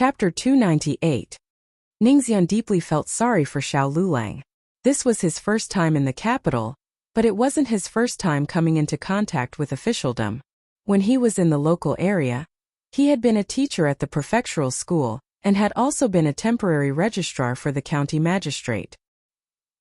Chapter 298. Ningxian deeply felt sorry for Xiao Lulang. This was his first time in the capital, but it wasn't his first time coming into contact with officialdom. When he was in the local area, he had been a teacher at the prefectural school, and had also been a temporary registrar for the county magistrate.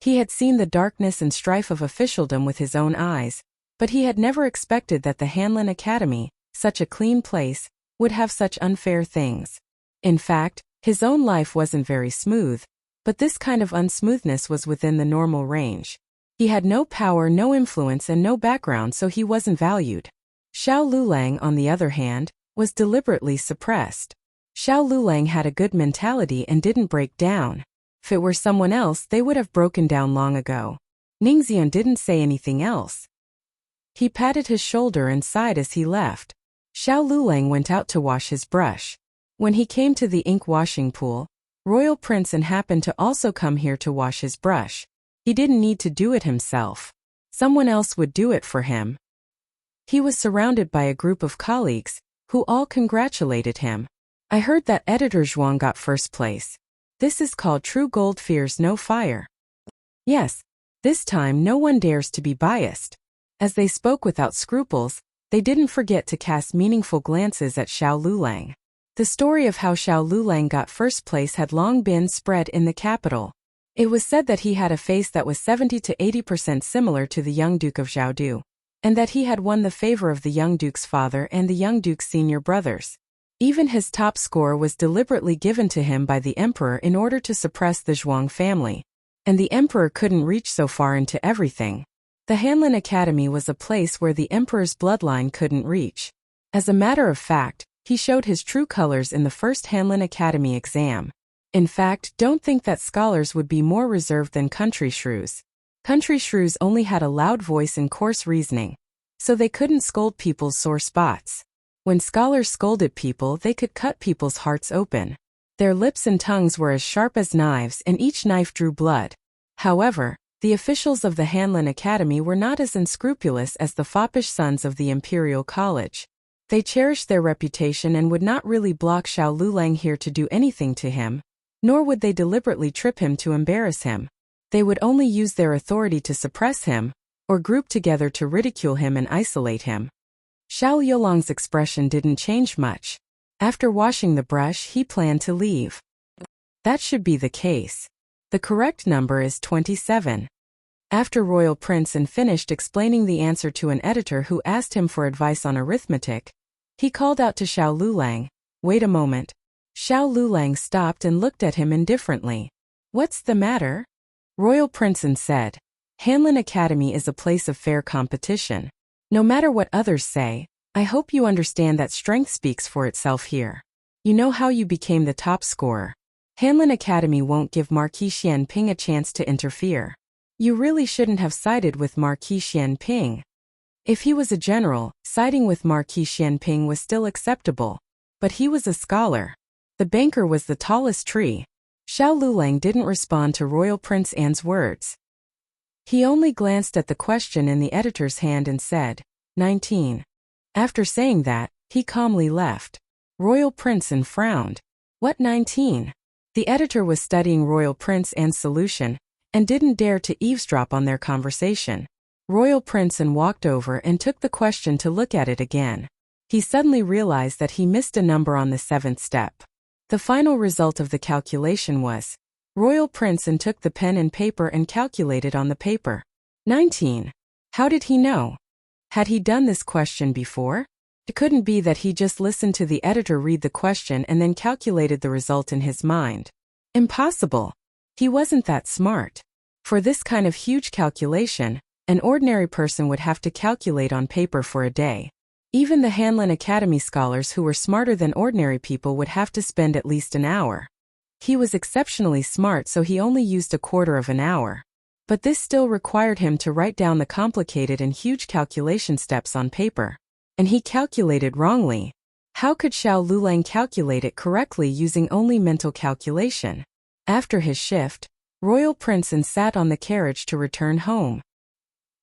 He had seen the darkness and strife of officialdom with his own eyes, but he had never expected that the Hanlin Academy, such a clean place, would have such unfair things. In fact, his own life wasn't very smooth, but this kind of unsmoothness was within the normal range. He had no power, no influence, and no background, so he wasn't valued. Xiao Lulang, on the other hand, was deliberately suppressed. Xiao Lulang had a good mentality and didn't break down. If it were someone else, they would have broken down long ago. Ningxian didn't say anything else. He patted his shoulder and sighed as he left. Xiao Lulang went out to wash his brush. When he came to the ink washing pool, Royal Prince happened to also come here to wash his brush. He didn't need to do it himself. Someone else would do it for him. He was surrounded by a group of colleagues, who all congratulated him. I heard that Editor Zhuang got first place. This is called true gold fears no fire. Yes, this time no one dares to be biased. As they spoke without scruples, they didn't forget to cast meaningful glances at Xiao Lulang. The story of how Xiao Lulang got first place had long been spread in the capital. It was said that he had a face that was 70 to 80% similar to the young Duke of Zhaodu, and that he had won the favor of the young Duke's father and the young Duke's senior brothers. Even his top score was deliberately given to him by the emperor in order to suppress the Zhuang family, and the emperor couldn't reach so far into everything. The Hanlin Academy was a place where the emperor's bloodline couldn't reach. As a matter of fact, he showed his true colors in the first Hanlin Academy exam. In fact, don't think that scholars would be more reserved than country shrews. Country shrews only had a loud voice and coarse reasoning, so they couldn't scold people's sore spots. When scholars scolded people, they could cut people's hearts open. Their lips and tongues were as sharp as knives, and each knife drew blood. However, the officials of the Hanlin Academy were not as unscrupulous as the foppish sons of the Imperial College. They cherished their reputation and would not really block Xiao Lulang here to do anything to him, nor would they deliberately trip him to embarrass him. They would only use their authority to suppress him, or group together to ridicule him and isolate him. Xiao Luang's expression didn't change much. After washing the brush, he planned to leave. That should be the case. The correct number is 27. After Royal Prince finished explaining the answer to an editor who asked him for advice on arithmetic, he called out to Xiao Lulang, "Wait a moment." Xiao Lulang stopped and looked at him indifferently. "What's the matter?" Royal Prince said, "Hanlin Academy is a place of fair competition. No matter what others say, I hope you understand that strength speaks for itself here. You know how you became the top scorer. Hanlin Academy won't give Marquis Xianping a chance to interfere. You really shouldn't have sided with Marquis Xianping. If he was a general, siding with Marquis Xianping was still acceptable, but he was a scholar. The banker was the tallest tree." Xiao Lulang didn't respond to Royal Prince An's words. He only glanced at the question in the editor's hand and said, 19. After saying that, he calmly left. Royal Prince frowned. What 19? The editor was studying Royal Prince An's solution, and didn't dare to eavesdrop on their conversation. Royal Prince walked over and took the question to look at it again. He suddenly realized that he missed a number on the 7th step. The final result of the calculation was, Royal Prince took the pen and paper and calculated on the paper. 19. How did he know? Had he done this question before? It couldn't be that he just listened to the editor read the question and then calculated the result in his mind. Impossible. He wasn't that smart. For this kind of huge calculation, an ordinary person would have to calculate on paper for a day. Even the Hanlin Academy scholars who were smarter than ordinary people would have to spend at least an hour. He was exceptionally smart, so he only used a quarter of an hour. But this still required him to write down the complicated and huge calculation steps on paper. And he calculated wrongly. How could Xiao Lulang calculate it correctly using only mental calculation? After his shift, Royal Prince sat on the carriage to return home.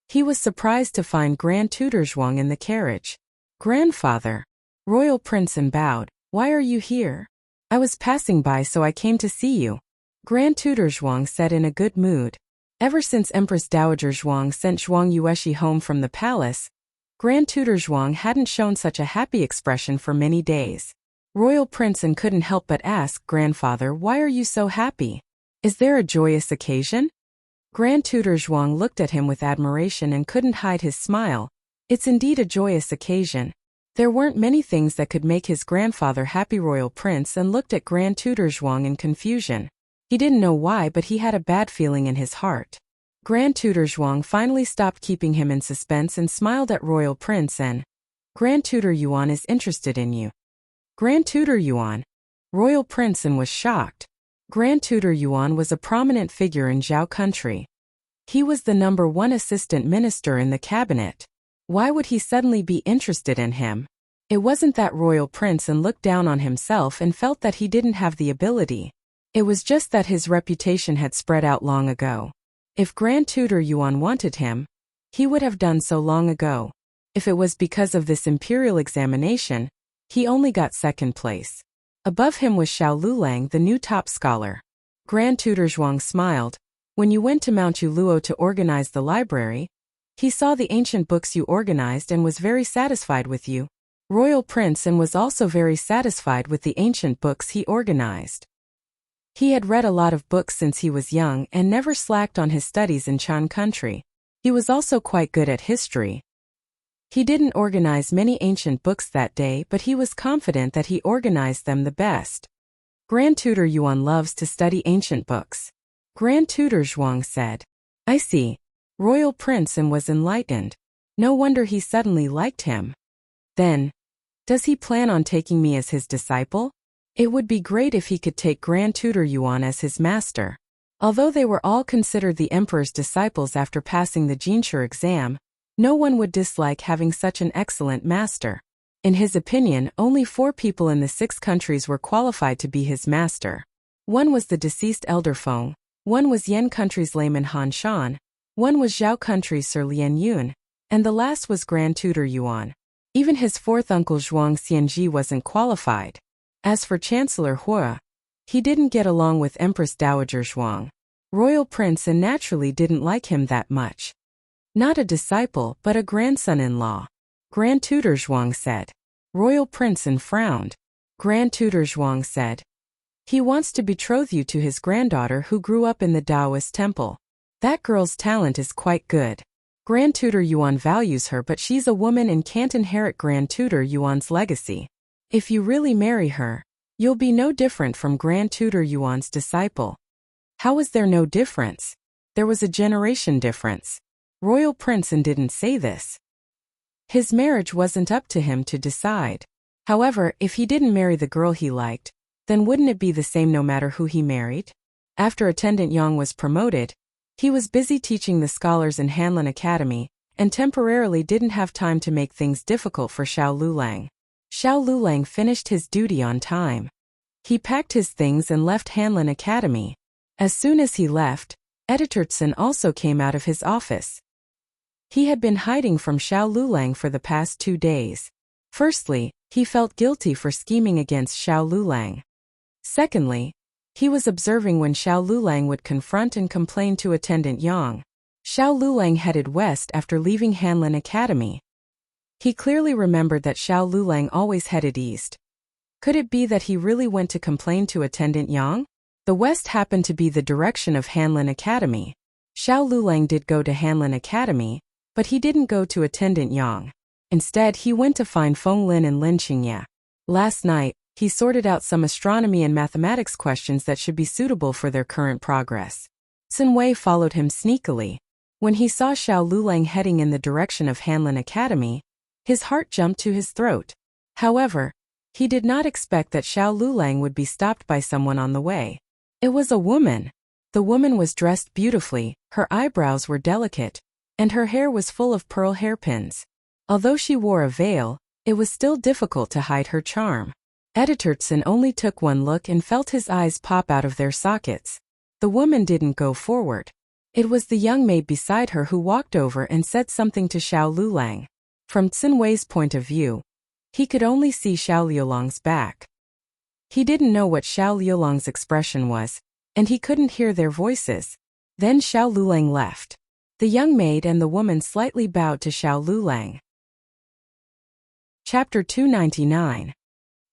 He was surprised to find Grand Tutor Zhuang in the carriage. "Grandfather." Royal Prince bowed. "Why are you here?" I was passing by so I came to see you, Grand Tutor Zhuang said in a good mood. Ever since Empress Dowager Zhuang sent Zhuang Yueshi home from the palace, Grand Tutor Zhuang hadn't shown such a happy expression for many days. Royal Prince and couldn't help but ask, Grandfather, why are you so happy? Is there a joyous occasion? Grand Tutor Zhuang looked at him with admiration and couldn't hide his smile. It's indeed a joyous occasion. There weren't many things that could make his grandfather happy. Royal Prince and looked at Grand Tutor Zhuang in confusion. He didn't know why, but he had a bad feeling in his heart. Grand Tutor Zhuang finally stopped keeping him in suspense and smiled at Royal Prince and, Grand Tutor Yuan is interested in you. Grand Tutor Yuan? Royal Prince and was shocked. Grand Tutor Yuan was a prominent figure in Zhao country. He was the #1 assistant minister in the cabinet. Why would he suddenly be interested in him? It wasn't that Royal Prince and looked down on himself and felt that he didn't have the ability. It was just that his reputation had spread out long ago. If Grand Tutor Yuan wanted him, he would have done so long ago. If it was because of this imperial examination, he only got second place. Above him was Xiao Lulang, the new top scholar. Grand Tutor Zhuang smiled. When you went to Mount Yuluo to organize the library, he saw the ancient books you organized and was very satisfied with you. Royal Prince and was also very satisfied with the ancient books he organized. He had read a lot of books since he was young and never slacked on his studies in Chan country. He was also quite good at history. He didn't organize many ancient books that day, but he was confident that he organized them the best. Grand Tutor Yuan loves to study ancient books. Grand Tutor Zhuang said. I see. Royal Prince and was enlightened. No wonder he suddenly liked him. Then, does he plan on taking me as his disciple? It would be great if he could take Grand Tutor Yuan as his master. Although they were all considered the emperor's disciples after passing the Jinshi exam, no one would dislike having such an excellent master. In his opinion, only 4 people in the 6 countries were qualified to be his master. One was the deceased Elder Feng, one was Yan country's layman Han Shan, one was Zhao country's Sir Lian Yun, and the last was Grand Tutor Yuan. Even his 4th uncle Zhuang Xianji wasn't qualified. As for Chancellor Hua, he didn't get along with Empress Dowager Zhuang. Royal Prince and naturally didn't like him that much. Not a disciple, but a grandson-in-law, Grand Tutor Zhuang said. Royal Prince and frowned. Grand Tutor Zhuang said, he wants to betroth you to his granddaughter who grew up in the Taoist temple. That girl's talent is quite good. Grand Tutor Yuan values her, but she's a woman and can't inherit Grand Tutor Yuan's legacy. If you really marry her, you'll be no different from Grand Tutor Yuan's disciple. How was there no difference? There was a generation difference. Royal Prince and didn't say this. His marriage wasn't up to him to decide. However, if he didn't marry the girl he liked, then wouldn't it be the same no matter who he married? After Attendant Yang was promoted, he was busy teaching the scholars in Hanlin Academy, and temporarily didn't have time to make things difficult for Xiao Lulang. Xiao Lulang finished his duty on time. He packed his things and left Hanlin Academy. As soon as he left, Editor Tsun also came out of his office. He had been hiding from Xiao Lulang for the past 2 days. Firstly, he felt guilty for scheming against Xiao Lulang. Secondly, he was observing when Xiao Lulang would confront and complain to Attendant Yang. Xiao Lulang headed west after leaving Hanlin Academy. He clearly remembered that Xiao Lulang always headed east. Could it be that he really went to complain to Attendant Yang? The west happened to be the direction of Hanlin Academy. Xiao Lulang did go to Hanlin Academy, but he didn't go to Attendant Yang. Instead, he went to find Feng Lin and Lin Qingya. Last night, he sorted out some astronomy and mathematics questions that should be suitable for their current progress. Sun Wei followed him sneakily. When he saw Xiao Lulang heading in the direction of Hanlin Academy, his heart jumped to his throat. However, he did not expect that Xiao Lulang would be stopped by someone on the way. It was a woman. The woman was dressed beautifully, her eyebrows were delicate, and her hair was full of pearl hairpins. Although she wore a veil, it was still difficult to hide her charm. Editor Tsun only took one look and felt his eyes pop out of their sockets. The woman didn't go forward. It was the young maid beside her who walked over and said something to Xiao Lulang. From Sun Wei's point of view, he could only see Xiao Liulang's back. He didn't know what Xiao Liulang's expression was, and he couldn't hear their voices. Then Xiao Lulang left. The young maid and the woman slightly bowed to Xiao Lulang. Chapter 299.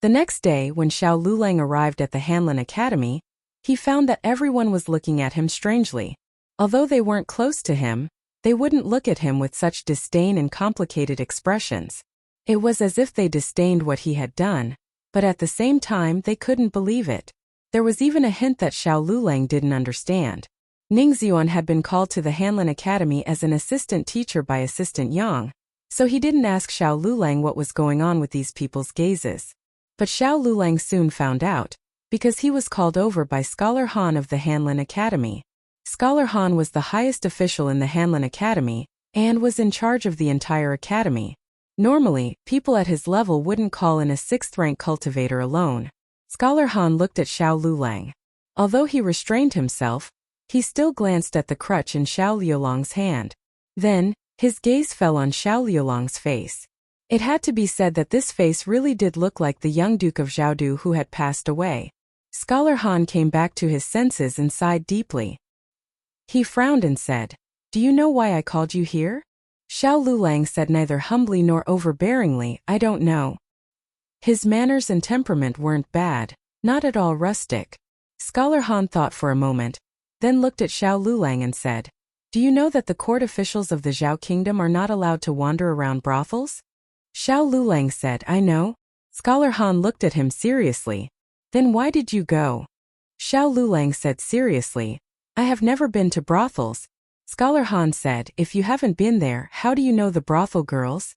The next day, when Xiao Lulang arrived at the Hanlin Academy, he found that everyone was looking at him strangely. Although they weren't close to him, they wouldn't look at him with such disdain and complicated expressions. It was as if they disdained what he had done, but at the same time they couldn't believe it. There was even a hint that Xiao Lulang didn't understand. Ningxian had been called to the Hanlin Academy as an assistant teacher by Assistant Yang, so he didn't ask Xiao Lulang what was going on with these people's gazes. But Xiao Lulang soon found out, because he was called over by Scholar Han of the Hanlin Academy. Scholar Han was the highest official in the Hanlin Academy, and was in charge of the entire academy. Normally, people at his level wouldn't call in a 6th-rank cultivator alone. Scholar Han looked at Xiao Lulang. Although he restrained himself, he still glanced at the crutch in Xiao Liulang's hand. Then, his gaze fell on Xiao Liulang's face. It had to be said that this face really did look like the young Duke of Zhaodu who had passed away. Scholar Han came back to his senses and sighed deeply. He frowned and said, "Do you know why I called you here?" Xiao Lulang said neither humbly nor overbearingly, "I don't know." His manners and temperament weren't bad, not at all rustic. Scholar Han thought for a moment, then looked at Xiao Lulang and said, "Do you know that the court officials of the Zhao Kingdom are not allowed to wander around brothels?" Xiao Lulang said, "I know." Scholar Han looked at him seriously. "Then why did you go?" Xiao Lulang said seriously, "I have never been to brothels." Scholar Han said, "If you haven't been there, how do you know the brothel girls?"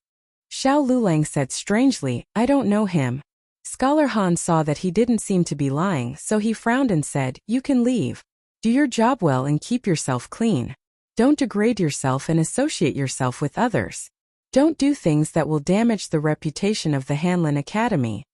Xiao Lulang said strangely, "I don't know him." Scholar Han saw that he didn't seem to be lying, so he frowned and said, "You can leave. Do your job well and keep yourself clean. Don't degrade yourself and associate yourself with others. Don't do things that will damage the reputation of the Hanlin Academy."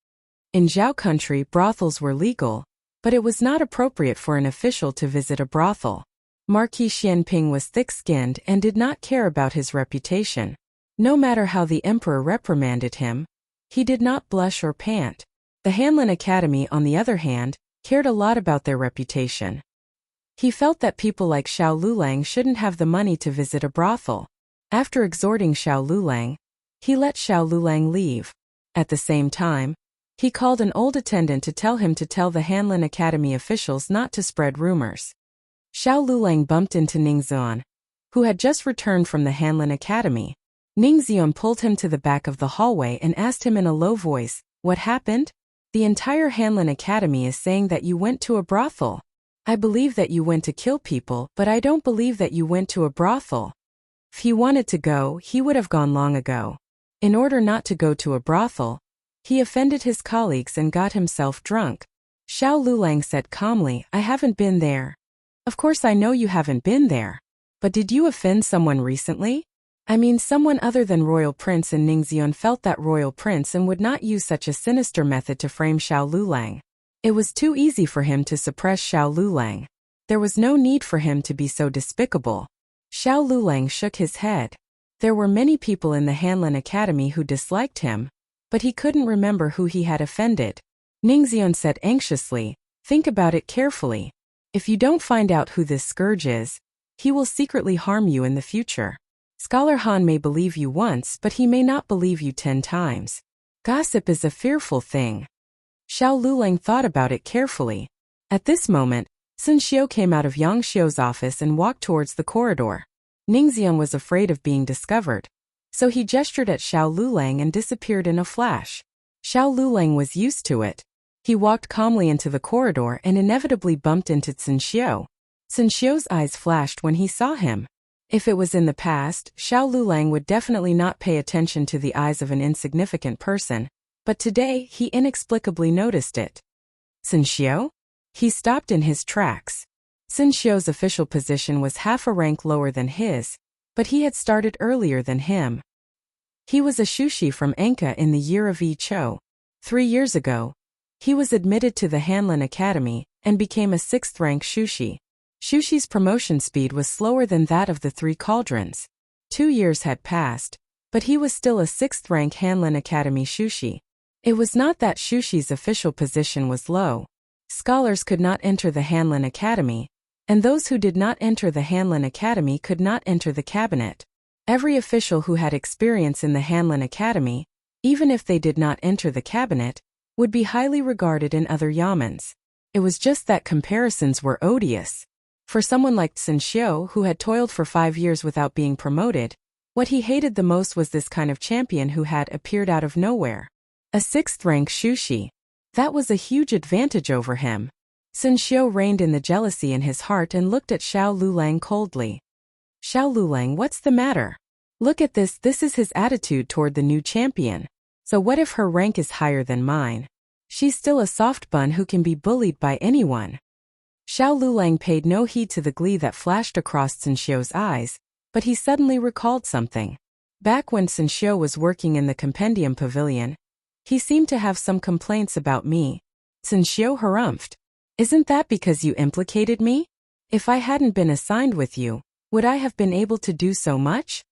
In Zhao country, brothels were legal, but it was not appropriate for an official to visit a brothel. Marquis Xianping was thick-skinned and did not care about his reputation. No matter how the emperor reprimanded him, he did not blush or pant. The Hanlin Academy, on the other hand, cared a lot about their reputation. He felt that people like Xiao Lulang shouldn't have the money to visit a brothel. After exhorting Xiao Lulang, he let Xiao Lulang leave. At the same time, he called an old attendant to tell him to tell the Hanlin Academy officials not to spread rumors. Xiao Lulang bumped into Ningxian, who had just returned from the Hanlin Academy. Ningxian pulled him to the back of the hallway and asked him in a low voice, "What happened? The entire Hanlin Academy is saying that you went to a brothel. I believe that you went to kill people, but I don't believe that you went to a brothel." If he wanted to go, he would have gone long ago. In order not to go to a brothel, he offended his colleagues and got himself drunk. Xiao Lulang said calmly, "I haven't been there." "Of course I know you haven't been there. But did you offend someone recently?" "I mean someone other than Royal Prince," and Ningxian felt that Royal Prince and would not use such a sinister method to frame Xiao Lulang. It was too easy for him to suppress Xiao Lulang. There was no need for him to be so despicable. Xiao Lulang shook his head. There were many people in the Hanlin Academy who disliked him, but he couldn't remember who he had offended. Ningxian said anxiously, "Think about it carefully. If you don't find out who this scourge is, he will secretly harm you in the future. Scholar Han may believe you once, but he may not believe you 10 times. Gossip is a fearful thing." Xiao Lulang thought about it carefully. At this moment, Sun Xiu came out of Yang Xiu's office and walked towards the corridor. Ningxian was afraid of being discovered, so he gestured at Xiao Lulang and disappeared in a flash. Xiao Lulang was used to it. He walked calmly into the corridor and inevitably bumped into Sun Xiu. Sun Xiu's eyes flashed when he saw him. If it was in the past, Xiao Lulang would definitely not pay attention to the eyes of an insignificant person, but today he inexplicably noticed it. Sun Xiu? He stopped in his tracks. Sun Xiu's official position was half a rank lower than his, but he had started earlier than him. He was a Shushi from Enka in the year of Yi Chou. 3 years ago, he was admitted to the Hanlin Academy and became a 6th-rank Shushi. Shushi's promotion speed was slower than that of the 3 cauldrons. 2 years had passed, but he was still a 6th-rank Hanlin Academy Shushi. It was not that Shushi's official position was low. Scholars could not enter the Hanlin Academy, and those who did not enter the Hanlin Academy could not enter the cabinet. Every official who had experience in the Hanlin Academy, even if they did not enter the cabinet, would be highly regarded in other yamens. It was just that comparisons were odious. For someone like Sun Xiu, who had toiled for 5 years without being promoted, what he hated the most was this kind of champion who had appeared out of nowhere. A 6th-rank Shushi. That was a huge advantage over him. Sun Xiu reined in the jealousy in his heart and looked at Xiao Lulang coldly. Xiao Lulang, what's the matter? Look at this is his attitude toward the new champion. So what if her rank is higher than mine? She's still a soft bun who can be bullied by anyone. Xiao Lulang paid no heed to the glee that flashed across Sun Xiu's eyes, but he suddenly recalled something. Back when Sun Xiu was working in the Compendium Pavilion, he seemed to have some complaints about me. Sun Xiu harumphed. Isn't that because you implicated me? If I hadn't been assigned with you, would I have been able to do so much?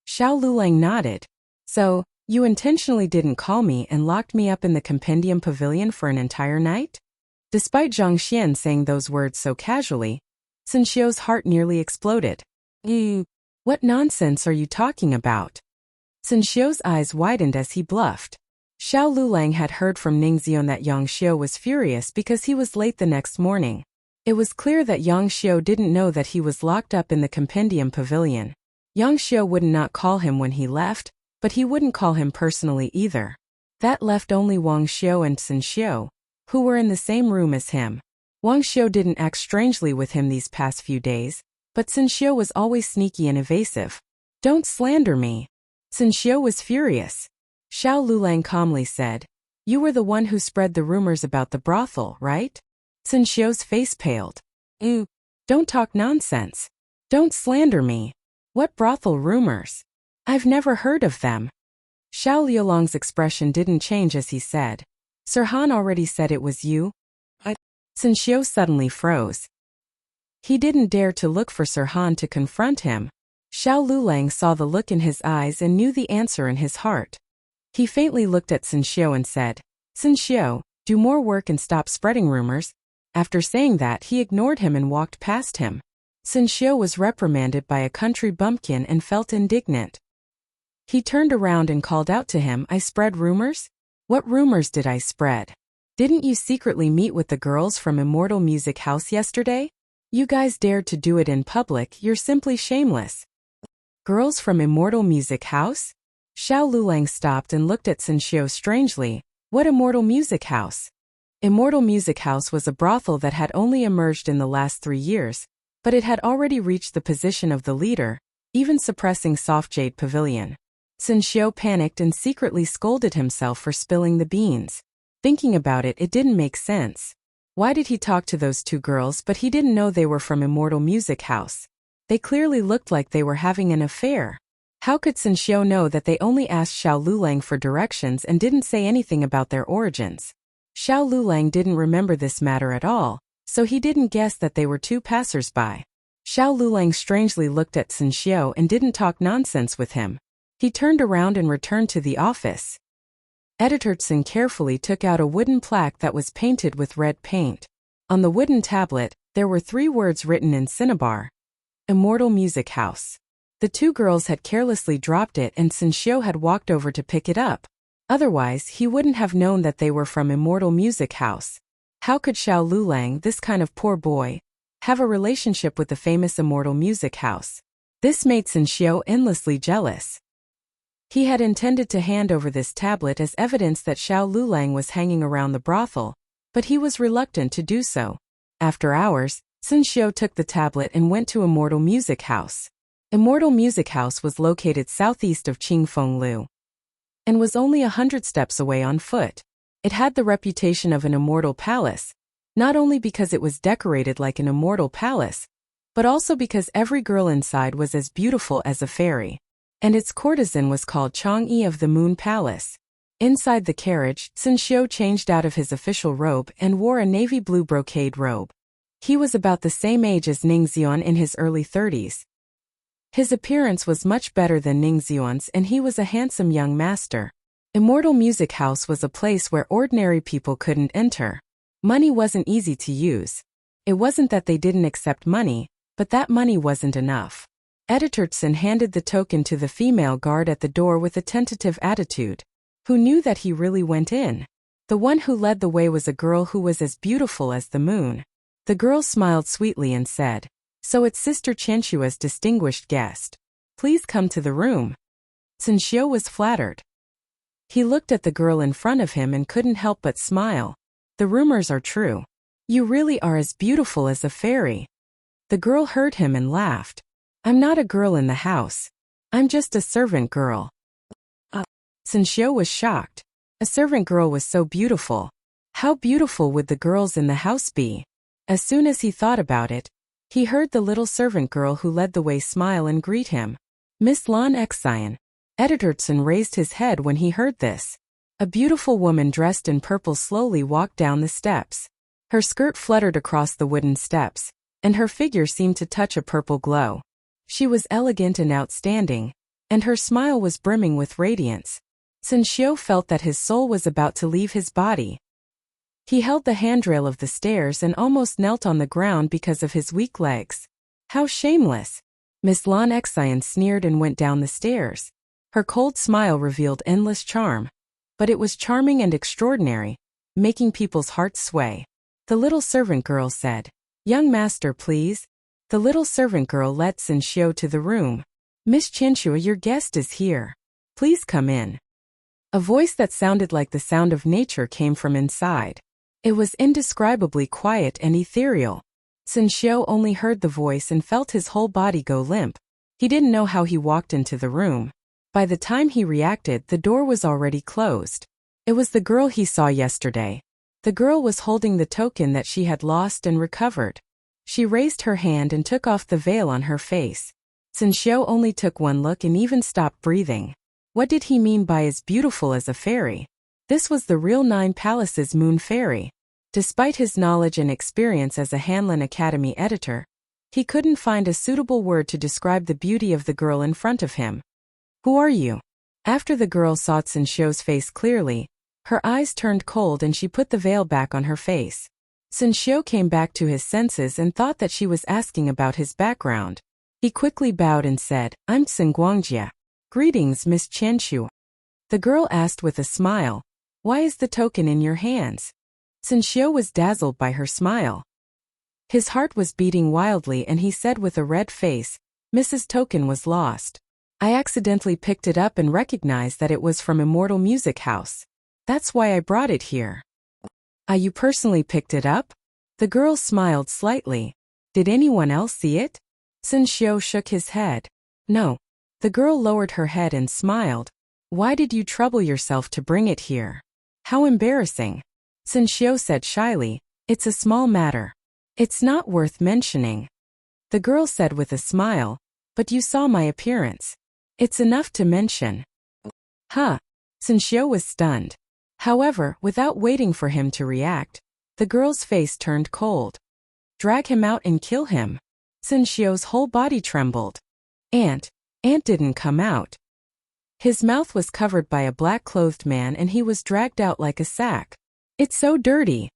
Xiao Lulang nodded. So, you intentionally didn't call me and locked me up in the Compendium Pavilion for an entire night? Despite Zhang Xian saying those words so casually, Sun Xiu's heart nearly exploded. What nonsense are you talking about? Sun Xiu's eyes widened as he bluffed. Xiao Lulang had heard from Ningxion that Yang Xiu was furious because he was late the next morning. It was clear that Yang Xiu didn't know that he was locked up in the Compendium Pavilion. Yang Xiu would not call him when he left, but he wouldn't call him personally either. That left only Wang Xiu and Sun Xiu, who were in the same room as him. Wang Xiu didn't act strangely with him these past few days, but Sun Xiu was always sneaky and evasive. Don't slander me. Sun Xiu was furious. Xiao Lulang calmly said, You were the one who spread the rumors about the brothel, right? Sun Xiu's face paled. Don't talk nonsense. Don't slander me. What brothel rumors? I've never heard of them. Xiao Liulang's expression didn't change as he said, Sirhan already said it was you. Sun Xiu suddenly froze. He didn't dare to look for Sirhan to confront him. Xiao Lulang saw the look in his eyes and knew the answer in his heart. He faintly looked at Sun Xiu and said, Sun Xiu, do more work and stop spreading rumors. After saying that, he ignored him and walked past him. Sun Xiu was reprimanded by a country bumpkin and felt indignant. He turned around and called out to him, I spread rumors? What rumors did I spread? Didn't you secretly meet with the girls from Immortal Music House yesterday? You guys dared to do it in public, you're simply shameless. Girls from Immortal Music House? Xiao Lulang stopped and looked at Sun Xiu strangely. What Immortal Music House? Immortal Music House was a brothel that had only emerged in the last 3 years, but it had already reached the position of the leader, even suppressing Soft Jade Pavilion. Sun Xiu panicked and secretly scolded himself for spilling the beans. Thinking about it, it didn't make sense. Why did he talk to those 2 girls but he didn't know they were from Immortal Music House? They clearly looked like they were having an affair. How could Sun Xiu know that they only asked Xiao Lulang for directions and didn't say anything about their origins? Xiao Lulang didn't remember this matter at all, so he didn't guess that they were 2 passers-by. Xiao Lulang strangely looked at Sun Xiu and didn't talk nonsense with him. He turned around and returned to the office. Editor Sun carefully took out a wooden plaque that was painted with red paint. On the wooden tablet, there were 3 words written in cinnabar. Immortal Music House. The 2 girls had carelessly dropped it and Sun Xiu had walked over to pick it up. Otherwise, he wouldn't have known that they were from Immortal Music House. How could Xiao Lulang, this kind of poor boy, have a relationship with the famous Immortal Music House? This made Sun Xiu endlessly jealous. He had intended to hand over this tablet as evidence that Xiao Lulang was hanging around the brothel, but he was reluctant to do so. After hours, Sun Xiu took the tablet and went to Immortal Music House. Immortal Music House was located southeast of Qingfenglu and was only 100 steps away on foot. It had the reputation of an immortal palace, not only because it was decorated like an immortal palace, but also because every girl inside was as beautiful as a fairy. And its courtesan was called Chang'e of the Moon Palace. Inside the carriage, Sun Xiu changed out of his official robe and wore a navy blue brocade robe. He was about the same age as Ningxion in his early 30s. His appearance was much better than Ningxion's and he was a handsome young master. Immortal Music House was a place where ordinary people couldn't enter. Money wasn't easy to use. It wasn't that they didn't accept money, but that money wasn't enough. Editertson handed the token to the female guard at the door with a tentative attitude. Who knew that he really went in? The one who led the way was a girl who was as beautiful as the moon. The girl smiled sweetly and said, "So it's Sister Qianshua's distinguished guest. Please come to the room." Sun Xiu was flattered. He looked at the girl in front of him and couldn't help but smile. The rumors are true. You really are as beautiful as a fairy. The girl heard him and laughed. I'm not a girl in the house. I'm just a servant girl. Sun Xiu was shocked. A servant girl was so beautiful. How beautiful would the girls in the house be? As soon as he thought about it, he heard the little servant girl who led the way smile and greet him. Miss Lan Xian. Editertson raised his head when he heard this. A beautiful woman dressed in purple slowly walked down the steps. Her skirt fluttered across the wooden steps, and her figure seemed to touch a purple glow. She was elegant and outstanding, and her smile was brimming with radiance. Sun Xiu felt that his soul was about to leave his body. He held the handrail of the stairs and almost knelt on the ground because of his weak legs. How shameless! Miss Lan Xian sneered and went down the stairs. Her cold smile revealed endless charm. But it was charming and extraordinary, making people's hearts sway. The little servant girl said, "Young master, please." The little servant girl led Sun Xiu to the room. "Miss Qianshua, your guest is here. Please come in." A voice that sounded like the sound of nature came from inside. It was indescribably quiet and ethereal. Sun Xiu only heard the voice and felt his whole body go limp. He didn't know how he walked into the room. By the time he reacted, the door was already closed. It was the girl he saw yesterday. The girl was holding the token that she had lost and recovered. She raised her hand and took off the veil on her face. Sun Xiu only took one look and even stopped breathing. What did he mean by as beautiful as a fairy? This was the real Nine Palaces Moon Fairy. Despite his knowledge and experience as a Hanlin Academy editor, he couldn't find a suitable word to describe the beauty of the girl in front of him. Who are you? After the girl saw Sun Xiu's face clearly, her eyes turned cold and she put the veil back on her face. Sun Xiu came back to his senses and thought that she was asking about his background. He quickly bowed and said, "I'm Sun Guangjia. Greetings, Miss Qianshua." The girl asked with a smile, "Why is the token in your hands?" Sun Xiu was dazzled by her smile. His heart was beating wildly and he said with a red face, "Mrs. Token was lost. I accidentally picked it up and recognized that it was from Immortal Music House. That's why I brought it here." You personally picked it up?" The girl smiled slightly. "Did anyone else see it?" Sun Xiu shook his head. "No." The girl lowered her head and smiled. "Why did you trouble yourself to bring it here? How embarrassing." Sun Xiu said shyly, "It's a small matter. It's not worth mentioning." The girl said with a smile, "But you saw my appearance. It's enough to mention." Huh. Sun Xiu was stunned. However, without waiting for him to react, the girl's face turned cold. "Drag him out and kill him." Sun Xiu's whole body trembled. Ant didn't come out. His mouth was covered by a black-clothed man and he was dragged out like a sack. "It's so dirty."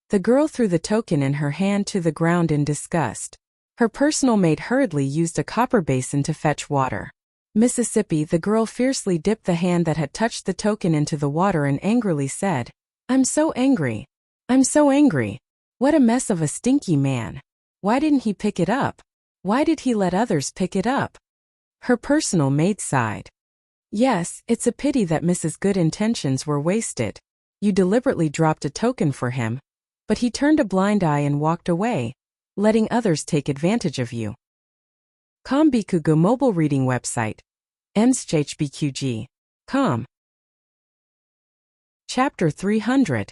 The girl threw the token in her hand to the ground in disgust. Her personal maid hurriedly used a copper basin to fetch water. Mississippi, the girl fiercely dipped the hand that had touched the token into the water and angrily said, "I'm so angry. I'm so angry. What a mess of a stinky man. Why didn't he pick it up? Why did he let others pick it up?" Her personal maid sighed. "Yes, it's a pity that Mrs. Good intentions were wasted. You deliberately dropped a token for him, but he turned a blind eye and walked away, letting others take advantage of you." Kombikugu mobile reading website. mshbqg.com. Chapter 300.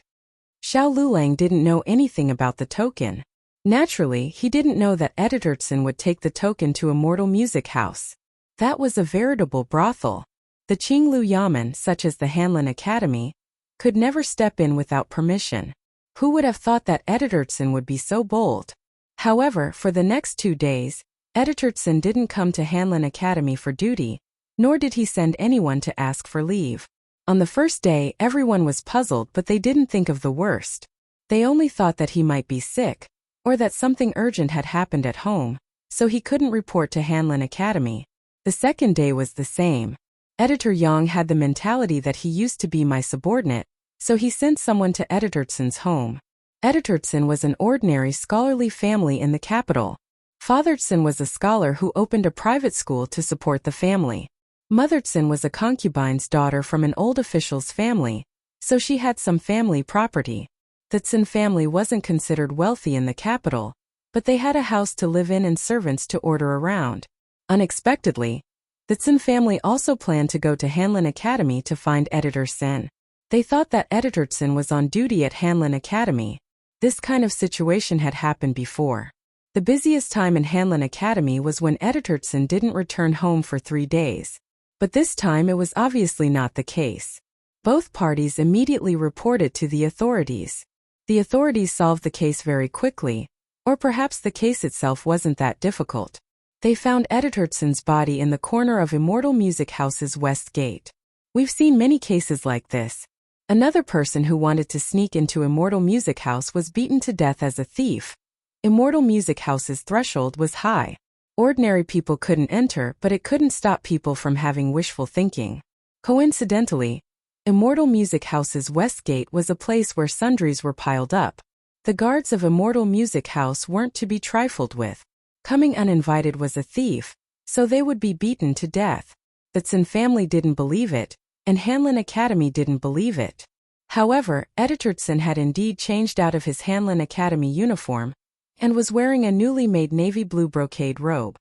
Xiao Lulang didn't know anything about the token. Naturally, he didn't know that Editertson would take the token to Immortal Music House. That was a veritable brothel. The Qinglu Yamen, such as the Hanlin Academy, could never step in without permission. Who would have thought that Editertson would be so bold? However, for the next 2 days, Editertson didn't come to Hanlin Academy for duty, nor did he send anyone to ask for leave. On the first day, everyone was puzzled, but they didn't think of the worst. They only thought that he might be sick, or that something urgent had happened at home, so he couldn't report to Hanlin Academy. The second day was the same. Editor Yang had the mentality that he used to be my subordinate, so he sent someone to Editortsen's home. Editortsen was an ordinary scholarly family in the capital. Fathertsen was a scholar who opened a private school to support the family. Mothertsen was a concubine's daughter from an old official's family, so she had some family property. The Tsen family wasn't considered wealthy in the capital, but they had a house to live in and servants to order around. Unexpectedly, the Tsen family also planned to go to Hanlin Academy to find Editor Tsen. They thought that Editor Tsen was on duty at Hanlin Academy. This kind of situation had happened before. The busiest time in Hanlin Academy was when Editor Tsen didn't return home for 3 days. But this time it was obviously not the case. Both parties immediately reported to the authorities. The authorities solved the case very quickly, or perhaps the case itself wasn't that difficult. They found Editor Tsen's body in the corner of Immortal Music House's west gate. We've seen many cases like this. Another person who wanted to sneak into Immortal Music House was beaten to death as a thief. Immortal Music House's threshold was high. Ordinary people couldn't enter, but it couldn't stop people from having wishful thinking. Coincidentally, Immortal Music House's west gate was a place where sundries were piled up. The guards of Immortal Music House weren't to be trifled with. Coming uninvited was a thief, so they would be beaten to death. The Tsen family didn't believe it, and Hanlin Academy didn't believe it. However, Editor Tsen had indeed changed out of his Hanlin Academy uniform, and was wearing a newly made navy blue brocade robe.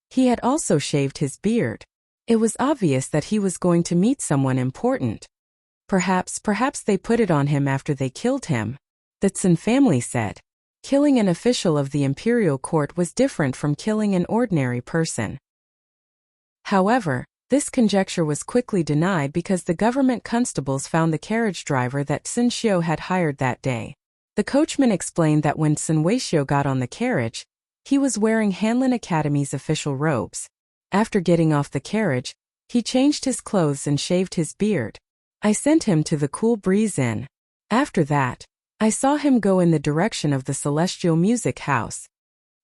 He had also shaved his beard. It was obvious that he was going to meet someone important. Perhaps they put it on him after they killed him. The Tsen family said. Killing an official of the imperial court was different from killing an ordinary person. However, this conjecture was quickly denied because the government constables found the carriage driver that Tsen Xiu had hired that day. The coachman explained that when Tsen Weixiu got on the carriage, he was wearing Hanlin Academy's official robes. After getting off the carriage, he changed his clothes and shaved his beard. I sent him to the Cool Breeze Inn. After that, I saw him go in the direction of the Celestial Music House.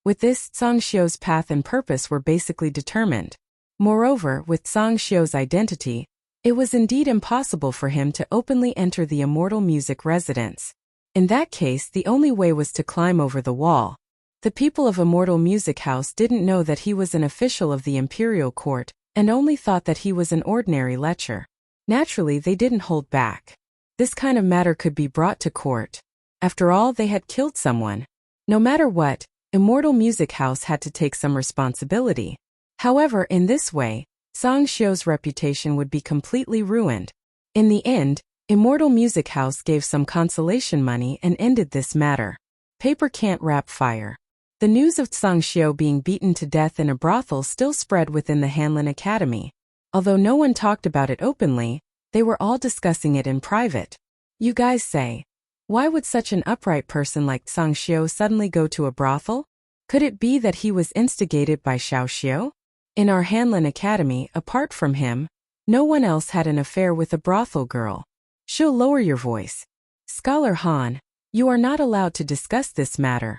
With this, Zhang Xiu's path and purpose were basically determined. Moreover, with Zhang Xiu's identity, it was indeed impossible for him to openly enter the Immortal Music residence. In that case, the only way was to climb over the wall. The people of Immortal Music House didn't know that he was an official of the imperial court, and only thought that he was an ordinary lecher. Naturally, they didn't hold back. This kind of matter could be brought to court. After all, they had killed someone. No matter what, Immortal Music House had to take some responsibility. However, in this way, Zhang Xiu's reputation would be completely ruined. In the end, Immortal Music House gave some consolation money and ended this matter. Paper can't wrap fire. The news of Zhang Xiu being beaten to death in a brothel still spread within the Hanlin Academy. Although no one talked about it openly, they were all discussing it in private. You guys say, why would such an upright person like Zhang Xiu suddenly go to a brothel? Could it be that he was instigated by Xiao Xiu? In our Hanlin Academy, apart from him, no one else had an affair with a brothel girl. She'll lower your voice. Scholar Han, you are not allowed to discuss this matter.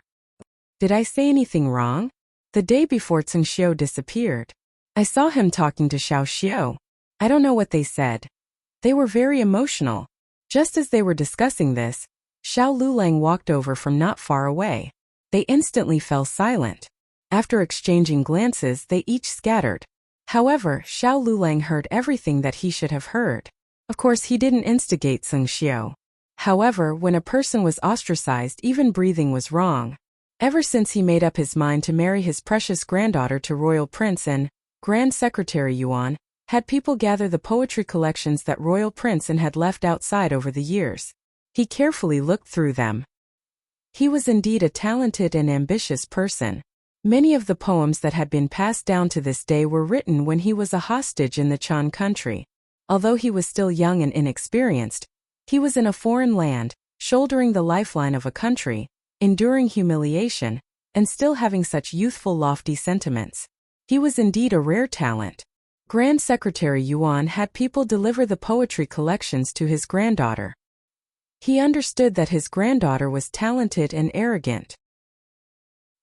Did I say anything wrong? The day before Zhang Xiu disappeared, I saw him talking to Xiao Xiu. I don't know what they said. They were very emotional. Just as they were discussing this, Xiao Lulang walked over from not far away. They instantly fell silent. After exchanging glances, they each scattered. However, Xiao Lulang heard everything that he should have heard. Of course, he didn't instigate Zhang Xiu. However, when a person was ostracized, even breathing was wrong. Ever since he made up his mind to marry his precious granddaughter to Royal Prince and Grand Secretary Yuan, had people gather the poetry collections that Royal Prince had left outside over the years. He carefully looked through them. He was indeed a talented and ambitious person. Many of the poems that had been passed down to this day were written when he was a hostage in the Chan country. Although he was still young and inexperienced, he was in a foreign land, shouldering the lifeline of a country, enduring humiliation, and still having such youthful lofty sentiments. He was indeed a rare talent. Grand Secretary Yuan had people deliver the poetry collections to his granddaughter. He understood that his granddaughter was talented and arrogant.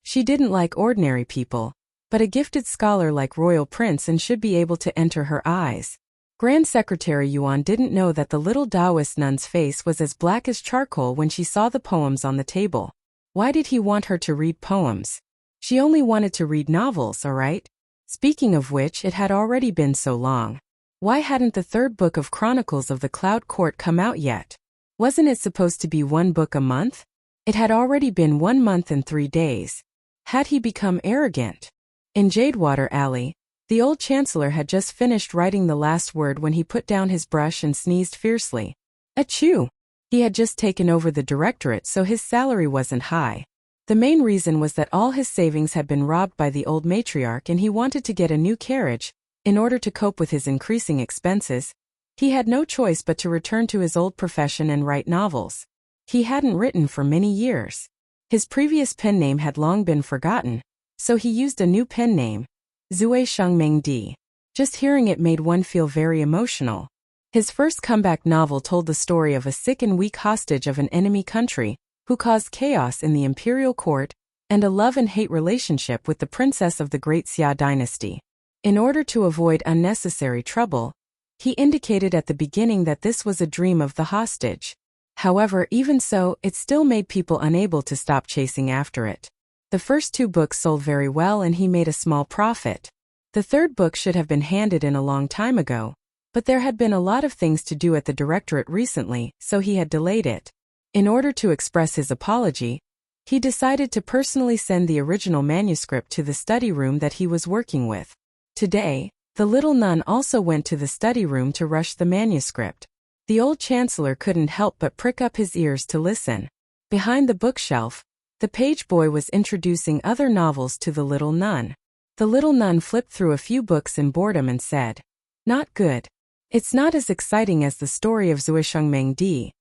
She didn't like ordinary people, but a gifted scholar like Royal Prince and should be able to enter her eyes. Grand Secretary Yuan didn't know that the little Taoist nun's face was as black as charcoal when she saw the poems on the table. Why did he want her to read poems? She only wanted to read novels, alright? Speaking of which, it had already been so long. Why hadn't the third book of Chronicles of the Cloud Court come out yet? Wasn't it supposed to be one book a month? It had already been 1 month and 3 days. Had he become arrogant? In Jadewater Alley, the old chancellor had just finished writing the last word when he put down his brush and sneezed fiercely. Achoo! He had just taken over the directorate, so his salary wasn't high. The main reason was that all his savings had been robbed by the old matriarch and he wanted to get a new carriage. In order to cope with his increasing expenses, he had no choice but to return to his old profession and write novels. He hadn't written for many years. His previous pen name had long been forgotten, so he used a new pen name, Zui Shengmeng Di. Just hearing it made one feel very emotional. His first comeback novel told the story of a sick and weak hostage of an enemy country, who caused chaos in the imperial court, and a love and hate relationship with the princess of the Great Xia dynasty. In order to avoid unnecessary trouble, he indicated at the beginning that this was a dream of the hostage. However, even so, it still made people unable to stop chasing after it. The first 2 books sold very well and he made a small profit. The third book should have been handed in a long time ago, but there had been a lot of things to do at the directorate recently, so he had delayed it. In order to express his apology, he decided to personally send the original manuscript to the study room that he was working with. Today, the little nun also went to the study room to rush the manuscript. The old chancellor couldn't help but prick up his ears to listen. Behind the bookshelf, the page boy was introducing other novels to the little nun. The little nun flipped through a few books in boredom and said, "Not good. It's not as exciting as the story of Zui Shengmeng Di."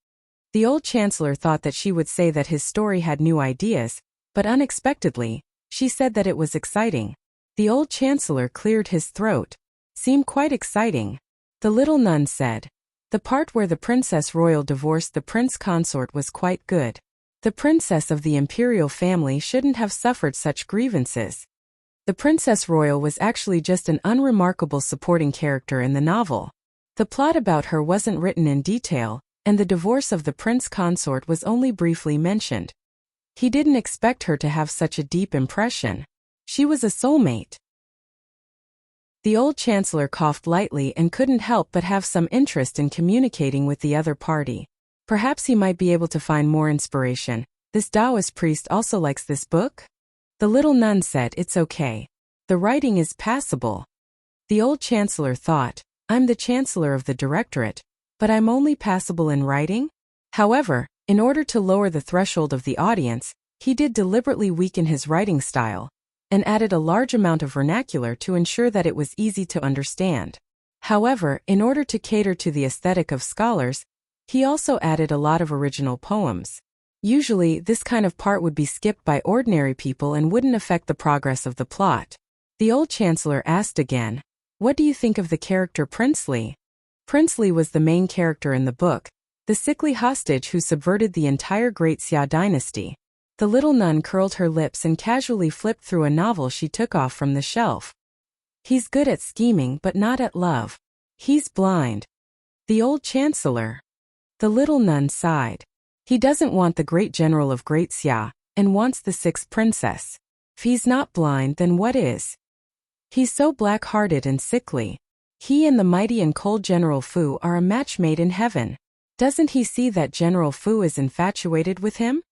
The old chancellor thought that she would say that his story had new ideas, but unexpectedly, she said that it was exciting. The old chancellor cleared his throat. Seemed quite exciting. The little nun said, "The part where the princess royal divorced the prince consort was quite good. The princess of the imperial family shouldn't have suffered such grievances." The princess royal was actually just an unremarkable supporting character in the novel. The plot about her wasn't written in detail, and the divorce of the prince consort was only briefly mentioned. He didn't expect her to have such a deep impression. She was a soulmate. The old chancellor coughed lightly and couldn't help but have some interest in communicating with the other party. Perhaps he might be able to find more inspiration. This Taoist priest also likes this book? The little nun said, "It's okay. The writing is passable." The old chancellor thought, "I'm the chancellor of the directorate, but I'm only passable in writing?" However, in order to lower the threshold of the audience, he did deliberately weaken his writing style, and added a large amount of vernacular to ensure that it was easy to understand. However, in order to cater to the aesthetic of scholars, he also added a lot of original poems. Usually, this kind of part would be skipped by ordinary people and wouldn't affect the progress of the plot. The old chancellor asked again, "What do you think of the character Princely?" Princely was the main character in the book, the sickly hostage who subverted the entire Great Xia dynasty. The little nun curled her lips and casually flipped through a novel she took off from the shelf. "He's good at scheming but not at love. He's blind." The old chancellor. The little nun sighed. He doesn't want the great general of Great Xia, and wants the 6th princess. If he's not blind, then what is? He's so black-hearted and sickly. He and the mighty and cold General Fu are a match made in heaven. Doesn't he see that General Fu is infatuated with him?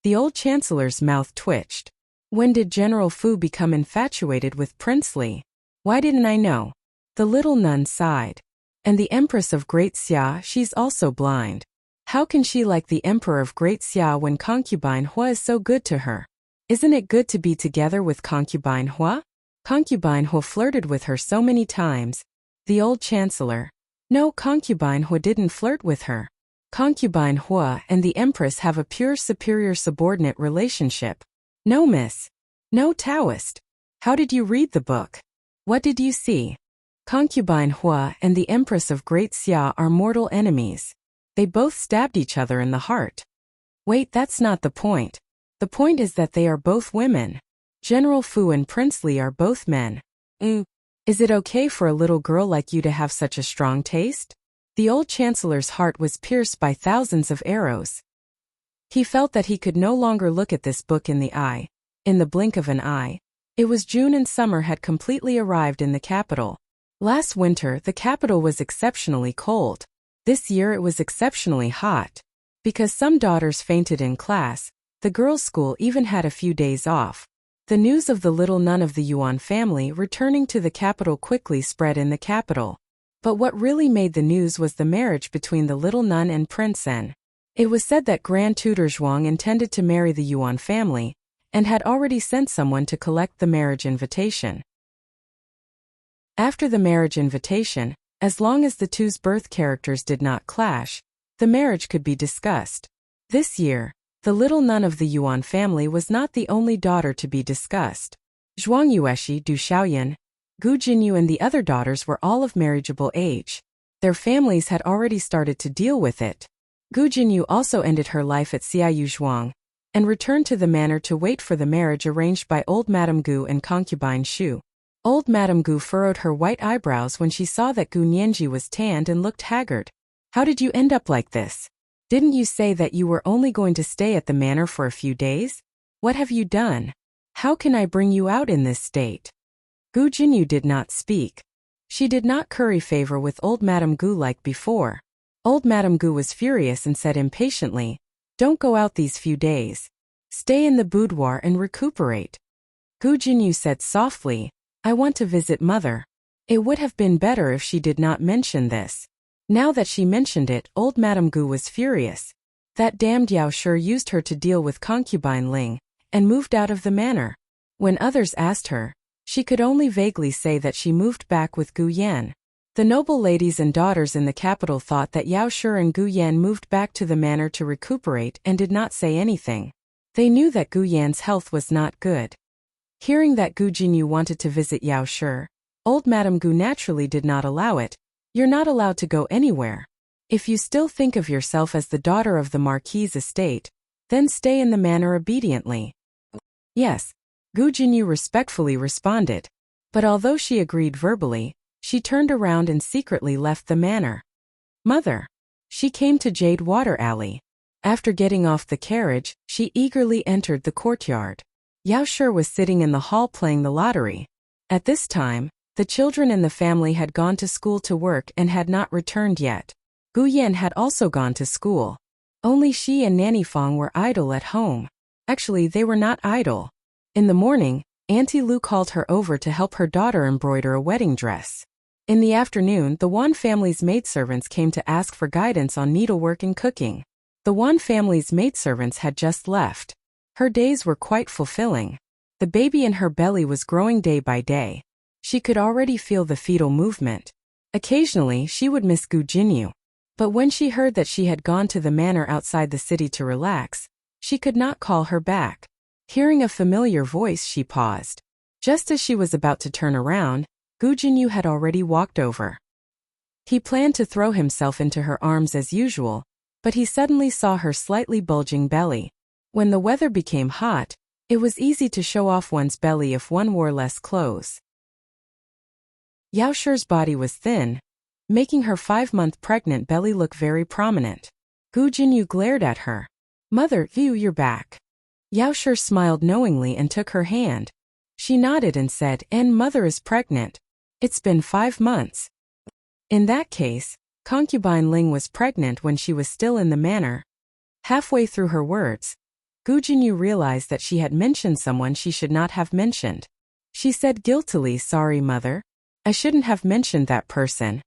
The old chancellor's mouth twitched. When did General Fu become infatuated with Princely? Why didn't I know? The little nun sighed. And the Empress of Great Xia, she's also blind. How can she like the Emperor of Great Xia when concubine Hua is so good to her? Isn't it good to be together with concubine Hua? Concubine Hua flirted with her so many times. The old chancellor. No, concubine Hua didn't flirt with her. Concubine Hua and the Empress have a pure superior-subordinate relationship. No, miss. No, Taoist. How did you read the book? What did you see? Concubine Hua and the Empress of Great Xia are mortal enemies. They both stabbed each other in the heart. Wait, that's not the point. The point is that they are both women. General Fu and Prince Li are both men. Is it okay for a little girl like you to have such a strong taste? The old chancellor's heart was pierced by thousands of arrows. He felt that he could no longer look at this book in the eye. In the blink of an eye. It was June and summer had completely arrived in the capital. Last winter, the capital was exceptionally cold. This year it was exceptionally hot. Because some daughters fainted in class, the girls' school even had a few days off. The news of the little nun of the Yuan family returning to the capital quickly spread in the capital. But what really made the news was the marriage between the little nun and Prince N. It was said that Grand Tutor Zhuang intended to marry the Yuan family, and had already sent someone to collect the marriage invitation. After the marriage invitation, as long as the two's birth characters did not clash, the marriage could be discussed. This year, the little nun of the Yuan family was not the only daughter to be discussed. Zhuang Yueshi, Du Xiaoyan, Gu Jinyu and the other daughters were all of marriageable age. Their families had already started to deal with it. Gu Jinyu also ended her life at Xiaoyu Zhuang, and returned to the manor to wait for the marriage arranged by old Madame Gu and concubine Shu. Old Madame Gu furrowed her white eyebrows when she saw that Gu Nianji was tanned and looked haggard. How did you end up like this? Didn't you say that you were only going to stay at the manor for a few days? What have you done? How can I bring you out in this state? Gu Jinyu did not speak. She did not curry favor with old Madame Gu like before. Old Madame Gu was furious and said impatiently, "Don't go out these few days. Stay in the boudoir and recuperate." Gu Jinyu said softly, "I want to visit mother." It would have been better if she did not mention this. Now that she mentioned it, old Madame Gu was furious. That damned Yao Shi used her to deal with concubine Ling, and moved out of the manor. When others asked her, she could only vaguely say that she moved back with Gu Yan. The noble ladies and daughters in the capital thought that Yao Shi and Gu Yan moved back to the manor to recuperate and did not say anything. They knew that Gu Yan's health was not good. Hearing that Gu Jinyu wanted to visit Yao Shi, old Madame Gu naturally did not allow it. "You're not allowed to go anywhere. If you still think of yourself as the daughter of the Marquis's estate, then stay in the manor obediently." "Yes," Gu Jinyu respectfully responded. But although she agreed verbally, she turned around and secretly left the manor. "Mother." She came to Jade Water Alley. After getting off the carriage, she eagerly entered the courtyard. Yao Shi was sitting in the hall playing the lottery. At this time, the children in the family had gone to school to work and had not returned yet. Gu Yan had also gone to school. Only she and Nanny Fong were idle at home. Actually, they were not idle. In the morning, Auntie Lu called her over to help her daughter embroider a wedding dress. In the afternoon, the Wan family's maidservants came to ask for guidance on needlework and cooking. The Wan family's maidservants had just left. Her days were quite fulfilling. The baby in her belly was growing day by day. She could already feel the fetal movement. Occasionally, she would miss Gu Jinyu. But when she heard that she had gone to the manor outside the city to relax, she could not call her back. Hearing a familiar voice, she paused. Just as she was about to turn around, Gu Jinyu had already walked over. He planned to throw himself into her arms as usual, but he suddenly saw her slightly bulging belly. When the weather became hot, it was easy to show off one's belly if one wore less clothes. Yao Shi's body was thin, making her 5-month pregnant belly look very prominent. Gu Jinyu glared at her. "Mother, you're back." Yao Shi smiled knowingly and took her hand. She nodded and said, "And mother is pregnant. It's been 5 months." In that case, concubine Ling was pregnant when she was still in the manor. Halfway through her words, Gu Jinyu realized that she had mentioned someone she should not have mentioned. She said guiltily, "Sorry, mother. I shouldn't have mentioned that person."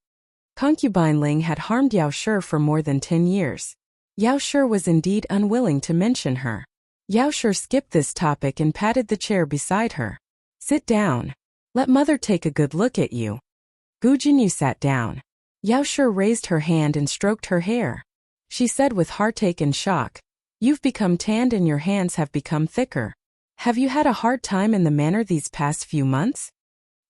Concubine Ling had harmed Yao Shi for more than 10 years. Yao Shi was indeed unwilling to mention her. Yao Shi skipped this topic and patted the chair beside her. "Sit down. Let mother take a good look at you." Gu Jinyu sat down. Yao Shi raised her hand and stroked her hair. She said with heartache and shock, "You've become tanned and your hands have become thicker. Have you had a hard time in the manor these past few months?"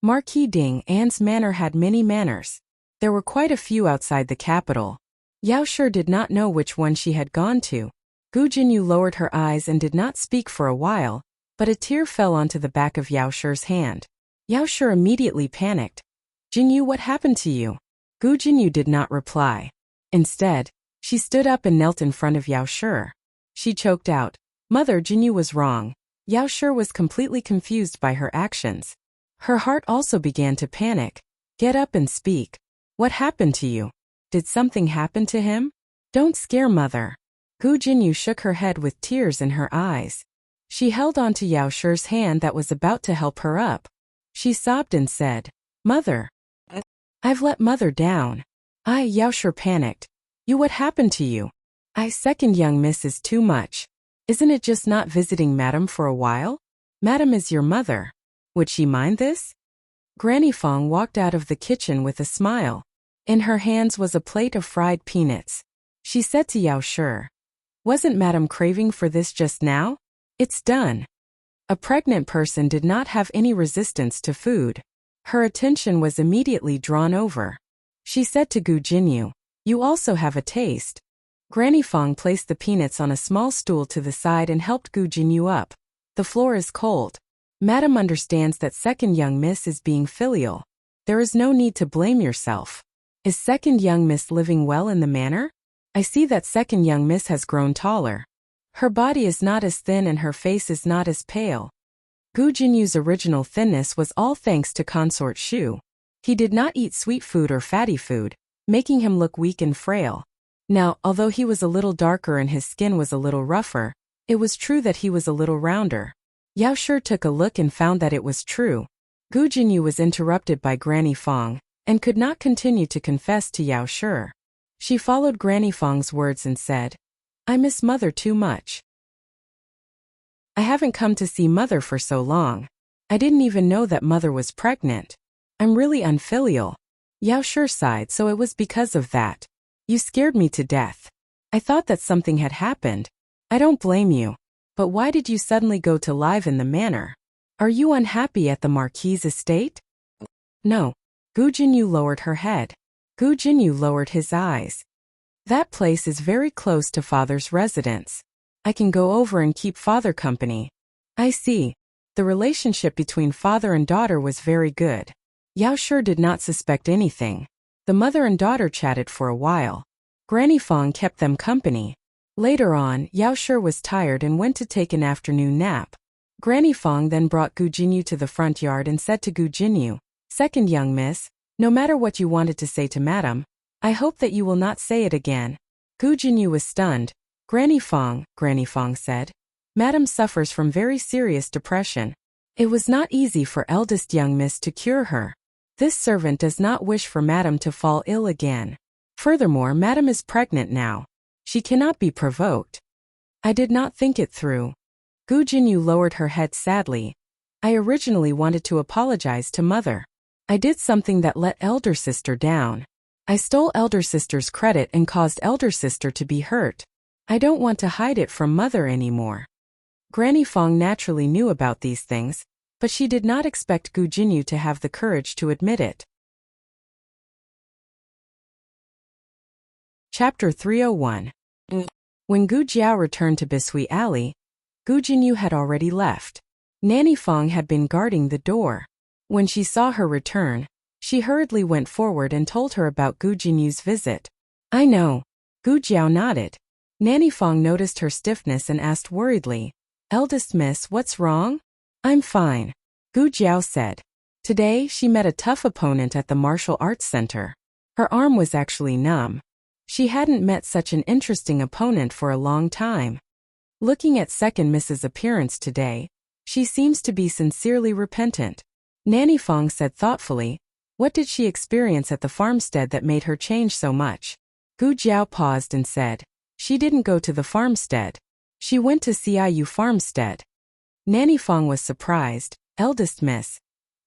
Marquis Ding An's manor had many manors. There were quite a few outside the capital. Yao Shi did not know which one she had gone to. Gu Jinyu lowered her eyes and did not speak for a while, but a tear fell onto the back of Yao Shi's hand. Yao Shi immediately panicked. Jinyu, what happened to you? Gu Jinyu did not reply. Instead, she stood up and knelt in front of Yao Shi. She choked out, Mother, Jinyu was wrong. Yao Shi was completely confused by her actions. Her heart also began to panic. Get up and speak. What happened to you? Did something happen to him? Don't scare Mother. Gu Jinyu shook her head with tears in her eyes. She held on to Yao Shi's hand that was about to help her up. She sobbed and said, Mother. I've let Mother down. Yao Shi panicked. You, what happened to you? Second young miss is too much. Isn't it just not visiting Madam for a while? Madam is your mother. Would she mind this? Granny Fong walked out of the kitchen with a smile. In her hands was a plate of fried peanuts. She said to Yao Shi, Wasn't Madam craving for this just now? It's done. A pregnant person did not have any resistance to food. Her attention was immediately drawn over. She said to Gu Jinyu, You also have a taste. Granny Fong placed the peanuts on a small stool to the side and helped Gu Jinyu up. The floor is cold. Madam understands that second young miss is being filial. There is no need to blame yourself. Is second young miss living well in the manor? I see that second young miss has grown taller. Her body is not as thin and her face is not as pale. Gu Jinyu's original thinness was all thanks to Consort Shu. He did not eat sweet food or fatty food, making him look weak and frail. Now, although he was a little darker and his skin was a little rougher, it was true that he was a little rounder. Yao Shi took a look and found that it was true. Gu Jinyu was interrupted by Granny Fong, and could not continue to confess to Yao Shi. She followed Granny Fong's words and said, I miss Mother too much. I haven't come to see Mother for so long. I didn't even know that Mother was pregnant. I'm really unfilial. Yao Shi sighed, so it was because of that. You scared me to death. I thought that something had happened. I don't blame you. But why did you suddenly go to live in the manor? Are you unhappy at the Marquis' estate? No. Gu Jinyu lowered her head. Gu Jinyu lowered his eyes. That place is very close to Father's residence. I can go over and keep Father company. I see. The relationship between father and daughter was very good. Yao Shi did not suspect anything. The mother and daughter chatted for a while. Granny Fong kept them company. Later on, Yao Shi was tired and went to take an afternoon nap. Granny Fong then brought Gu Jinyu to the front yard and said to Gu Jinyu, Second young miss, no matter what you wanted to say to Madam, I hope that you will not say it again. Gu Jinyu was stunned. Granny Fong said, Madam suffers from very serious depression. It was not easy for eldest young miss to cure her. This servant does not wish for Madam to fall ill again. Furthermore, Madam is pregnant now. She cannot be provoked. I did not think it through. Gu Jinyu lowered her head sadly. I originally wanted to apologize to Mother. I did something that let elder sister down. I stole elder sister's credit and caused elder sister to be hurt. I don't want to hide it from Mother anymore. Granny Fong naturally knew about these things, but she did not expect Gu Jinyu to have the courage to admit it. Chapter 301. When Gu Jiao returned to Bisui Alley, Gu Jinyu had already left. Nanny Fong had been guarding the door. When she saw her return, she hurriedly went forward and told her about Gu Jinyu's visit. I know. Gu Jiao nodded. Nanny Fong noticed her stiffness and asked worriedly, Eldest miss, what's wrong? I'm fine. Gu Jiao said. Today, she met a tough opponent at the martial arts center. Her arm was actually numb. She hadn't met such an interesting opponent for a long time. Looking at second Miss's appearance today, she seems to be sincerely repentant. Nanny Fong said thoughtfully, What did she experience at the farmstead that made her change so much? Gu Jiao paused and said, She didn't go to the farmstead. She went to Ciu farmstead. Nanny Fong was surprised. Eldest miss.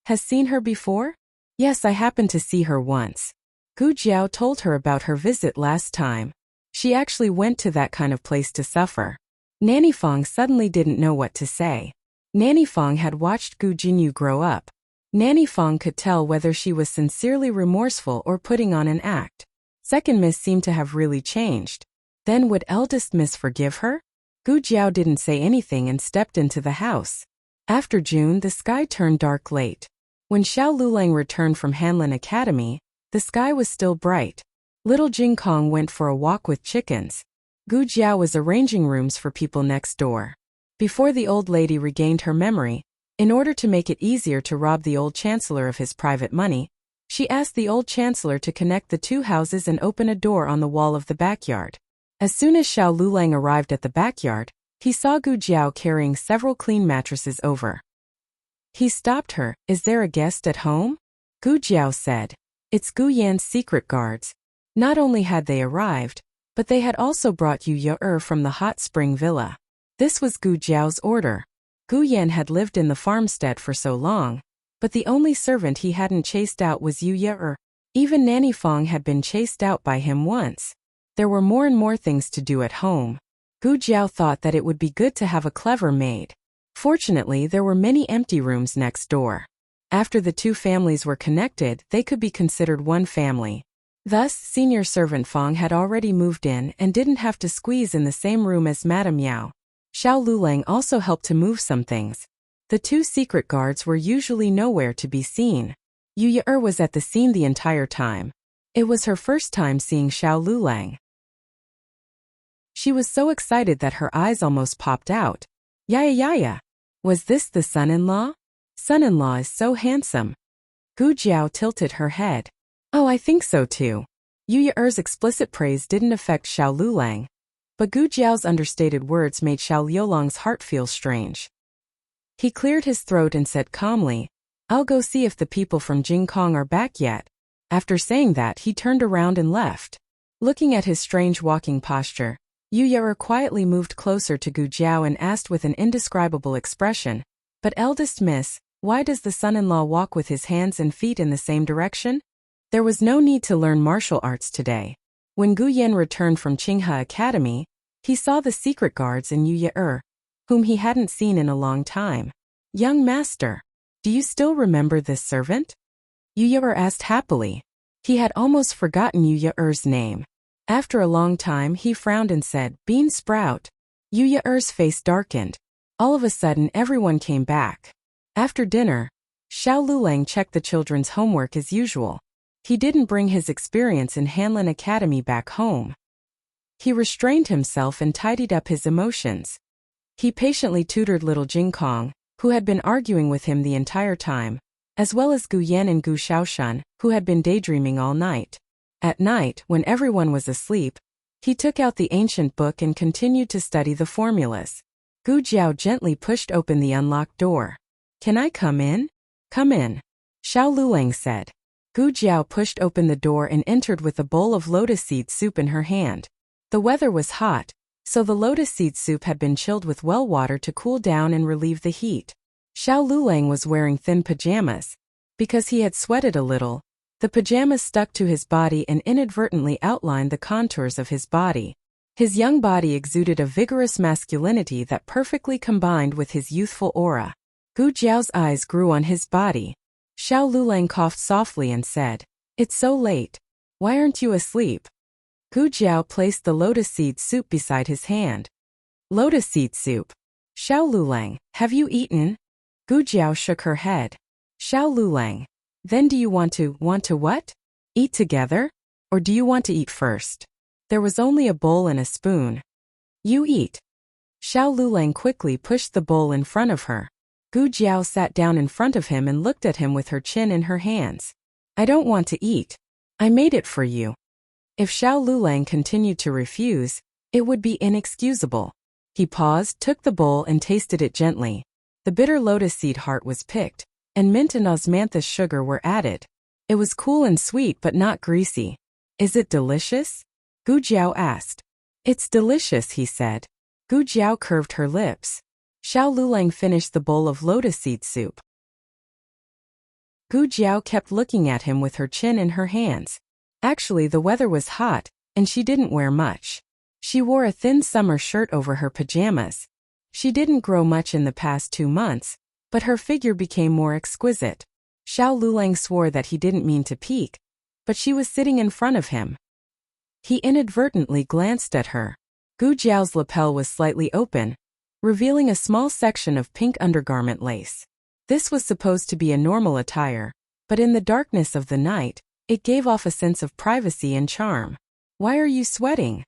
Has seen her before? Yes, I happened to see her once. Gu Jiao told her about her visit last time. She actually went to that kind of place to suffer. Nanny Fong suddenly didn't know what to say. Nanny Fong had watched Gu Jinyu grow up. Nanny Fong could tell whether she was sincerely remorseful or putting on an act. Second Miss seemed to have really changed. Then would eldest Miss forgive her? Gu Jiao didn't say anything and stepped into the house. After June, the sky turned dark late. When Xiao Lulang returned from Hanlin Academy, the sky was still bright. Little Jing Kong went for a walk with chickens. Gu Jiao was arranging rooms for people next door. Before the old lady regained her memory, in order to make it easier to rob the old chancellor of his private money, she asked the old chancellor to connect the two houses and open a door on the wall of the backyard. As soon as Xiao Lulang arrived at the backyard, he saw Gu Jiao carrying several clean mattresses over. He stopped her. "Is there a guest at home?" Gu Jiao said. "It's Gu Yan's secret guards." Not only had they arrived, but they had also brought Yu Ye from the hot spring villa. This was Gu Jiao's order. Gu Yan had lived in the farmstead for so long, but the only servant he hadn't chased out was Yu Ye. Even Nanny Fong had been chased out by him once. There were more and more things to do at home. Gu Jiao thought that it would be good to have a clever maid. Fortunately, there were many empty rooms next door. After the two families were connected, they could be considered one family. Thus, senior servant Fong had already moved in and didn't have to squeeze in the same room as Madame Yao. Xiao Lulang also helped to move some things. The two secret guards were usually nowhere to be seen. Yu Ye was at the scene the entire time. It was her first time seeing Xiao Lulang. She was so excited that her eyes almost popped out. Yaya! Was this the son-in-law? Son-in-law is so handsome. Gu Jiao tilted her head. Oh, I think so too. Yu Ye's explicit praise didn't affect Xiao Lulang, but Gu Jiao's understated words made Xiao Liulang's heart feel strange. He cleared his throat and said calmly, "I'll go see if the people from Jing Kong are back yet." After saying that, he turned around and left. Looking at his strange walking posture, Yu Ye quietly moved closer to Gu Jiao and asked with an indescribable expression, "But eldest miss, why does the son-in-law walk with his hands and feet in the same direction?" There was no need to learn martial arts today. When Gu Yan returned from Qinghe Academy, he saw the secret guards and Yu Ye, whom he hadn't seen in a long time. "Young master, do you still remember this servant?" Yu Ye asked happily. He had almost forgotten Yu Ye's name. After a long time, he frowned and said, "Bean Sprout." Yu Ye's face darkened. All of a sudden, everyone came back. After dinner, Xiao Lulang checked the children's homework as usual. He didn't bring his experience in Hanlin Academy back home. He restrained himself and tidied up his emotions. He patiently tutored little Jing Kong, who had been arguing with him the entire time, as well as Gu Yan and Gu Shaoshan, who had been daydreaming all night. At night, when everyone was asleep, he took out the ancient book and continued to study the formulas. Gu Jiao gently pushed open the unlocked door. "Can I come in?" "Come in," Xiao Lulang said. Gu Jiao pushed open the door and entered with a bowl of lotus seed soup in her hand. The weather was hot, so the lotus seed soup had been chilled with well water to cool down and relieve the heat. Xiao Lulang was wearing thin pajamas. Because he had sweated a little, the pajamas stuck to his body and inadvertently outlined the contours of his body. His young body exuded a vigorous masculinity that perfectly combined with his youthful aura. Gu Jiao's eyes grew on his body. Xiao Lulang coughed softly and said, "It's so late. Why aren't you asleep?" Gu Jiao placed the lotus seed soup beside his hand. "Lotus seed soup? Xiao Lulang, have you eaten?" Gu Jiao shook her head. "Xiao Lulang, then do you want to what? Eat together? Or do you want to eat first? There was only a bowl and a spoon." "You eat." Xiao Lulang quickly pushed the bowl in front of her. Gu Jiao sat down in front of him and looked at him with her chin in her hands. "I don't want to eat. I made it for you." If Xiao Lulang continued to refuse, it would be inexcusable. He paused, took the bowl and tasted it gently. The bitter lotus seed heart was picked, and mint and osmanthus sugar were added. It was cool and sweet but not greasy. "Is it delicious?" Gu Jiao asked. "It's delicious," he said. Gu Jiao curved her lips. Xiao Lulang finished the bowl of lotus seed soup. Gu Jiao kept looking at him with her chin in her hands. Actually, the weather was hot, and she didn't wear much. She wore a thin summer shirt over her pajamas. She didn't grow much in the past 2 months, but her figure became more exquisite. Xiao Lulang swore that he didn't mean to peek, but she was sitting in front of him. He inadvertently glanced at her. Gu Jiao's lapel was slightly open, revealing a small section of pink undergarment lace. This was supposed to be a normal attire, but in the darkness of the night, it gave off a sense of privacy and charm. "Why are you sweating?"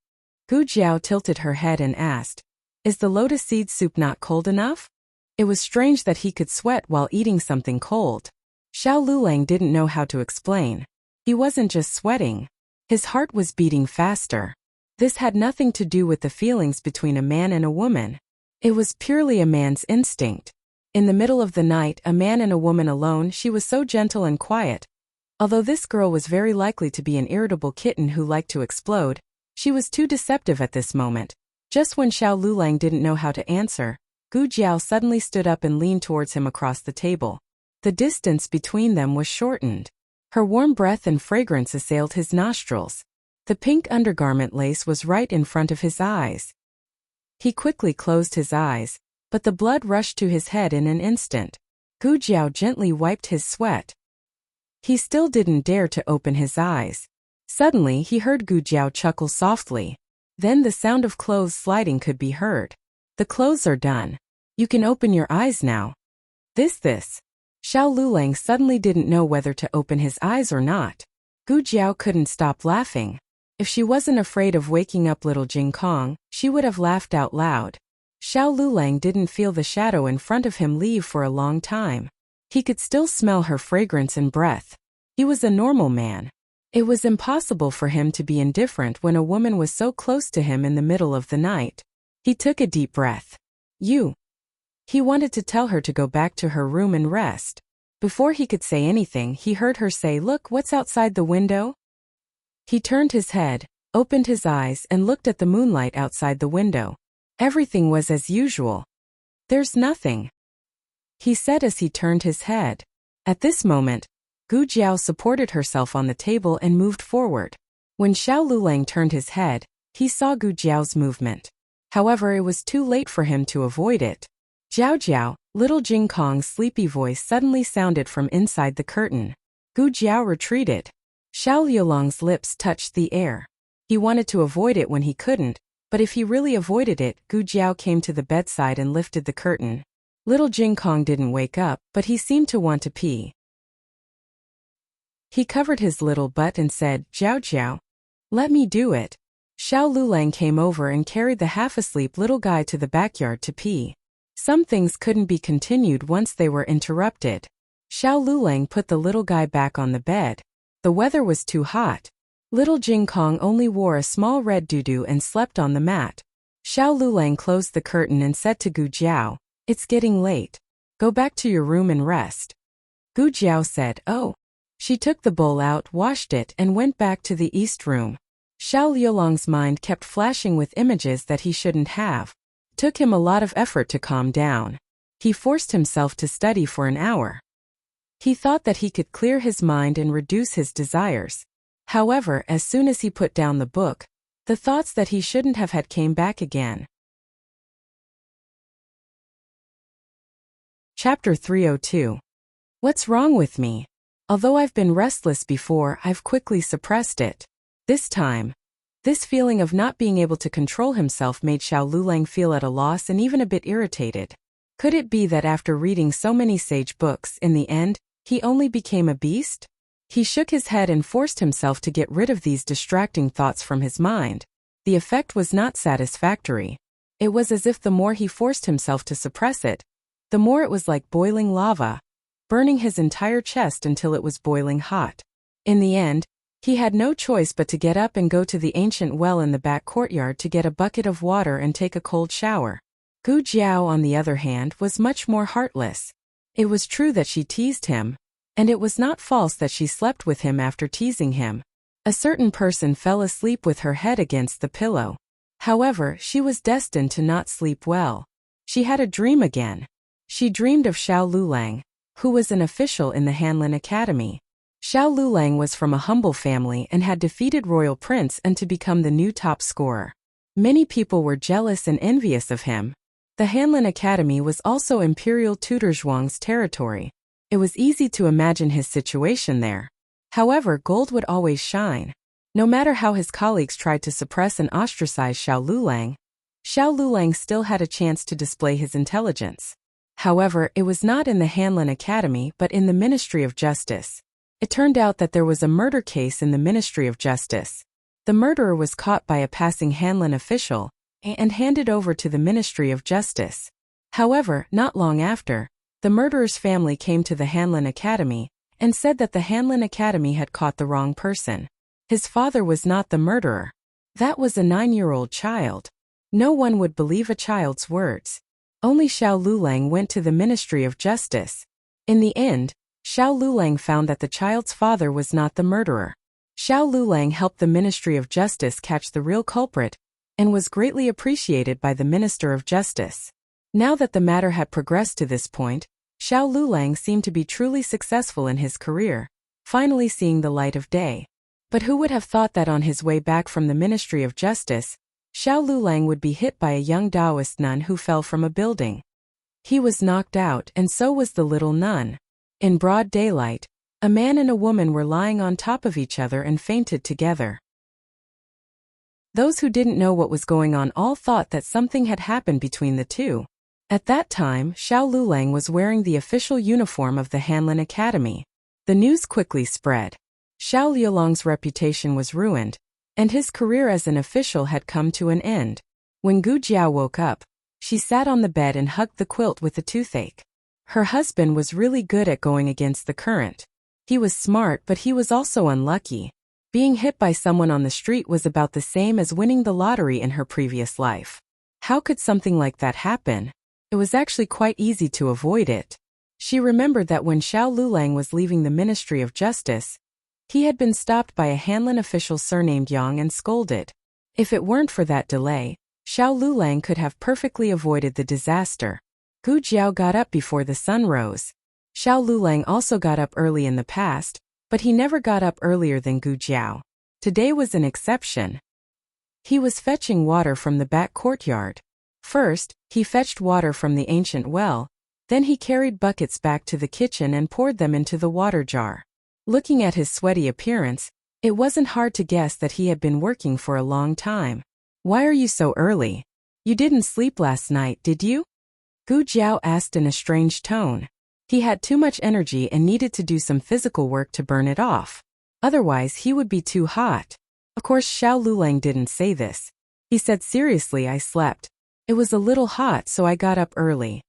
Gu Jiao tilted her head and asked, "Is the lotus seed soup not cold enough?" It was strange that he could sweat while eating something cold. Xiao Lulang didn't know how to explain. He wasn't just sweating. His heart was beating faster. This had nothing to do with the feelings between a man and a woman. It was purely a man's instinct. In the middle of the night, a man and a woman alone, she was so gentle and quiet. Although this girl was very likely to be an irritable kitten who liked to explode, she was too deceptive at this moment. Just when Xiao Lulang didn't know how to answer, Gu Jiao suddenly stood up and leaned towards him across the table. The distance between them was shortened. Her warm breath and fragrance assailed his nostrils. The pink undergarment lace was right in front of his eyes. He quickly closed his eyes, but the blood rushed to his head in an instant. Gu Jiao gently wiped his sweat. He still didn't dare to open his eyes. Suddenly he heard Gu Jiao chuckle softly. Then the sound of clothes sliding could be heard. "The clothes are done. You can open your eyes now." This. Xiao Lulang suddenly didn't know whether to open his eyes or not. Gu Jiao couldn't stop laughing. If she wasn't afraid of waking up little Jing Kong, she would have laughed out loud. Xiao Lulang didn't feel the shadow in front of him leave for a long time. He could still smell her fragrance and breath. He was a normal man. It was impossible for him to be indifferent when a woman was so close to him in the middle of the night. He took a deep breath. "You." He wanted to tell her to go back to her room and rest. Before he could say anything, he heard her say, "Look, what's outside the window?" He turned his head, opened his eyes, and looked at the moonlight outside the window. Everything was as usual. "There's nothing," he said as he turned his head. At this moment, Gu Jiao supported herself on the table and moved forward. When Xiao Lulang turned his head, he saw Gu Jiao's movement. However, it was too late for him to avoid it. "Jiao Jiao," little Jing Kong's sleepy voice suddenly sounded from inside the curtain. Gu Jiao retreated. Xiao Liulang's lips touched the air. He wanted to avoid it when he couldn't, but if he really avoided it, Gu Jiao came to the bedside and lifted the curtain. Little Jing Kong didn't wake up, but he seemed to want to pee. He covered his little butt and said, "Jiao Jiao, let me do it." Xiao Lulang came over and carried the half-asleep little guy to the backyard to pee. Some things couldn't be continued once they were interrupted. Xiao Lulang put the little guy back on the bed. The weather was too hot. Little Jing Kong only wore a small red doo-doo and slept on the mat. Xiao Lulang closed the curtain and said to Gu Jiao, "It's getting late. Go back to your room and rest." Gu Jiao said, "Oh." She took the bowl out, washed it, and went back to the east room. Xiao Liulang's mind kept flashing with images that he shouldn't have. It took him a lot of effort to calm down. He forced himself to study for an hour. He thought that he could clear his mind and reduce his desires. However, as soon as he put down the book, the thoughts that he shouldn't have had came back again. Chapter 302. What's wrong with me? Although I've been restless before, I've quickly suppressed it. This time, this feeling of not being able to control himself made Xiao Lulang feel at a loss and even a bit irritated. Could it be that after reading so many sage books, in the end, he only became a beast? He shook his head and forced himself to get rid of these distracting thoughts from his mind. The effect was not satisfactory. It was as if the more he forced himself to suppress it, the more it was like boiling lava, burning his entire chest until it was boiling hot. In the end, he had no choice but to get up and go to the ancient well in the back courtyard to get a bucket of water and take a cold shower. Gu Jiao, on the other hand, was much more heartless. It was true that she teased him, and it was not false that she slept with him after teasing him. A certain person fell asleep with her head against the pillow. However, she was destined to not sleep well. She had a dream again. She dreamed of Xiao Lulang, who was an official in the Hanlin Academy. Xiao Lulang was from a humble family and had defeated Royal Prince and to become the new top scorer. Many people were jealous and envious of him. The Hanlin Academy was also Imperial Tutor Zhuang's territory. It was easy to imagine his situation there. However, gold would always shine. No matter how his colleagues tried to suppress and ostracize Xiao Lulang still had a chance to display his intelligence. However, it was not in the Hanlin Academy but in the Ministry of Justice. It turned out that there was a murder case in the Ministry of Justice. The murderer was caught by a passing Hanlin official and handed over to the Ministry of Justice. However, not long after, the murderer's family came to the Hanlin Academy and said that the Hanlin Academy had caught the wrong person. His father was not the murderer. That was a 9-year-old child. No one would believe a child's words. Only Xiao Lulang went to the Ministry of Justice. In the end, Xiao Lulang found that the child's father was not the murderer. Xiao Lulang helped the Ministry of Justice catch the real culprit and was greatly appreciated by the Minister of Justice. Now that the matter had progressed to this point, Xiao Lulang seemed to be truly successful in his career, finally seeing the light of day. But who would have thought that on his way back from the Ministry of Justice, Xiao Lulang would be hit by a young Taoist nun who fell from a building. He was knocked out and so was the little nun. In broad daylight, a man and a woman were lying on top of each other and fainted together. Those who didn't know what was going on all thought that something had happened between the two. At that time, Xiao Lulang was wearing the official uniform of the Hanlin Academy. The news quickly spread. Xiao Lulang's reputation was ruined, and his career as an official had come to an end. When Gu Jiao woke up, she sat on the bed and hugged the quilt with a toothache. Her husband was really good at going against the current. He was smart, but he was also unlucky. Being hit by someone on the street was about the same as winning the lottery in her previous life. How could something like that happen? It was actually quite easy to avoid it. She remembered that when Xiao Lulang was leaving the Ministry of Justice, he had been stopped by a Hanlin official surnamed Yang and scolded. If it weren't for that delay, Xiao Lulang could have perfectly avoided the disaster. Gu Jiao got up before the sun rose. Xiao Lulang also got up early in the past, but he never got up earlier than Gu Jiao. Today was an exception. He was fetching water from the back courtyard. First, he fetched water from the ancient well, then he carried buckets back to the kitchen and poured them into the water jar. Looking at his sweaty appearance, it wasn't hard to guess that he had been working for a long time. "Why are you so early? You didn't sleep last night, did you?" Gu Jiao asked in a strange tone. He had too much energy and needed to do some physical work to burn it off. Otherwise, he would be too hot. Of course, Xiao Lulang didn't say this. He said, "Seriously, I slept. It was a little hot, so I got up early."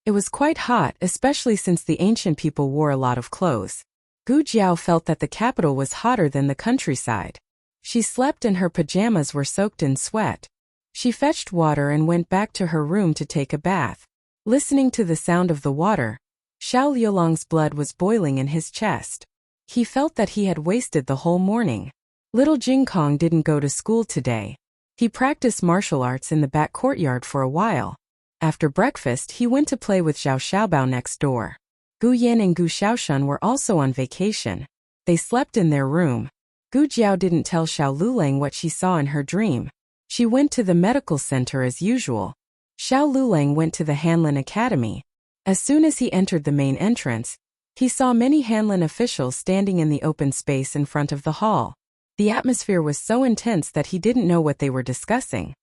It was quite hot, especially since the ancient people wore a lot of clothes. Gu Jiao felt that the capital was hotter than the countryside. She slept and her pajamas were soaked in sweat. She fetched water and went back to her room to take a bath. Listening to the sound of the water, Xiao Lulang's blood was boiling in his chest. He felt that he had wasted the whole morning. Little Jingkong didn't go to school today. He practiced martial arts in the back courtyard for a while. After breakfast, he went to play with Zhao Xiaobao next door. Gu Yin and Gu Xiaoshun were also on vacation. They slept in their room. Gu Jiao didn't tell Xiao Lulang what she saw in her dream. She went to the medical center as usual. Xiao Lulang went to the Hanlin Academy. As soon as he entered the main entrance, he saw many Hanlin officials standing in the open space in front of the hall. The atmosphere was so intense that he didn't know what they were discussing.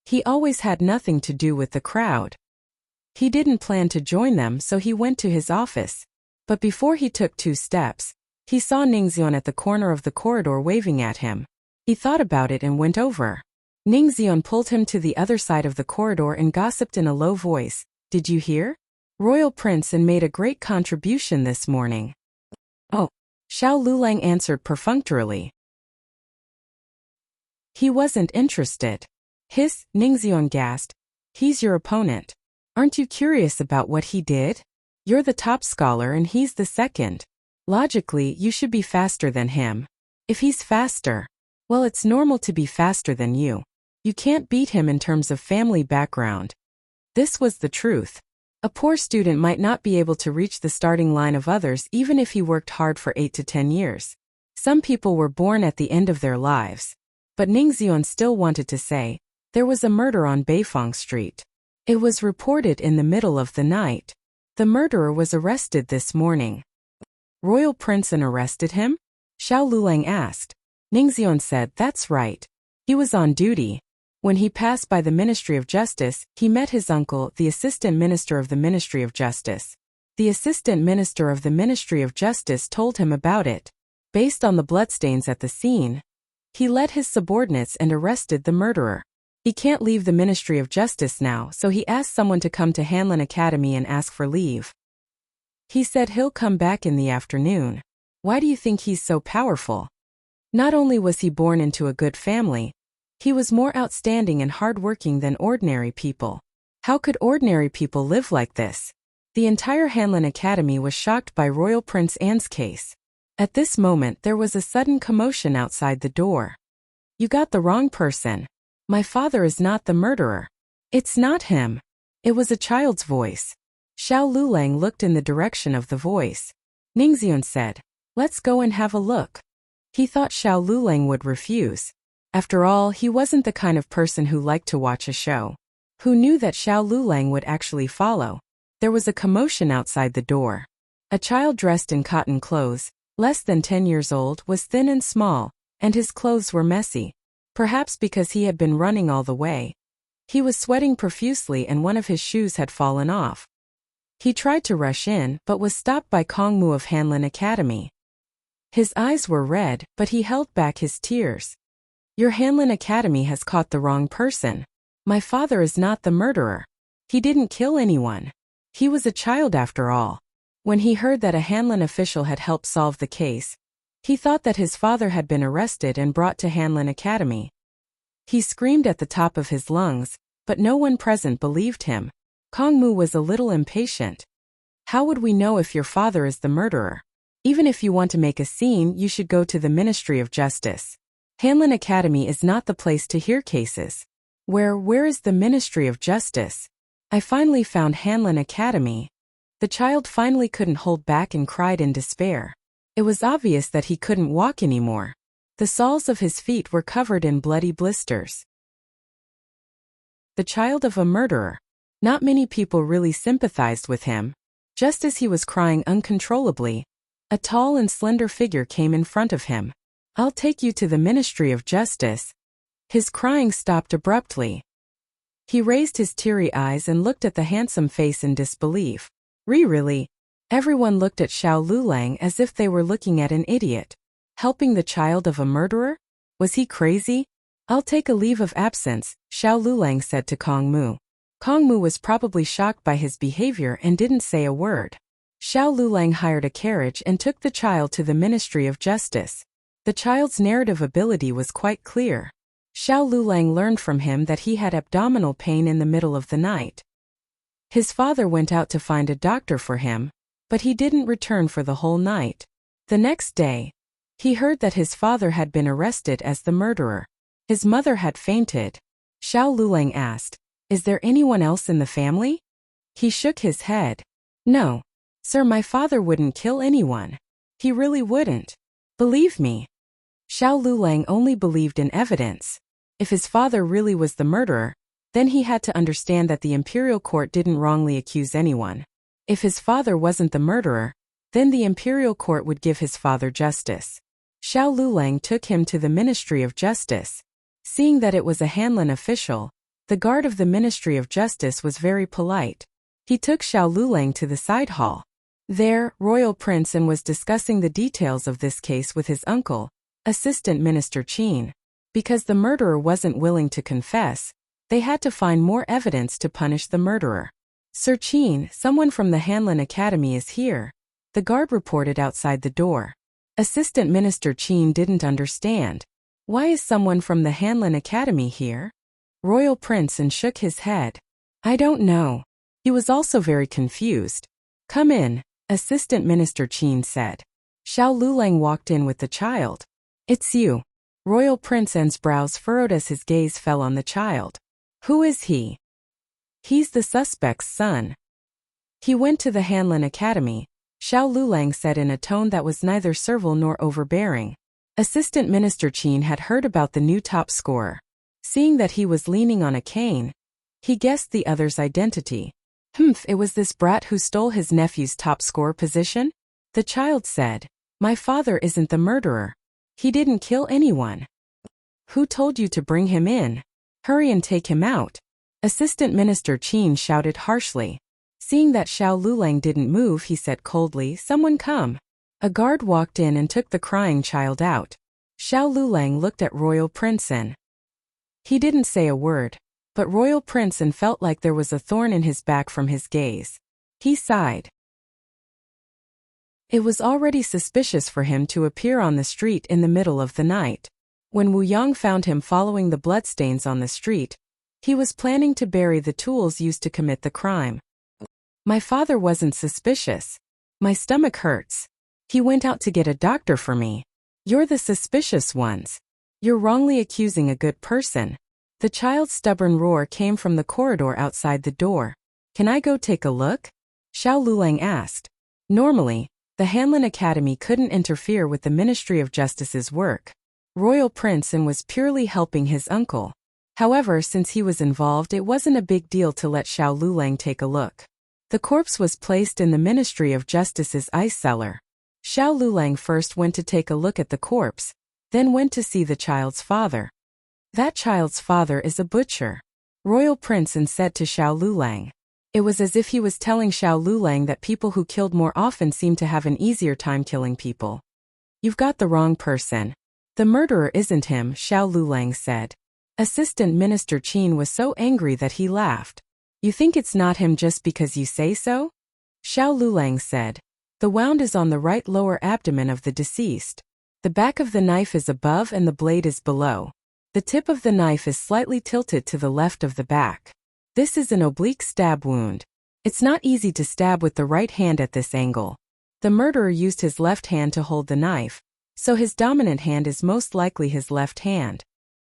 He always had nothing to do with the crowd. He didn't plan to join them, so he went to his office. But before he took 2 steps, he saw Ningxian at the corner of the corridor waving at him. He thought about it and went over. Ningxian pulled him to the other side of the corridor and gossiped in a low voice. "Did you hear? Royal Prince and made a great contribution this morning." "Oh," Xiao Lulang answered perfunctorily. He wasn't interested. "Hiss," Ningxian gasped. "He's your opponent. Aren't you curious about what he did? You're the top scholar and he's the second. Logically, you should be faster than him. If he's faster, well, it's normal to be faster than you. You can't beat him in terms of family background." This was the truth. A poor student might not be able to reach the starting line of others even if he worked hard for 8 to 10 years. Some people were born at the end of their lives. But Ningxian still wanted to say, "There was a murder on Beifang Street. It was reported in the middle of the night. The murderer was arrested this morning. Royal Prince and arrested him? Xiao Lulang asked. Ningxian said, that's right. He was on duty. When he passed by the Ministry of Justice, he met his uncle, the Assistant Minister of the Ministry of Justice. The Assistant Minister of the Ministry of Justice told him about it. Based on the bloodstains at the scene, he led his subordinates and arrested the murderer. He can't leave the Ministry of Justice now, so he asked someone to come to Hanlin Academy and ask for leave. He said he'll come back in the afternoon. Why do you think he's so powerful? Not only was he born into a good family, he was more outstanding and hardworking than ordinary people. How could ordinary people live like this? The entire Hanlin Academy was shocked by Royal Prince Anne's case. At this moment there was a sudden commotion outside the door. You got the wrong person. My father is not the murderer. It's not him. It was a child's voice. Xiao Lulang looked in the direction of the voice. Ningxian said, let's go and have a look. He thought Xiao Lulang would refuse. After all, he wasn't the kind of person who liked to watch a show. Who knew that Xiao Lulang would actually follow? There was a commotion outside the door. A child dressed in cotton clothes, less than 10 years old, was thin and small, and his clothes were messy. Perhaps because he had been running all the way. He was sweating profusely and one of his shoes had fallen off. He tried to rush in, but was stopped by Kong Mu of Hanlin Academy. His eyes were red, but he held back his tears. Your Hanlin Academy has caught the wrong person. My father is not the murderer. He didn't kill anyone. He was a child after all. When he heard that a Hanlin official had helped solve the case, he thought that his father had been arrested and brought to Hanlin Academy. He screamed at the top of his lungs, but no one present believed him. Kong Mu was a little impatient. How would we know if your father is the murderer? Even if you want to make a scene, you should go to the Ministry of Justice. Hanlin Academy is not the place to hear cases. Where is the Ministry of Justice? I finally found Hanlin Academy. The child finally couldn't hold back and cried in despair. It was obvious that he couldn't walk anymore. The soles of his feet were covered in bloody blisters. The child of a murderer. Not many people really sympathized with him. Just as he was crying uncontrollably, a tall and slender figure came in front of him. I'll take you to the Ministry of Justice. His crying stopped abruptly. He raised his teary eyes and looked at the handsome face in disbelief. Really? Everyone looked at Xiao Lulang as if they were looking at an idiot. Helping the child of a murderer? Was he crazy? I'll take a leave of absence, Xiao Lulang said to Kong Mu. Kong Mu was probably shocked by his behavior and didn't say a word. Xiao Lulang hired a carriage and took the child to the Ministry of Justice. The child's narrative ability was quite clear. Xiao Lulang learned from him that he had abdominal pain in the middle of the night. His father went out to find a doctor for him, but he didn't return for the whole night. The next day, he heard that his father had been arrested as the murderer. His mother had fainted. Xiao Lulang asked, is there anyone else in the family? He shook his head. No. Sir, my father wouldn't kill anyone. He really wouldn't. Believe me. Xiao Lulang only believed in evidence. If his father really was the murderer, then he had to understand that the imperial court didn't wrongly accuse anyone. If his father wasn't the murderer, then the imperial court would give his father justice. Xiao Lulang took him to the Ministry of Justice. Seeing that it was a Hanlin official, the guard of the Ministry of Justice was very polite. He took Xiao Lulang to the side hall. There, Royal Prince An was discussing the details of this case with his uncle, Assistant Minister Qin. Because the murderer wasn't willing to confess, they had to find more evidence to punish the murderer. Sir Qin, someone from the Hanlin Academy is here, the guard reported outside the door. Assistant Minister Qin didn't understand. Why is someone from the Hanlin Academy here? Royal Prince An shook his head. I don't know. He was also very confused. Come in, Assistant Minister Qin said. Xiao Lulang walked in with the child. It's you. Royal Prince An's brows furrowed as his gaze fell on the child. Who is he? He's the suspect's son. He went to the Hanlin Academy, Xiao Lulang said in a tone that was neither servile nor overbearing. Assistant Minister Qin had heard about the new top scorer. Seeing that he was leaning on a cane, he guessed the other's identity. It was this brat who stole his nephew's top score position? The child said. My father isn't the murderer. He didn't kill anyone. Who told you to bring him in? Hurry and take him out. Assistant Minister Qin shouted harshly. Seeing that Xiao Lulang didn't move, he said coldly, Someone come. A guard walked in and took the crying child out. Xiao Lulang looked at Royal Prince An. He didn't say a word, but Royal Prince An felt like there was a thorn in his back from his gaze. He sighed. It was already suspicious for him to appear on the street in the middle of the night. When Wu Yang found him following the bloodstains on the street, he was planning to bury the tools used to commit the crime. My father wasn't suspicious. My stomach hurts. He went out to get a doctor for me. You're the suspicious ones. You're wrongly accusing a good person. The child's stubborn roar came from the corridor outside the door. Can I go take a look? Xiao Lulang asked. Normally, the Hanlin Academy couldn't interfere with the Ministry of Justice's work. Royal Prince An was purely helping his uncle. However, since he was involved, it wasn't a big deal to let Xiao Lulang take a look. The corpse was placed in the Ministry of Justice's ice cellar. Xiao Lulang first went to take a look at the corpse, then went to see the child's father. That child's father is a butcher. Royal Prince An said to Xiao Lulang. It was as if he was telling Xiao Lulang that people who killed more often seem to have an easier time killing people. You've got the wrong person. The murderer isn't him, Xiao Lulang said. Assistant Minister Qin was so angry that he laughed. You think it's not him just because you say so? Xiao Lulang said. The wound is on the right lower abdomen of the deceased. The back of the knife is above and the blade is below. The tip of the knife is slightly tilted to the left of the back. This is an oblique stab wound. It's not easy to stab with the right hand at this angle. The murderer used his left hand to hold the knife, so his dominant hand is most likely his left hand.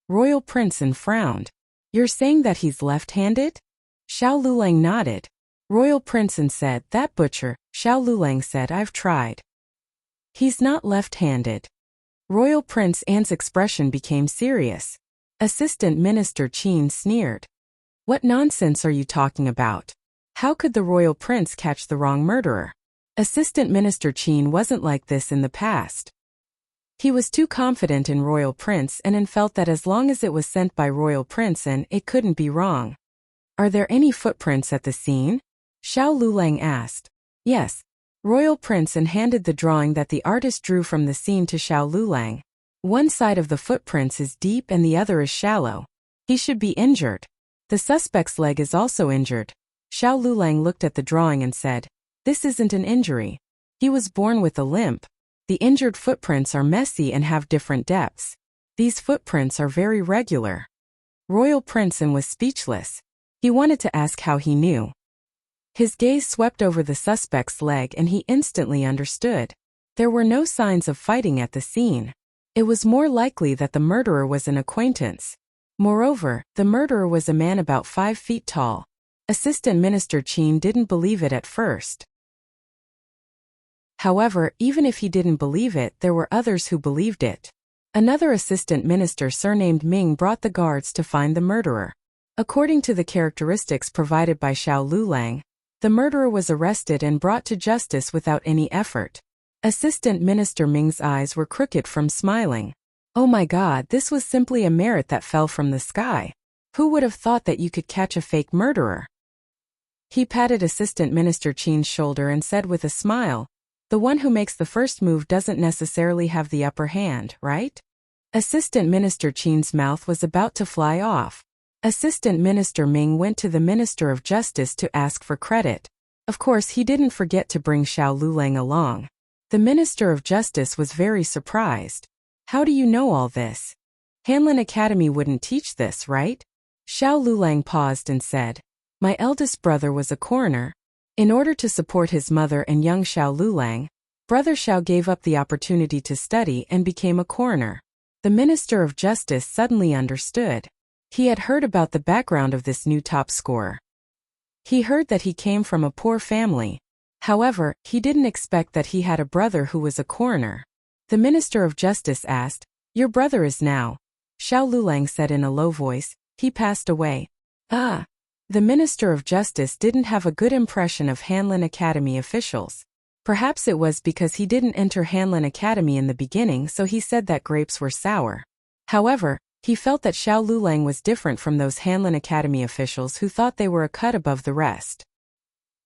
Royal Prince An frowned. You're saying that he's left-handed? Xiao Lulang nodded. Royal Prince An said, That butcher, Xiao Lulang said, I've tried. He's not left-handed. Royal Prince An's expression became serious. Assistant Minister Qin sneered. What nonsense are you talking about? How could the royal prince catch the wrong murderer? Assistant Minister Qin wasn't like this in the past. He was too confident in Royal Prince An and felt that as long as it was sent by Royal Prince An, it couldn't be wrong. Are there any footprints at the scene? Xiao Lulang asked. Yes. Royal Prince An handed the drawing that the artist drew from the scene to Xiao Lulang. One side of the footprints is deep and the other is shallow. He should be injured. The suspect's leg is also injured. Xiao Lulang looked at the drawing and said, This isn't an injury. He was born with a limp. The injured footprints are messy and have different depths. These footprints are very regular. Royal Prince An was speechless. He wanted to ask how he knew. His gaze swept over the suspect's leg and he instantly understood. There were no signs of fighting at the scene. It was more likely that the murderer was an acquaintance. Moreover, the murderer was a man about 5 feet tall. Assistant Minister Qin didn't believe it at first. However, even if he didn't believe it, there were others who believed it. Another assistant minister surnamed Ming brought the guards to find the murderer. According to the characteristics provided by Xiao Lulang, the murderer was arrested and brought to justice without any effort. Assistant Minister Ming's eyes were crooked from smiling. Oh my God, this was simply a merit that fell from the sky. Who would have thought that you could catch a fake murderer? He patted Assistant Minister Qin's shoulder and said with a smile, The one who makes the first move doesn't necessarily have the upper hand, right? Assistant Minister Qin's mouth was about to fly off. Assistant Minister Ming went to the Minister of Justice to ask for credit. Of course, he didn't forget to bring Xiao Lulang along. The Minister of Justice was very surprised. How do you know all this? Hanlin Academy wouldn't teach this, right? Xiao Lulang paused and said, My eldest brother was a coroner. In order to support his mother and young Xiao Lulang, Brother Xiao gave up the opportunity to study and became a coroner. The Minister of Justice suddenly understood. He had heard about the background of this new top scorer. He heard that he came from a poor family. However, he didn't expect that he had a brother who was a coroner. The Minister of Justice asked, Your brother is now. Xiao Lulang said in a low voice, He passed away. Ah. The Minister of Justice didn't have a good impression of Hanlin Academy officials. Perhaps it was because he didn't enter Hanlin Academy in the beginning, so he said that grapes were sour. However, he felt that Xiao Lulang was different from those Hanlin Academy officials who thought they were a cut above the rest.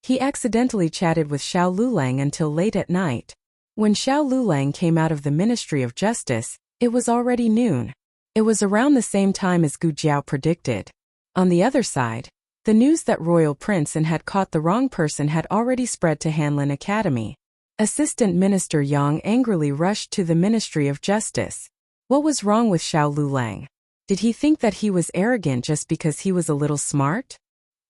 He accidentally chatted with Xiao Lulang until late at night. When Xiao Lulang came out of the Ministry of Justice, it was already noon. It was around the same time as Gu Jiao predicted. On the other side, the news that Royal Prince An had caught the wrong person had already spread to Hanlin Academy. Assistant Minister Yang angrily rushed to the Ministry of Justice. What was wrong with Xiao Lulang? Did he think that he was arrogant just because he was a little smart?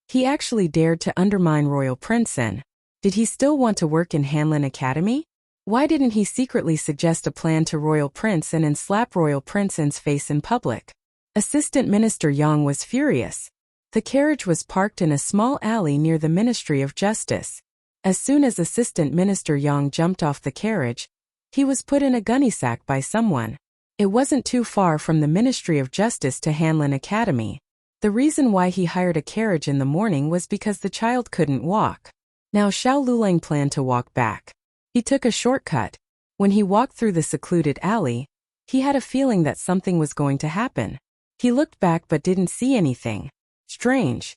He actually dared to undermine Royal Prince An. Did he still want to work in Hanlin Academy? Why didn't he secretly suggest a plan to Royal Prince An and slap Royal Prince An's face in public? Assistant Minister Yang was furious. The carriage was parked in a small alley near the Ministry of Justice. As soon as Assistant Minister Yang jumped off the carriage, he was put in a gunny sack by someone. It wasn't too far from the Ministry of Justice to Hanlin Academy. The reason why he hired a carriage in the morning was because the child couldn't walk. Now Xiao Lulang planned to walk back. He took a shortcut. When he walked through the secluded alley, he had a feeling that something was going to happen. He looked back but didn't see anything. Strange.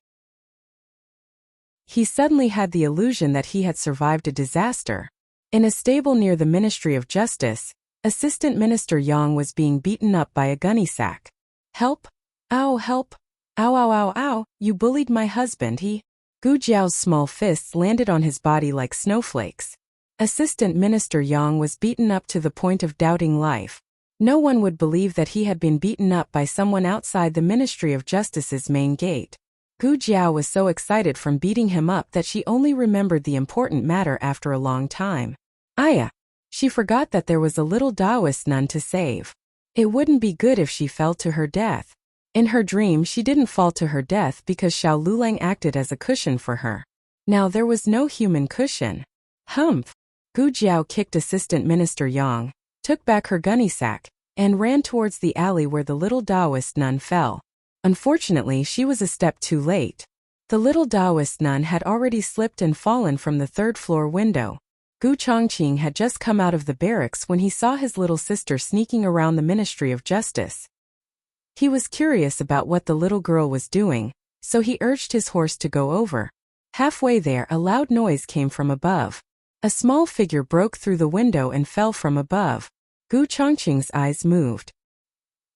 He suddenly had the illusion that he had survived a disaster. In a stable near the Ministry of Justice, Assistant Minister Yang was being beaten up by a gunny sack. Help! Ow, help! Ow, ow, ow, ow, you bullied my husband, Gu Jiao's small fists landed on his body like snowflakes. Assistant Minister Yang was beaten up to the point of doubting life. No one would believe that he had been beaten up by someone outside the Ministry of Justice's main gate. Gu Jiao was so excited from beating him up that she only remembered the important matter after a long time. Aya! She forgot that there was a little Taoist nun to save. It wouldn't be good if she fell to her death. In her dream she didn't fall to her death because Xiao Lulang acted as a cushion for her. Now there was no human cushion. Humph! Gu Jiao kicked Assistant Minister Yang, took back her gunny sack, and ran towards the alley where the little Taoist nun fell. Unfortunately, she was a step too late. The little Taoist nun had already slipped and fallen from the third-floor window. Gu Chongqing had just come out of the barracks when he saw his little sister sneaking around the Ministry of Justice. He was curious about what the little girl was doing, so he urged his horse to go over. Halfway there, a loud noise came from above. A small figure broke through the window and fell from above. Gu Chongqing's eyes moved.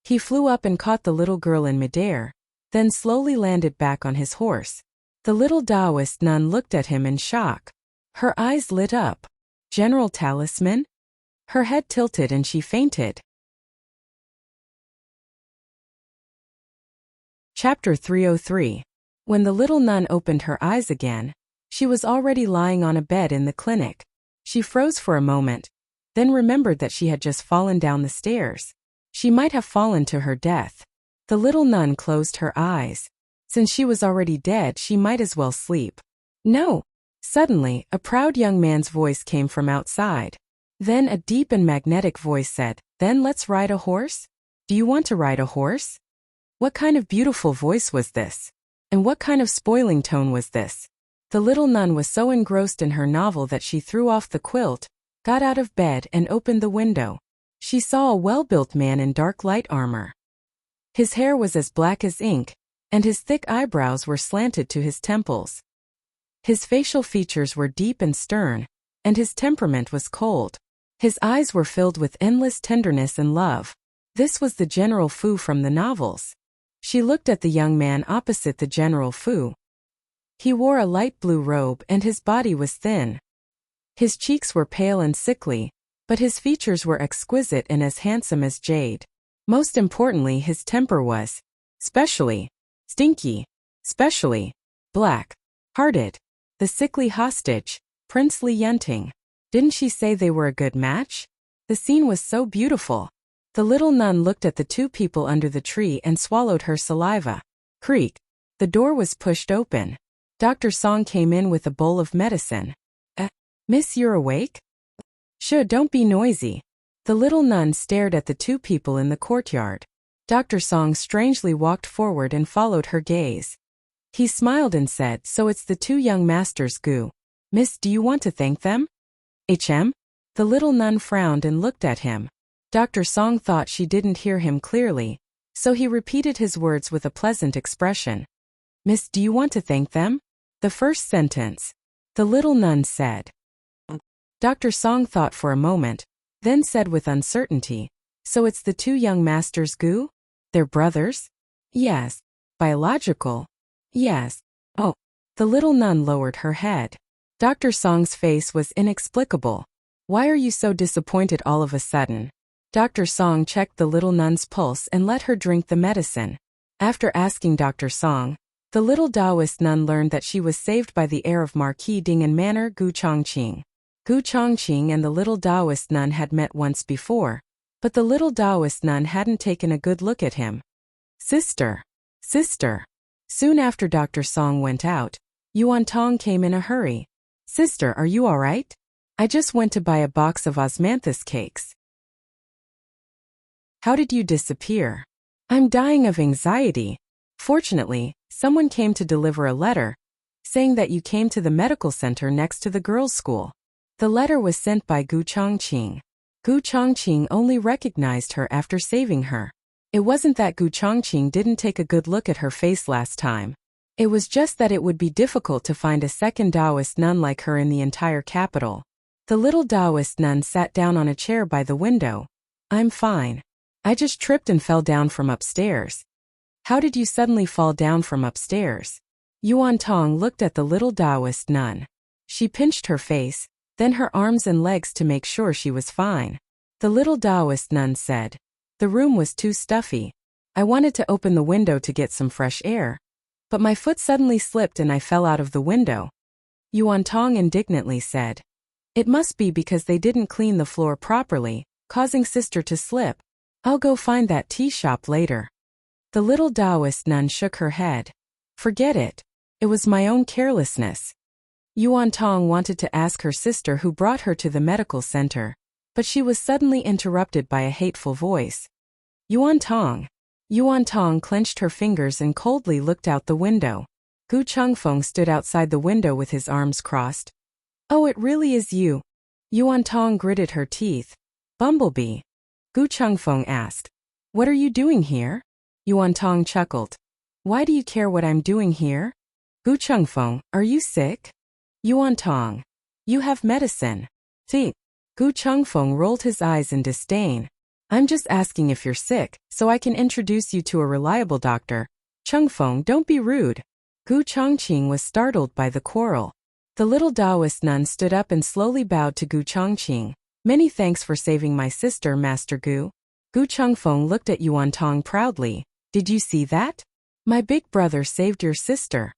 He flew up and caught the little girl in midair, then slowly landed back on his horse. The little Taoist nun looked at him in shock. Her eyes lit up. General Talisman? Her head tilted and she fainted. Chapter 303. When the little nun opened her eyes again, she was already lying on a bed in the clinic. She froze for a moment, then remembered that she had just fallen down the stairs. She might have fallen to her death. The little nun closed her eyes. Since she was already dead, she might as well sleep. No! Suddenly, a proud young man's voice came from outside. Then a deep and magnetic voice said, "Then let's ride a horse? Do you want to ride a horse?" What kind of beautiful voice was this? And what kind of spoiling tone was this? The little nun was so engrossed in her novel that she threw off the quilt, got out of bed and opened the window. She saw a well-built man in dark light armor. His hair was as black as ink, and his thick eyebrows were slanted to his temples. His facial features were deep and stern, and his temperament was cold. His eyes were filled with endless tenderness and love. This was the General Fu from the novels. She looked at the young man opposite the General Fu. He wore a light blue robe and his body was thin. His cheeks were pale and sickly, but his features were exquisite and as handsome as jade. Most importantly, his temper was specially stinky, specially black-hearted. The sickly hostage, Prince Li Yunting. Didn't she say they were a good match? The scene was so beautiful. The little nun looked at the two people under the tree and swallowed her saliva. Creak. The door was pushed open. Dr. Song came in with a bowl of medicine. Miss, you're awake? Sure, don't be noisy. The little nun stared at the two people in the courtyard. Dr. Song strangely walked forward and followed her gaze. He smiled and said, "So it's the two young masters, Gu. Miss, do you want to thank them?" "HM?" The little nun frowned and looked at him. Dr. Song thought she didn't hear him clearly, so he repeated his words with a pleasant expression. "Miss, do you want to thank them?" The first sentence. The little nun said. Dr. Song thought for a moment, then said with uncertainty, "So it's the two young masters, Gu? They're brothers?" "Yes." "Biological?" "Yes." "Oh." The little nun lowered her head. Dr. Song's face was inexplicable. "Why are you so disappointed all of a sudden?" Dr. Song checked the little nun's pulse and let her drink the medicine. After asking Dr. Song, the little Taoist nun learned that she was saved by the heir of Marquis Ding and Manor Gu Chongqing. Gu Chongqing and the little Taoist nun had met once before, but the little Taoist nun hadn't taken a good look at him. "Sister! Sister!" Soon after Dr. Song went out, Yuan Tong came in a hurry. "Sister, are you all right? I just went to buy a box of osmanthus cakes." "How did you disappear?" "I'm dying of anxiety. Fortunately, someone came to deliver a letter, saying that you came to the medical center next to the girls' school." The letter was sent by Gu Chongqing. Gu Chongqing only recognized her after saving her. It wasn't that Gu Chongqing didn't take a good look at her face last time. It was just that it would be difficult to find a second Taoist nun like her in the entire capital. The little Taoist nun sat down on a chair by the window. "I'm fine. I just tripped and fell down from upstairs." "How did you suddenly fall down from upstairs?" Yuan Tong looked at the little Taoist nun. She pinched her face, then her arms and legs to make sure she was fine. The little Taoist nun said, "The room was too stuffy. I wanted to open the window to get some fresh air, but my foot suddenly slipped and I fell out of the window." Yuan Tong indignantly said, "It must be because they didn't clean the floor properly, causing sister to slip. I'll go find that tea shop later." The little Taoist nun shook her head. "Forget it. It was my own carelessness." Yuan Tong wanted to ask her sister who brought her to the medical center, but she was suddenly interrupted by a hateful voice. "Yuan Tong." Yuan Tong clenched her fingers and coldly looked out the window. Gu Chengfeng stood outside the window with his arms crossed. "Oh, it really is you." Yuan Tong gritted her teeth. "Bumblebee?" Gu Chengfeng asked. "What are you doing here?" Yuan Tong chuckled. "Why do you care what I'm doing here?" Gu Chengfeng, "Are you sick?" Yuan Tong, "You have medicine." "See." Gu Chengfeng rolled his eyes in disdain. "I'm just asking if you're sick, so I can introduce you to a reliable doctor." "Chengfeng, don't be rude." Gu Chongqing was startled by the quarrel. The little Taoist nun stood up and slowly bowed to Gu Chongqing. "Many thanks for saving my sister, Master Gu." Gu Chengfeng looked at Yuan Tong proudly. "Did you see that? My big brother saved your sister."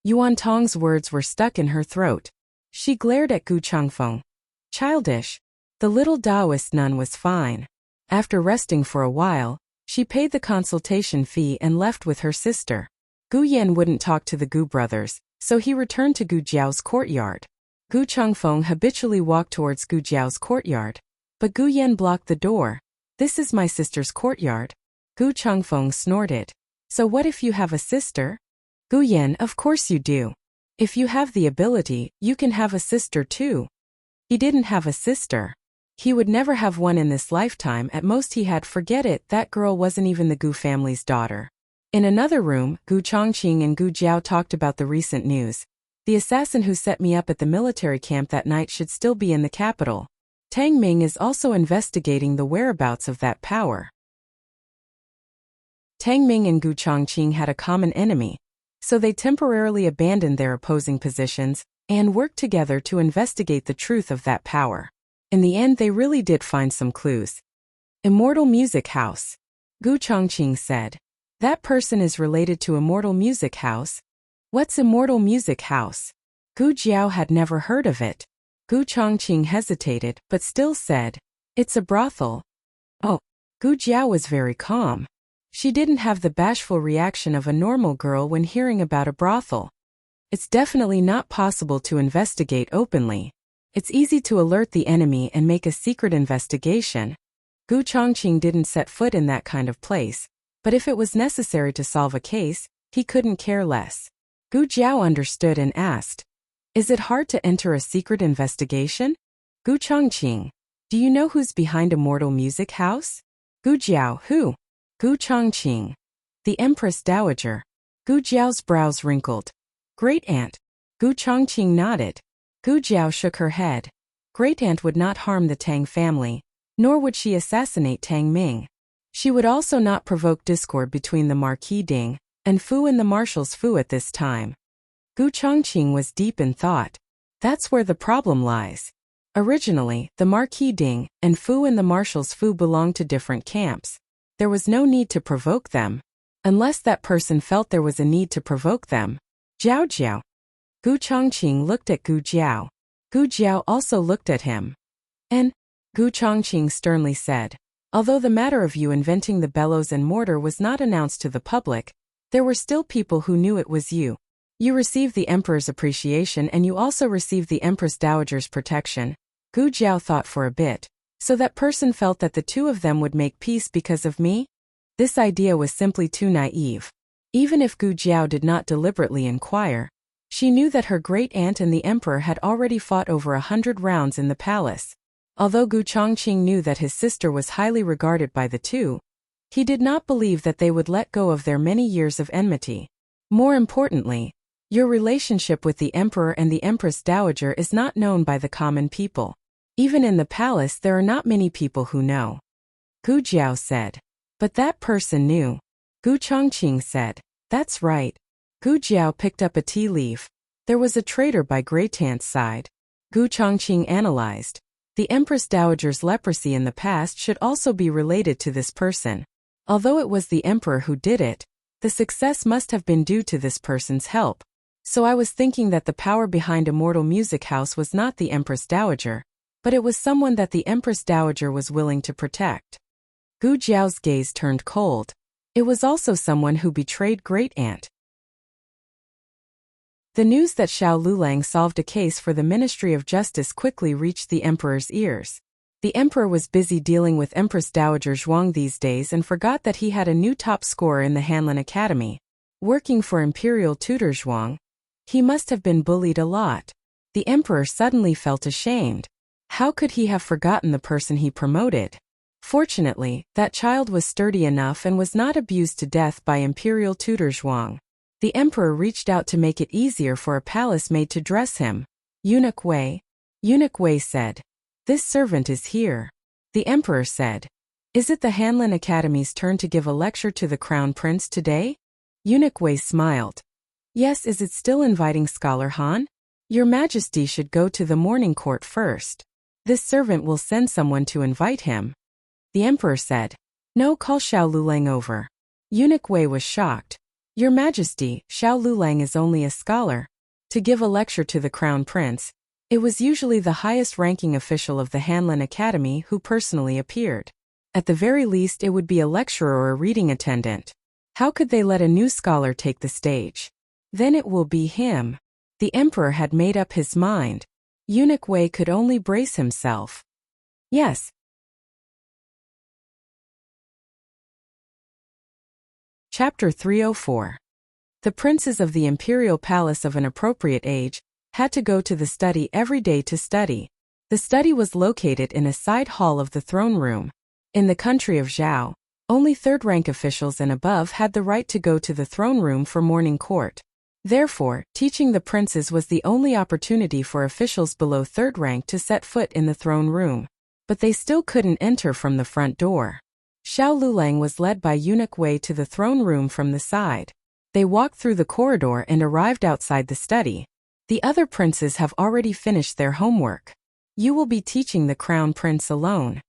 Yuan Tong's words were stuck in her throat. She glared at Gu Chengfeng. Childish. The little Taoist nun was fine. After resting for a while, she paid the consultation fee and left with her sister. Gu Yan wouldn't talk to the Gu brothers, so he returned to Gu Jiao's courtyard. Gu Chengfeng habitually walked towards Gu Jiao's courtyard, but Gu Yan blocked the door. "This is my sister's courtyard." Gu Chengfeng snorted. "So what if you have a sister?" Gu Yan, "Of course you do. If you have the ability, you can have a sister too." He didn't have a sister. He would never have one in this lifetime. At most he had. Forget it, that girl wasn't even the Gu family's daughter. In another room, Gu Chongqing and Gu Jiao talked about the recent news. "The assassin who set me up at the military camp that night should still be in the capital. Tang Ming is also investigating the whereabouts of that power." Tang Ming and Gu Chongqing had a common enemy, so they temporarily abandoned their opposing positions and worked together to investigate the truth of that power. In the end, they really did find some clues. "Immortal Music House," Gu Chongqing said. "That person is related to Immortal Music House." "What's Immortal Music House?" Gu Jiao had never heard of it. Gu Chongqing hesitated, but still said, "It's a brothel." "Oh." Gu Jiao was very calm. She didn't have the bashful reaction of a normal girl when hearing about a brothel. "It's definitely not possible to investigate openly. It's easy to alert the enemy and make a secret investigation." Gu Chongqing didn't set foot in that kind of place, but if it was necessary to solve a case, he couldn't care less. Gu Jiao understood and asked, "Is it hard to enter a secret investigation?" Gu Chongqing, "Do you know who's behind Immortal Music House?" Gu Jiao, "Who?" Gu Chongqing, "The Empress Dowager." Gu Jiao's brows wrinkled. "Great-aunt." Gu Chongqing nodded. Gu Jiao shook her head. Great-aunt would not harm the Tang family, nor would she assassinate Tang Ming. She would also not provoke discord between the Marquis Ding and Fu and the Marshals Fu at this time. Gu Chongqing was deep in thought. That's where the problem lies. Originally, the Marquis Ding and Fu and the Marshals Fu belonged to different camps. There was no need to provoke them, unless that person felt there was a need to provoke them. Jiao Jiao. Gu Chongqing looked at Gu Jiao. Gu Jiao also looked at him. And Gu Chongqing sternly said, "Although the matter of you inventing the bellows and mortar was not announced to the public, there were still people who knew it was you. You received the Emperor's appreciation and you also received the Empress Dowager's protection." Gu Jiao thought for a bit. "So that person felt that the two of them would make peace because of me?" This idea was simply too naive. Even if Gu Jiao did not deliberately inquire, she knew that her great-aunt and the Emperor had already fought over 100 rounds in the palace. Although Gu Chongqing knew that his sister was highly regarded by the two, he did not believe that they would let go of their many years of enmity. More importantly, your relationship with the Emperor and the Empress Dowager is not known by the common people. Even in the palace there are not many people who know. Gu Jiao said. "But that person knew." Gu Chongqing said. "That's right." Gu Jiao picked up a tea leaf. There was a traitor by Great-aunt's side. Gu Chongqing analyzed. The Empress Dowager's leprosy in the past should also be related to this person. Although it was the Emperor who did it, the success must have been due to this person's help. So I was thinking that the power behind Immortal Music House was not the Empress Dowager, but it was someone that the Empress Dowager was willing to protect. Gu Jiao's gaze turned cold. It was also someone who betrayed Great-aunt. The news that Xiao Lulang solved a case for the Ministry of Justice quickly reached the Emperor's ears. The Emperor was busy dealing with Empress Dowager Zhuang these days and forgot that he had a new top scorer in the Hanlin Academy. Working for Imperial Tutor Zhuang, he must have been bullied a lot. The Emperor suddenly felt ashamed. How could he have forgotten the person he promoted? Fortunately, that child was sturdy enough and was not abused to death by Imperial Tutor Zhuang. The Emperor reached out to make it easier for a palace maid to dress him. Eunuch Wei. Eunuch Wei said, "This servant is here." The Emperor said, "Is it the Hanlin Academy's turn to give a lecture to the Crown Prince today?" Eunuch Wei smiled. "Yes, is it still inviting Scholar Han? Your Majesty should go to the morning court first. This servant will send someone to invite him." The Emperor said, "No, call Xiao Lulang over." Eunuch Wei was shocked. "Your Majesty, Xiao Lulang is only a scholar. To give a lecture to the Crown Prince, it was usually the highest-ranking official of the Hanlin Academy who personally appeared. At the very least it would be a lecturer or a reading attendant. How could they let a new scholar take the stage? Then it will be him." The Emperor had made up his mind. Eunuch Wei could only brace himself. Yes. Chapter 304. The princes of the imperial palace of an appropriate age had to go to the study every day to study. The study was located in a side hall of the throne room. In the country of Zhao, only third-rank officials and above had the right to go to the throne room for morning court. Therefore, teaching the princes was the only opportunity for officials below third rank to set foot in the throne room. But they still couldn't enter from the front door. Xiao Lulang was led by Eunuch Wei to the throne room from the side. They walked through the corridor and arrived outside the study. The other princes have already finished their homework. You will be teaching the crown prince alone.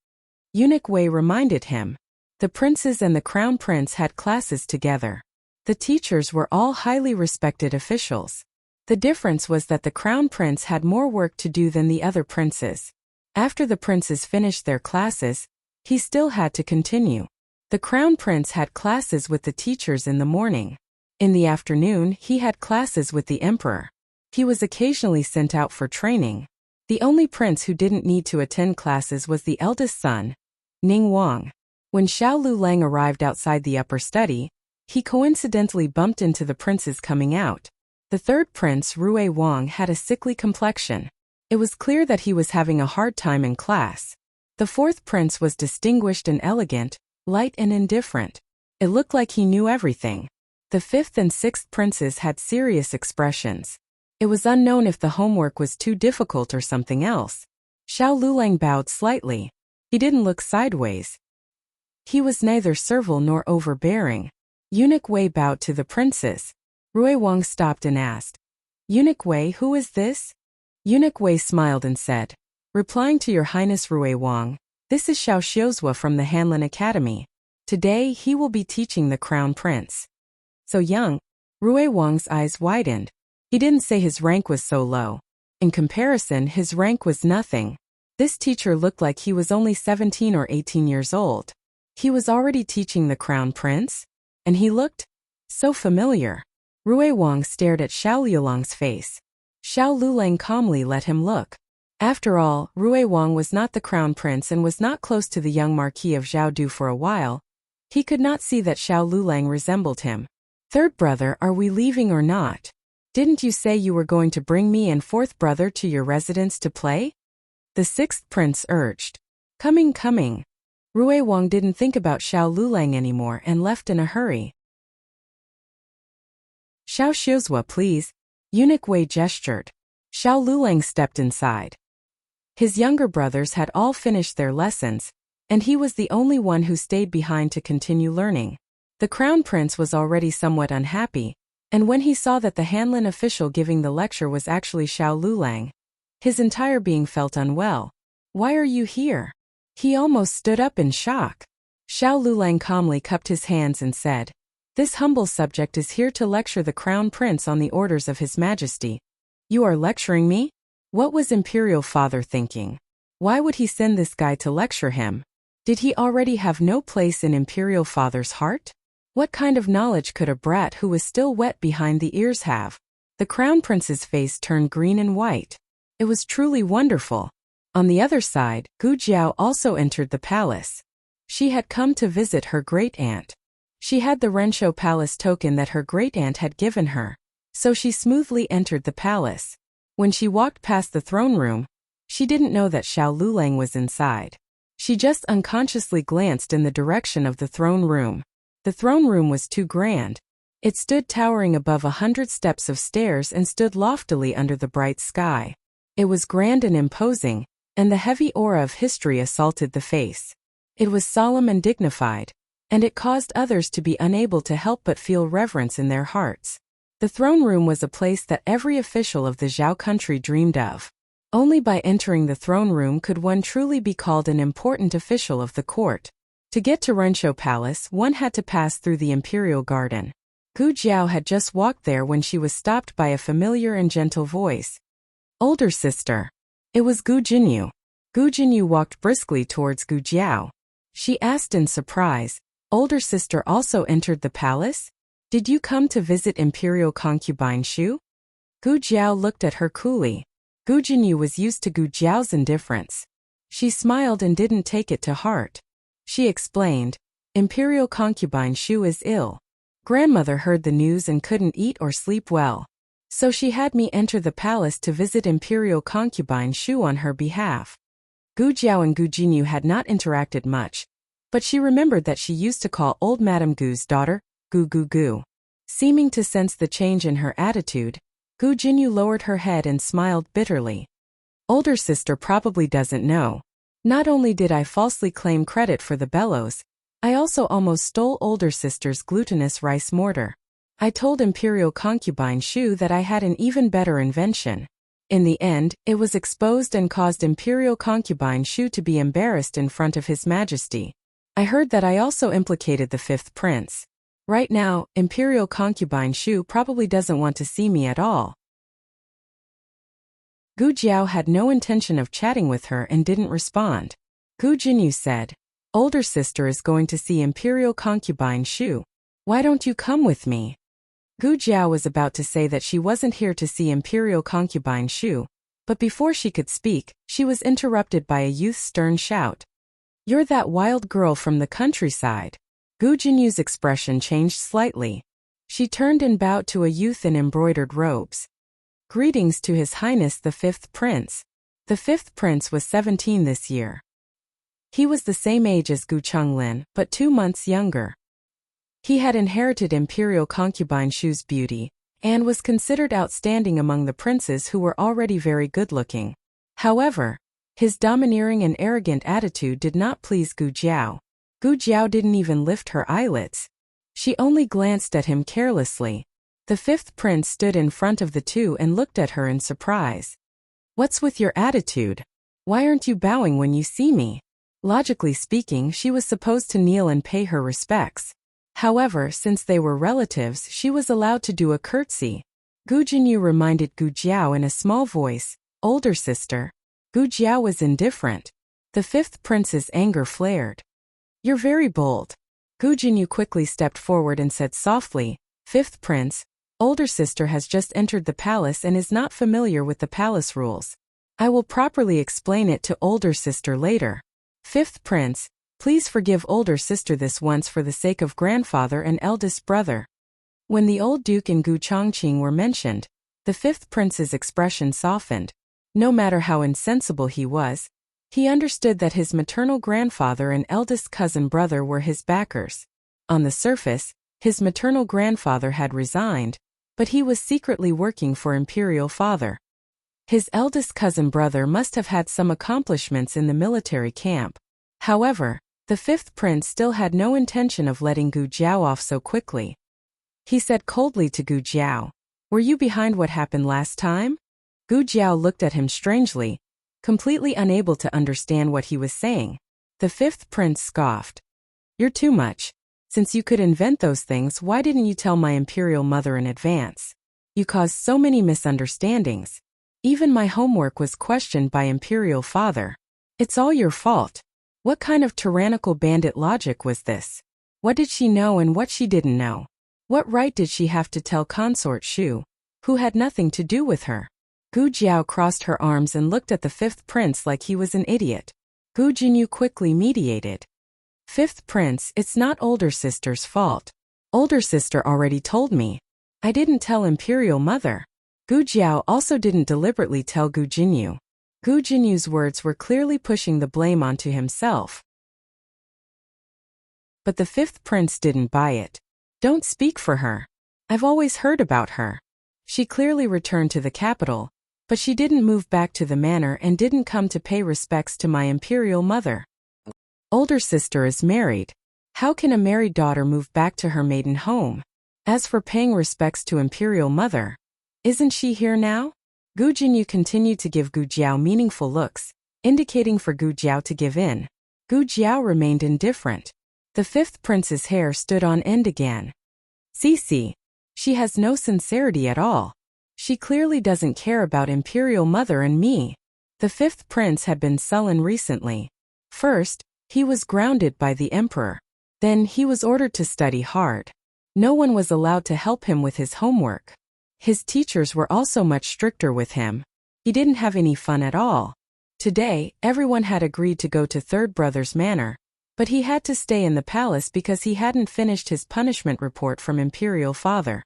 Eunuch Wei reminded him. The princes and the crown prince had classes together. The teachers were all highly respected officials. The difference was that the crown prince had more work to do than the other princes. After the princes finished their classes, he still had to continue. The crown prince had classes with the teachers in the morning. In the afternoon, he had classes with the emperor. He was occasionally sent out for training. The only prince who didn't need to attend classes was the eldest son, Ning Wang. When Xiao Lulang arrived outside the upper study, he coincidentally bumped into the princes coming out. The third prince, Rui Wang, had a sickly complexion. It was clear that he was having a hard time in class. The fourth prince was distinguished and elegant, light and indifferent. It looked like he knew everything. The fifth and sixth princes had serious expressions. It was unknown if the homework was too difficult or something else. Xiao Lulang bowed slightly. He didn't look sideways. He was neither servile nor overbearing. Eunuch Wei bowed to the princes. Rui Wang stopped and asked, "Eunuch Wei, who is this?" Eunuch Wei smiled and said, "Replying to your highness Rui Wang, this is Xiao Xiuzhua from the Hanlin Academy. Today he will be teaching the crown prince." So young? Rui Wang's eyes widened. He didn't say his rank was so low. In comparison, his rank was nothing. This teacher looked like he was only 17 or 18 years old. He was already teaching the crown prince? And he looked so familiar. Rui Wang stared at Xiao Lulang's face. Xiao Lulang calmly let him look. After all, Rui Wang was not the crown prince and was not close to the young Marquis of Zhaodu for a while. He could not see that Xiao Lulang resembled him. "Third brother, are we leaving or not? Didn't you say you were going to bring me and fourth brother to your residence to play?" The sixth prince urged. Coming. Rui Wang didn't think about Xiao Lulang anymore and left in a hurry. "Xiao Xiuzhua, please." Eunuch Wei gestured. Xiao Lulang stepped inside. His younger brothers had all finished their lessons, and he was the only one who stayed behind to continue learning. The crown prince was already somewhat unhappy, and when he saw that the Hanlin official giving the lecture was actually Xiao Lulang, his entire being felt unwell. "Why are you here?" He almost stood up in shock. Xiao Lulang calmly cupped his hands and said, "This humble subject is here to lecture the crown prince on the orders of his majesty." "You are lecturing me?" What was Imperial Father thinking? Why would he send this guy to lecture him? Did he already have no place in Imperial Father's heart? What kind of knowledge could a brat who was still wet behind the ears have? The crown prince's face turned green and white. It was truly wonderful. On the other side, Gu Jiao also entered the palace. She had come to visit her great-aunt. She had the Rensho Palace token that her great-aunt had given her, so she smoothly entered the palace. When she walked past the throne room, she didn't know that Xiao Lulang was inside. She just unconsciously glanced in the direction of the throne room. The throne room was too grand. It stood towering above 100 steps of stairs and stood loftily under the bright sky. It was grand and imposing, and the heavy aura of history assaulted the face. It was solemn and dignified, and it caused others to be unable to help but feel reverence in their hearts. The throne room was a place that every official of the Zhao country dreamed of. Only by entering the throne room could one truly be called an important official of the court. To get to Rensho Palace, one had to pass through the Imperial Garden. Gu Jiao had just walked there when she was stopped by a familiar and gentle voice. "Older sister." It was Gu Jinyu. Gu Jinyu walked briskly towards Gu Jiao. She asked in surprise, "Older sister also entered the palace? Did you come to visit Imperial concubine Shu?" Gu Jiao looked at her coolly. Gu Jinyu was used to Gu Jiao's indifference. She smiled and didn't take it to heart. She explained, "Imperial concubine Shu is ill. Grandmother heard the news and couldn't eat or sleep well. So she had me enter the palace to visit Imperial concubine Shu on her behalf." Gu Jiao and Gu Jinyu had not interacted much, but she remembered that she used to call old Madame Gu's daughter, Gu Gu Gu. Seeming to sense the change in her attitude, Gu Jinyu lowered her head and smiled bitterly. "Older sister probably doesn't know. Not only did I falsely claim credit for the bellows, I also almost stole older sister's glutinous rice mortar. I told Imperial concubine Shu that I had an even better invention. In the end, it was exposed and caused Imperial concubine Shu to be embarrassed in front of His Majesty. I heard that I also implicated the fifth prince. Right now, Imperial concubine Shu probably doesn't want to see me at all." Gu Jiao had no intention of chatting with her and didn't respond. Gu Jinyu said, "Older sister is going to see Imperial concubine Shu. Why don't you come with me?" Gu Jiao was about to say that she wasn't here to see Imperial concubine Shu, but before she could speak, she was interrupted by a youth's stern shout. "You're that wild girl from the countryside." Gu Jinyu's expression changed slightly. She turned and bowed to a youth in embroidered robes. Greetings to His Highness the fifth prince. The fifth prince was 17 this year. He was the same age as Gu Chonglin, but 2 months younger. He had inherited imperial concubine Shu's beauty, and was considered outstanding among the princes who were already very good-looking. However, his domineering and arrogant attitude did not please Gu Jiao. Gu Jiao didn't even lift her eyelids. She only glanced at him carelessly. The fifth prince stood in front of the two and looked at her in surprise. What's with your attitude? Why aren't you bowing when you see me? Logically speaking, she was supposed to kneel and pay her respects. However, since they were relatives, she was allowed to do a curtsy. Gu Jinyu reminded Gu Jiao in a small voice, older sister. Gu Jiao was indifferent. The fifth prince's anger flared. You're very bold. Gu Jinyu quickly stepped forward and said softly, Fifth prince, older sister has just entered the palace and is not familiar with the palace rules. I will properly explain it to older sister later. Fifth prince, please forgive older sister this once for the sake of grandfather and eldest brother. When the old duke and Gu Chongqing were mentioned, the fifth prince's expression softened. No matter how insensible he was, he understood that his maternal grandfather and eldest cousin brother were his backers. On the surface, his maternal grandfather had resigned, but he was secretly working for imperial father. His eldest cousin brother must have had some accomplishments in the military camp. However, the fifth prince still had no intention of letting Gu Jiao off so quickly. He said coldly to Gu Jiao, "Were you behind what happened last time?" Gu Jiao looked at him strangely, completely unable to understand what he was saying. The fifth prince scoffed. "You're too much. Since you could invent those things, why didn't you tell my imperial mother in advance? You caused so many misunderstandings. Even my homework was questioned by imperial father. It's all your fault. What kind of tyrannical bandit logic was this? What did she know and what she didn't know? What right did she have to tell consort Shu, who had nothing to do with her?" Gu Jiao crossed her arms and looked at the fifth prince like he was an idiot. Gu Jinyu quickly mediated. "Fifth prince, it's not older sister's fault. Older sister already told me. I didn't tell imperial mother." Gu Jiao also didn't deliberately tell Gu Jinyu. Gu Jinyu's words were clearly pushing the blame onto himself. But the fifth prince didn't buy it. "Don't speak for her. I've always heard about her. She clearly returned to the capital, but she didn't move back to the manor and didn't come to pay respects to my imperial mother. Older sister is married. How can a married daughter move back to her maiden home? As for paying respects to imperial mother, isn't she here now?" Gu Jinyu continued to give Gu Jiao meaningful looks, indicating for Gu Jiao to give in. Gu Jiao remained indifferent. The fifth prince's hair stood on end again. "See, she has no sincerity at all. She clearly doesn't care about imperial mother and me." The fifth prince had been sullen recently. First, he was grounded by the emperor. Then he was ordered to study hard. No one was allowed to help him with his homework. His teachers were also much stricter with him. He didn't have any fun at all. Today, everyone had agreed to go to Third Brother's manor, but he had to stay in the palace because he hadn't finished his punishment report from imperial father.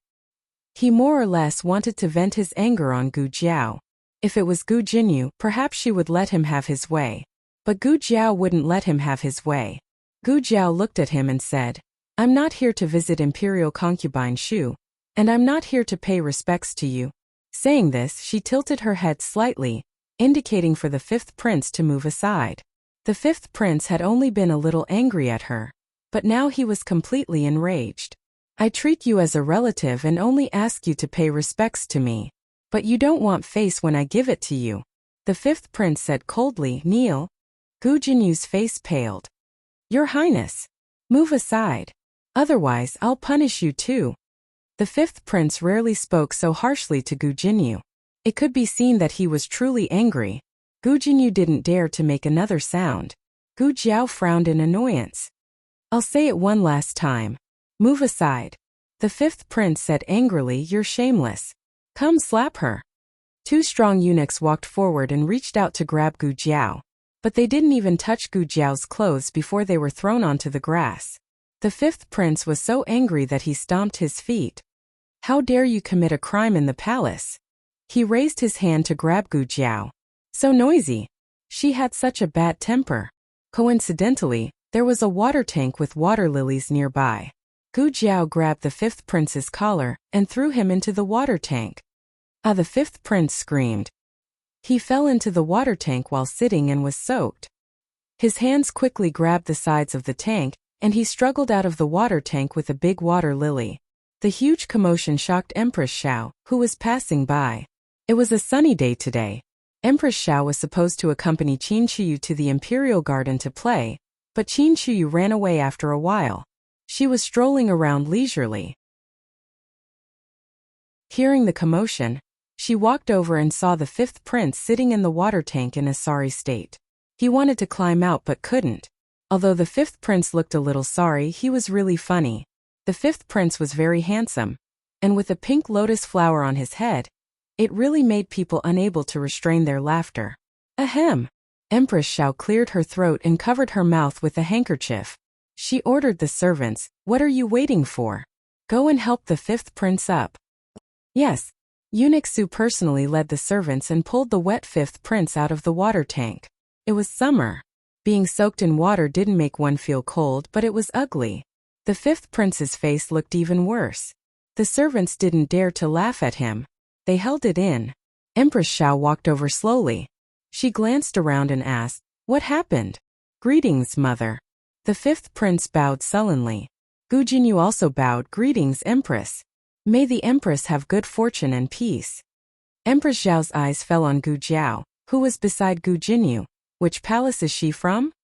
He more or less wanted to vent his anger on Gu Jiao. If it was Gu Jinyu, perhaps she would let him have his way. But Gu Jiao wouldn't let him have his way. Gu Jiao looked at him and said, "I'm not here to visit imperial concubine Shu, and I'm not here to pay respects to you." Saying this, she tilted her head slightly, indicating for the fifth prince to move aside. The fifth prince had only been a little angry at her, but now he was completely enraged. "I treat you as a relative and only ask you to pay respects to me, but you don't want face when I give it to you." The fifth prince said coldly, "Kneel." Gu Jinyu's face paled. "Your Highness, move aside. Otherwise, I'll punish you too." The fifth prince rarely spoke so harshly to Gu Jinyu. It could be seen that he was truly angry. Gu Jinyu didn't dare to make another sound. Gu Jiao frowned in annoyance. "I'll say it one last time. Move aside." The fifth prince said angrily, "You're shameless. Come slap her." Two strong eunuchs walked forward and reached out to grab Gu Jiao, but they didn't even touch Gu Jiao's clothes before they were thrown onto the grass. The fifth prince was so angry that he stomped his feet. How dare you commit a crime in the palace? He raised his hand to grab Gu Jiao. So noisy. She had such a bad temper. Coincidentally, there was a water tank with water lilies nearby. Gu Jiao grabbed the fifth prince's collar and threw him into the water tank. Ah, the fifth prince screamed. He fell into the water tank while sitting and was soaked. His hands quickly grabbed the sides of the tank, and he struggled out of the water tank with a big water lily. The huge commotion shocked Empress Xiao, who was passing by. It was a sunny day today. Empress Xiao was supposed to accompany Qin Shiyu to the Imperial Garden to play, but Qin Shiyu ran away after a while. She was strolling around leisurely. Hearing the commotion, she walked over and saw the fifth prince sitting in the water tank in a sorry state. He wanted to climb out but couldn't. Although the fifth prince looked a little sorry, he was really funny. The fifth prince was very handsome, and with a pink lotus flower on his head, it really made people unable to restrain their laughter. Ahem! Empress Xiao cleared her throat and covered her mouth with a handkerchief. She ordered the servants, "What are you waiting for? Go and help the fifth prince up." Yes. Eunuch Su personally led the servants and pulled the wet fifth prince out of the water tank. It was summer. Being soaked in water didn't make one feel cold, but it was ugly. The fifth prince's face looked even worse. The servants didn't dare to laugh at him. They held it in. Empress Xiao walked over slowly. She glanced around and asked, "What happened?" "Greetings, mother." The fifth prince bowed sullenly. Gu Jinyu also bowed. "Greetings, Empress. May the Empress have good fortune and peace." Empress Xiao's eyes fell on Gu Jiao, who was beside Gu Jinyu. "Which palace is she from?"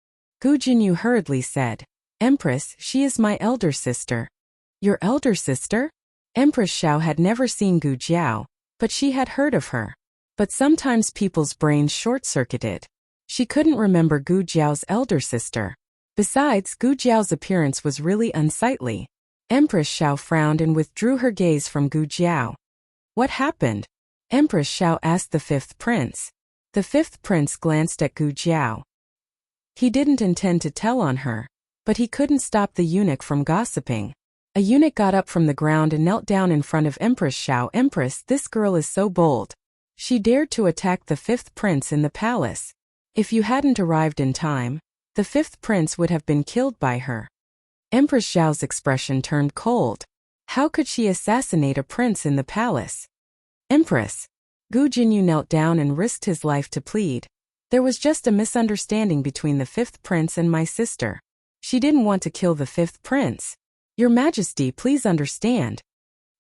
Gu Jinyu hurriedly said, "Empress, she is my elder sister." "Your elder sister?" Empress Xiao had never seen Gu Jiao, but she had heard of her. But sometimes people's brains short-circuited. She couldn't remember Gu Jiao's elder sister. Besides, Gu Jiao's appearance was really unsightly. Empress Xiao frowned and withdrew her gaze from Gu Jiao. "What happened?" Empress Xiao asked the fifth prince. The fifth prince glanced at Gu Jiao. He didn't intend to tell on her, but he couldn't stop the eunuch from gossiping. A eunuch got up from the ground and knelt down in front of Empress Xiao. "Empress, this girl is so bold. She dared to attack the fifth prince in the palace. If you hadn't arrived in time, the fifth prince would have been killed by her." Empress Xiao's expression turned cold. How could she assassinate a prince in the palace? "Empress." Gu Jinyu knelt down and risked his life to plead. "There was just a misunderstanding between the fifth prince and my sister. She didn't want to kill the fifth prince. Your Majesty, please understand."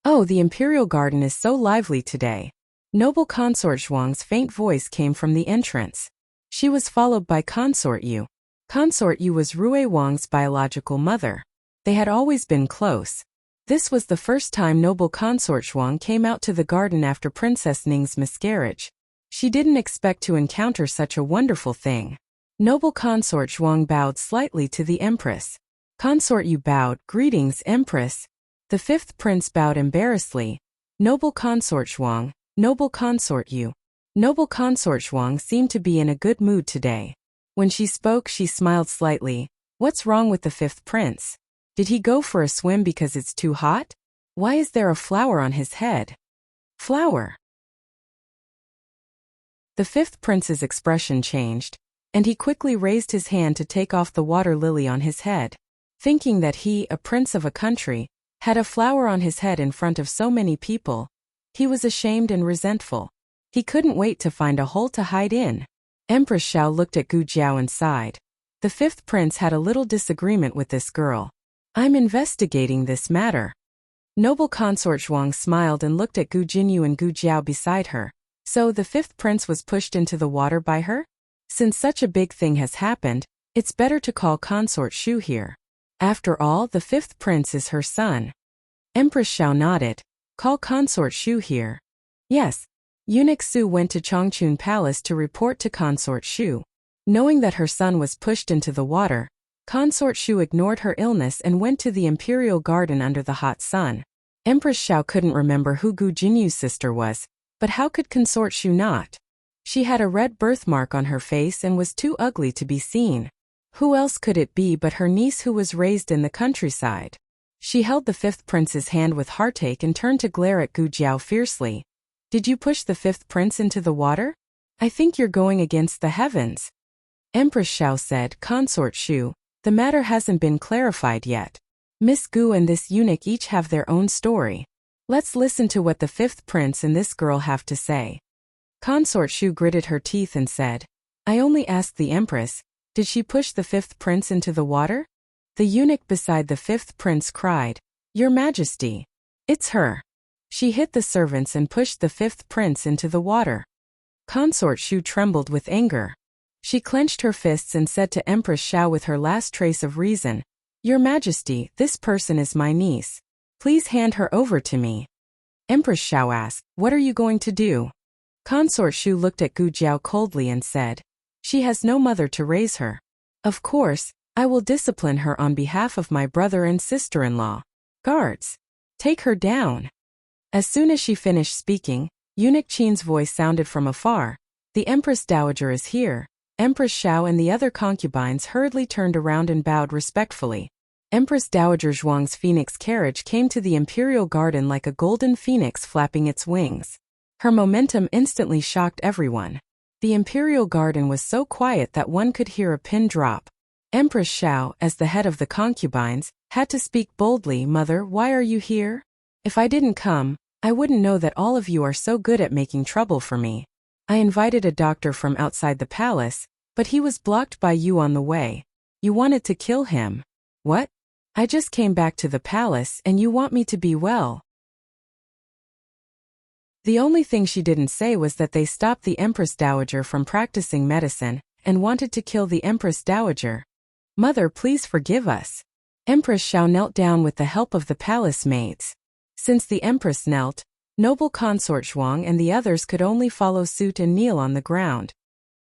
"Oh, the Imperial Garden is so lively today." Noble Consort Zhuang's faint voice came from the entrance. She was followed by Consort Yu. Consort Yu was Rui Wang's biological mother. They had always been close. This was the first time Noble Consort Zhuang came out to the garden after Princess Ning's miscarriage. She didn't expect to encounter such a wonderful thing. Noble Consort Zhuang bowed slightly to the Empress. Consort Yu bowed. "Greetings, Empress." The fifth prince bowed embarrassedly. "Noble Consort Zhuang, Noble Consort Yu." Noble Consort Zhuang seemed to be in a good mood today. When she spoke, she smiled slightly. "What's wrong with the fifth prince? Did he go for a swim because it's too hot? Why is there a flower on his head?" "Flower?" The fifth prince's expression changed, and he quickly raised his hand to take off the water lily on his head. Thinking that he, a prince of a country, had a flower on his head in front of so many people, he was ashamed and resentful. He couldn't wait to find a hole to hide in. Empress Xiao looked at Gu Jiao and sighed. The fifth prince had a little disagreement with this girl. "I'm investigating this matter." Noble Consort Zhuang smiled and looked at Gu Jinyu and Gu Jiao beside her. "So the fifth prince was pushed into the water by her? Since such a big thing has happened, it's better to call Consort Shu here. After all, the fifth prince is her son." Empress Xiao nodded. "Call Consort Shu here." "Yes." Eunuch Su went to Chongchun Palace to report to Consort Shu. Knowing that her son was pushed into the water, Consort Shu ignored her illness and went to the Imperial Garden under the hot sun. Empress Xiao couldn't remember who Gu Jinyu's sister was, but how could Consort Shu not? She had a red birthmark on her face and was too ugly to be seen. Who else could it be but her niece who was raised in the countryside? She held the fifth prince's hand with heartache and turned to glare at Gu Jiao fiercely. Did you push the fifth prince into the water? I think you're going against the heavens. Empress Xiao said, Consort Shu, the matter hasn't been clarified yet. Miss Gu and this eunuch each have their own story. Let's listen to what the fifth prince and this girl have to say. Consort Shu gritted her teeth and said, I only asked the empress, did she push the fifth prince into the water? The eunuch beside the fifth prince cried, Your Majesty. It's her. She hit the servants and pushed the fifth prince into the water. Consort Shu trembled with anger. She clenched her fists and said to Empress Xiao with her last trace of reason, Your Majesty, this person is my niece. Please hand her over to me. Empress Xiao asked, What are you going to do? Consort Shu looked at Gu Jiao coldly and said, She has no mother to raise her. Of course, I will discipline her on behalf of my brother and sister-in-law. Guards, take her down. As soon as she finished speaking, Eunuch Qin's voice sounded from afar. The Empress Dowager is here. Empress Xiao and the other concubines hurriedly turned around and bowed respectfully. Empress Dowager Zhuang's phoenix carriage came to the imperial garden like a golden phoenix flapping its wings. Her momentum instantly shocked everyone. The imperial garden was so quiet that one could hear a pin drop. Empress Xiao, as the head of the concubines, had to speak boldly, Mother, why are you here? If I didn't come, I wouldn't know that all of you are so good at making trouble for me. I invited a doctor from outside the palace, but he was blocked by you on the way. You wanted to kill him. What? I just came back to the palace and you want me to be well. The only thing she didn't say was that they stopped the Empress Dowager from practicing medicine and wanted to kill the Empress Dowager. Mother, please forgive us. Empress Xiao knelt down with the help of the palace maids. Since the Empress knelt, noble consort Zhuang and the others could only follow suit and kneel on the ground.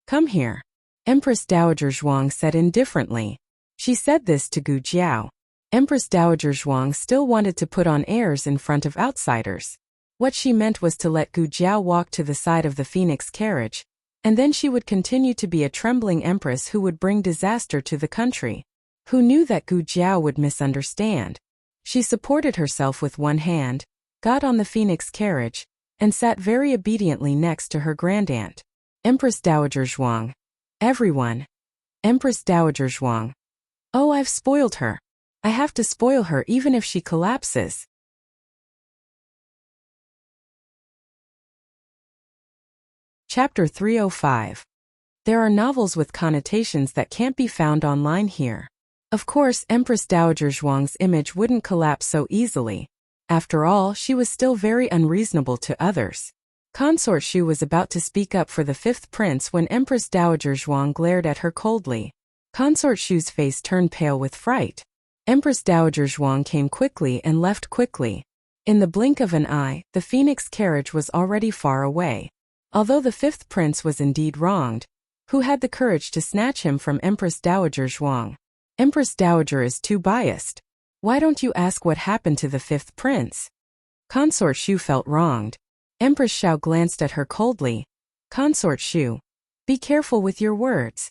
Come here. Empress Dowager Zhuang said indifferently. She said this to Gu Jiao. Empress Dowager Zhuang still wanted to put on airs in front of outsiders. What she meant was to let Gu Jiao walk to the side of the phoenix carriage, and then she would continue to be a trembling empress who would bring disaster to the country. Who knew that Gu Jiao would misunderstand? She supported herself with one hand, got on the phoenix carriage, and sat very obediently next to her grandaunt. Empress Dowager Zhuang. Everyone. Empress Dowager Zhuang. Oh, I've spoiled her. I have to spoil her even if she collapses. Chapter 305. There are novels with connotations that can't be found online here. Of course, Empress Dowager Zhuang's image wouldn't collapse so easily. After all, she was still very unreasonable to others. Consort Shu was about to speak up for the fifth prince when Empress Dowager Zhuang glared at her coldly. Consort Shu's face turned pale with fright. Empress Dowager Zhuang came quickly and left quickly. In the blink of an eye, the phoenix carriage was already far away. Although the fifth prince was indeed wronged, who had the courage to snatch him from Empress Dowager Zhuang? Empress Dowager is too biased. Why don't you ask what happened to the fifth prince? Consort Shu felt wronged. Empress Xiao glanced at her coldly. Consort Shu. Be careful with your words.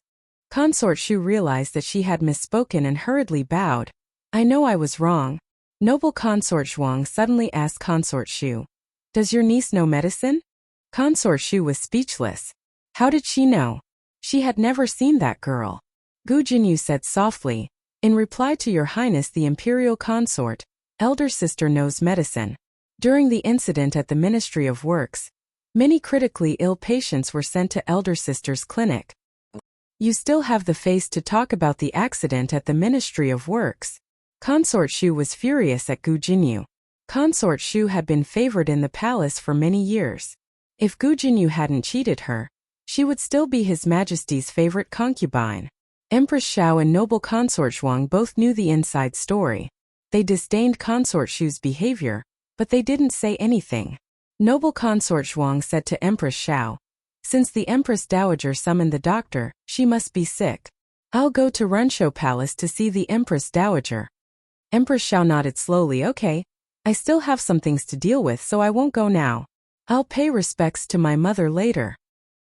Consort Shu realized that she had misspoken and hurriedly bowed. I know I was wrong. Noble Consort Zhuang suddenly asked Consort Shu. Does your niece know medicine? Consort Shu was speechless. How did she know? She had never seen that girl. Gu Jinyu said softly, in reply to your highness the imperial consort, elder sister knows medicine. During the incident at the Ministry of Works, many critically ill patients were sent to elder sister's clinic. You still have the face to talk about the accident at the Ministry of Works. Consort Shu was furious at Gu Jinyu. Consort Shu had been favored in the palace for many years. If Gu Jinyu hadn't cheated her, she would still be His Majesty's favorite concubine. Empress Xiao and noble Consort Zhuang both knew the inside story. They disdained Consort Shu's behavior, but they didn't say anything. Noble Consort Zhuang said to Empress Xiao, since the Empress Dowager summoned the doctor, she must be sick. I'll go to Runshou Palace to see the Empress Dowager. Empress Xiao nodded slowly. Okay, I still have some things to deal with, so I won't go now. I'll pay respects to my mother later.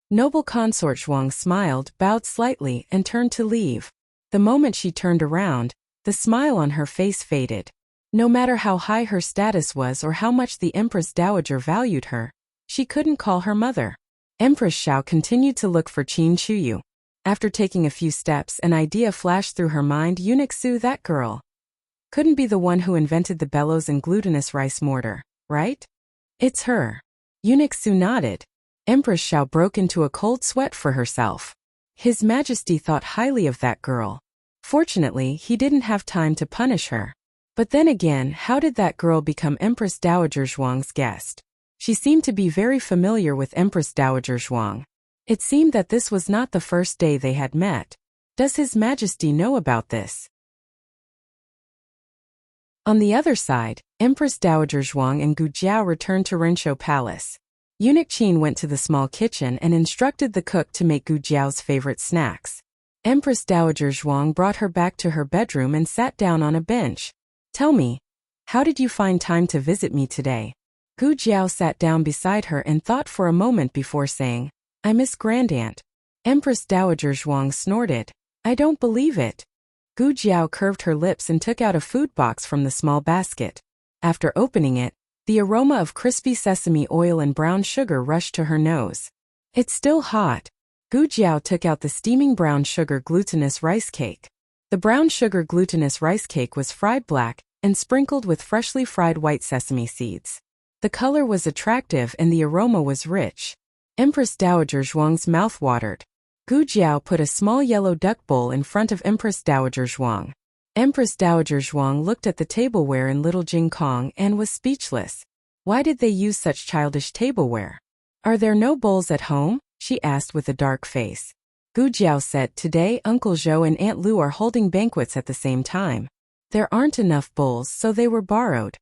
Noble Consort Zhuang smiled, bowed slightly, and turned to leave. The moment she turned around, the smile on her face faded. No matter how high her status was or how much the Empress Dowager valued her, she couldn't call her mother. Empress Xiao continued to look for Qin Chuyu. After taking a few steps, an idea flashed through her mind. Eunuch Su, that girl. Couldn't be the one who invented the bellows and glutinous rice mortar, right? It's her. Eunuch Su nodded. Empress Xiao broke into a cold sweat for herself. His Majesty thought highly of that girl. Fortunately, he didn't have time to punish her. But then again, how did that girl become Empress Dowager Zhuang's guest? She seemed to be very familiar with Empress Dowager Zhuang. It seemed that this was not the first day they had met. Does His Majesty know about this? On the other side, Empress Dowager Zhuang and Gu Jiao returned to Renshou Palace. Eunuch Qin went to the small kitchen and instructed the cook to make Gu Jiao's favorite snacks. Empress Dowager Zhuang brought her back to her bedroom and sat down on a bench. Tell me, how did you find time to visit me today? Gu Jiao sat down beside her and thought for a moment before saying, I miss Grandaunt. Empress Dowager Zhuang snorted. I don't believe it. Gu Jiao curved her lips and took out a food box from the small basket. After opening it, the aroma of crispy sesame oil and brown sugar rushed to her nose. It's still hot. Gu Jiao took out the steaming brown sugar glutinous rice cake. The brown sugar glutinous rice cake was fried black and sprinkled with freshly fried white sesame seeds. The color was attractive and the aroma was rich. Empress Dowager Zhuang's mouth watered. Gu Jiao put a small yellow duck bowl in front of Empress Dowager Zhuang. Empress Dowager Zhuang looked at the tableware in Little Jing Kong and was speechless. Why did they use such childish tableware? Are there no bowls at home? She asked with a dark face. Gu Jiao said, today Uncle Zhou and Aunt Lu are holding banquets at the same time. There aren't enough bowls, so they were borrowed.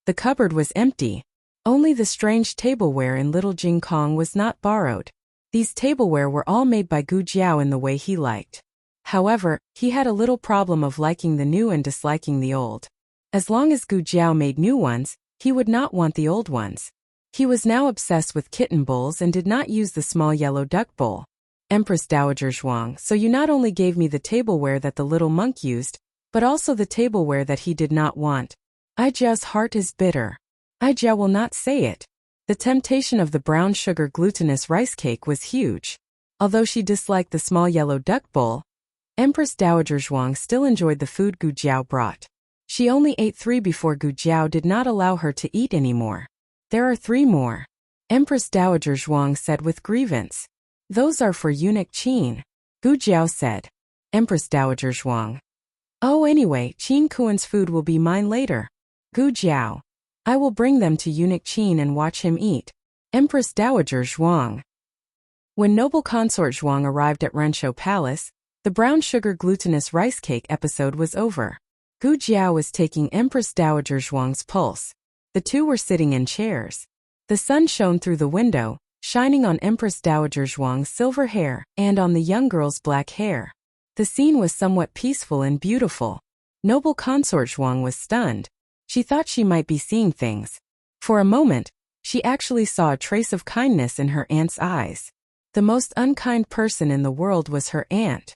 The cupboard was empty. Only the strange tableware in Little Jing Kong was not borrowed. These tableware were all made by Gu Jiao in the way he liked. However, he had a little problem of liking the new and disliking the old. As long as Gu Jiao made new ones, he would not want the old ones. He was now obsessed with kitten bowls and did not use the small yellow duck bowl. Empress Dowager Zhuang, so you not only gave me the tableware that the little monk used, but also the tableware that he did not want. Aijia's heart is bitter. Aijia will not say it. The temptation of the brown sugar glutinous rice cake was huge. Although she disliked the small yellow duck bowl, Empress Dowager Zhuang still enjoyed the food Gu Jiao brought. She only ate 3 before Gu Jiao did not allow her to eat anymore. There are 3 more. Empress Dowager Zhuang said with grievance. Those are for Eunuch Qin. Gu Jiao said. Empress Dowager Zhuang. Oh, anyway, Qin Kuan's food will be mine later. Gu Jiao. I will bring them to Eunuch Qin and watch him eat. Empress Dowager Zhuang. When noble consort Zhuang arrived at Renshou Palace, the brown sugar glutinous rice cake episode was over. Gu Jiao was taking Empress Dowager Zhuang's pulse. The two were sitting in chairs. The sun shone through the window, shining on Empress Dowager Zhuang's silver hair and on the young girl's black hair. The scene was somewhat peaceful and beautiful. Noble consort Zhuang was stunned. She thought she might be seeing things. For a moment, she actually saw a trace of kindness in her aunt's eyes. The most unkind person in the world was her aunt.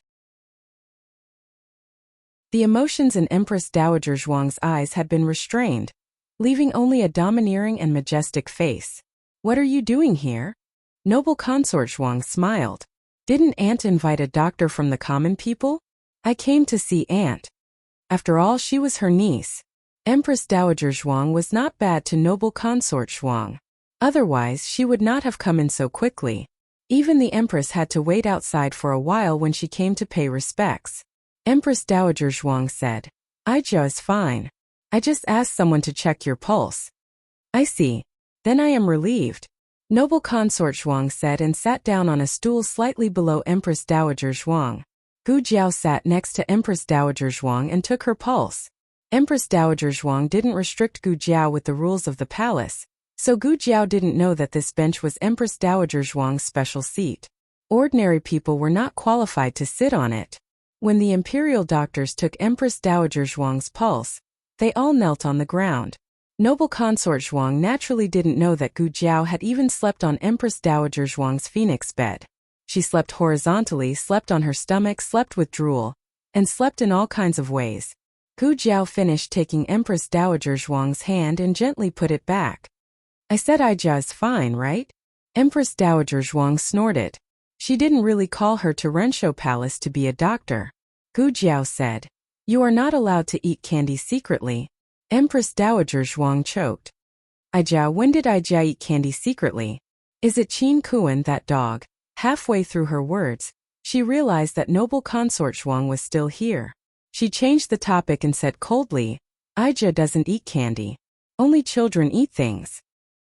The emotions in Empress Dowager Zhuang's eyes had been restrained, leaving only a domineering and majestic face. What are you doing here? Noble consort Zhuang smiled. Didn't Aunt invite a doctor from the common people? I came to see Aunt. After all, she was her niece. Empress Dowager Zhuang was not bad to noble consort Zhuang. Otherwise, she would not have come in so quickly. Even the Empress had to wait outside for a while when she came to pay respects. Empress Dowager Zhuang said, Aijia is fine. I just asked someone to check your pulse. I see. Then I am relieved. Noble consort Zhuang said and sat down on a stool slightly below Empress Dowager Zhuang. Gu Jiao sat next to Empress Dowager Zhuang and took her pulse. Empress Dowager Zhuang didn't restrict Gu Jiao with the rules of the palace, so Gu Jiao didn't know that this bench was Empress Dowager Zhuang's special seat. Ordinary people were not qualified to sit on it. When the imperial doctors took Empress Dowager Zhuang's pulse, they all knelt on the ground. Noble consort Zhuang naturally didn't know that Gu Jiao had even slept on Empress Dowager Zhuang's phoenix bed. She slept horizontally, slept on her stomach, slept with drool, and slept in all kinds of ways. Gu Jiao finished taking Empress Dowager Zhuang's hand and gently put it back. I said Aijia is fine, right? Empress Dowager Zhuang snorted. She didn't really call her to Renshou Palace to be a doctor. Gu Jiao said. You are not allowed to eat candy secretly. Empress Dowager Zhuang choked. Aijia, when did Aijia eat candy secretly? Is it Qin Kuan, that dog? Halfway through her words, she realized that noble consort Zhuang was still here. She changed the topic and said coldly, Aijia doesn't eat candy. Only children eat things.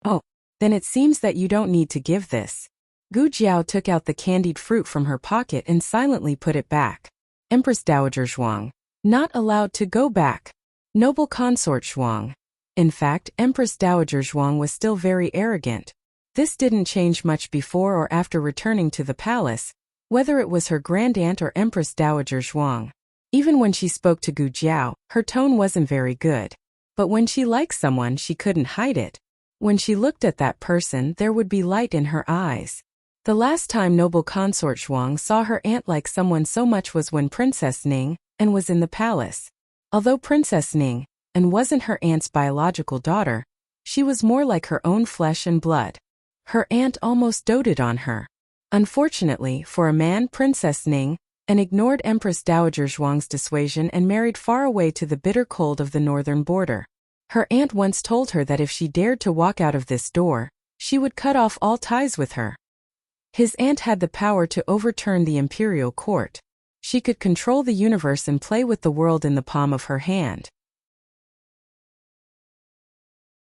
Oh, then it seems that you don't need to give this. Gu Jiao took out the candied fruit from her pocket and silently put it back. Empress Dowager Zhuang. Not allowed to go back. Noble consort Zhuang. In fact, Empress Dowager Zhuang was still very arrogant. This didn't change much before or after returning to the palace, whether it was her grand aunt or Empress Dowager Zhuang. Even when she spoke to Gu Jiao, her tone wasn't very good. But when she liked someone, she couldn't hide it. When she looked at that person, there would be light in her eyes. The last time noble consort Zhuang saw her aunt like someone so much was when Princess Ning and was in the palace. Although Princess Ning and wasn't her aunt's biological daughter, she was more like her own flesh and blood. Her aunt almost doted on her. Unfortunately, for a man, Princess Ning and ignored Empress Dowager Zhuang's dissuasion and married far away to the bitter cold of the northern border. Her aunt once told her that if she dared to walk out of this door, she would cut off all ties with her. His aunt had the power to overturn the imperial court. She could control the universe and play with the world in the palm of her hand.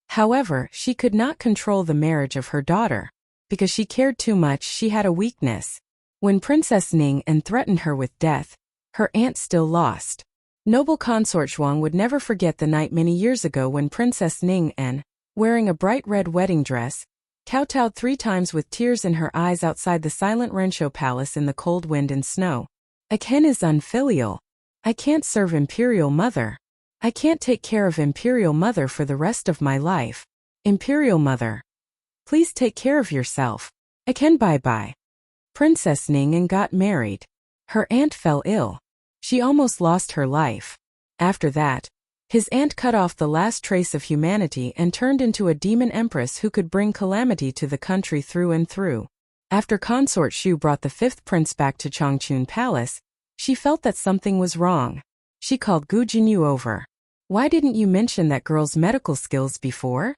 However, she could not control the marriage of her daughter. Because she cared too much, she had a weakness. When Princess Ning and threatened her with death, her aunt still lost. Noble consort Zhuang would never forget the night many years ago when Princess Ning and, wearing a bright red wedding dress, kowtowed 3 times with tears in her eyes outside the silent Renshou Palace in the cold wind and snow. Ken is unfilial. I can't serve Imperial Mother. I can't take care of Imperial Mother for the rest of my life. Imperial Mother. Please take care of yourself. Ken, bye-bye. Princess Ning got married. Her aunt fell ill. She almost lost her life. After that, his aunt cut off the last trace of humanity and turned into a demon empress who could bring calamity to the country through and through. After Consort Shu brought the 5th prince back to Changchun Palace, she felt that something was wrong. She called Gu Jinyu over. Why didn't you mention that girl's medical skills before?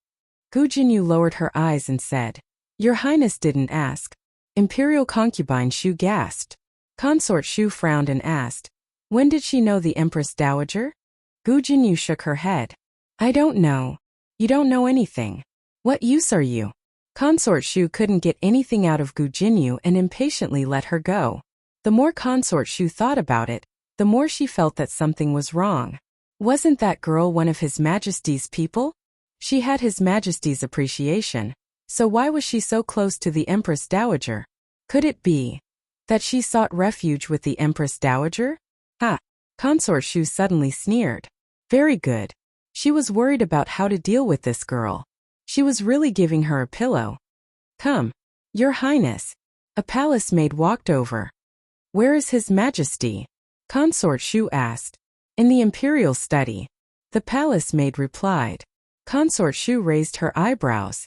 Gu Jinyu lowered her eyes and said, Your Highness didn't ask. Imperial concubine Shu gasped. Consort Shu frowned and asked, When did she know the Empress Dowager? Gu Jinyu shook her head. I don't know. You don't know anything. What use are you? Consort Shu couldn't get anything out of Gu Jinyu and impatiently let her go. The more Consort Shu thought about it, the more she felt that something was wrong. Wasn't that girl one of His Majesty's people? She had His Majesty's appreciation, so why was she so close to the Empress Dowager? Could it be that she sought refuge with the Empress Dowager? Ha! Consort Shu suddenly sneered. Very good. She was worried about how to deal with this girl. She was really giving her a pillow. Come, Your Highness. A palace maid walked over. Where is His Majesty? Consort Shu asked. In the imperial study. The palace maid replied. Consort Shu raised her eyebrows.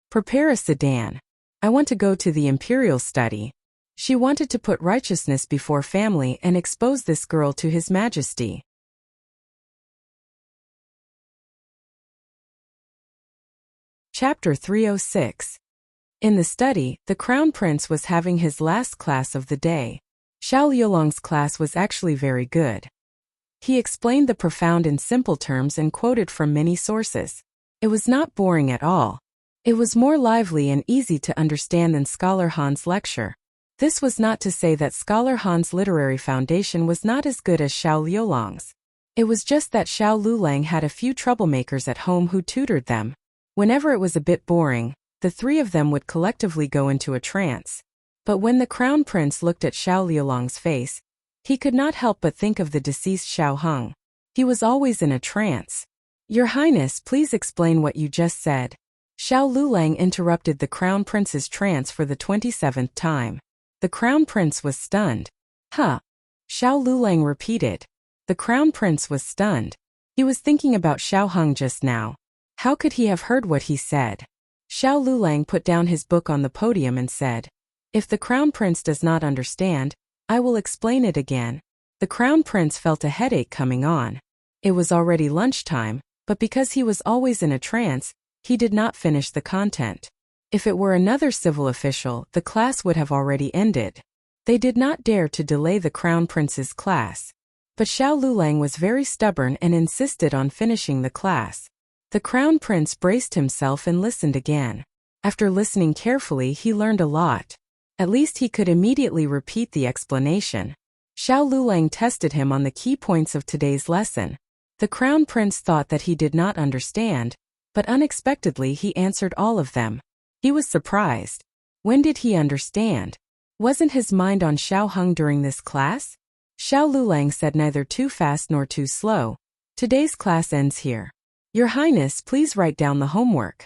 Prepare a sedan. I want to go to the imperial study. She wanted to put righteousness before family and expose this girl to His Majesty. Chapter 306. In the study, the Crown Prince was having his last class of the day. Xiao Liulong's class was actually very good. He explained the profound in simple terms and quoted from many sources. It was not boring at all. It was more lively and easy to understand than Scholar Han's lecture. This was not to say that Scholar Han's literary foundation was not as good as Xiao Liulong's. It was just that Xiao Lulang had a few troublemakers at home who tutored them. Whenever it was a bit boring, the 3 of them would collectively go into a trance. But when the Crown Prince looked at Xiao Liulong's face, he could not help but think of the deceased Xiao Heng. He was always in a trance. Your Highness, please explain what you just said. Xiao Lulang interrupted the Crown Prince's trance for the 27th time. The Crown Prince was stunned. Huh? Xiao Lulang repeated. The crown prince was stunned. He was thinking about Xiao Hung just now. How could he have heard what he said? Xiao Lulang put down his book on the podium and said, "If the crown prince does not understand, I will explain it again." The crown prince felt a headache coming on. It was already lunchtime, but because he was always in a trance, he did not finish the content. If it were another civil official, the class would have already ended. They did not dare to delay the crown prince's class. But Xiao Lulang was very stubborn and insisted on finishing the class. The crown prince braced himself and listened again. After listening carefully, he learned a lot. At least he could immediately repeat the explanation. Xiao Lulang tested him on the key points of today's lesson. The crown prince thought that he did not understand, but unexpectedly he answered all of them. He was surprised. When did he understand? Wasn't his mind on Xiao Hung during this class? Xiao Lulang said neither too fast nor too slow. Today's class ends here. Your Highness, please write down the homework.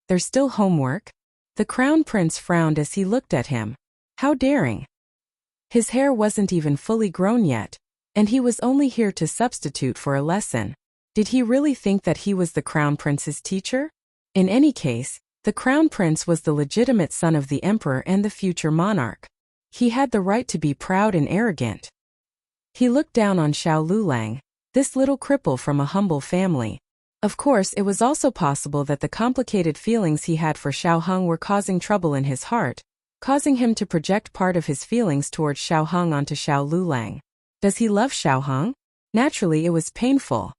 There's still homework? The crown prince frowned as he looked at him. How daring. His hair wasn't even fully grown yet, and he was only here to substitute for a lesson. Did he really think that he was the crown prince's teacher? In any case, the crown prince was the legitimate son of the emperor and the future monarch. He had the right to be proud and arrogant. He looked down on Xiao Lulang, this little cripple from a humble family. Of course, it was also possible that the complicated feelings he had for Xiao Hung were causing trouble in his heart, causing him to project part of his feelings towards Xiao Hung onto Xiao Lulang. Does he love Xiao Hung? Naturally, it was painful.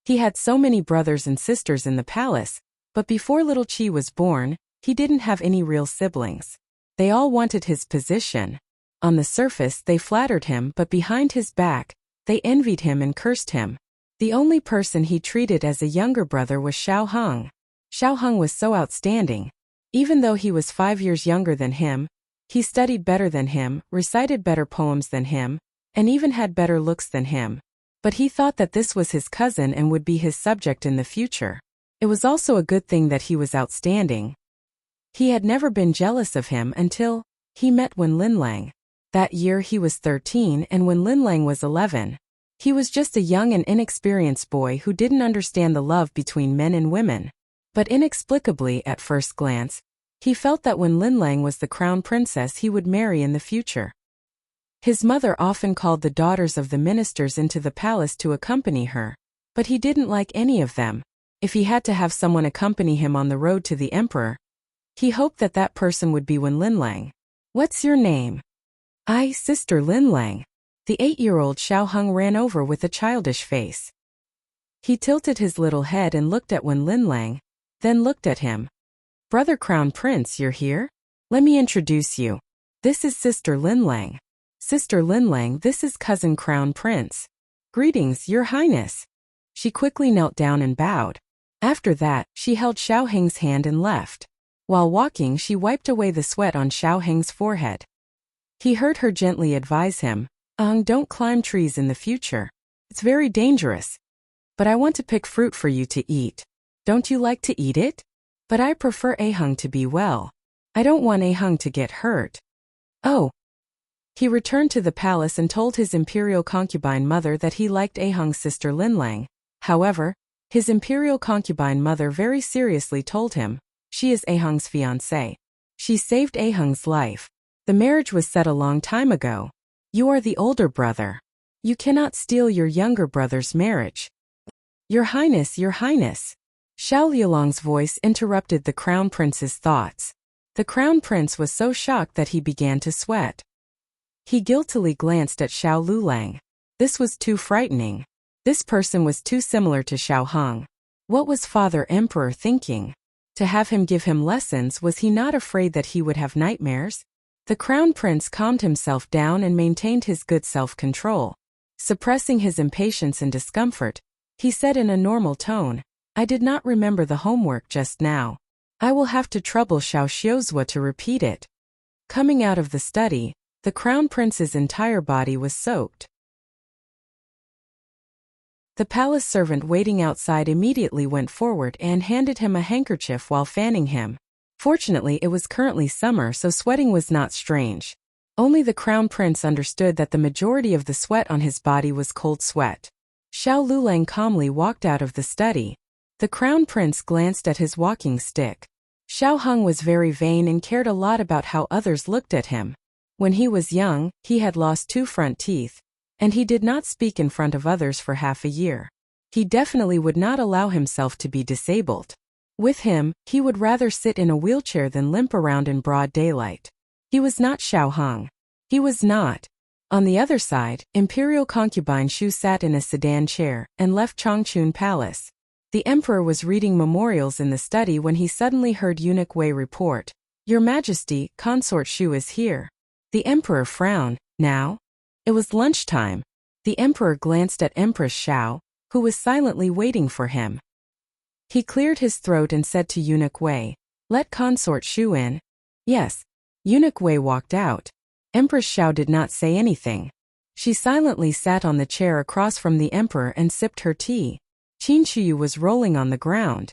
He had so many brothers and sisters in the palace, but before little Qi was born, he didn't have any real siblings. They all wanted his position. On the surface, they flattered him, but behind his back, they envied him and cursed him. The only person he treated as a younger brother was Xiao Hung. Xiao Hung was so outstanding. Even though he was 5 years younger than him, he studied better than him, recited better poems than him, and even had better looks than him. But he thought that this was his cousin and would be his subject in the future. It was also a good thing that he was outstanding. He had never been jealous of him until he met Wen Linlang. That year he was 13 and Wen Linlang was 11. He was just a young and inexperienced boy who didn't understand the love between men and women. But inexplicably, at first glance, he felt that Wen Linlang was the crown princess he would marry in the future. His mother often called the daughters of the ministers into the palace to accompany her, but he didn't like any of them. If he had to have someone accompany him on the road to the emperor, he hoped that that person would be Wen Linlang. What's your name? I, Sister Linlang. The 8-year-old Xiao Hung ran over with a childish face. He tilted his little head and looked at Wen Linlang, then looked at him. Brother Crown Prince, you're here? Let me introduce you. This is Sister Linlang. Sister Linlang, this is Cousin Crown Prince. Greetings, Your Highness. She quickly knelt down and bowed. After that, she held Xiao Heng's hand and left. While walking, she wiped away the sweat on Xiao Heng's forehead. He heard her gently advise him, don't climb trees in the future. It's very dangerous. But I want to pick fruit for you to eat. Don't you like to eat it? But I prefer Ahung to be well. I don't want Ahung to get hurt. Oh. He returned to the palace and told his imperial concubine mother that he liked Ahung's sister Linlang. However, his imperial concubine mother very seriously told him, she is Ahung's fiancée. She saved Ahung's life. The marriage was set a long time ago. You are the older brother. You cannot steal your younger brother's marriage. Your Highness, Your Highness. Xiao Liulong's voice interrupted the crown prince's thoughts. The crown prince was so shocked that he began to sweat. He guiltily glanced at Xiao Lulang. This was too frightening. This person was too similar to Xiao Hung. What was Father Emperor thinking? To have him give him lessons, was he not afraid that he would have nightmares? The crown prince calmed himself down and maintained his good self-control. Suppressing his impatience and discomfort, he said in a normal tone, I did not remember the homework just now. I will have to trouble Xiao Xiuzhua to repeat it. Coming out of the study, the crown prince's entire body was soaked. The palace servant waiting outside immediately went forward and handed him a handkerchief while fanning him. Fortunately, it was currently summer, so sweating was not strange. Only the crown prince understood that the majority of the sweat on his body was cold sweat. Xiao Lulang calmly walked out of the study. The crown prince glanced at his walking stick. Xiao Heng was very vain and cared a lot about how others looked at him. When he was young, he had lost 2 front teeth, and he did not speak in front of others for half a year. He definitely would not allow himself to be disabled. With him, he would rather sit in a wheelchair than limp around in broad daylight. He was not Xiao Heng. He was not. On the other side, Imperial concubine Shu sat in a sedan chair and left Changchun Palace. The emperor was reading memorials in the study when he suddenly heard Eunuch Wei report, "Your Majesty, Consort Shu is here." The emperor frowned. Now? It was lunchtime. The emperor glanced at Empress Xiao, who was silently waiting for him. He cleared his throat and said to Eunuch Wei, "Let Consort Shu in." Yes. Eunuch Wei walked out. Empress Xiao did not say anything. She silently sat on the chair across from the emperor and sipped her tea. Qin Shuyu was rolling on the ground.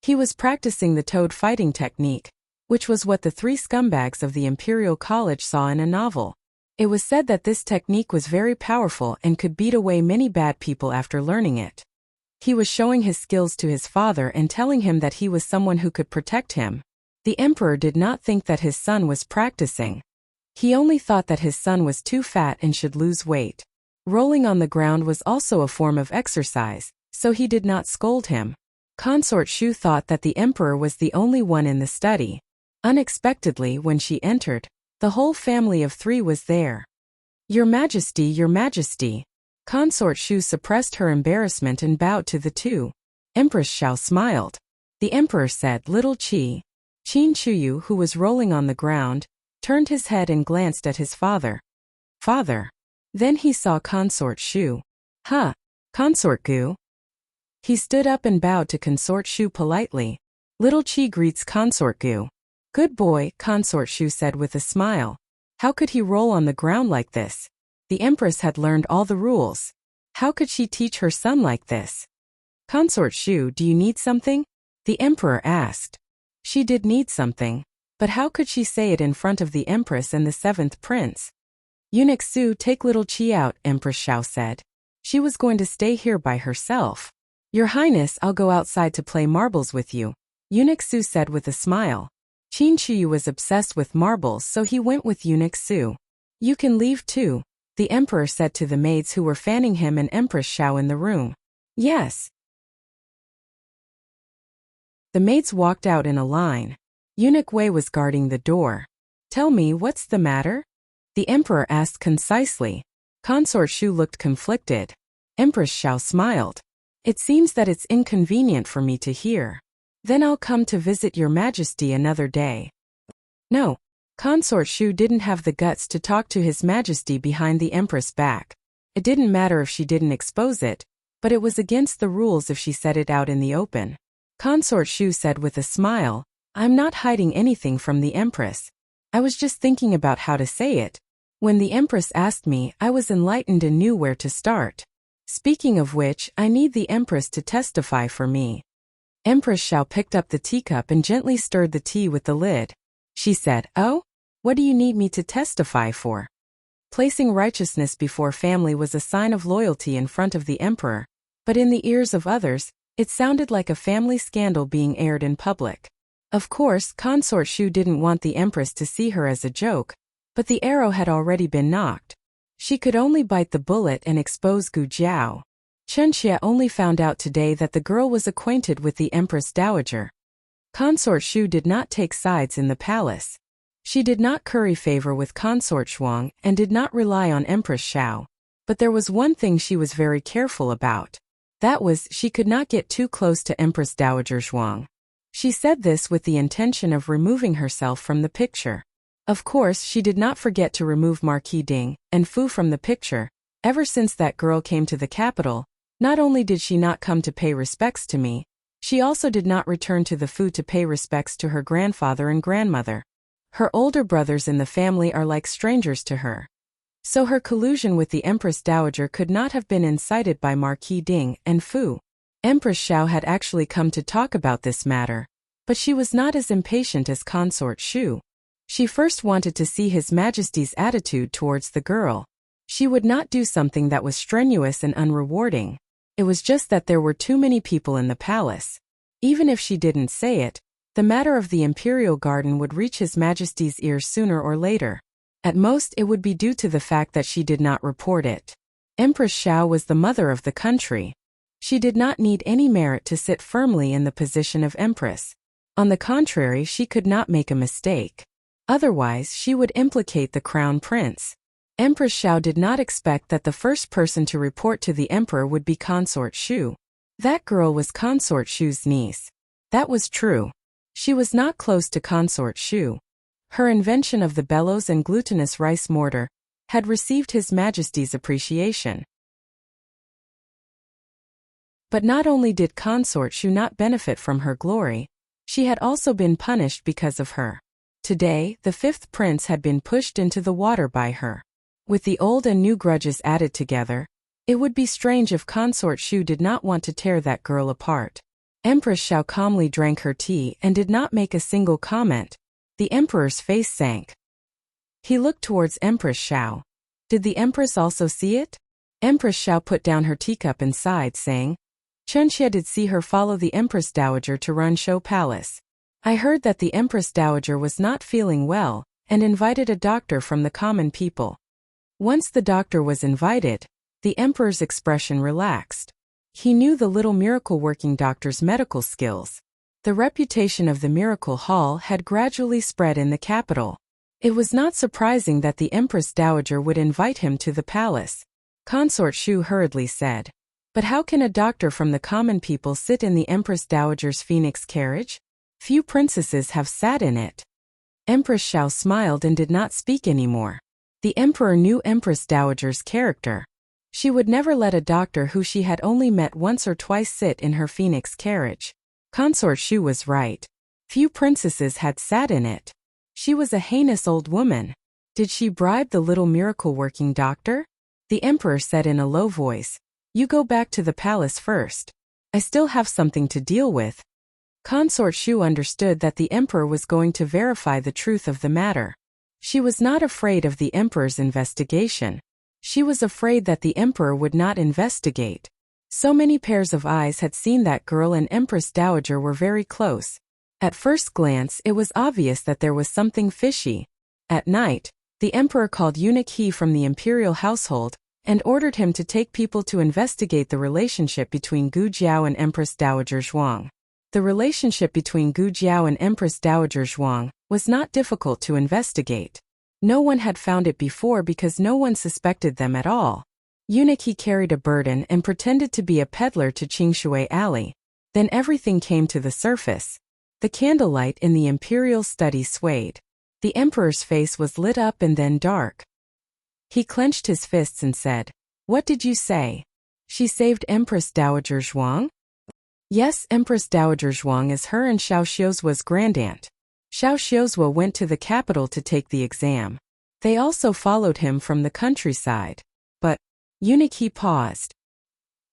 He was practicing the toad fighting technique, which was what the 3 scumbags of the Imperial College saw in a novel. It was said that this technique was very powerful and could beat away many bad people after learning it. He was showing his skills to his father and telling him that he was someone who could protect him. The emperor did not think that his son was practicing. He only thought that his son was too fat and should lose weight. Rolling on the ground was also a form of exercise, so he did not scold him. Consort Shu thought that the emperor was the only one in the study. Unexpectedly, when she entered, the whole family of 3 was there. "Your Majesty, Your Majesty." Consort Shu suppressed her embarrassment and bowed to the 2. Empress Xiao smiled. The emperor said, "Little Qi." Qin Shuyu, who was rolling on the ground, turned his head and glanced at his father. "Father." Then he saw Consort Shu. "Huh. Consort Gu." He stood up and bowed to Consort Shu politely. Little Qi greets Consort Gu. "Good boy," Consort Shu said with a smile. How could he roll on the ground like this? The empress had learned all the rules. How could she teach her son like this? "Consort Shu, do you need something?" the emperor asked. She did need something. But how could she say it in front of the empress and the 7th prince? "Eunuch Su, take little Qi out," Empress Xiao said. She was going to stay here by herself. "Your Highness, I'll go outside to play marbles with you," Eunuch Su said with a smile. Qin Shuyu was obsessed with marbles, so he went with Eunuch Su. "You can leave too," the emperor said to the maids who were fanning him and Empress Xiao in the room. "Yes." The maids walked out in a line. Eunuch Wei was guarding the door. "Tell me, what's the matter?" the emperor asked concisely. Consort Shu looked conflicted. Empress Xiao smiled. "It seems that it's inconvenient for me to hear. Then I'll come to visit your Majesty another day." No. Consort Shu didn't have the guts to talk to His Majesty behind the empress' back. It didn't matter if she didn't expose it, but it was against the rules if she said it out in the open. Consort Shu said with a smile, "I'm not hiding anything from the empress. I was just thinking about how to say it. When the empress asked me, I was enlightened and knew where to start. Speaking of which, I need the empress to testify for me." Empress Xiao picked up the teacup and gently stirred the tea with the lid. She said, "Oh? What do you need me to testify for?" Placing righteousness before family was a sign of loyalty in front of the emperor, but in the ears of others, it sounded like a family scandal being aired in public. Of course, Consort Shu didn't want the empress to see her as a joke, but the arrow had already been knocked. She could only bite the bullet and expose Gu Jiao. Chen Xie only found out today that the girl was acquainted with the Empress Dowager. Consort Shu did not take sides in the palace. She did not curry favor with Consort Shuang and did not rely on Empress Xiao. But there was one thing she was very careful about. That was, she could not get too close to Empress Dowager Shuang. She said this with the intention of removing herself from the picture. Of course, she did not forget to remove Marquis Ding and Fu from the picture. Ever since that girl came to the capital, not only did she not come to pay respects to me, she also did not return to the Fu to pay respects to her grandfather and grandmother. Her older brothers in the family are like strangers to her. So her collusion with the Empress Dowager could not have been incited by Marquis Ding and Fu. Empress Xiao had actually come to talk about this matter, but she was not as impatient as Consort Shu. She first wanted to see His Majesty's attitude towards the girl. She would not do something that was strenuous and unrewarding. It was just that there were too many people in the palace. Even if she didn't say it, the matter of the imperial garden would reach His Majesty's ears sooner or later. At most it would be due to the fact that she did not report it. Empress Xiao was the mother of the country. She did not need any merit to sit firmly in the position of empress. On the contrary, she could not make a mistake. Otherwise, she would implicate the crown prince. Empress Xiao did not expect that the first person to report to the emperor would be Consort Shu. That girl was Consort Shu's niece. That was true. She was not close to Consort Shu. Her invention of the bellows and glutinous rice mortar had received His Majesty's appreciation. But not only did Consort Shu not benefit from her glory, she had also been punished because of her. Today, the fifth prince had been pushed into the water by her. With the old and new grudges added together, it would be strange if Consort Shu did not want to tear that girl apart. Empress Xiao calmly drank her tea and did not make a single comment. The emperor's face sank. He looked towards Empress Xiao. Did the empress also see it? Empress Xiao put down her teacup and sighed, saying, Chunxia did see her follow the Empress Dowager to Runshou Palace. I heard that the Empress Dowager was not feeling well, and invited a doctor from the common people. Once the doctor was invited, the emperor's expression relaxed. He knew the little miracle-working doctor's medical skills. The reputation of the Miracle Hall had gradually spread in the capital. It was not surprising that the Empress Dowager would invite him to the palace. Consort Shu hurriedly said, But how can a doctor from the common people sit in the Empress Dowager's phoenix carriage? Few princesses have sat in it. Empress Xiao smiled and did not speak anymore. The emperor knew Empress Dowager's character. She would never let a doctor who she had only met once or twice sit in her phoenix carriage. Consort Shu was right. Few princesses had sat in it. She was a heinous old woman. Did she bribe the little miracle-working doctor? The emperor said in a low voice, You go back to the palace first. I still have something to deal with. Consort Shu understood that the emperor was going to verify the truth of the matter. She was not afraid of the emperor's investigation. She was afraid that the emperor would not investigate. So many pairs of eyes had seen that girl and Empress Dowager were very close. At first glance, it was obvious that there was something fishy. At night, the emperor called eunuch He from the imperial household and ordered him to take people to investigate the relationship between Gu Jiao and Empress Dowager Zhuang. The relationship between Gu Jiao and Empress Dowager Zhuang was not difficult to investigate. No one had found it before because no one suspected them at all. Eunuch He carried a burden and pretended to be a peddler to Qingshui Alley. Then everything came to the surface. The candlelight in the imperial study swayed. The emperor's face was lit up and then dark. He clenched his fists and said, What did you say? She saved Empress Dowager Zhuang? Yes, Empress Dowager Zhuang is her and Xiao Xiuzuo's grandaunt. Xiao Xiuzuo went to the capital to take the exam. They also followed him from the countryside. But, eunuch He paused.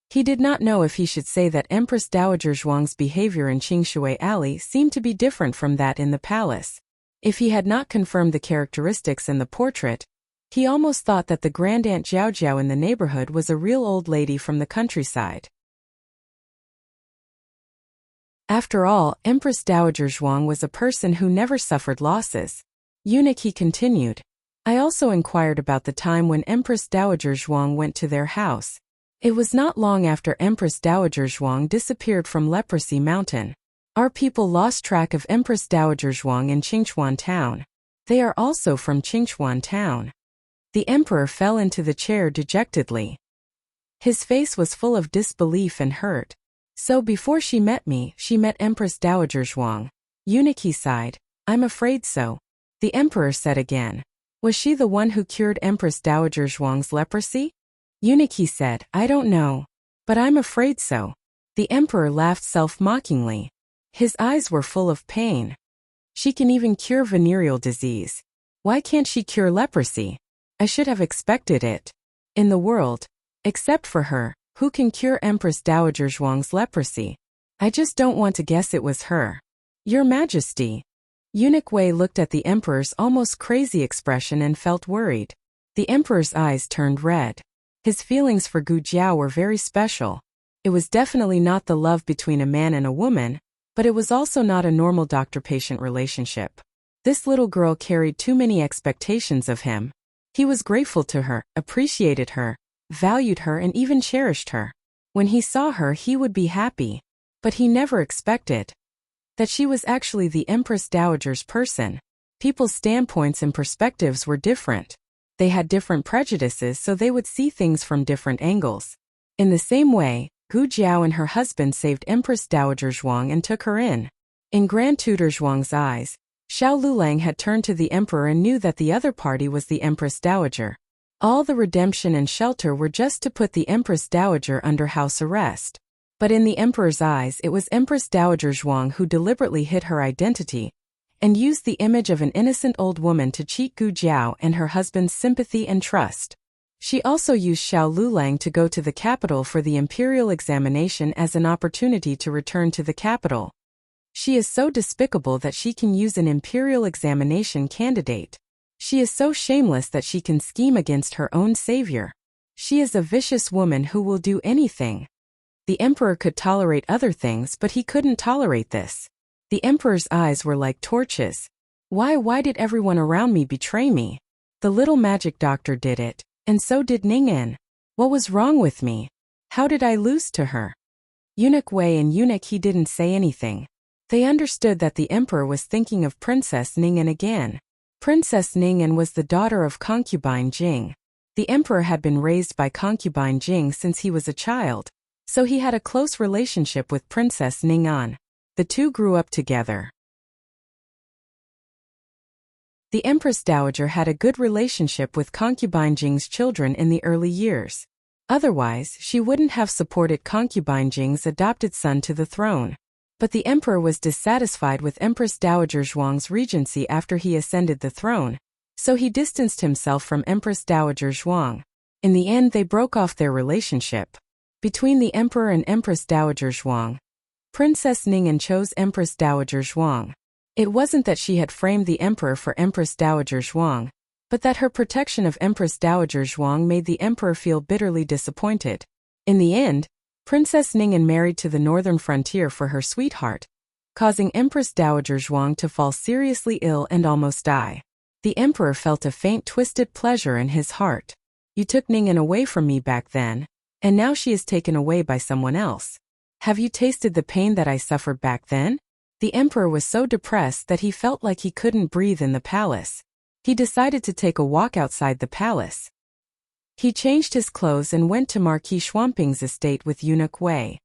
He did not know if he should say that Empress Dowager Zhuang's behavior in Qingshui Alley seemed to be different from that in the palace. If he had not confirmed the characteristics in the portrait, he almost thought that the grandaunt Jiao Jiao in the neighborhood was a real old lady from the countryside. After all, Empress Dowager Zhuang was a person who never suffered losses. Eunuch He continued. I also inquired about the time when Empress Dowager Zhuang went to their house. It was not long after Empress Dowager Zhuang disappeared from Leprosy Mountain. Our people lost track of Empress Dowager Zhuang in Qingchuan Town. They are also from Qingchuan Town. The emperor fell into the chair dejectedly. His face was full of disbelief and hurt. So before she met me, she met Empress Dowager Zhuang. Eunuch He sighed. I'm afraid so. The emperor said again. Was she the one who cured Empress Dowager Zhuang's leprosy? Eunuch He said, I don't know. But I'm afraid so. The emperor laughed self-mockingly. His eyes were full of pain. She can even cure venereal disease. Why can't she cure leprosy? I should have expected it. In the world, except for her, who can cure Empress Dowager Zhuang's leprosy? I just don't want to guess it was her. Your Majesty. Eunuch Wei looked at the emperor's almost crazy expression and felt worried. The emperor's eyes turned red. His feelings for Gu Jiao were very special. It was definitely not the love between a man and a woman, but it was also not a normal doctor-patient relationship. This little girl carried too many expectations of him. He was grateful to her, appreciated her, valued her, and even cherished her. When he saw her, he would be happy. But he never expected that she was actually the Empress Dowager's person. People's standpoints and perspectives were different. They had different prejudices, so they would see things from different angles. In the same way, Gu Jiao and her husband saved Empress Dowager Zhuang and took her in. In Grand Tutor Zhuang's eyes, Xiao Lulang had turned to the emperor and knew that the other party was the Empress Dowager. All the redemption and shelter were just to put the Empress Dowager under house arrest. But in the emperor's eyes, it was Empress Dowager Zhuang who deliberately hid her identity and used the image of an innocent old woman to cheat Gu Jiao and her husband's sympathy and trust. She also used Xiao Lulang to go to the capital for the imperial examination as an opportunity to return to the capital. She is so despicable that she can use an imperial examination candidate. She is so shameless that she can scheme against her own savior. She is a vicious woman who will do anything. The emperor could tolerate other things, but he couldn't tolerate this. The emperor's eyes were like torches. Why did everyone around me betray me? The little magic doctor did it, and so did Ning'an. What was wrong with me? How did I lose to her? Eunuch Wei and Eunuch He didn't say anything. They understood that the emperor was thinking of Princess Ning'an again. Princess Ning'an was the daughter of concubine Jing. The emperor had been raised by concubine Jing since he was a child, so he had a close relationship with Princess Ning'an. The two grew up together. The Empress Dowager had a good relationship with concubine Jing's children in the early years. Otherwise, she wouldn't have supported concubine Jing's adopted son to the throne. But the emperor was dissatisfied with Empress Dowager Zhuang's regency after he ascended the throne, so he distanced himself from Empress Dowager Zhuang. In the end, they broke off their relationship. Between the emperor and Empress Dowager Zhuang, Princess Ning'an chose Empress Dowager Zhuang. It wasn't that she had framed the emperor for Empress Dowager Zhuang, but that her protection of Empress Dowager Zhuang made the emperor feel bitterly disappointed. In the end, Princess Ning'an married to the northern frontier for her sweetheart, causing Empress Dowager Zhuang to fall seriously ill and almost die. The emperor felt a faint twisted pleasure in his heart. You took Ning'an away from me back then, and now she is taken away by someone else. Have you tasted the pain that I suffered back then? The emperor was so depressed that he felt like he couldn't breathe in the palace. He decided to take a walk outside the palace. He changed his clothes and went to Marquis Xuanping's estate with Eunuch Wei.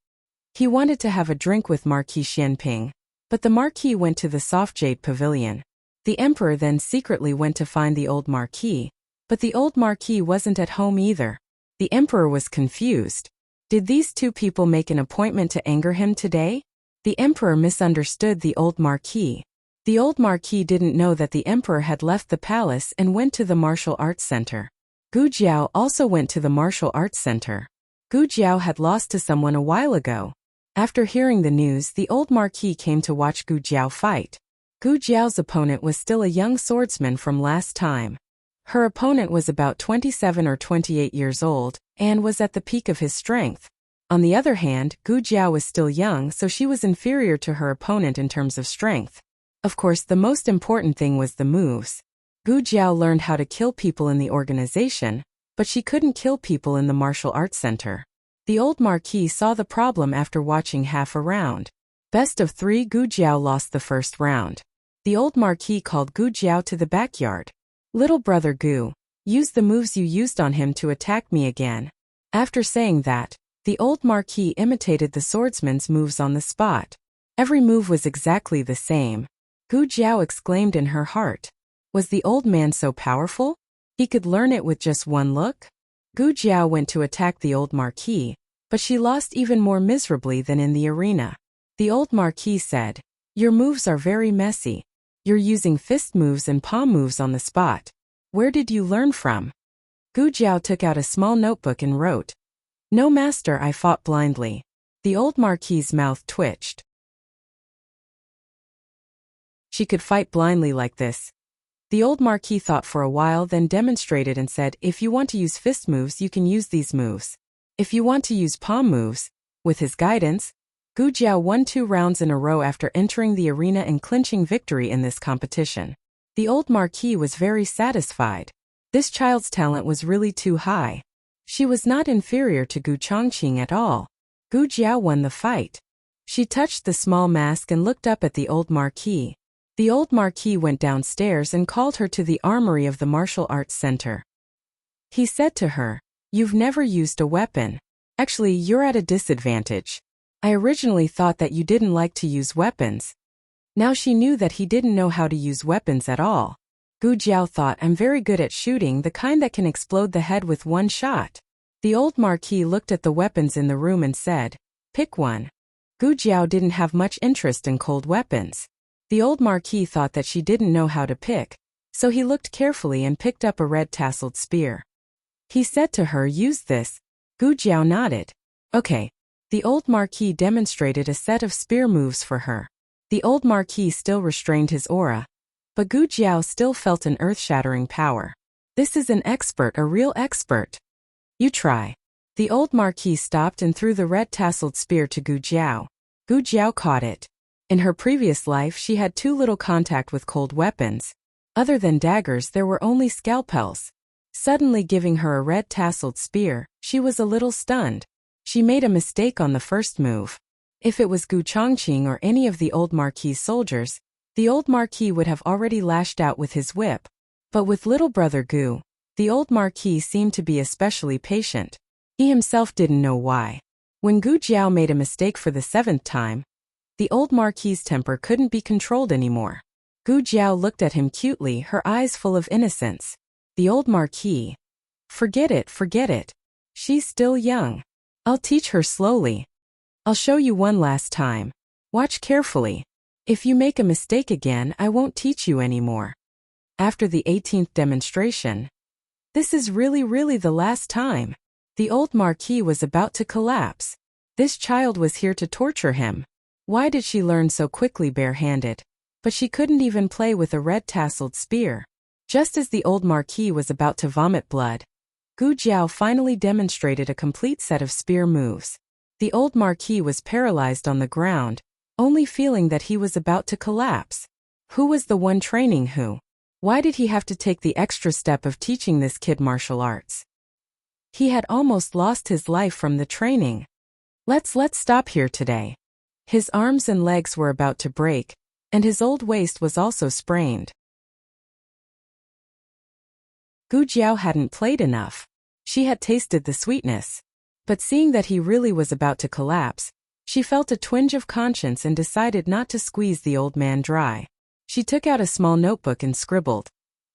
He wanted to have a drink with Marquis Xianping, but the Marquis went to the soft jade pavilion. The emperor then secretly went to find the old Marquis, but the old Marquis wasn't at home either. The emperor was confused. Did these two people make an appointment to anger him today? The emperor misunderstood the old Marquis. The old Marquis didn't know that the emperor had left the palace and went to the martial arts center. Gu Jiao also went to the martial arts center. Gu Jiao had lost to someone a while ago. After hearing the news, the old Marquis came to watch Gu Jiao fight. Gu Jiao's opponent was still a young swordsman from last time. Her opponent was about 27 or 28 years old, and was at the peak of his strength. On the other hand, Gu Jiao was still young, so she was inferior to her opponent in terms of strength. Of course, the most important thing was the moves. Gu Jiao learned how to kill people in the organization, but she couldn't kill people in the martial arts center. The old Marquis saw the problem after watching half a round. Best of 3, Gu Jiao lost the first round. The old Marquis called Gu Jiao to the backyard. Little brother Gu, use the moves you used on him to attack me again. After saying that, the old Marquis imitated the swordsman's moves on the spot. Every move was exactly the same. Gu Jiao exclaimed in her heart. Was the old man so powerful? He could learn it with just one look? Gu Jiao went to attack the old Marquis, but she lost even more miserably than in the arena. The old Marquis said, "Your moves are very messy. You're using fist moves and palm moves on the spot. Where did you learn from?" Gu Jiao took out a small notebook and wrote, "No master, I fought blindly." The old Marquis's mouth twitched. she could fight blindly like this. The old Marquis thought for a while, then demonstrated and said, if you want to use fist moves, you can use these moves. If you want to use palm moves, with his guidance, Gu Jiao won 2 rounds in a row after entering the arena and clinching victory in this competition. The old Marquis was very satisfied. This child's talent was really too high. She was not inferior to Gu Chongqing at all. Gu Jiao won the fight. She touched the small mask and looked up at the old Marquis. The old Marquis went downstairs and called her to the armory of the martial arts center. He said to her, "You've never used a weapon. Actually, you're at a disadvantage. I originally thought that you didn't like to use weapons." Now she knew that he didn't know how to use weapons at all. Gu Jiao thought, "I'm very good at shooting, the kind that can explode the head with one shot." The old Marquis looked at the weapons in the room and said, "Pick one." Gu Jiao didn't have much interest in cold weapons. The old Marquis thought that she didn't know how to pick, so he looked carefully and picked up a red tasseled spear. He said to her, "Use this." Gu Jiao nodded. "Okay." The old Marquis demonstrated a set of spear moves for her. The old Marquis still restrained his aura, but Gu Jiao still felt an earth-shattering power. "This is an expert, a real expert. You try." The old Marquis stopped and threw the red tasseled spear to Gu Jiao. Gu Jiao caught it. In her previous life, she had too little contact with cold weapons. Other than daggers, there were only scalpels. Suddenly giving her a red tasseled spear, she was a little stunned. She made a mistake on the first move. If it was Gu Chongqing or any of the old Marquis' soldiers, the old Marquis would have already lashed out with his whip. But with little brother Gu, the old Marquis seemed to be especially patient. He himself didn't know why. When Gu Jiao made a mistake for the 7th time, the old Marquis' temper couldn't be controlled anymore. Gu Jiao looked at him cutely, her eyes full of innocence. The old Marquis, forget it. She's still young. I'll teach her slowly. I'll show you one last time. Watch carefully. If you make a mistake again, I won't teach you anymore." After the 18th demonstration, "This is really the last time." The old Marquis was about to collapse. This child was here to torture him. Why did she learn so quickly barehanded? But she couldn't even play with a red tasseled spear. Just as the old Marquis was about to vomit blood, Gu Jiao finally demonstrated a complete set of spear moves. The old Marquis was paralyzed on the ground, only feeling that he was about to collapse. Who was the one training who? Why did he have to take the extra step of teaching this kid martial arts? He had almost lost his life from the training. Let's stop here today. His arms and legs were about to break, and his old waist was also sprained. Gu Jiao hadn't played enough. She had tasted the sweetness. But seeing that he really was about to collapse, she felt a twinge of conscience and decided not to squeeze the old man dry. She took out a small notebook and scribbled,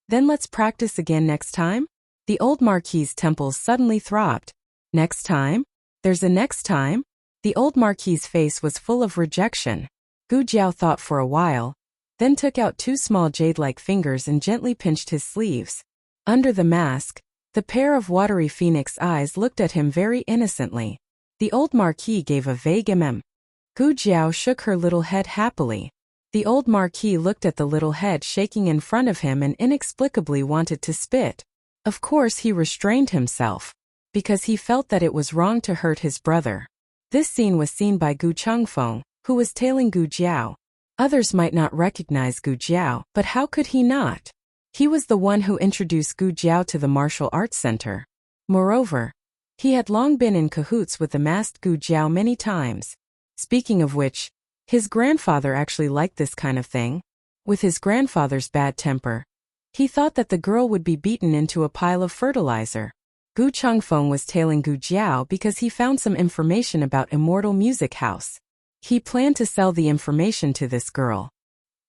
"Then let's practice again next time?" The old Marquis' temples suddenly throbbed. Next time? There's a next time? The old Marquis' face was full of rejection. Gu Jiao thought for a while, then took out 2 small jade-like fingers and gently pinched his sleeves. Under the mask, the pair of watery phoenix eyes looked at him very innocently. The old Marquis gave a vague Gu Jiao shook her little head happily. The old Marquis looked at the little head shaking in front of him and inexplicably wanted to spit. Of course he restrained himself, because he felt that it was wrong to hurt his brother. This scene was seen by Gu Chengfeng, who was tailing Gu Jiao. Others might not recognize Gu Jiao, but how could he not? He was the one who introduced Gu Jiao to the martial arts center. Moreover, he had long been in cahoots with the masked Gu Jiao many times. Speaking of which, his grandfather actually liked this kind of thing. With his grandfather's bad temper, he thought that the girl would be beaten into a pile of fertilizer. Gu Chengfeng was tailing Gu Jiao because he found some information about Immortal Music House. He planned to sell the information to this girl.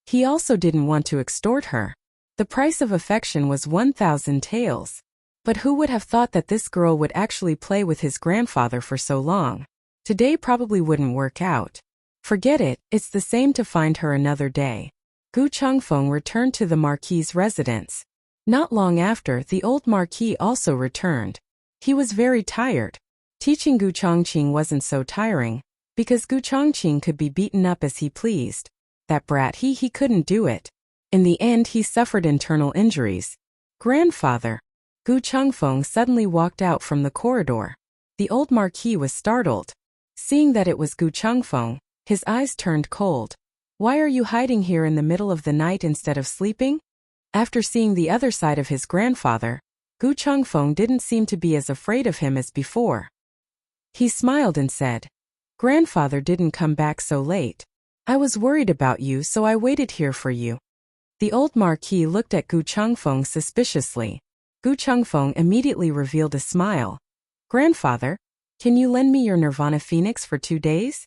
He also didn't want to extort her. The price of affection was 1,000 taels. But who would have thought that this girl would actually play with his grandfather for so long? Today probably wouldn't work out. Forget it, it's the same to find her another day. Gu Chengfeng returned to the Marquis' residence. Not long after, the old Marquis also returned. He was very tired. Teaching Gu Chongqing wasn't so tiring, because Gu Chongqing could be beaten up as he pleased. That brat he couldn't do it. In the end he suffered internal injuries. Grandfather. Gu Chengfeng suddenly walked out from the corridor. The old marquis was startled. Seeing that it was Gu Chengfeng, his eyes turned cold. Why are you hiding here in the middle of the night instead of sleeping? After seeing the other side of his grandfather, Gu Chengfeng didn't seem to be as afraid of him as before. He smiled and said, Grandfather didn't come back so late. I was worried about you, so I waited here for you. The old marquis looked at Gu Chengfeng suspiciously. Gu Chengfeng immediately revealed a smile. Grandfather, can you lend me your Nirvana Phoenix for 2 days?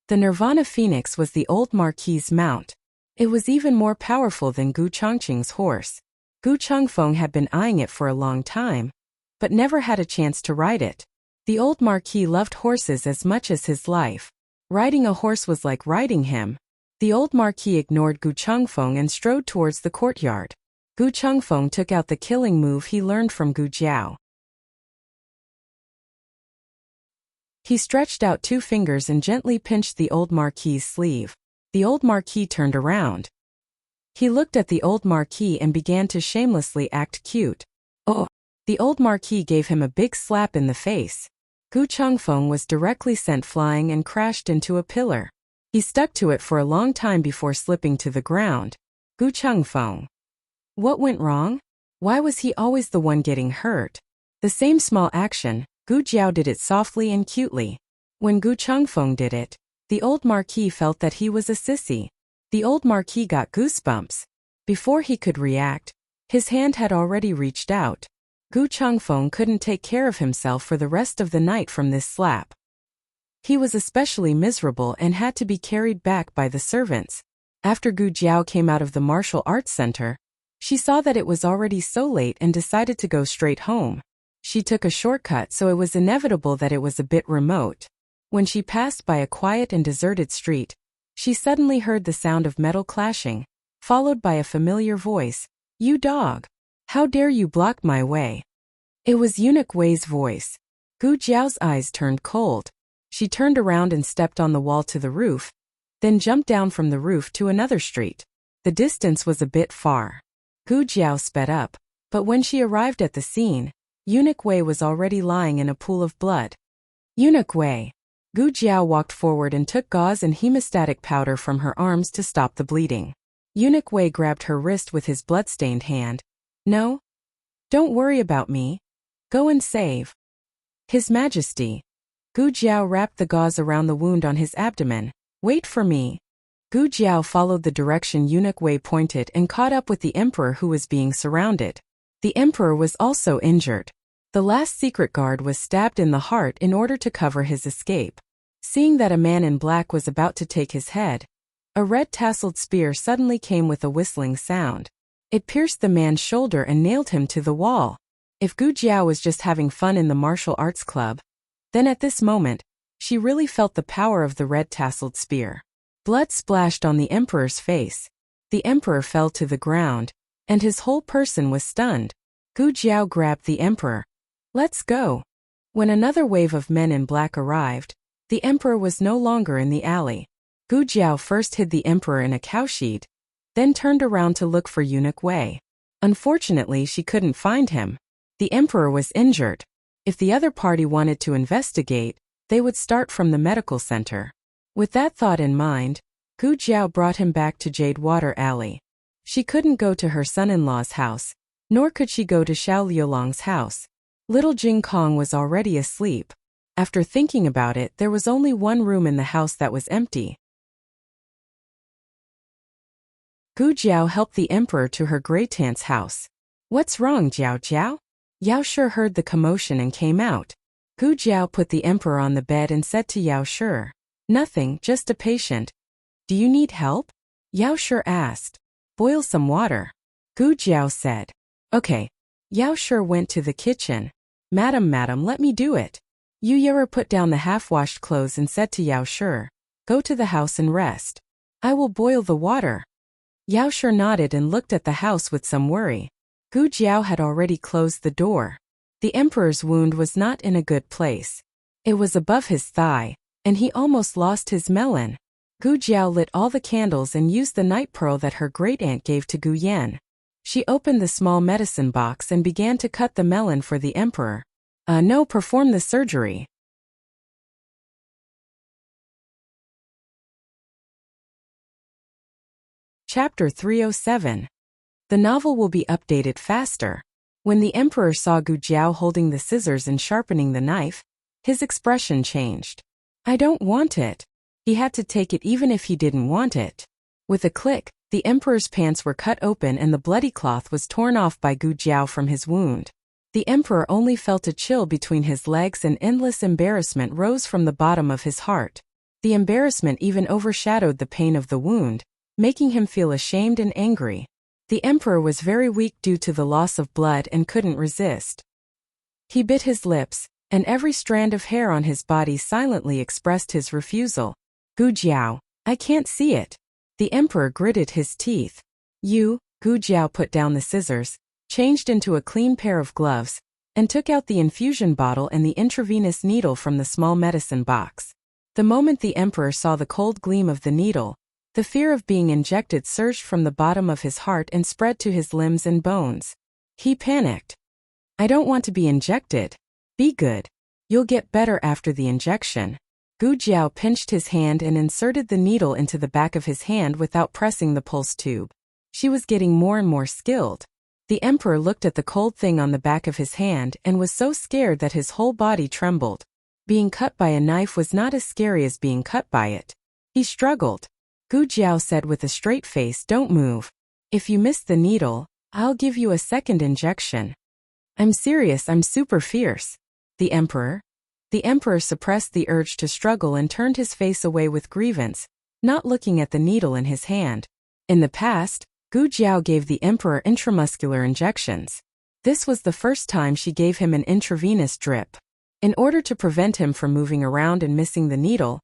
The Nirvana Phoenix was the old marquis's mount. It was even more powerful than Gu Chongqing's horse. Gu Chengfeng had been eyeing it for a long time, but never had a chance to ride it. The old marquis loved horses as much as his life. Riding a horse was like riding him. The old marquis ignored Gu Chengfeng and strode towards the courtyard. Gu Chengfeng took out the killing move he learned from Gu Jiao. He stretched out 2 fingers and gently pinched the old marquis's sleeve. The old marquis turned around. He looked at the old marquis and began to shamelessly act cute. Oh! The old marquis gave him a big slap in the face. Gu Chengfeng was directly sent flying and crashed into a pillar. He stuck to it for a long time before slipping to the ground. Gu Chengfeng. What went wrong? Why was he always the one getting hurt? The same small action, Gu Jiao did it softly and cutely. When Gu Chengfeng did it, the old marquis felt that he was a sissy. The old marquis got goosebumps. Before he could react, his hand had already reached out. Gu Chengfeng couldn't take care of himself for the rest of the night from this slap. He was especially miserable and had to be carried back by the servants. After Gu Jiao came out of the martial arts center, she saw that it was already so late and decided to go straight home. She took a shortcut, so it was inevitable that it was a bit remote. When she passed by a quiet and deserted street, she suddenly heard the sound of metal clashing, followed by a familiar voice. You dog! How dare you block my way? It was Eunuch Wei's voice. Gu Jiao's eyes turned cold. She turned around and stepped on the wall to the roof, then jumped down from the roof to another street. The distance was a bit far. Gu Jiao sped up, but when she arrived at the scene, Eunuch Wei was already lying in a pool of blood. Eunuch Wei. Gu Jiao walked forward and took gauze and hemostatic powder from her arms to stop the bleeding. Eunuch Wei grabbed her wrist with his blood-stained hand. No? Don't worry about me. Go and save His Majesty. Gu Jiao wrapped the gauze around the wound on his abdomen. Wait for me. Gu Jiao followed the direction Eunuch Wei pointed and caught up with the emperor, who was being surrounded. The emperor was also injured. The last secret guard was stabbed in the heart in order to cover his escape. Seeing that a man in black was about to take his head, a red tasseled spear suddenly came with a whistling sound. It pierced the man's shoulder and nailed him to the wall. If Gu Jiao was just having fun in the martial arts club, then at this moment, she really felt the power of the red tasseled spear. Blood splashed on the emperor's face. The emperor fell to the ground, and his whole person was stunned. Gu Jiao grabbed the emperor. Let's go. When another wave of men in black arrived, the emperor was no longer in the alley. Gu Jiao first hid the emperor in a cowshed, then turned around to look for Eunuch Wei. Unfortunately, she couldn't find him. The emperor was injured. If the other party wanted to investigate, they would start from the medical center. With that thought in mind, Gu Jiao brought him back to Jade Water Alley. She couldn't go to her son-in-law's house, nor could she go to Xiao Liulong's house. Little Jing Kong was already asleep. After thinking about it, there was only one room in the house that was empty. Gu Jiao helped the emperor to her great aunt's house. What's wrong, Jiao Jiao? Yao Shi heard the commotion and came out. Gu Jiao put the emperor on the bed and said to Yao Shi, Nothing, just a patient. Do you need help? Yao Shi asked. Boil some water. Gu Jiao said. Okay. Yao Shi went to the kitchen. Madam, let me do it. Yu Yere put down the half-washed clothes and said to Yao Shi, Go to the house and rest. I will boil the water. Yao Shi nodded and looked at the house with some worry. Gu Jiao had already closed the door. The emperor's wound was not in a good place. It was above his thigh, and he almost lost his melon. Gu Jiao lit all the candles and used the night pearl that her great-aunt gave to Gu Yan. She opened the small medicine box and began to cut the melon for the emperor. No, perform the surgery. Chapter 307. The novel will be updated faster. When the emperor saw Gu Jiao holding the scissors and sharpening the knife, his expression changed. I don't want it. He had to take it even if he didn't want it. With a click, the emperor's pants were cut open and the bloody cloth was torn off by Gu Jiao from his wound. The emperor only felt a chill between his legs and endless embarrassment rose from the bottom of his heart. The embarrassment even overshadowed the pain of the wound, making him feel ashamed and angry. The emperor was very weak due to the loss of blood and couldn't resist. He bit his lips, and every strand of hair on his body silently expressed his refusal. Gu Jiao, I can't see it. The emperor gritted his teeth. Gu Jiao put down the scissors, changed into a clean pair of gloves, and took out the infusion bottle and the intravenous needle from the small medicine box. The moment the emperor saw the cold gleam of the needle, the fear of being injected surged from the bottom of his heart and spread to his limbs and bones. He panicked. I don't want to be injected. Be good. You'll get better after the injection. Gu Jiao pinched his hand and inserted the needle into the back of his hand without pressing the pulse tube. She was getting more and more skilled. The emperor looked at the cold thing on the back of his hand and was so scared that his whole body trembled. Being cut by a knife was not as scary as being cut by it. He struggled. Gu Jiao said with a straight face, don't move. If you miss the needle, I'll give you a second injection. I'm serious, I'm super fierce. The emperor suppressed the urge to struggle and turned his face away with grievance, not looking at the needle in his hand. In the past, Gu Jiao gave the emperor intramuscular injections. This was the first time she gave him an intravenous drip. In order to prevent him from moving around and missing the needle,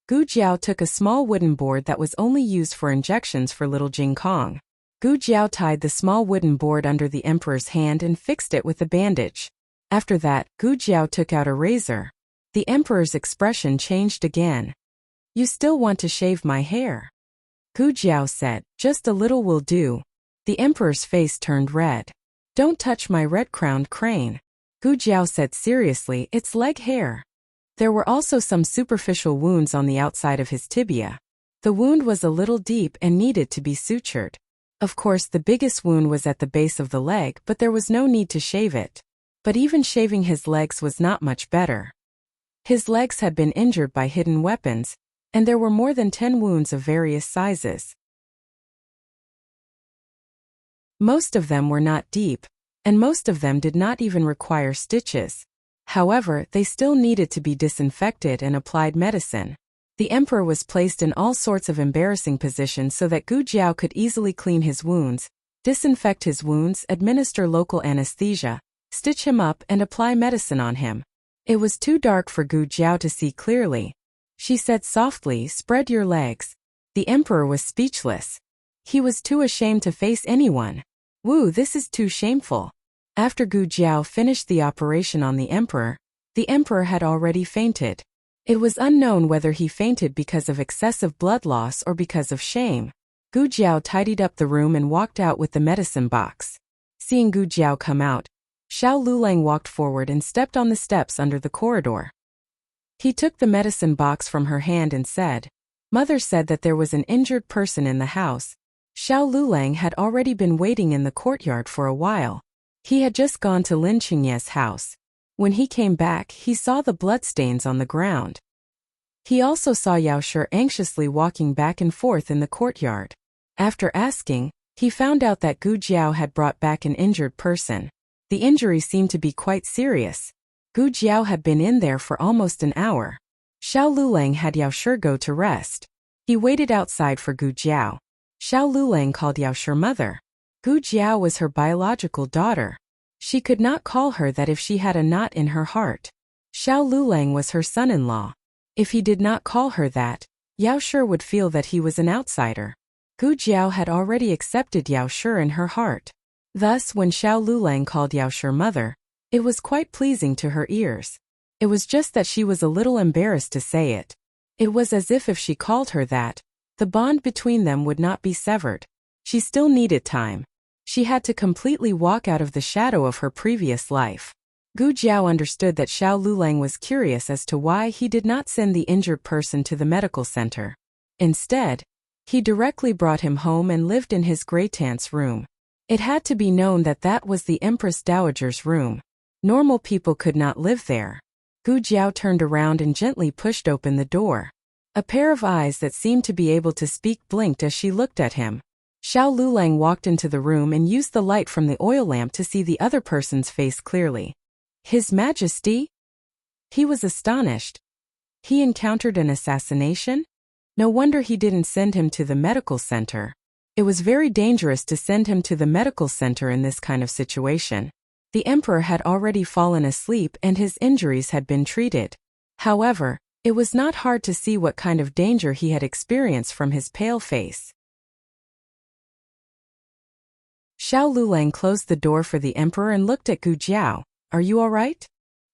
Gu Jiao took a small wooden board that was only used for injections for little Jing Kong. Gu Jiao tied the small wooden board under the emperor's hand and fixed it with a bandage. After that, Gu Jiao took out a razor. The emperor's expression changed again. You still want to shave my hair? Gu Jiao said, just a little will do. The emperor's face turned red. Don't touch my red-crowned crane. Gu Jiao said seriously, it's leg hair. There were also some superficial wounds on the outside of his tibia. The wound was a little deep and needed to be sutured. Of course, the biggest wound was at the base of the leg, but there was no need to shave it. But even shaving his legs was not much better. His legs had been injured by hidden weapons, and there were more than 10 wounds of various sizes. Most of them were not deep, and most of them did not even require stitches. However, they still needed to be disinfected and applied medicine. The emperor was placed in all sorts of embarrassing positions so that Gu Jiao could easily clean his wounds, disinfect his wounds, administer local anesthesia, stitch him up and apply medicine on him. It was too dark for Gu Jiao to see clearly. She said softly, spread your legs. The emperor was speechless. He was too ashamed to face anyone. Woo, this is too shameful. After Gu Jiao finished the operation on the emperor had already fainted. It was unknown whether he fainted because of excessive blood loss or because of shame. Gu Jiao tidied up the room and walked out with the medicine box. Seeing Gu Jiao come out, Xiao Lulang walked forward and stepped on the steps under the corridor. He took the medicine box from her hand and said, Mother said that there was an injured person in the house. Xiao Lulang had already been waiting in the courtyard for a while. He had just gone to Lin Qingye's house. When he came back, he saw the bloodstains on the ground. He also saw Yao Shi anxiously walking back and forth in the courtyard. After asking, he found out that Gu Jiao had brought back an injured person. The injury seemed to be quite serious. Gu Jiao had been in there for almost an hour. Xiao Lulang had Yao Shi go to rest. He waited outside for Gu Jiao. Xiao Lulang called Yao Shi mother. Gu Jiao was her biological daughter. She could not call her that if she had a knot in her heart. Xiao Lulang was her son-in-law. If he did not call her that, Yao Shi would feel that he was an outsider. Gu Jiao had already accepted Yao Shi in her heart. Thus, when Xiao Lulang called Yao Shi mother, it was quite pleasing to her ears. It was just that she was a little embarrassed to say it. It was as if she called her that, The bond between them would not be severed. She still needed time. She had to completely walk out of the shadow of her previous life. Gu Jiao understood that Xiao Lulang was curious as to why he did not send the injured person to the medical center. Instead, he directly brought him home and lived in his great-aunt's room. It had to be known that that was the Empress Dowager's room. Normal people could not live there. Gu Jiao turned around and gently pushed open the door. A pair of eyes that seemed to be able to speak blinked as she looked at him. Xiao Lulang walked into the room and used the light from the oil lamp to see the other person's face clearly. His Majesty? He was astonished. He encountered an assassination? No wonder he didn't send him to the medical center. It was very dangerous to send him to the medical center in this kind of situation. The emperor had already fallen asleep and his injuries had been treated. However, it was not hard to see what kind of danger he had experienced from his pale face. Xiao Lulang closed the door for the emperor and looked at Gu Jiao. Are you all right?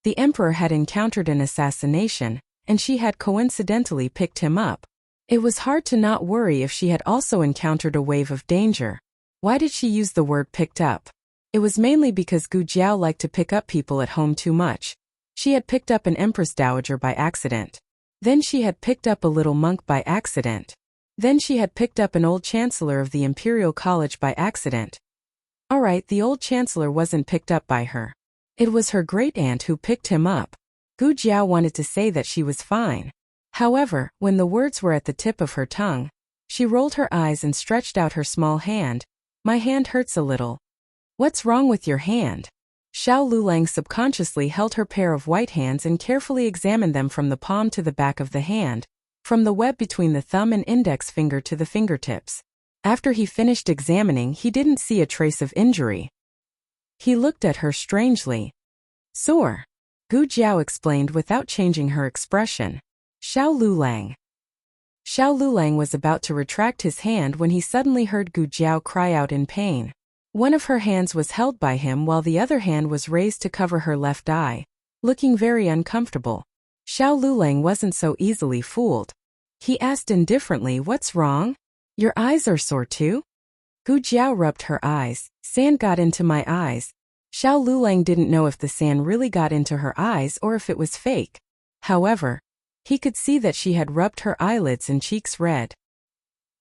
The emperor had encountered an assassination, and she had coincidentally picked him up. It was hard to not worry if she had also encountered a wave of danger. Why did she use the word picked up? It was mainly because Gu Jiao liked to pick up people at home too much. She had picked up an Empress Dowager by accident. Then she had picked up a little monk by accident. Then she had picked up an old chancellor of the Imperial College by accident. Alright, the old chancellor wasn't picked up by her. It was her great-aunt who picked him up. Gu Jiao wanted to say that she was fine. However, when the words were at the tip of her tongue, she rolled her eyes and stretched out her small hand. My hand hurts a little. What's wrong with your hand? Xiao Lulang subconsciously held her pair of white hands and carefully examined them from the palm to the back of the hand, from the web between the thumb and index finger to the fingertips. After he finished examining, he didn't see a trace of injury. He looked at her strangely. Sore. Gu Jiao explained without changing her expression. Xiao Lulang. Xiao Lulang was about to retract his hand when he suddenly heard Gu Jiao cry out in pain. One of her hands was held by him while the other hand was raised to cover her left eye, looking very uncomfortable. Xiao Lulang wasn't so easily fooled. He asked indifferently, what's wrong? Your eyes are sore too? Gu Jiao rubbed her eyes. Sand got into my eyes. Xiao Lulang didn't know if the sand really got into her eyes or if it was fake. However, he could see that she had rubbed her eyelids and cheeks red.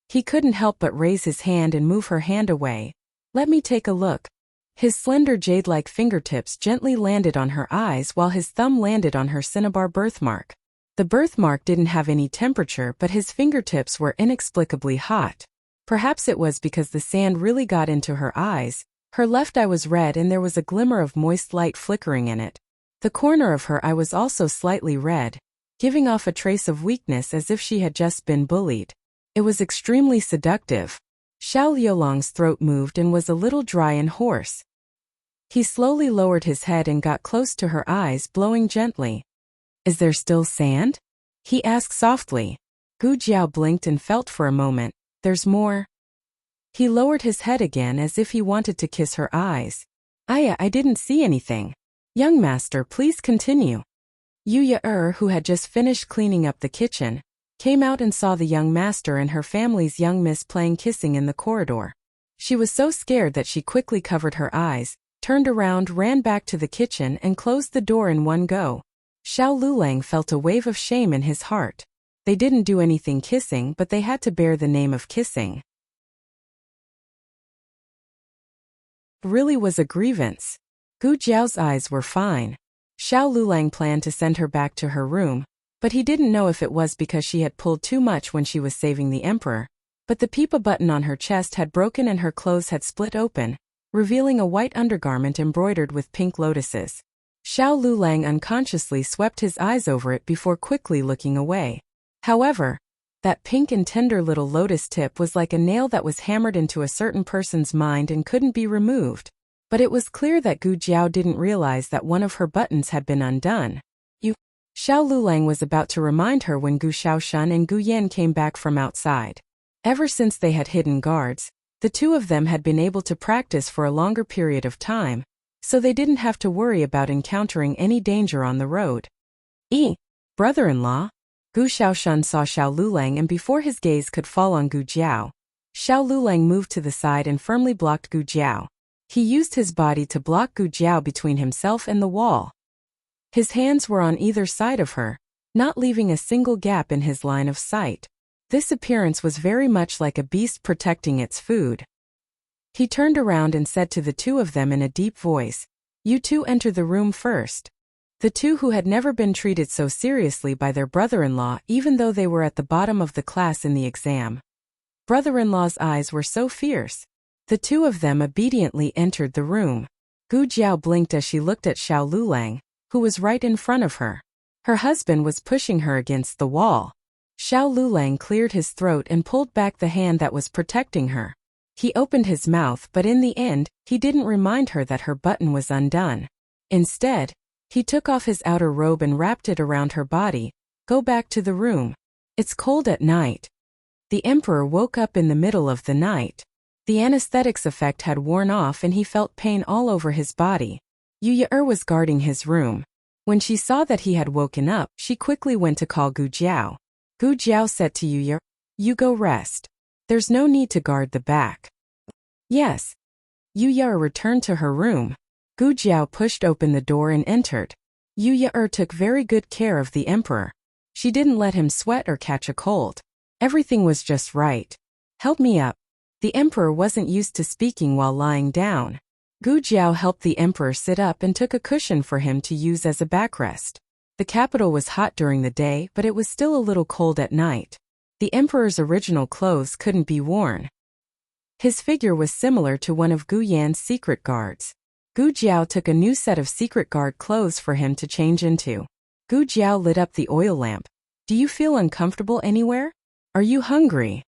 He couldn't help but raise his hand and move her hand away. Let me take a look. His slender jade-like fingertips gently landed on her eyes while his thumb landed on her cinnabar birthmark. The birthmark didn't have any temperature, but his fingertips were inexplicably hot. Perhaps it was because the sand really got into her eyes. Her left eye was red and there was a glimmer of moist light flickering in it. The corner of her eye was also slightly red, giving off a trace of weakness as if she had just been bullied. It was extremely seductive. Xiao Liulang's throat moved and was a little dry and hoarse. He slowly lowered his head and got close to her eyes, blowing gently. Is there still sand? He asked softly. Gu Jiao blinked and felt for a moment. There's more. He lowered his head again as if he wanted to kiss her eyes. I didn't see anything. Young master, please continue. Yuya who had just finished cleaning up the kitchen, came out and saw the young master and her family's young miss playing kissing in the corridor. She was so scared that she quickly covered her eyes, turned around, ran back to the kitchen and closed the door in one go. Xiao Lulang felt a wave of shame in his heart. They didn't do anything kissing, but they had to bear the name of kissing. Really was a grievance. Gu Jiao's eyes were fine. Xiao Lulang planned to send her back to her room, but he didn't know if it was because she had pulled too much when she was saving the emperor. But the pipa button on her chest had broken and her clothes had split open, revealing a white undergarment embroidered with pink lotuses. Xiao Lulang unconsciously swept his eyes over it before quickly looking away. However, that pink and tender little lotus tip was like a nail that was hammered into a certain person's mind and couldn't be removed. But it was clear that Gu Jiao didn't realize that one of her buttons had been undone. Xiao Lulang was about to remind her when Gu Xiaoshan and Gu Yan came back from outside. Ever since they had hidden guards, the two of them had been able to practice for a longer period of time, so they didn't have to worry about encountering any danger on the road. Brother-in-law? Gu Xiaoshan saw Xiao Lulang, and before his gaze could fall on Gu Jiao, Xiao Lulang moved to the side and firmly blocked Gu Jiao. He used his body to block Gu Jiao between himself and the wall. His hands were on either side of her, not leaving a single gap in his line of sight. This appearance was very much like a beast protecting its food. He turned around and said to the two of them in a deep voice, "You two enter the room first." The two, who had never been treated so seriously by their brother-in-law even though they were at the bottom of the class in the exam. Brother-in-law's eyes were so fierce. The two of them obediently entered the room. Gu Jiao blinked as she looked at Xiao Lulang, who was right in front of her. Her husband was pushing her against the wall. Xiao Lulang cleared his throat and pulled back the hand that was protecting her. He opened his mouth, but in the end, he didn't remind her that her button was undone. Instead, he took off his outer robe and wrapped it around her body. "Go back to the room. It's cold at night." The emperor woke up in the middle of the night. The anesthetics effect had worn off and he felt pain all over his body. Yu Yi was guarding his room. When she saw that he had woken up, she quickly went to call Gu Jiao. Gu Jiao said to Yu Yi, "You go rest. There's no need to guard the back." "Yes." Yu Yi returned to her room. Gu Jiao pushed open the door and entered. Yu Yi took very good care of the emperor. She didn't let him sweat or catch a cold. Everything was just right. "Help me up." The emperor wasn't used to speaking while lying down. Gu Jiao helped the emperor sit up and took a cushion for him to use as a backrest. The capital was hot during the day, but it was still a little cold at night. The emperor's original clothes couldn't be worn. His figure was similar to one of Gu Yan's secret guards. Gu Jiao took a new set of secret guard clothes for him to change into. Gu Jiao lit up the oil lamp. "Do you feel uncomfortable anywhere? Are you hungry?"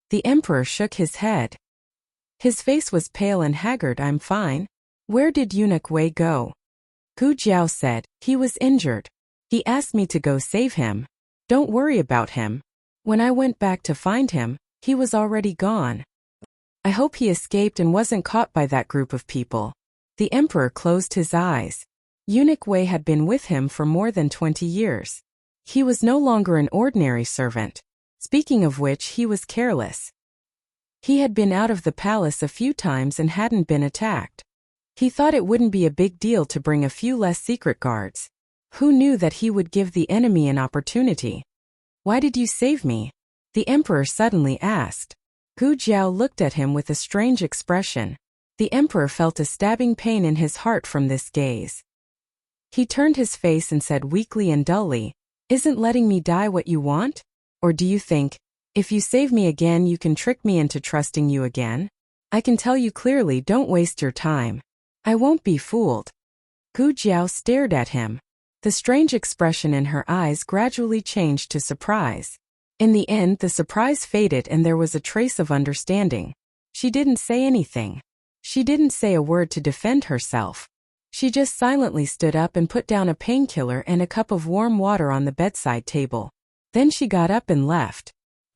The emperor shook his head. His face was pale and haggard. "I'm fine." "Where did Eunuch Wei go?" Gu Jiao said, "He was injured. He asked me to go save him." "Don't worry about him. When I went back to find him, he was already gone. I hope he escaped and wasn't caught by that group of people." The emperor closed his eyes. Eunuch Wei had been with him for more than 20 years. He was no longer an ordinary servant. Speaking of which, he was careless. He had been out of the palace a few times and hadn't been attacked. He thought it wouldn't be a big deal to bring a few less secret guards. Who knew that he would give the enemy an opportunity? "Why did you save me?" the emperor suddenly asked. Gu Jiao looked at him with a strange expression. The emperor felt a stabbing pain in his heart from this gaze. He turned his face and said weakly and dully, "Isn't letting me die what you want? Or do you think, if you save me again you can trick me into trusting you again? I can tell you clearly, don't waste your time. I won't be fooled." Gu Jiao stared at him. The strange expression in her eyes gradually changed to surprise. In the end, the surprise faded and there was a trace of understanding. She didn't say anything. She didn't say a word to defend herself. She just silently stood up and put down a painkiller and a cup of warm water on the bedside table. Then she got up and left.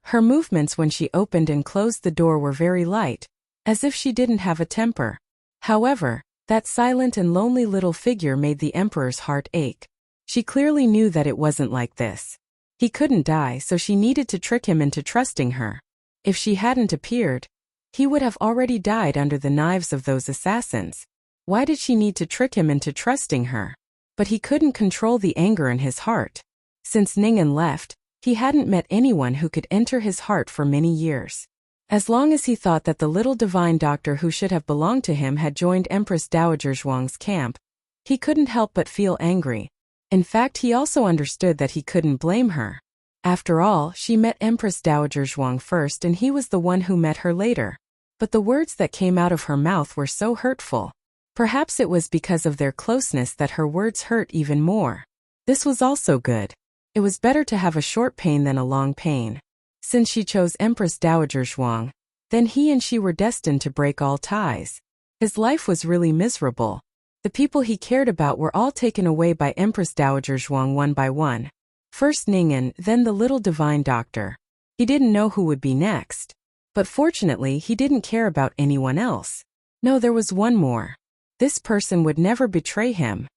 Her movements when she opened and closed the door were very light, as if she didn't have a temper. However, that silent and lonely little figure made the emperor's heart ache. She clearly knew that it wasn't like this. He couldn't die, so she needed to trick him into trusting her. If she hadn't appeared, he would have already died under the knives of those assassins. Why did she need to trick him into trusting her? But he couldn't control the anger in his heart. Since Ningen left, he hadn't met anyone who could enter his heart for many years. As long as he thought that the little divine doctor who should have belonged to him had joined Empress Dowager Zhuang's camp, he couldn't help but feel angry. In fact, he also understood that he couldn't blame her. After all, she met Empress Dowager Zhuang first and he was the one who met her later. But the words that came out of her mouth were so hurtful. Perhaps it was because of their closeness that her words hurt even more. This was also good. It was better to have a short pain than a long pain. Since she chose Empress Dowager Zhuang, then he and she were destined to break all ties. His life was really miserable. The people he cared about were all taken away by Empress Dowager Zhuang one by one. First Ningen, then the little divine doctor. He didn't know who would be next. But fortunately, he didn't care about anyone else. No, there was one more. This person would never betray him.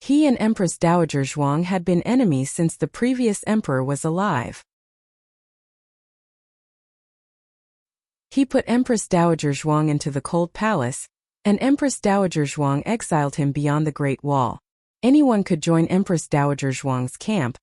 He and Empress Dowager Zhuang had been enemies since the previous emperor was alive. He put Empress Dowager Zhuang into the cold palace, and Empress Dowager Zhuang exiled him beyond the Great Wall. Anyone could join Empress Dowager Zhuang's camp,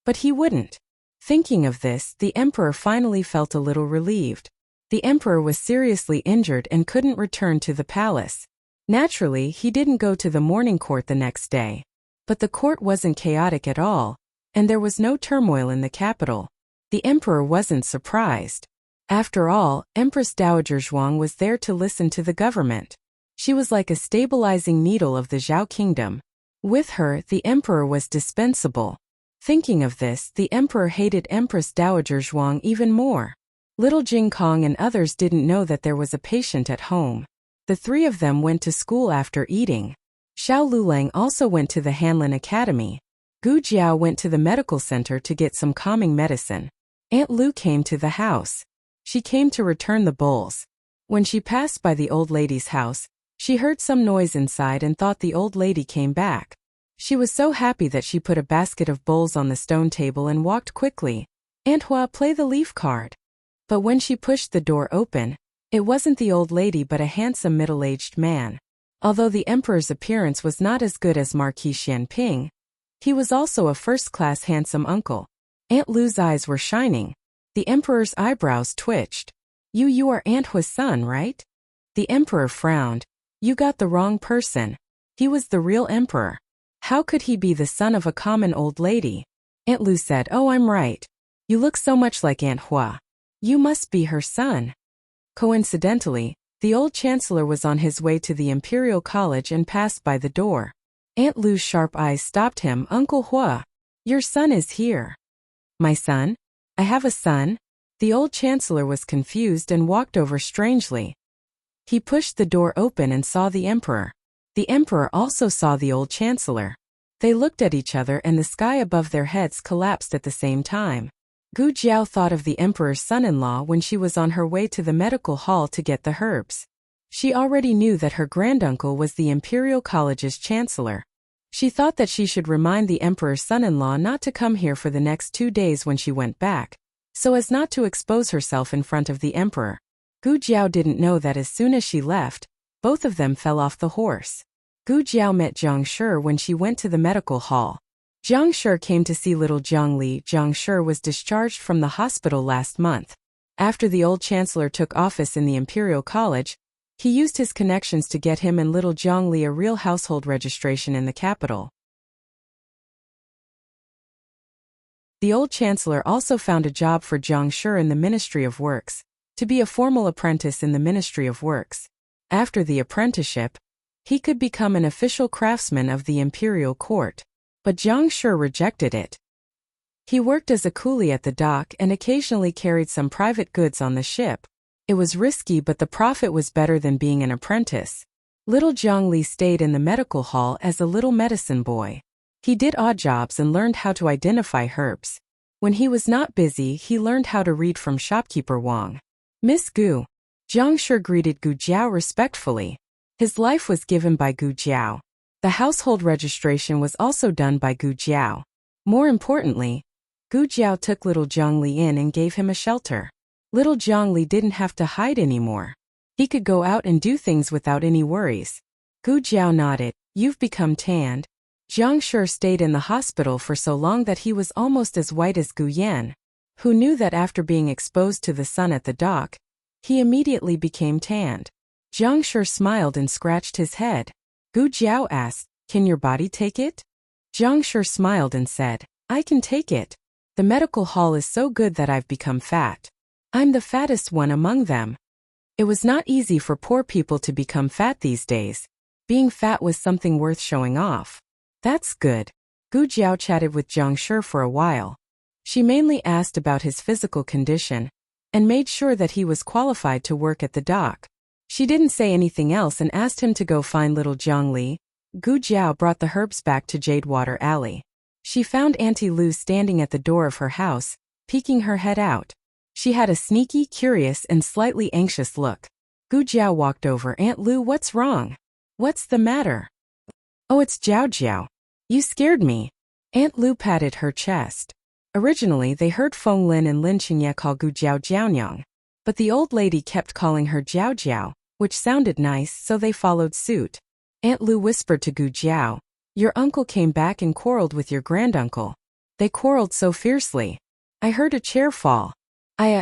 but he wouldn't. Thinking of this, the emperor finally felt a little relieved. The emperor was seriously injured and couldn't return to the palace. Naturally, he didn't go to the morning court the next day. But the court wasn't chaotic at all, and there was no turmoil in the capital. The emperor wasn't surprised. After all, Empress Dowager Zhuang was there to listen to the government. She was like a stabilizing needle of the Zhao kingdom. With her, the emperor was dispensable. Thinking of this, the emperor hated Empress Dowager Zhuang even more. Little Jing Kong and others didn't know that there was a patient at home. The three of them went to school after eating. Xiao Lulang also went to the Hanlin Academy. Gu Jiao went to the medical center to get some calming medicine. Aunt Lu came to the house. She came to return the bowls. When she passed by the old lady's house, she heard some noise inside and thought the old lady came back. She was so happy that she put a basket of bowls on the stone table and walked quickly. "Aunt Hua, play the leaf card." But when she pushed the door open, it wasn't the old lady but a handsome middle-aged man. Although the emperor's appearance was not as good as Marquis Xianping, he was also a first-class handsome uncle. Aunt Lu's eyes were shining. The emperor's eyebrows twitched. You are Aunt Hua's son, right?" The emperor frowned. "You got the wrong person. He was the real emperor. How could he be the son of a common old lady?" Aunt Lu said, "Oh, I'm right. You look so much like Aunt Hua. You must be her son." Coincidentally, the old chancellor was on his way to the Imperial College and passed by the door. Aunt Lu's sharp eyes stopped him. "Uncle Hua, your son is here." "My son? I have a son?" The old chancellor was confused and walked over strangely. He pushed the door open and saw the emperor. The emperor also saw the old chancellor. They looked at each other and the sky above their heads collapsed at the same time. Gu Jiao thought of the emperor's son-in-law when she was on her way to the medical hall to get the herbs. She already knew that her granduncle was the Imperial College's chancellor. She thought that she should remind the emperor's son-in-law not to come here for the next 2 days when she went back, so as not to expose herself in front of the emperor. Gu Jiao didn't know that as soon as she left, both of them fell off the horse. Gu Jiao met Zhang Shi when she went to the medical hall. Zhang Shi came to see little Zhang Li. Zhang Shi was discharged from the hospital last month. After the old chancellor took office in the Imperial College, he used his connections to get him and little Zhang Li a real household registration in the capital. The old chancellor also found a job for Zhang Shi in the Ministry of Works, to be a formal apprentice in the Ministry of Works. After the apprenticeship, he could become an official craftsman of the imperial court. But Zhang Shi rejected it. He worked as a coolie at the dock and occasionally carried some private goods on the ship. It was risky, but the profit was better than being an apprentice. Little Zhang Li stayed in the medical hall as a little medicine boy. He did odd jobs and learned how to identify herbs. When he was not busy, he learned how to read from shopkeeper Wang. "Miss Gu." Zhang Shi greeted Gu Jiao respectfully. His life was given by Gu Jiao. The household registration was also done by Gu Jiao. More importantly, Gu Jiao took little Zhang Li in and gave him a shelter. Little Zhang Li didn't have to hide anymore. He could go out and do things without any worries. Gu Jiao nodded. "You've become tanned." Zhang Shi stayed in the hospital for so long that he was almost as white as Gu Yan, who knew that after being exposed to the sun at the dock, he immediately became tanned. Zhang Shi smiled and scratched his head. Gu Jiao asked, "Can your body take it?" Zhang Shi smiled and said, "I can take it. The medical hall is so good that I've become fat. I'm the fattest one among them." It was not easy for poor people to become fat these days. Being fat was something worth showing off. "That's good." Gu Jiao chatted with Zhang Shi for a while. She mainly asked about his physical condition and made sure that he was qualified to work at the dock. She didn't say anything else and asked him to go find little Zhang Li. Gu Jiao brought the herbs back to Jadewater Alley. She found Auntie Lu standing at the door of her house, peeking her head out. She had a sneaky, curious, and slightly anxious look. Gu Jiao walked over. "Aunt Lu, what's wrong? What's the matter?" "Oh, it's Jiao Jiao. You scared me. Aunt Lu patted her chest. Originally they heard Feng Lin and Lin Qingye call Gu Jiao Jiaonyang, but the old lady kept calling her Jiao Jiao, which sounded nice, so they followed suit. Aunt Lu whispered to Gu Jiao, "Your uncle came back and quarreled with your granduncle. They quarreled so fiercely. I heard a chair fall.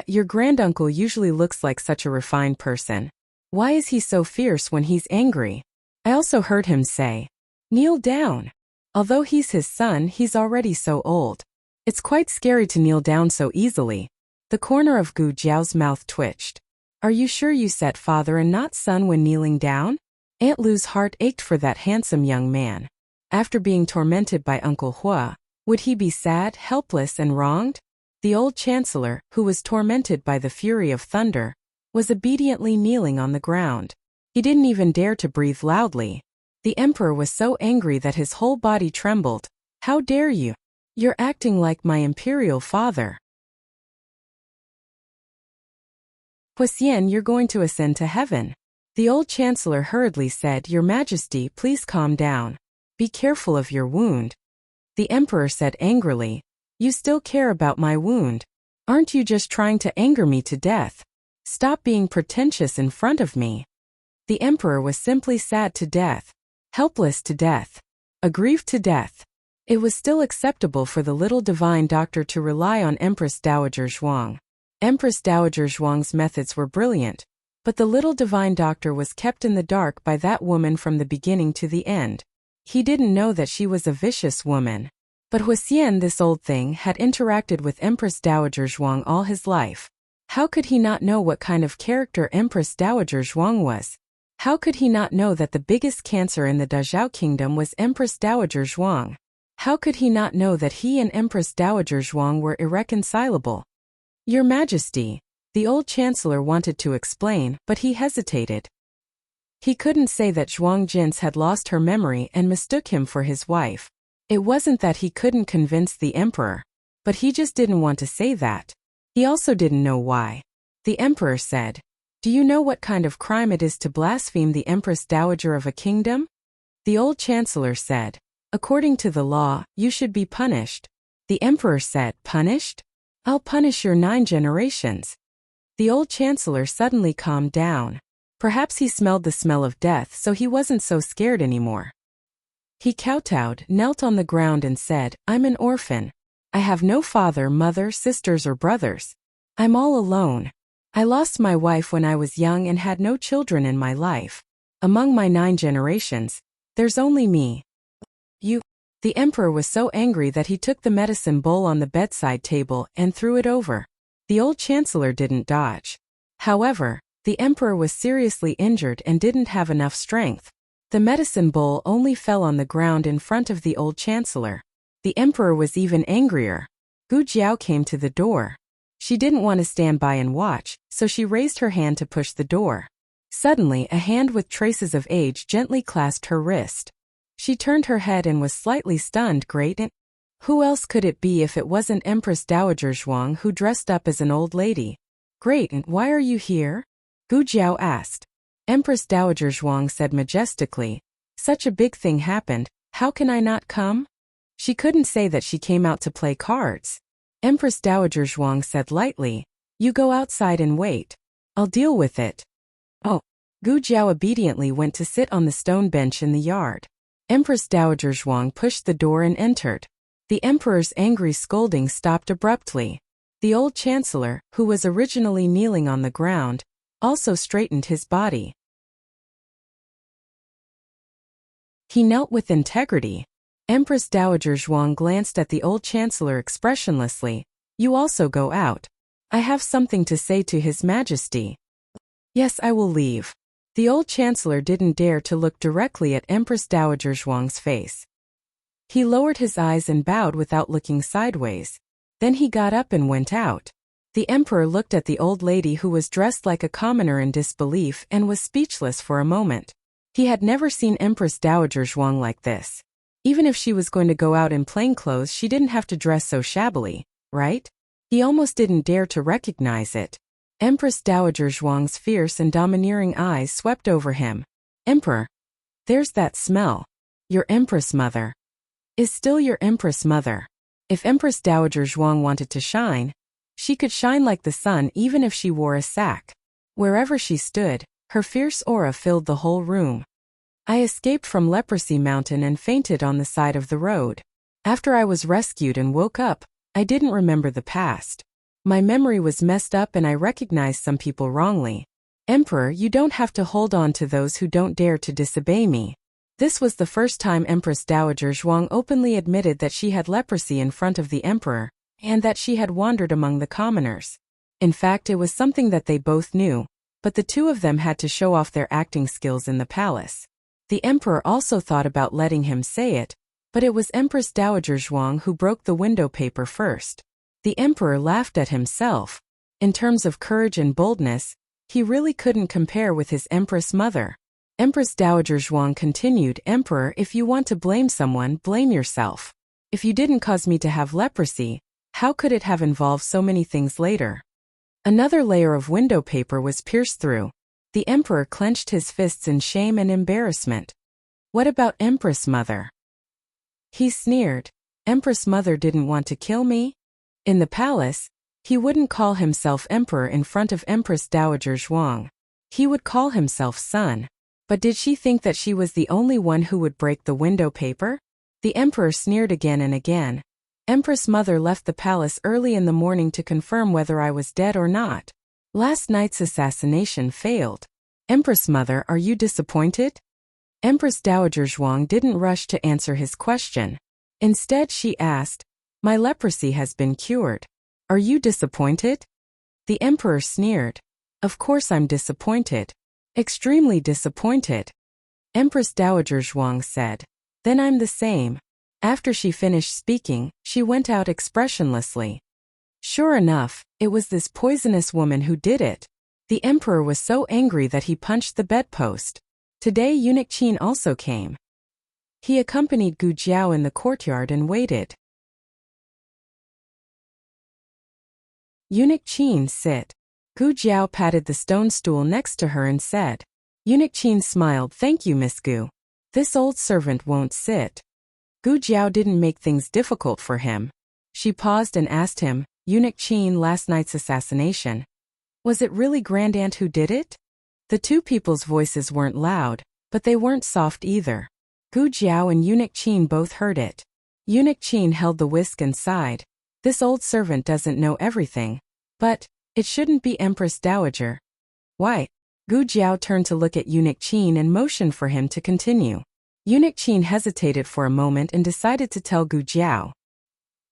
Your granduncle usually looks like such a refined person. Why is he so fierce when he's angry? I also heard him say, 'Kneel down.' Although he's his son, he's already so old. It's quite scary to kneel down so easily." The corner of Gu Jiao's mouth twitched. "Are you sure you said father and not son when kneeling down?" Aunt Lu's heart ached for that handsome young man. After being tormented by Uncle Hua, would he be sad, helpless, and wronged? The old chancellor, who was tormented by the fury of thunder, was obediently kneeling on the ground. He didn't even dare to breathe loudly. The emperor was so angry that his whole body trembled. "How dare you? You're acting like my imperial father." "Huxian, you're going to ascend to heaven." The old chancellor hurriedly said, "Your Majesty, please calm down. Be careful of your wound." The emperor said angrily, "You still care about my wound? Aren't you just trying to anger me to death? Stop being pretentious in front of me." The emperor was simply sad to death, helpless to death, aggrieved to death. It was still acceptable for the little divine doctor to rely on Empress Dowager Zhuang. Empress Dowager Zhuang's methods were brilliant, but the little divine doctor was kept in the dark by that woman from the beginning to the end. He didn't know that she was a vicious woman. But Huxian, this old thing, had interacted with Empress Dowager Zhuang all his life. How could he not know what kind of character Empress Dowager Zhuang was? How could he not know that the biggest cancer in the Dazhao kingdom was Empress Dowager Zhuang? How could he not know that he and Empress Dowager Zhuang were irreconcilable? "Your Majesty," the old chancellor wanted to explain, but he hesitated. He couldn't say that Zhuang Jins had lost her memory and mistook him for his wife. It wasn't that he couldn't convince the emperor, but he just didn't want to say that. He also didn't know why. The emperor said, "Do you know what kind of crime it is to blaspheme the Empress Dowager of a kingdom?" The old chancellor said, "According to the law, you should be punished." The emperor said, "Punished? I'll punish your 9 generations." The old chancellor suddenly calmed down. Perhaps he smelled the smell of death, so he wasn't so scared anymore. He kowtowed, knelt on the ground and said, "I'm an orphan. I have no father, mother, sisters or brothers. I'm all alone. I lost my wife when I was young and had no children in my life. Among my 9 generations, there's only me." "You..." The emperor was so angry that he took the medicine bowl on the bedside table and threw it over. The old chancellor didn't dodge. However, the emperor was seriously injured and didn't have enough strength. The medicine bowl only fell on the ground in front of the old chancellor. The emperor was even angrier. Gu Jiao came to the door. She didn't want to stand by and watch, so she raised her hand to push the door. Suddenly, a hand with traces of age gently clasped her wrist. She turned her head and was slightly stunned. "Great, and who else could it be if it wasn't Empress Dowager Zhuang, who dressed up as an old lady?" "Great, and why are you here?" Gu Jiao asked. Empress Dowager Zhuang said majestically, "Such a big thing happened, how can I not come?" She couldn't say that she came out to play cards. Empress Dowager Zhuang said lightly, "You go outside and wait. I'll deal with it." "Oh." Gu Jiao obediently went to sit on the stone bench in the yard. Empress Dowager Zhuang pushed the door and entered. The emperor's angry scolding stopped abruptly. The old chancellor, who was originally kneeling on the ground, also straightened his body. He knelt with integrity. Empress Dowager Zhuang glanced at the old chancellor expressionlessly. "You also go out. I have something to say to His Majesty." "Yes, I will leave." The old chancellor didn't dare to look directly at Empress Dowager Zhuang's face. He lowered his eyes and bowed without looking sideways. Then he got up and went out. The emperor looked at the old lady who was dressed like a commoner in disbelief and was speechless for a moment. He had never seen Empress Dowager Zhuang like this. Even if she was going to go out in plain clothes, she didn't have to dress so shabbily, right? He almost didn't dare to recognize it. Empress Dowager Zhuang's fierce and domineering eyes swept over him. "Emperor, there's that smell. Your Empress mother. is still your Empress mother. If Empress Dowager Zhuang wanted to shine, she could shine like the sun even if she wore a sack. Wherever she stood, her fierce aura filled the whole room. I escaped from Leprosy Mountain and fainted on the side of the road. After I was rescued and woke up, I didn't remember the past. My memory was messed up and I recognized some people wrongly. Emperor, you don't have to hold on to those who don't dare to disobey me. This was the first time Empress Dowager Zhuang openly admitted that she had leprosy in front of the emperor, and that she had wandered among the commoners. In fact, it was something that they both knew, but the two of them had to show off their acting skills in the palace. The emperor also thought about letting him say it, but it was Empress Dowager Zhuang who broke the window paper first. The emperor laughed at himself. In terms of courage and boldness, he really couldn't compare with his empress mother. Empress Dowager Zhuang continued, Emperor, if you want to blame someone, blame yourself. If you didn't cause me to have leprosy, how could it have involved so many things later? Another layer of window paper was pierced through. The emperor clenched his fists in shame and embarrassment. What about Empress Mother? He sneered. Empress Mother didn't want to kill me? In the palace, he wouldn't call himself emperor in front of Empress Dowager Zhuang. He would call himself son. But did she think that she was the only one who would break the window paper? The emperor sneered again and again. Empress Mother left the palace early in the morning to confirm whether I was dead or not. Last night's assassination failed. Empress Mother, are you disappointed? Empress Dowager Zhuang didn't rush to answer his question. Instead, she asked, my leprosy has been cured. Are you disappointed? The emperor sneered. Of course I'm disappointed. Extremely disappointed. Empress Dowager Zhuang said. Then I'm the same. After she finished speaking, she went out expressionlessly. Sure enough, it was this poisonous woman who did it. The emperor was so angry that he punched the bedpost. Today Eunuch Qin also came. He accompanied Gu Jiao in the courtyard and waited. Eunuch Qin, sit. Gu Jiao patted the stone stool next to her and said. Eunuch Qin smiled, thank you, Miss Gu. This old servant won't sit. Gu Jiao didn't make things difficult for him. She paused and asked him, Eunuch Qin, last night's assassination. Was it really Grand Aunt who did it? The two people's voices weren't loud, but they weren't soft either. Gu Jiao and Eunuch Qin both heard it. Eunuch Qin held the whisk and sighed. This old servant doesn't know everything. But it shouldn't be Empress Dowager. Why? Gu Jiao turned to look at Eunuch Qin and motioned for him to continue. Eunuch Qin hesitated for a moment and decided to tell Gu Jiao.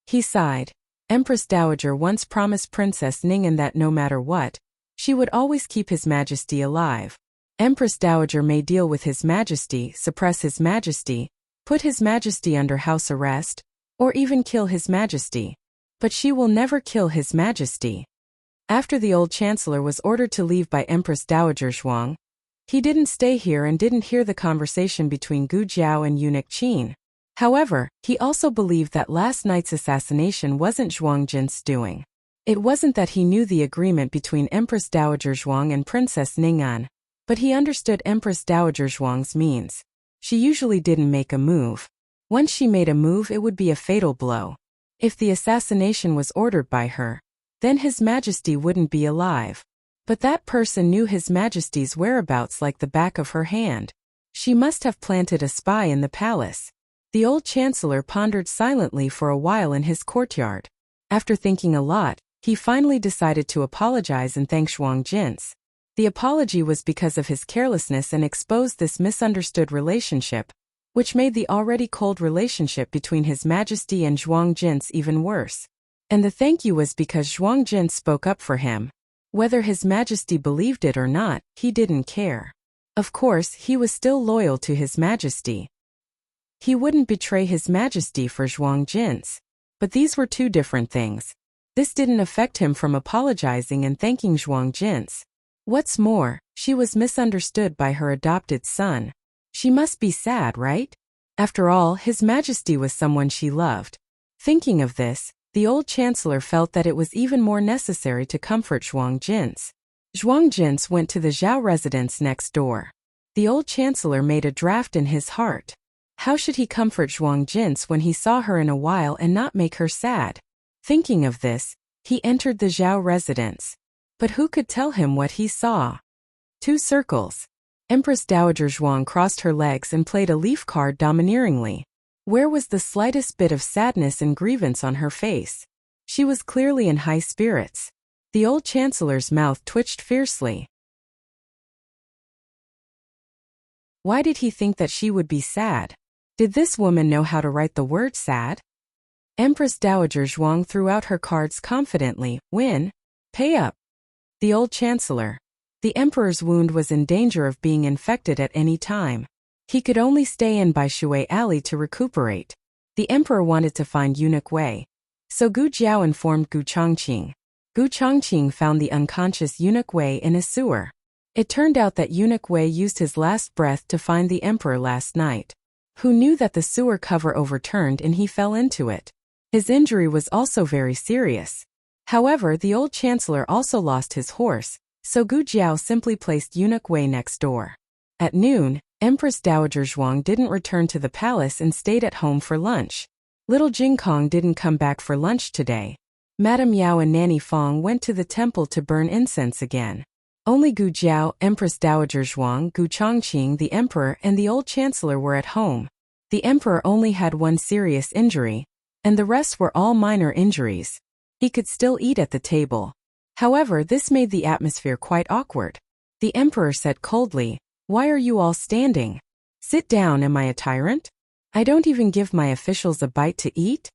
He sighed. Empress Dowager once promised Princess Ning'an that no matter what, she would always keep His Majesty alive. Empress Dowager may deal with His Majesty, suppress His Majesty, put His Majesty under house arrest, or even kill His Majesty. But she will never kill His Majesty. After the old chancellor was ordered to leave by Empress Dowager Zhuang, he didn't stay here and didn't hear the conversation between Gu Jiao and Eunuch Qin. However, he also believed that last night's assassination wasn't Zhuang Jin's doing. It wasn't that he knew the agreement between Empress Dowager Zhuang and Princess Ning'an, but he understood Empress Dowager Zhuang's means. She usually didn't make a move. Once she made a move, it would be a fatal blow. If the assassination was ordered by her, then His Majesty wouldn't be alive. But that person knew His Majesty's whereabouts like the back of her hand. She must have planted a spy in the palace. The old chancellor pondered silently for a while in his courtyard. After thinking a lot, he finally decided to apologize and thank Zhuang Jins. The apology was because of his carelessness and exposed this misunderstood relationship, which made the already cold relationship between His Majesty and Zhuang Jins even worse. And the thank you was because Zhuang Jin spoke up for him. Whether His Majesty believed it or not, he didn't care. Of course, he was still loyal to His Majesty. He wouldn't betray His Majesty for Zhuang Jin's. But these were two different things. This didn't affect him from apologizing and thanking Zhuang Jin's. What's more, she was misunderstood by her adopted son. She must be sad, right? After all, His Majesty was someone she loved. Thinking of this, the old chancellor felt that it was even more necessary to comfort Zhuang Jins. Zhuang Jins went to the Zhao residence next door. The old chancellor made a draft in his heart. How should he comfort Zhuang Jin's when he saw her in a while and not make her sad? Thinking of this, he entered the Zhao residence. But who could tell him what he saw? 2 circles. Empress Dowager Zhuang crossed her legs and played a leaf card domineeringly. Where was the slightest bit of sadness and grievance on her face? She was clearly in high spirits. The old chancellor's mouth twitched fiercely. Why did he think that she would be sad? Did this woman know how to write the word sad? Empress Dowager Zhuang threw out her cards confidently. Win. Pay up. The old chancellor. The emperor's wound was in danger of being infected at any time. He could only stay in by Shui Alley to recuperate. The emperor wanted to find Eunuch Wei. So Gu Jiao informed Gu Chongqing. Gu Chongqing found the unconscious Eunuch Wei in a sewer. It turned out that Eunuch Wei used his last breath to find the emperor last night. Who knew that the sewer cover overturned and he fell into it? His injury was also very serious. However, the old chancellor also lost his horse, so Gu Jiao simply placed Eunuch Wei next door. At noon, Empress Dowager Zhuang didn't return to the palace and stayed at home for lunch. Little Jingkong didn't come back for lunch today. Madame Yao and Nanny Fong went to the temple to burn incense again. Only Gu Jiao, Empress Dowager Zhuang, Gu Chongqing, the emperor, and the old chancellor were at home. The emperor only had one serious injury, and the rest were all minor injuries. He could still eat at the table. However, this made the atmosphere quite awkward. The emperor said coldly, "Why are you all standing? Sit down, am I a tyrant? I don't even give my officials a bite to eat?"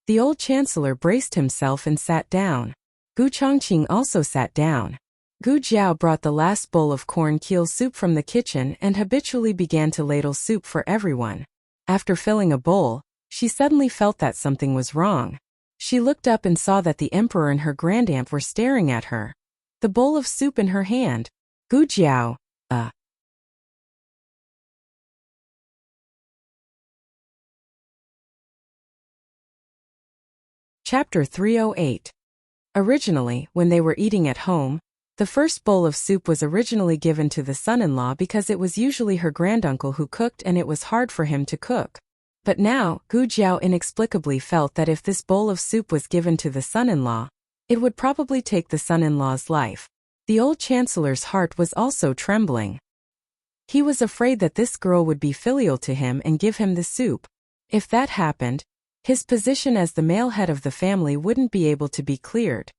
The old chancellor braced himself and sat down. Gu Chongqing also sat down. Gu Jiao brought the last bowl of corn keel soup from the kitchen and habitually began to ladle soup for everyone. After filling a bowl, she suddenly felt that something was wrong. She looked up and saw that the emperor and her grandaunt were staring at her. The bowl of soup in her hand. Gu Jiao, Chapter 308. Originally, when they were eating at home, the first bowl of soup was originally given to the son-in-law because it was usually her granduncle who cooked and it was hard for him to cook. But now, Gu Jiao inexplicably felt that if this bowl of soup was given to the son-in-law, it would probably take the son-in-law's life. The old chancellor's heart was also trembling. He was afraid that this girl would be filial to him and give him the soup. If that happened, his position as the male head of the family wouldn't be able to be cleared.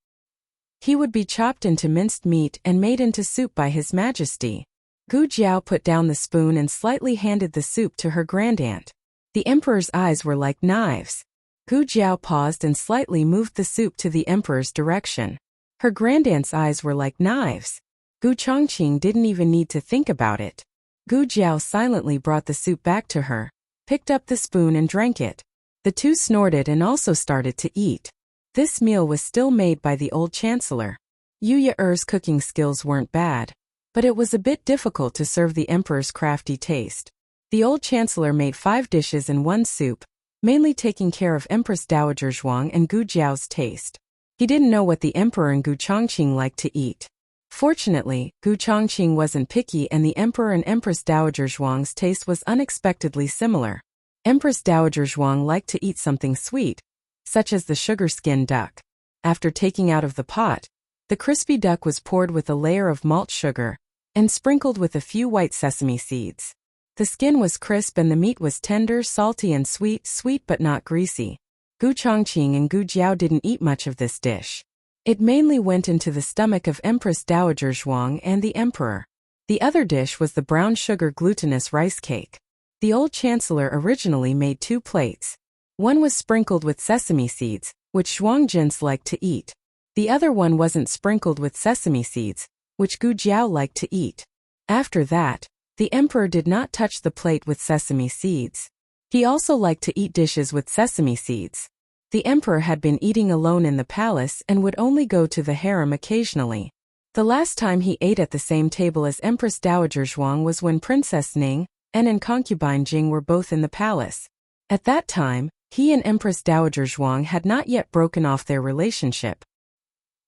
He would be chopped into minced meat and made into soup by His Majesty. Gu Jiao put down the spoon and slightly handed the soup to her grandaunt. The emperor's eyes were like knives. Gu Jiao paused and slightly moved the soup to the emperor's direction. Her grandaunt's eyes were like knives. Gu Chongqing didn't even need to think about it. Gu Jiao silently brought the soup back to her, picked up the spoon and drank it. The two snorted and also started to eat. This meal was still made by the old chancellor. Yu Ye'er's cooking skills weren't bad, but it was a bit difficult to serve the emperor's crafty taste. The old chancellor made 5 dishes in one soup, mainly taking care of Empress Dowager Zhuang and Gu Jiao's taste. He didn't know what the emperor and Gu Chongqing liked to eat. Fortunately, Gu Chongqing wasn't picky and the emperor and Empress Dowager Zhuang's taste was unexpectedly similar. Empress Dowager Zhuang liked to eat something sweet, such as the sugar-skin duck. After taking out of the pot, the crispy duck was poured with a layer of malt sugar and sprinkled with a few white sesame seeds. The skin was crisp and the meat was tender, salty and sweet but not greasy. Gu Chongqing and Gu Jiao didn't eat much of this dish. It mainly went into the stomach of Empress Dowager Zhuang and the emperor. The other dish was the brown sugar glutinous rice cake. The old chancellor originally made 2 plates. One was sprinkled with sesame seeds, which Zhuang Jins liked to eat. The other one wasn't sprinkled with sesame seeds, which Gu Jiao liked to eat. After that, the emperor did not touch the plate with sesame seeds. He also liked to eat dishes with sesame seeds. The emperor had been eating alone in the palace and would only go to the harem occasionally. The last time he ate at the same table as Empress Dowager Zhuang was when Princess Ning and concubine Jing were both in the palace. At that time, he and Empress Dowager Zhuang had not yet broken off their relationship.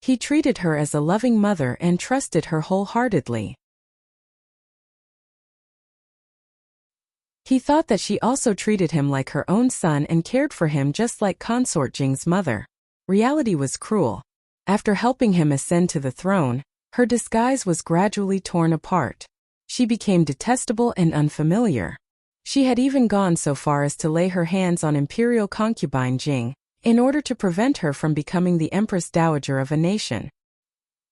He treated her as a loving mother and trusted her wholeheartedly. He thought that she also treated him like her own son and cared for him just like Consort Jing's mother. Reality was cruel. After helping him ascend to the throne, her disguise was gradually torn apart. She became detestable and unfamiliar. She had even gone so far as to lay her hands on imperial concubine Jing, in order to prevent her from becoming the Empress Dowager of a nation.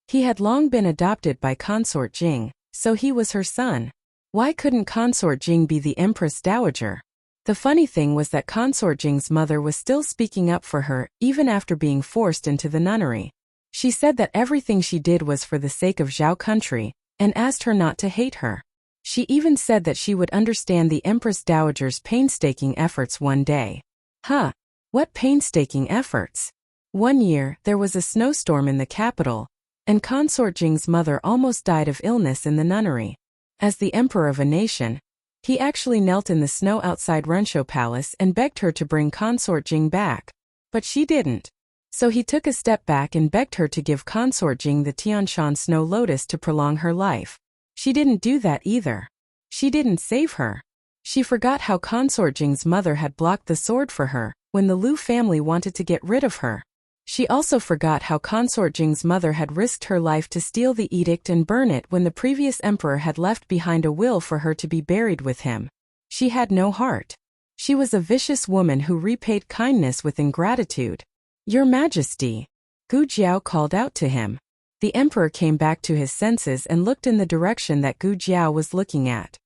He had long been adopted by Consort Jing, so he was her son. Why couldn't Consort Jing be the Empress Dowager? The funny thing was that Consort Jing's mother was still speaking up for her, even after being forced into the nunnery. She said that everything she did was for the sake of Zhao country, and asked her not to hate her. She even said that she would understand the Empress Dowager's painstaking efforts one day. What painstaking efforts? One year, there was a snowstorm in the capital, and Consort Jing's mother almost died of illness in the nunnery. As the emperor of a nation, he actually knelt in the snow outside Rensho Palace and begged her to bring Consort Jing back. But she didn't. So he took a step back and begged her to give Consort Jing the Tianshan Snow Lotus to prolong her life. She didn't do that either. She didn't save her. She forgot how Consort Jing's mother had blocked the sword for her when the Lu family wanted to get rid of her. She also forgot how Consort Jing's mother had risked her life to steal the edict and burn it when the previous emperor had left behind a will for her to be buried with him. She had no heart. She was a vicious woman who repaid kindness with ingratitude. "Your Majesty," Gu Jiao called out to him. The emperor came back to his senses and looked in the direction that Gu Jiao was looking at.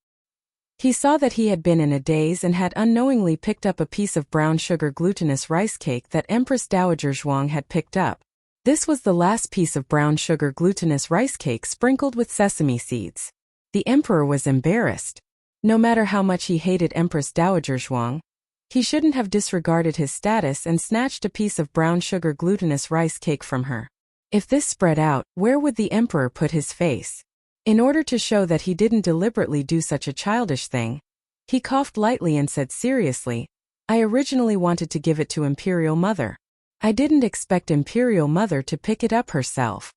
He saw that he had been in a daze and had unknowingly picked up a piece of brown sugar glutinous rice cake that Empress Dowager Zhuang had picked up. This was the last piece of brown sugar glutinous rice cake sprinkled with sesame seeds. The emperor was embarrassed. No matter how much he hated Empress Dowager Zhuang, he shouldn't have disregarded his status and snatched a piece of brown sugar glutinous rice cake from her. If this spread out, where would the emperor put his face? In order to show that he didn't deliberately do such a childish thing, he coughed lightly and said seriously, "I originally wanted to give it to Imperial Mother. I didn't expect Imperial Mother to pick it up herself."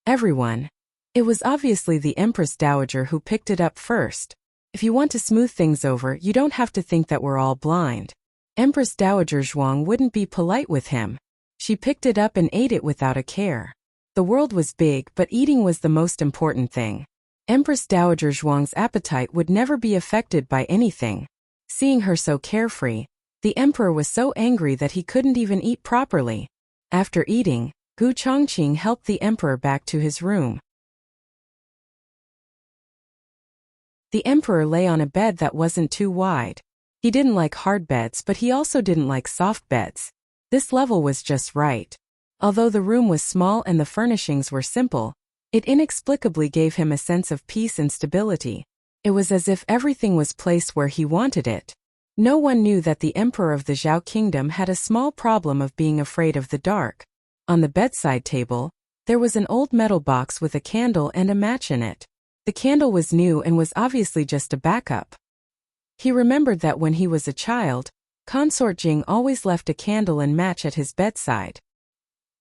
Everyone. It was obviously the Empress Dowager who picked it up first. If you want to smooth things over, you don't have to think that we're all blind. Empress Dowager Zhuang wouldn't be polite with him. She picked it up and ate it without a care. The world was big, but eating was the most important thing. Empress Dowager Zhuang's appetite would never be affected by anything. Seeing her so carefree, the emperor was so angry that he couldn't even eat properly. After eating, Gu Chongqing helped the emperor back to his room. The emperor lay on a bed that wasn't too wide. He didn't like hard beds, but he also didn't like soft beds. This level was just right. Although the room was small and the furnishings were simple, it inexplicably gave him a sense of peace and stability. It was as if everything was placed where he wanted it. No one knew that the emperor of the Zhao kingdom had a small problem of being afraid of the dark. On the bedside table, there was an old metal box with a candle and a match in it. The candle was new and was obviously just a backup. He remembered that when he was a child, Consort Jing always left a candle and match at his bedside.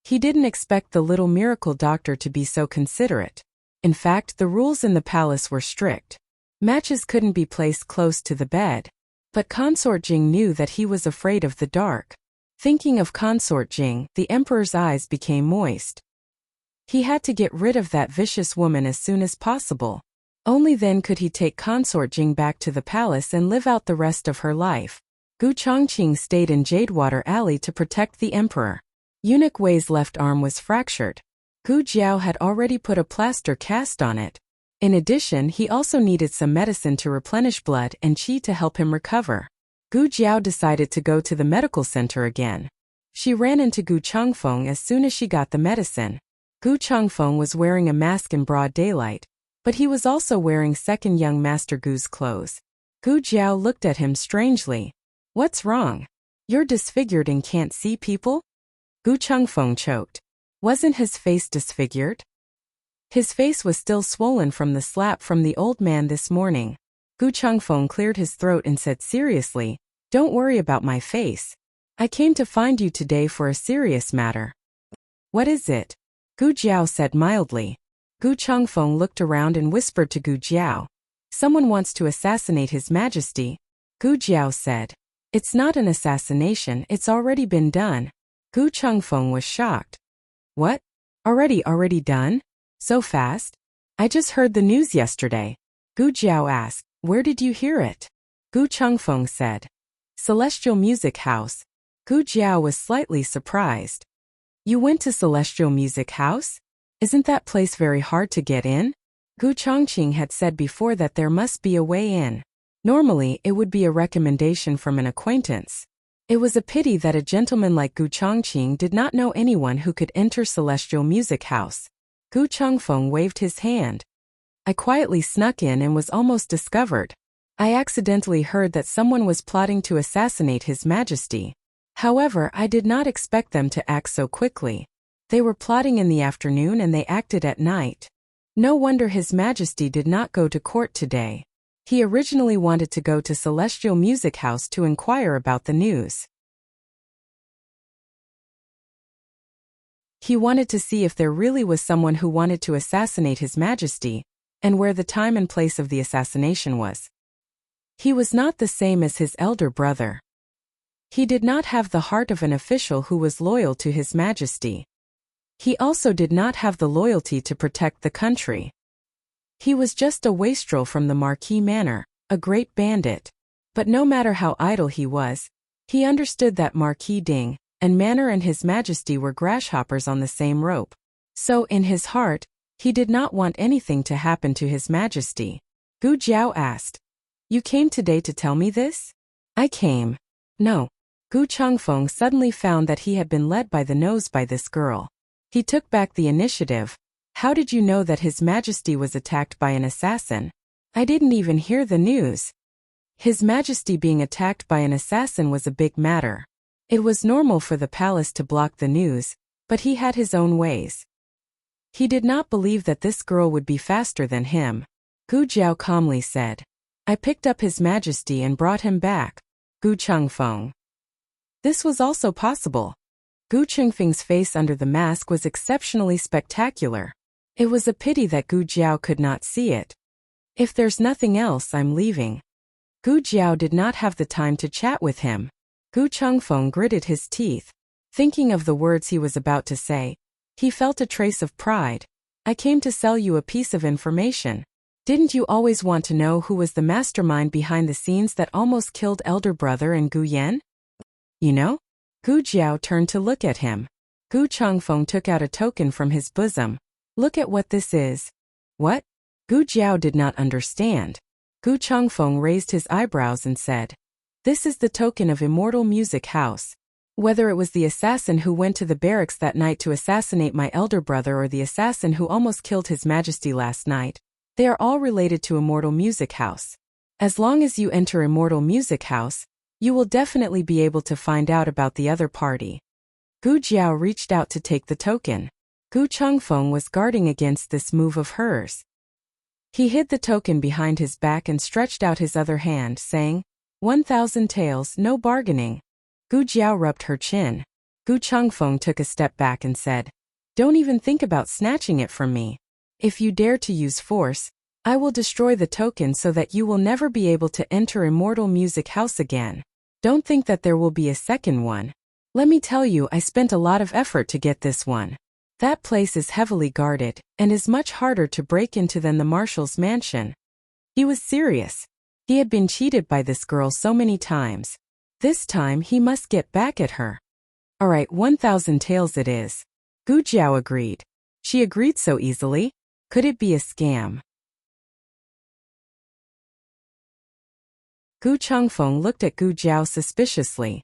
He didn't expect the little miracle doctor to be so considerate. In fact, the rules in the palace were strict. Matches couldn't be placed close to the bed. But Consort Jing knew that he was afraid of the dark. Thinking of Consort Jing, the emperor's eyes became moist. He had to get rid of that vicious woman as soon as possible. Only then could he take Consort Jing back to the palace and live out the rest of her life. Gu Chongqing stayed in Jadewater Alley to protect the emperor. Eunuch Wei's left arm was fractured. Gu Jiao had already put a plaster cast on it. In addition, he also needed some medicine to replenish blood and qi to help him recover. Gu Jiao decided to go to the medical center again. She ran into Gu Changfeng as soon as she got the medicine. Gu Changfeng was wearing a mask in broad daylight, but he was also wearing second young Master Gu's clothes. Gu Jiao looked at him strangely. "What's wrong? You're disfigured and can't see people?" Gu Changfeng choked. Wasn't his face disfigured? His face was still swollen from the slap from the old man this morning. Gu Changfeng cleared his throat and said seriously, "Don't worry about my face. I came to find you today for a serious matter." "What is it?" Gu Jiao said mildly. Gu Changfeng looked around and whispered to Gu Jiao, "Someone wants to assassinate His Majesty." Gu Jiao said. It's not an assassination, it's already been done. Gu Chengfeng was shocked. What? Already done? So fast? I just heard the news yesterday. Gu Jiao asked, where did you hear it? Gu Chengfeng said. Celestial Music House. Gu Jiao was slightly surprised. You went to Celestial Music House? Isn't that place very hard to get in? Gu Chongqing had said before that there must be a way in. Normally, it would be a recommendation from an acquaintance. It was a pity that a gentleman like Gu Chongqing did not know anyone who could enter Celestial Music House. Gu Chengfeng waved his hand. I quietly snuck in and was almost discovered. I accidentally heard that someone was plotting to assassinate His Majesty. However, I did not expect them to act so quickly. They were plotting in the afternoon and they acted at night. No wonder His Majesty did not go to court today. He originally wanted to go to Celestial Music House to inquire about the news. He wanted to see if there really was someone who wanted to assassinate His Majesty, and where the time and place of the assassination was. He was not the same as his elder brother. He did not have the heart of an official who was loyal to His Majesty. He also did not have the loyalty to protect the country. He was just a wastrel from the Marquis Manor, a great bandit. But no matter how idle he was, he understood that Marquis Ding and Manor and His Majesty were grasshoppers on the same rope. So in his heart, he did not want anything to happen to His Majesty. Gu Jiao asked, You came today to tell me this? I came. No. Gu Chengfeng suddenly found that he had been led by the nose by this girl. He took back the initiative. How did you know that His Majesty was attacked by an assassin? I didn't even hear the news. His Majesty being attacked by an assassin was a big matter. It was normal for the palace to block the news, but he had his own ways. He did not believe that this girl would be faster than him. Gu Jiao calmly said. I picked up His Majesty and brought him back. Gu Chengfeng. This was also possible. Gu Chengfeng's face under the mask was exceptionally spectacular. It was a pity that Gu Jiao could not see it. If there's nothing else, I'm leaving. Gu Jiao did not have the time to chat with him. Gu Chengfeng gritted his teeth. Thinking of the words he was about to say, he felt a trace of pride. I came to sell you a piece of information. Didn't you always want to know who was the mastermind behind the scenes that almost killed elder brother and Gu Yan? You know? Gu Jiao turned to look at him. Gu Chengfeng took out a token from his bosom. Look at what this is. What? Gu Jiao did not understand. Gu Chengfeng raised his eyebrows and said, This is the token of Immortal Music House. Whether it was the assassin who went to the barracks that night to assassinate my elder brother or the assassin who almost killed His Majesty last night, they are all related to Immortal Music House. As long as you enter Immortal Music House, you will definitely be able to find out about the other party. Gu Jiao reached out to take the token. Gu Chengfeng was guarding against this move of hers. He hid the token behind his back and stretched out his other hand, saying, 1,000 taels, no bargaining. Gu Jiao rubbed her chin. Gu Chengfeng took a step back and said, Don't even think about snatching it from me. If you dare to use force, I will destroy the token so that you will never be able to enter Immortal Music House again. Don't think that there will be a second one. Let me tell you, I spent a lot of effort to get this one. That place is heavily guarded, and is much harder to break into than the Marshal's mansion. He was serious. He had been cheated by this girl so many times. This time he must get back at her. Alright, 1,000 taels it is. Gu Jiao agreed. She agreed so easily. Could it be a scam? Gu Chengfeng looked at Gu Jiao suspiciously.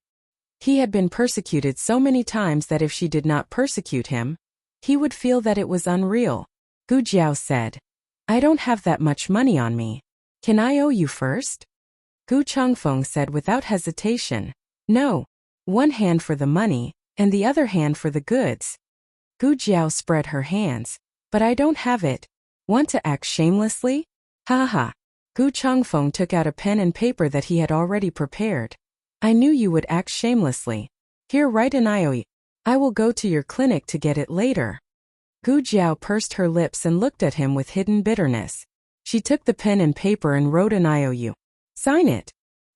He had been persecuted so many times that if she did not persecute him, he would feel that it was unreal. Gu Jiao said, I don't have that much money on me. Can I owe you first? Gu Chengfeng said without hesitation, No. One hand for the money, and the other hand for the goods. Gu Jiao spread her hands. But I don't have it. Want to act shamelessly? Ha ha. Gu Chengfeng took out a pen and paper that he had already prepared. I knew you would act shamelessly. Here, write an IOU. I will go to your clinic to get it later. Gu Jiao pursed her lips and looked at him with hidden bitterness. She took the pen and paper and wrote an IOU. Sign it.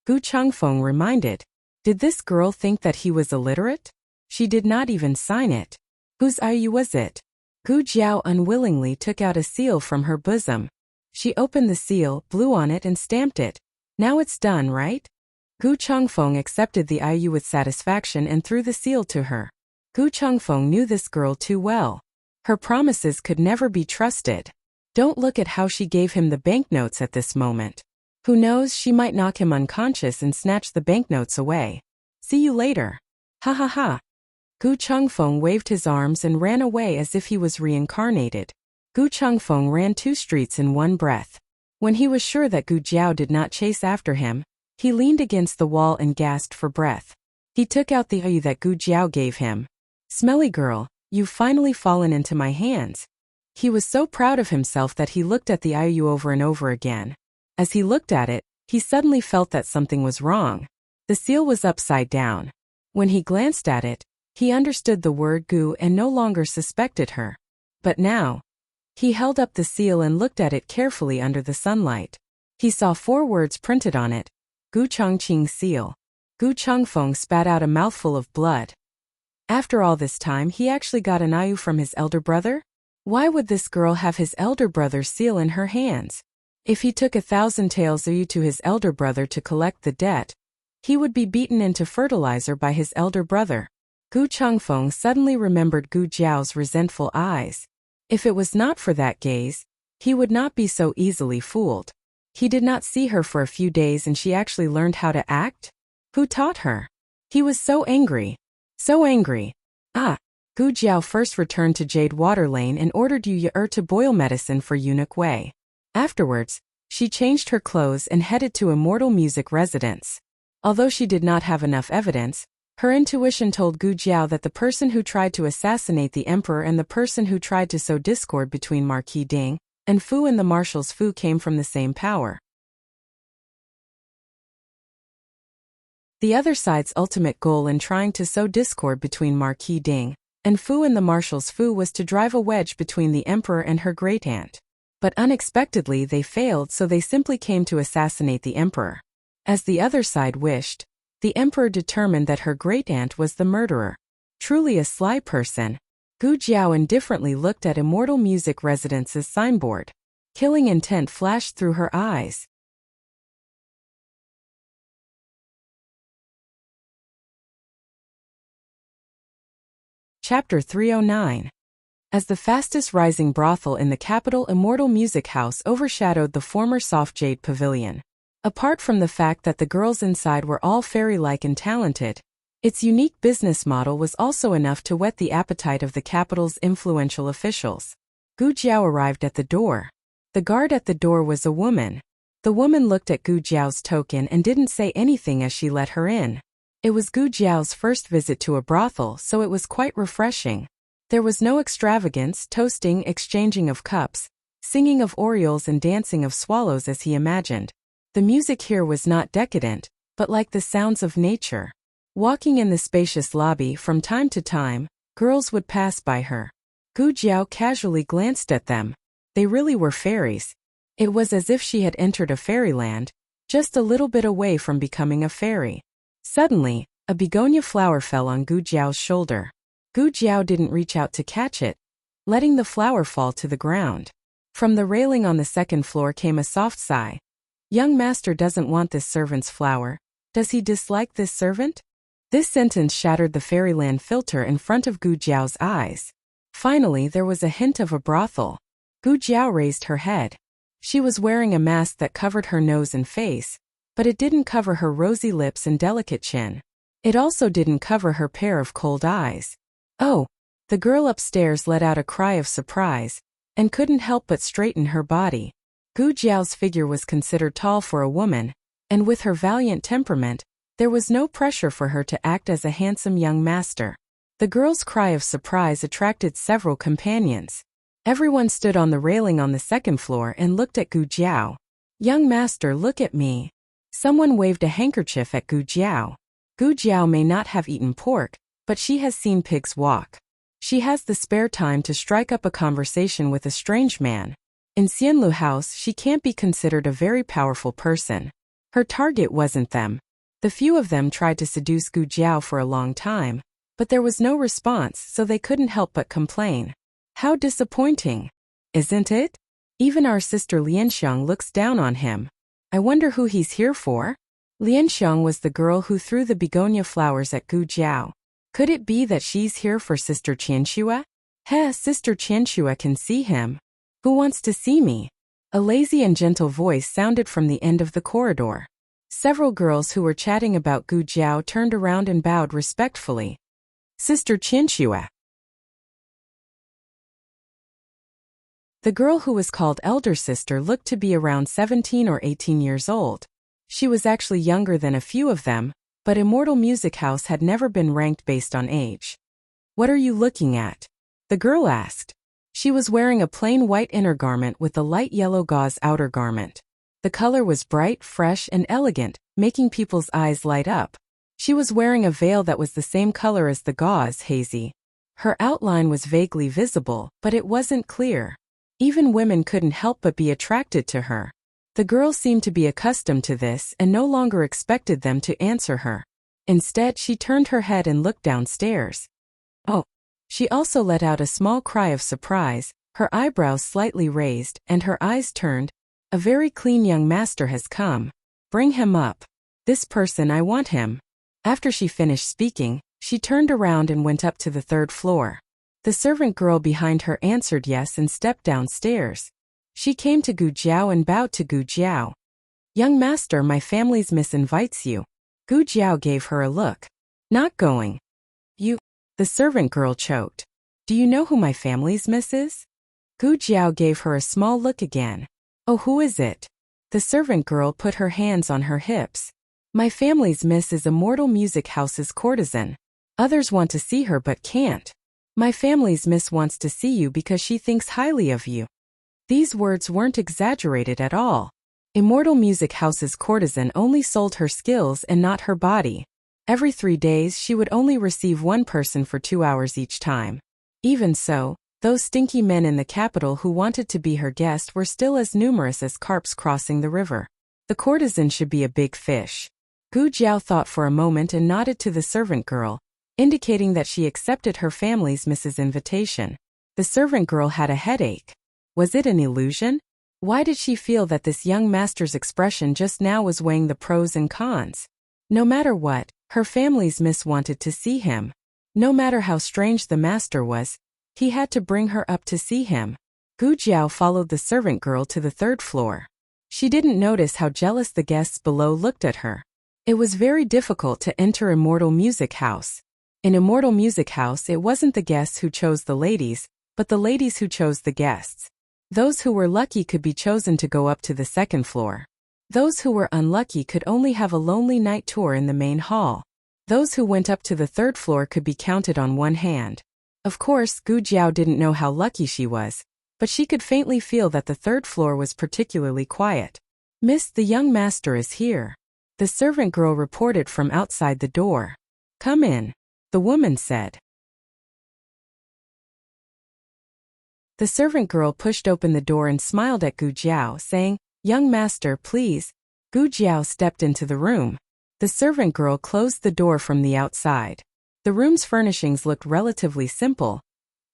Gu Changfeng reminded. Did this girl think that he was illiterate? She did not even sign it. Whose IU was it? Gu Jiao unwillingly took out a seal from her bosom. She opened the seal, blew on it and stamped it. Now it's done, right? Gu Changfeng accepted the IU with satisfaction and threw the seal to her. Gu Changfeng knew this girl too well. Her promises could never be trusted. Don't look at how she gave him the banknotes at this moment. Who knows, she might knock him unconscious and snatch the banknotes away. See you later. Ha ha ha. Gu Changfeng waved his arms and ran away as if he was reincarnated. Gu Changfeng ran 2 streets in one breath. When he was sure that Gu Jiao did not chase after him, he leaned against the wall and gasped for breath. He took out the IU that Gu Jiao gave him. Smelly girl, you've finally fallen into my hands. He was so proud of himself that he looked at the IU over and over again. As he looked at it, he suddenly felt that something was wrong. The seal was upside down. When he glanced at it, he understood the word Gu and no longer suspected her. But now, he held up the seal and looked at it carefully under the sunlight. He saw 4 words printed on it. Gu Changqing seal. Gu Changfeng spat out a mouthful of blood. After all this time, he actually got an IU from his elder brother? Why would this girl have his elder brother's seal in her hands? If he took 1,000 taels IU to his elder brother to collect the debt, he would be beaten into fertilizer by his elder brother. Gu Changfeng suddenly remembered Gu Jiao's resentful eyes. If it was not for that gaze, he would not be so easily fooled. He did not see her for a few days and she actually learned how to act? Who taught her? He was so angry. So angry. Gu Jiao first returned to Jade Water Lane and ordered Yu Yi to boil medicine for Eunuch Wei. Afterwards, she changed her clothes and headed to Immortal Music Residence. Although she did not have enough evidence, her intuition told Gu Jiao that the person who tried to assassinate the emperor and the person who tried to sow discord between Marquis Ding and Fu and the marshals Fu came from the same power. The other side's ultimate goal in trying to sow discord between Marquis Ding and Fu and the marshals Fu was to drive a wedge between the emperor and her great-aunt. But unexpectedly they failed, so they simply came to assassinate the emperor. As the other side wished, the emperor determined that her great-aunt was the murderer. Truly a sly person. Gu Jiao indifferently looked at Immortal Music Residence's signboard. Killing intent flashed through her eyes. Chapter 309. As the fastest rising brothel in the capital, Immortal Music House overshadowed the former Soft Jade Pavilion. Apart from the fact that the girls inside were all fairy-like and talented, its unique business model was also enough to whet the appetite of the capital's influential officials. Gu Jiao arrived at the door. The guard at the door was a woman. The woman looked at Gu Jiao's token and didn't say anything as she let her in. It was Gu Jiao's first visit to a brothel, so it was quite refreshing. There was no extravagance, toasting, exchanging of cups, singing of orioles and dancing of swallows as he imagined. The music here was not decadent, but like the sounds of nature. Walking in the spacious lobby, from time to time, girls would pass by her. Gu Jiao casually glanced at them. They really were fairies. It was as if she had entered a fairyland, just a little bit away from becoming a fairy. Suddenly, a begonia flower fell on Gu Jiao's shoulder. Gu Jiao didn't reach out to catch it, letting the flower fall to the ground. From the railing on the 2nd floor came a soft sigh. Young master doesn't want this servant's flower. Does he dislike this servant? This sentence shattered the fairyland filter in front of Gu Jiao's eyes. Finally, there was a hint of a brothel. Gu Jiao raised her head. She was wearing a mask that covered her nose and face, but it didn't cover her rosy lips and delicate chin. It also didn't cover her pair of cold eyes. Oh! The girl upstairs let out a cry of surprise, and couldn't help but straighten her body. Gu Jiao's figure was considered tall for a woman, and with her valiant temperament, there was no pressure for her to act as a handsome young master. The girl's cry of surprise attracted several companions. Everyone stood on the railing on the 2nd floor and looked at Gu Jiao. Young master, look at me. Someone waved a handkerchief at Gu Jiao. Gu Jiao may not have eaten pork, but she has seen pigs walk. She has the spare time to strike up a conversation with a strange man. In Xianlu House, she can't be considered a very powerful person. Her target wasn't them. The few of them tried to seduce Gu Jiao for a long time, but there was no response, so they couldn't help but complain. How disappointing, isn't it? Even our sister Lianxiang looks down on him. I wonder who he's here for? Lianxiang was the girl who threw the begonia flowers at Gu Jiao. Could it be that she's here for Sister Qianxue? Heh, Sister Qianxue can see him. Who wants to see me? A lazy and gentle voice sounded from the end of the corridor. Several girls who were chatting about Gu Jiao turned around and bowed respectfully. Sister Qianxue. The girl who was called elder sister looked to be around 17 or 18 years old. She was actually younger than a few of them, but Immortal Music House had never been ranked based on age. What are you looking at? The girl asked. She was wearing a plain white inner garment with a light yellow gauze outer garment. The color was bright, fresh, and elegant, making people's eyes light up. She was wearing a veil that was the same color as the gauze, hazy. Her outline was vaguely visible, but it wasn't clear. Even women couldn't help but be attracted to her. The girl seemed to be accustomed to this and no longer expected them to answer her. Instead, she turned her head and looked downstairs. Oh! She also let out a small cry of surprise, her eyebrows slightly raised and her eyes turned. A very clean young master has come. Bring him up. This person, I want him. After she finished speaking, she turned around and went up to the 3rd floor. The servant girl behind her answered yes and stepped downstairs. She came to Gu Jiao and bowed to Gu Jiao. Young master, my family's miss invites you. Gu Jiao gave her a look. Not going. You. The servant girl choked. Do you know who my family's miss is? Gu Jiao gave her a small look again. Oh, who is it? The servant girl put her hands on her hips. My family's miss is Immortal Music House's courtesan. Others want to see her but can't. My family's miss wants to see you because she thinks highly of you. These words weren't exaggerated at all. Immortal Music House's courtesan only sold her skills and not her body. Every 3 days she would only receive one person for 2 hours each time. Even so, those stinky men in the capital who wanted to be her guest were still as numerous as carps crossing the river. The courtesan should be a big fish. Gu Jiao thought for a moment and nodded to the servant girl, indicating that she accepted her family's miss's invitation. The servant girl had a headache. Was it an illusion? Why did she feel that this young master's expression just now was weighing the pros and cons? No matter what, her family's miss wanted to see him. No matter how strange the master was, he had to bring her up to see him. Gu Jiao followed the servant girl to the 3rd floor. She didn't notice how jealous the guests below looked at her. It was very difficult to enter Immortal Music House. In Immortal Music House, it wasn't the guests who chose the ladies, but the ladies who chose the guests. Those who were lucky could be chosen to go up to the 2nd floor. Those who were unlucky could only have a lonely night tour in the main hall. Those who went up to the 3rd floor could be counted on one hand. Of course, Gu Jiao didn't know how lucky she was, but she could faintly feel that the 3rd floor was particularly quiet. Miss, the young master is here. The servant girl reported from outside the door. Come in, the woman said. The servant girl pushed open the door and smiled at Gu Jiao, saying, Young master, please. Gu Jiao stepped into the room. The servant girl closed the door from the outside. The room's furnishings looked relatively simple,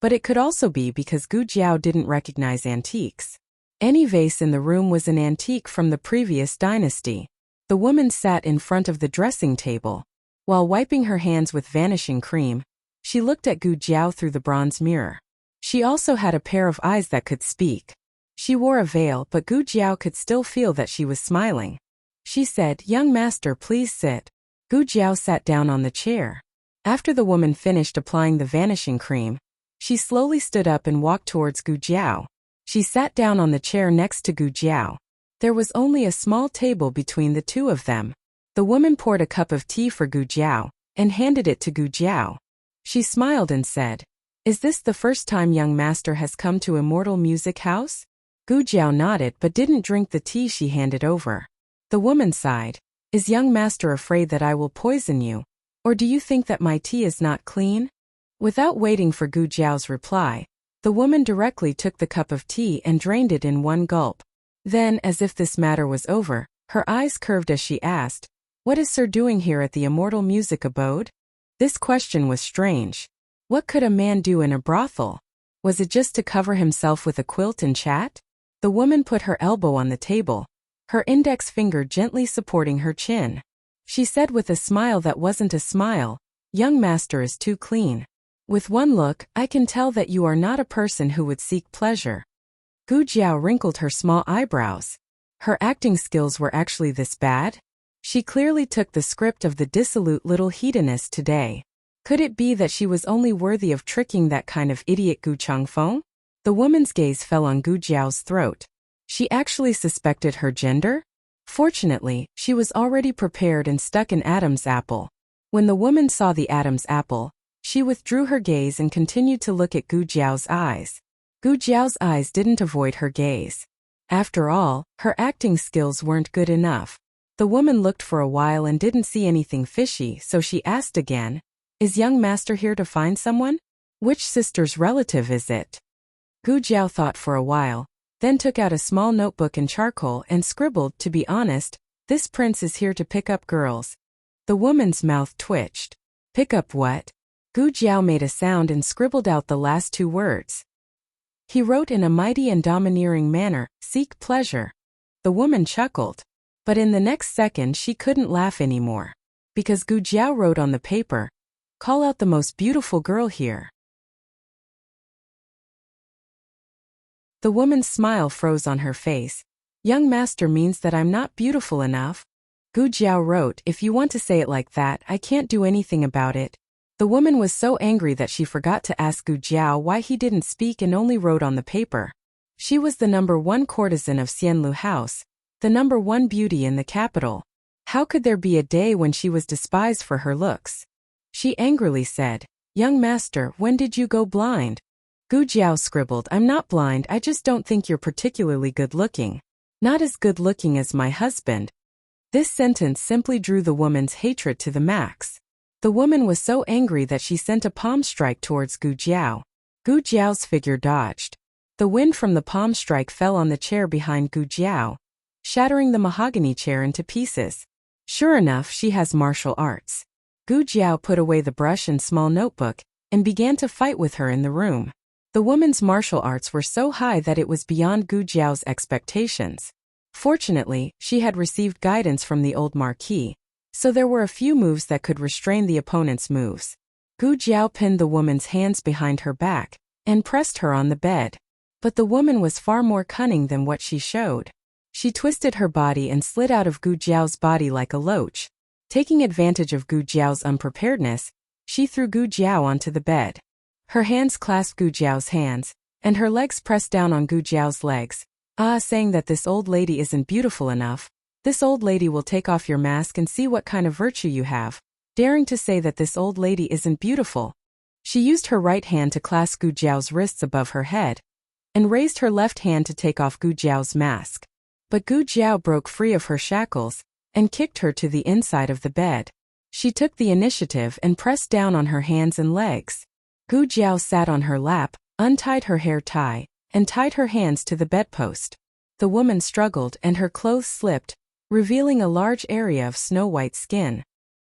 but it could also be because Gu Jiao didn't recognize antiques. Any vase in the room was an antique from the previous dynasty. The woman sat in front of the dressing table. While wiping her hands with vanishing cream, she looked at Gu Jiao through the bronze mirror. She also had a pair of eyes that could speak. She wore a veil, but Gu Jiao could still feel that she was smiling. She said, Young master, please sit. Gu Jiao sat down on the chair. After the woman finished applying the vanishing cream, she slowly stood up and walked towards Gu Jiao. She sat down on the chair next to Gu Jiao. There was only a small table between the two of them. The woman poured a cup of tea for Gu Jiao and handed it to Gu Jiao. She smiled and said, Is this the first time young master has come to Immortal Music House? Gu Jiao nodded but didn't drink the tea she handed over. The woman sighed. Is young master afraid that I will poison you? Or do you think that my tea is not clean? Without waiting for Gu Jiao's reply, the woman directly took the cup of tea and drained it in one gulp. Then, as if this matter was over, Her eyes curved as she asked, "What is Sir doing here at the Immortal Music Abode?" This question was strange. What could a man do in a brothel? Was it just to cover himself with a quilt and chat? The woman put her elbow on the table, her index finger gently supporting her chin. She said with a smile that wasn't a smile, "Young master is too clean. With one look, I can tell that you are not a person who would seek pleasure." Gu Jiao wrinkled her small eyebrows. Her acting skills were actually this bad? She clearly took the script of the dissolute little hedonist today. Could it be that she was only worthy of tricking that kind of idiot Gu Changfeng? The woman's gaze fell on Gu Jiao's throat. She actually suspected her gender? Fortunately, she was already prepared and stuck an Adam's apple. When the woman saw the Adam's apple, she withdrew her gaze and continued to look at Gu Jiao's eyes. Gu Jiao's eyes didn't avoid her gaze. After all, her acting skills weren't good enough. The woman looked for a while and didn't see anything fishy, so she asked again, "Is young master here to find someone? Which sister's relative is it?" Gu Jiao thought for a while, then took out a small notebook and charcoal and scribbled, "To be honest, this prince is here to pick up girls." The woman's mouth twitched. "Pick up what?" Gu Jiao made a sound and scribbled out the last two words. He wrote in a mighty and domineering manner, "Seek pleasure." The woman chuckled. But in the next second she couldn't laugh anymore. Because Gu Jiao wrote on the paper, "Call out the most beautiful girl here." The woman's smile froze on her face. "Young master means that I'm not beautiful enough?" Gu Jiao wrote, "If you want to say it like that, I can't do anything about it." The woman was so angry that she forgot to ask Gu Jiao why he didn't speak and only wrote on the paper. She was the #1 courtesan of Xianlu House, the #1 beauty in the capital. How could there be a day when she was despised for her looks? She angrily said, "Young master, when did you go blind?" Gu Jiao scribbled, "I'm not blind, I just don't think you're particularly good-looking. Not as good-looking as my husband." This sentence simply drew the woman's hatred to the max. The woman was so angry that she sent a palm strike towards Gu Jiao. Gu Jiao's figure dodged. The wind from the palm strike fell on the chair behind Gu Jiao, shattering the mahogany chair into pieces. Sure enough, she has martial arts. Gu Jiao put away the brush and small notebook, and began to fight with her in the room. The woman's martial arts were so high that it was beyond Gu Jiao's expectations. Fortunately, she had received guidance from the old marquis, so there were a few moves that could restrain the opponent's moves. Gu Jiao pinned the woman's hands behind her back, and pressed her on the bed. But the woman was far more cunning than what she showed. She twisted her body and slid out of Gu Jiao's body like a loach. Taking advantage of Gu Jiao's unpreparedness, she threw Gu Jiao onto the bed. Her hands clasped Gu Jiao's hands, and her legs pressed down on Gu Jiao's legs, saying that this old lady isn't beautiful enough. This old lady will take off your mask and see what kind of virtue you have. Daring to say that this old lady isn't beautiful. She used her right hand to clasp Gu Jiao's wrists above her head, and raised her left hand to take off Gu Jiao's mask. But Gu Jiao broke free of her shackles, and kicked her to the inside of the bed. She took the initiative and pressed down on her hands and legs. Gu Jiao sat on her lap, untied her hair tie, and tied her hands to the bedpost. The woman struggled and her clothes slipped, revealing a large area of snow-white skin.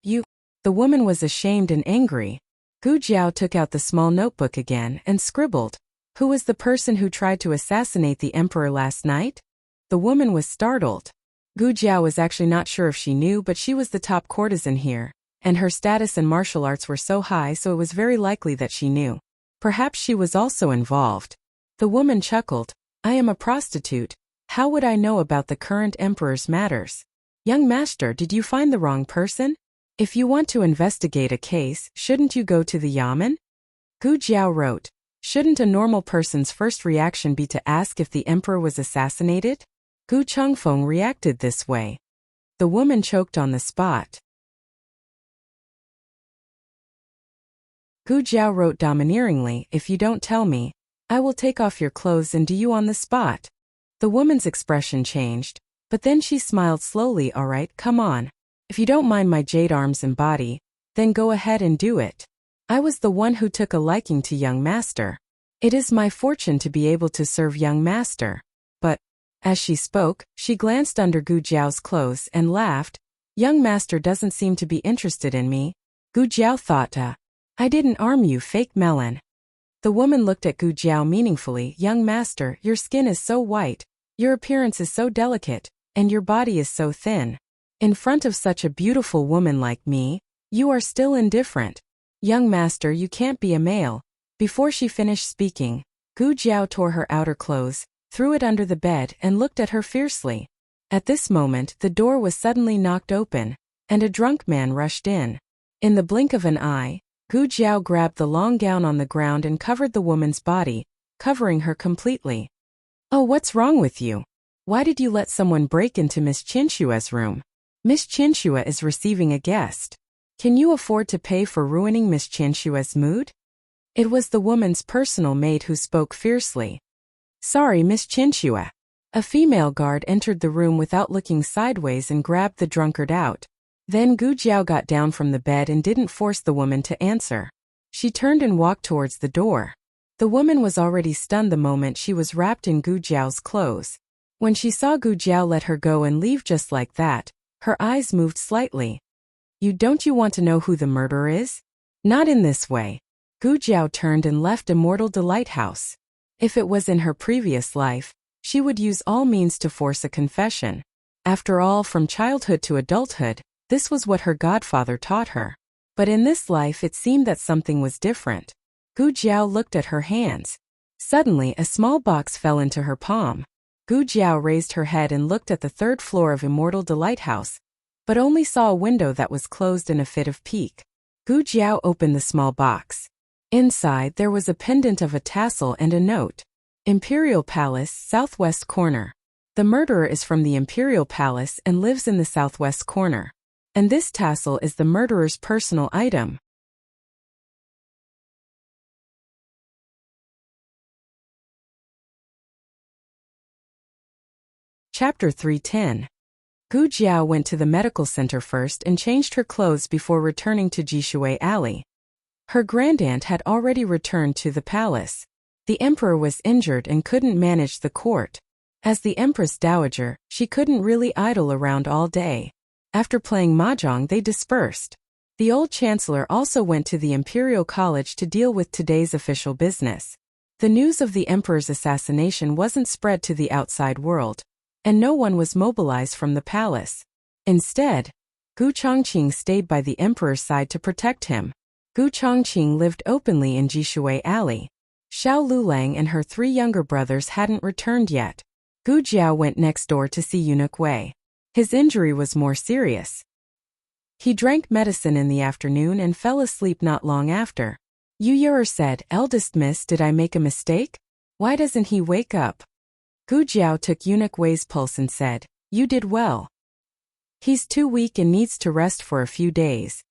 "You..." The woman was ashamed and angry. Gu Jiao took out the small notebook again and scribbled, "Who was the person who tried to assassinate the emperor last night?" The woman was startled. Gu Jiao was actually not sure if she knew, but she was the top courtesan here, and her status and martial arts were so high, so it was very likely that she knew. Perhaps she was also involved. The woman chuckled, "I am a prostitute. How would I know about the current emperor's matters?" "Young master, did you find the wrong person? If you want to investigate a case, shouldn't you go to the yamen?" Gu Jiao wrote, "Shouldn't a normal person's first reaction be to ask if the emperor was assassinated?" Gu Changfeng reacted this way. The woman choked on the spot. Gu Jiao wrote domineeringly, "If you don't tell me, I will take off your clothes and do you on the spot." The woman's expression changed, but then she smiled slowly. "All right, come on. If you don't mind my jade arms and body, then go ahead and do it. I was the one who took a liking to young master. It is my fortune to be able to serve young master. But As she spoke, she glanced under Gu Jiao's clothes and laughed. Young master doesn't seem to be interested in me. Gu Jiao thought, I didn't arm you, fake melon. The woman looked at Gu Jiao meaningfully. Young master, your skin is so white, your appearance is so delicate, and your body is so thin. In front of such a beautiful woman like me, you are still indifferent. Young master, you can't be a male. Before she finished speaking, Gu Jiao tore her outer clothes, threw it under the bed and looked at her fiercely. At this moment the door was suddenly knocked open, and a drunk man rushed in. In the blink of an eye, Gu Jiao grabbed the long gown on the ground and covered the woman's body, covering her completely. Oh, what's wrong with you? Why did you let someone break into Miss Qinshua's room? Miss Qinshu is receiving a guest. Can you afford to pay for ruining Miss Qinshua's mood? It was the woman's personal maid who spoke fiercely. Sorry, Miss Qinshu. A female guard entered the room without looking sideways and grabbed the drunkard out. Then Gu Jiao got down from the bed and didn't force the woman to answer. She turned and walked towards the door. The woman was already stunned the moment she was wrapped in Gu Jiao's clothes. When she saw Gu Jiao let her go and leave just like that, her eyes moved slightly. Don't you want to know who the murderer is? Not in this way. Gu Jiao turned and left Immortal Delight House. If it was in her previous life, she would use all means to force a confession. After all, from childhood to adulthood, this was what her godfather taught her. But in this life it seemed that something was different. Gu Jiao looked at her hands. Suddenly a small box fell into her palm. Gu Jiao raised her head and looked at the third floor of Immortal Delight House, but only saw a window that was closed in a fit of pique. Gu Jiao opened the small box. Inside there was a pendant of a tassel and a note. Imperial Palace, Southwest Corner. The murderer is from the Imperial Palace and lives in the Southwest Corner. And this tassel is the murderer's personal item. Chapter 310. Gu Jiao went to the medical center first and changed her clothes before returning to Jishui Alley. Her grandaunt had already returned to the palace. The emperor was injured and couldn't manage the court. As the empress dowager, she couldn't really idle around all day. After playing mahjong, they dispersed. The old chancellor also went to the Imperial College to deal with today's official business. The news of the emperor's assassination wasn't spread to the outside world, and no one was mobilized from the palace. Instead, Gu Chongqing stayed by the emperor's side to protect him. Gu Chongqing lived openly in Jishui Alley. Xiao Lulang and her 3 younger brothers hadn't returned yet. Gu Jiao went next door to see Eunuch Wei. His injury was more serious. He drank medicine in the afternoon and fell asleep not long after. Yu Yuer said, "Eldest miss, did I make a mistake? Why doesn't he wake up?" Gu Jiao took Eunuch Wei's pulse and said, "You did well. He's too weak and needs to rest for a few days."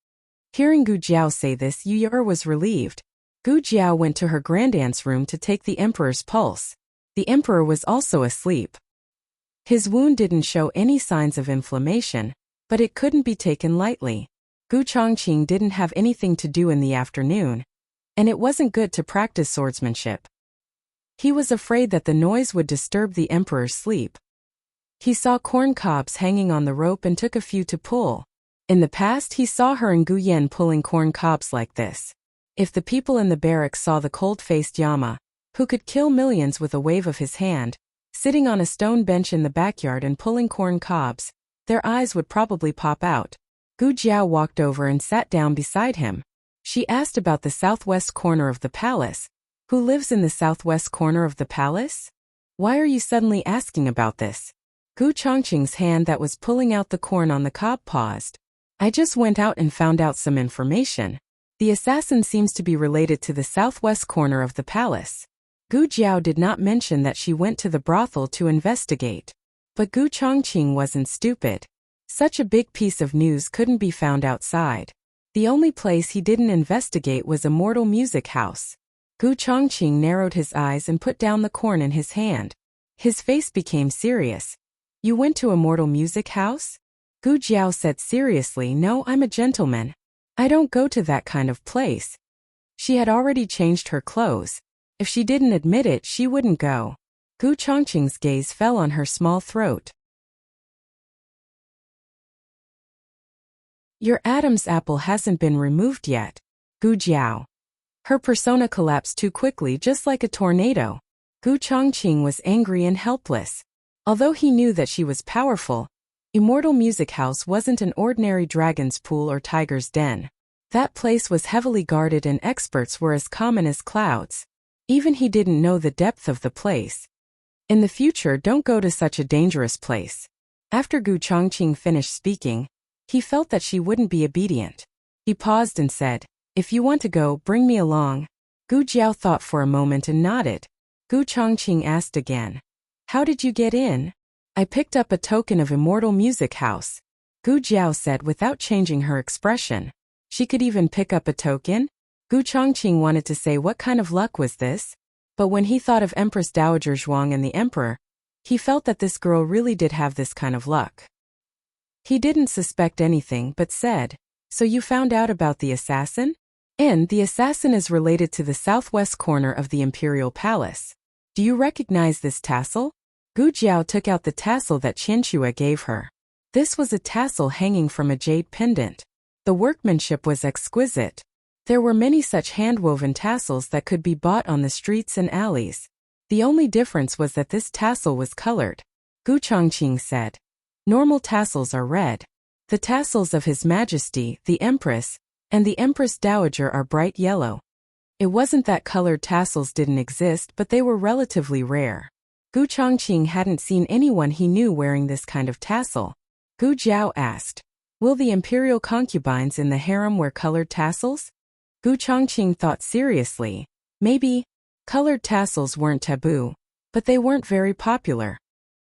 Hearing Gu Jiao say this, Yu Yuer was relieved. Gu Jiao went to her grandaunt's room to take the emperor's pulse. The emperor was also asleep. His wound didn't show any signs of inflammation, but it couldn't be taken lightly. Gu Chongqing didn't have anything to do in the afternoon, and it wasn't good to practice swordsmanship. He was afraid that the noise would disturb the emperor's sleep. He saw corn cobs hanging on the rope and took a few to pull. In the past he saw her and Gu Yen pulling corn cobs like this. If the people in the barracks saw the cold-faced Yama, who could kill millions with a wave of his hand, sitting on a stone bench in the backyard and pulling corn cobs, their eyes would probably pop out. Gu Jiao walked over and sat down beside him. She asked about the southwest corner of the palace. Who lives in the southwest corner of the palace? Why are you suddenly asking about this? Gu Chongqing's hand that was pulling out the corn on the cob paused. I just went out and found out some information. The assassin seems to be related to the southwest corner of the palace. Gu Jiao did not mention that she went to the brothel to investigate. But Gu Chongqing wasn't stupid. Such a big piece of news couldn't be found outside. The only place he didn't investigate was Immortal Music House. Gu Chongqing narrowed his eyes and put down the corn in his hand. His face became serious. You went to Immortal Music House? Gu Jiao said seriously, no, I'm a gentleman. I don't go to that kind of place. She had already changed her clothes. If she didn't admit it, she wouldn't go. Gu Chongqing's gaze fell on her small throat. Your Adam's apple hasn't been removed yet, Gu Jiao. Her persona collapsed too quickly, just like a tornado. Gu Chongqing was angry and helpless. Although he knew that she was powerful, Immortal Music House wasn't an ordinary dragon's pool or tiger's den. That place was heavily guarded and experts were as common as clouds. Even he didn't know the depth of the place. In the future, don't go to such a dangerous place. After Gu Chongqing finished speaking, he felt that she wouldn't be obedient. He paused and said, "If you want to go, bring me along." Gu Jiao thought for a moment and nodded. Gu Chongqing asked again, "How did you get in?" "I picked up a token of Immortal Music House," Gu Jiao said without changing her expression. She could even pick up a token? Gu Chongqing wanted to say what kind of luck was this, but when he thought of Empress Dowager Zhuang and the Emperor, he felt that this girl really did have this kind of luck. He didn't suspect anything but said, "So you found out about the assassin?" "And the assassin is related to the southwest corner of the Imperial Palace. Do you recognize this tassel?" Gu Jiao took out the tassel that Qianxue gave her. This was a tassel hanging from a jade pendant. The workmanship was exquisite. There were many such hand-woven tassels that could be bought on the streets and alleys. The only difference was that this tassel was colored. Gu Chongqing said, "Normal tassels are red. The tassels of His Majesty, the Empress, and the Empress Dowager are bright yellow." It wasn't that colored tassels didn't exist, but they were relatively rare. Gu Chongqing hadn't seen anyone he knew wearing this kind of tassel. Gu Jiao asked, "Will the imperial concubines in the harem wear colored tassels?" Gu Chongqing thought seriously. Maybe. Colored tassels weren't taboo, but they weren't very popular.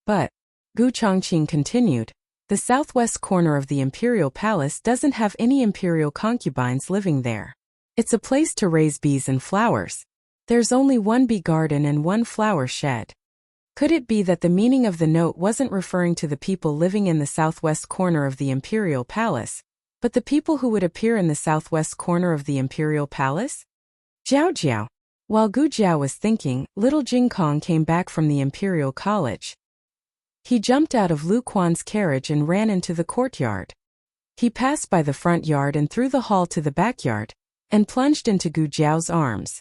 But, Gu Chongqing continued, the southwest corner of the Imperial Palace doesn't have any imperial concubines living there. It's a place to raise bees and flowers. There's only one bee garden and one flower shed. Could it be that the meaning of the note wasn't referring to the people living in the southwest corner of the Imperial Palace, but the people who would appear in the southwest corner of the Imperial Palace? Jiao Jiao. While Gu Jiao was thinking, little Jing Kong came back from the Imperial College. He jumped out of Lu Quan's carriage and ran into the courtyard. He passed by the front yard and through the hall to the backyard, and plunged into Gu Jiao's arms.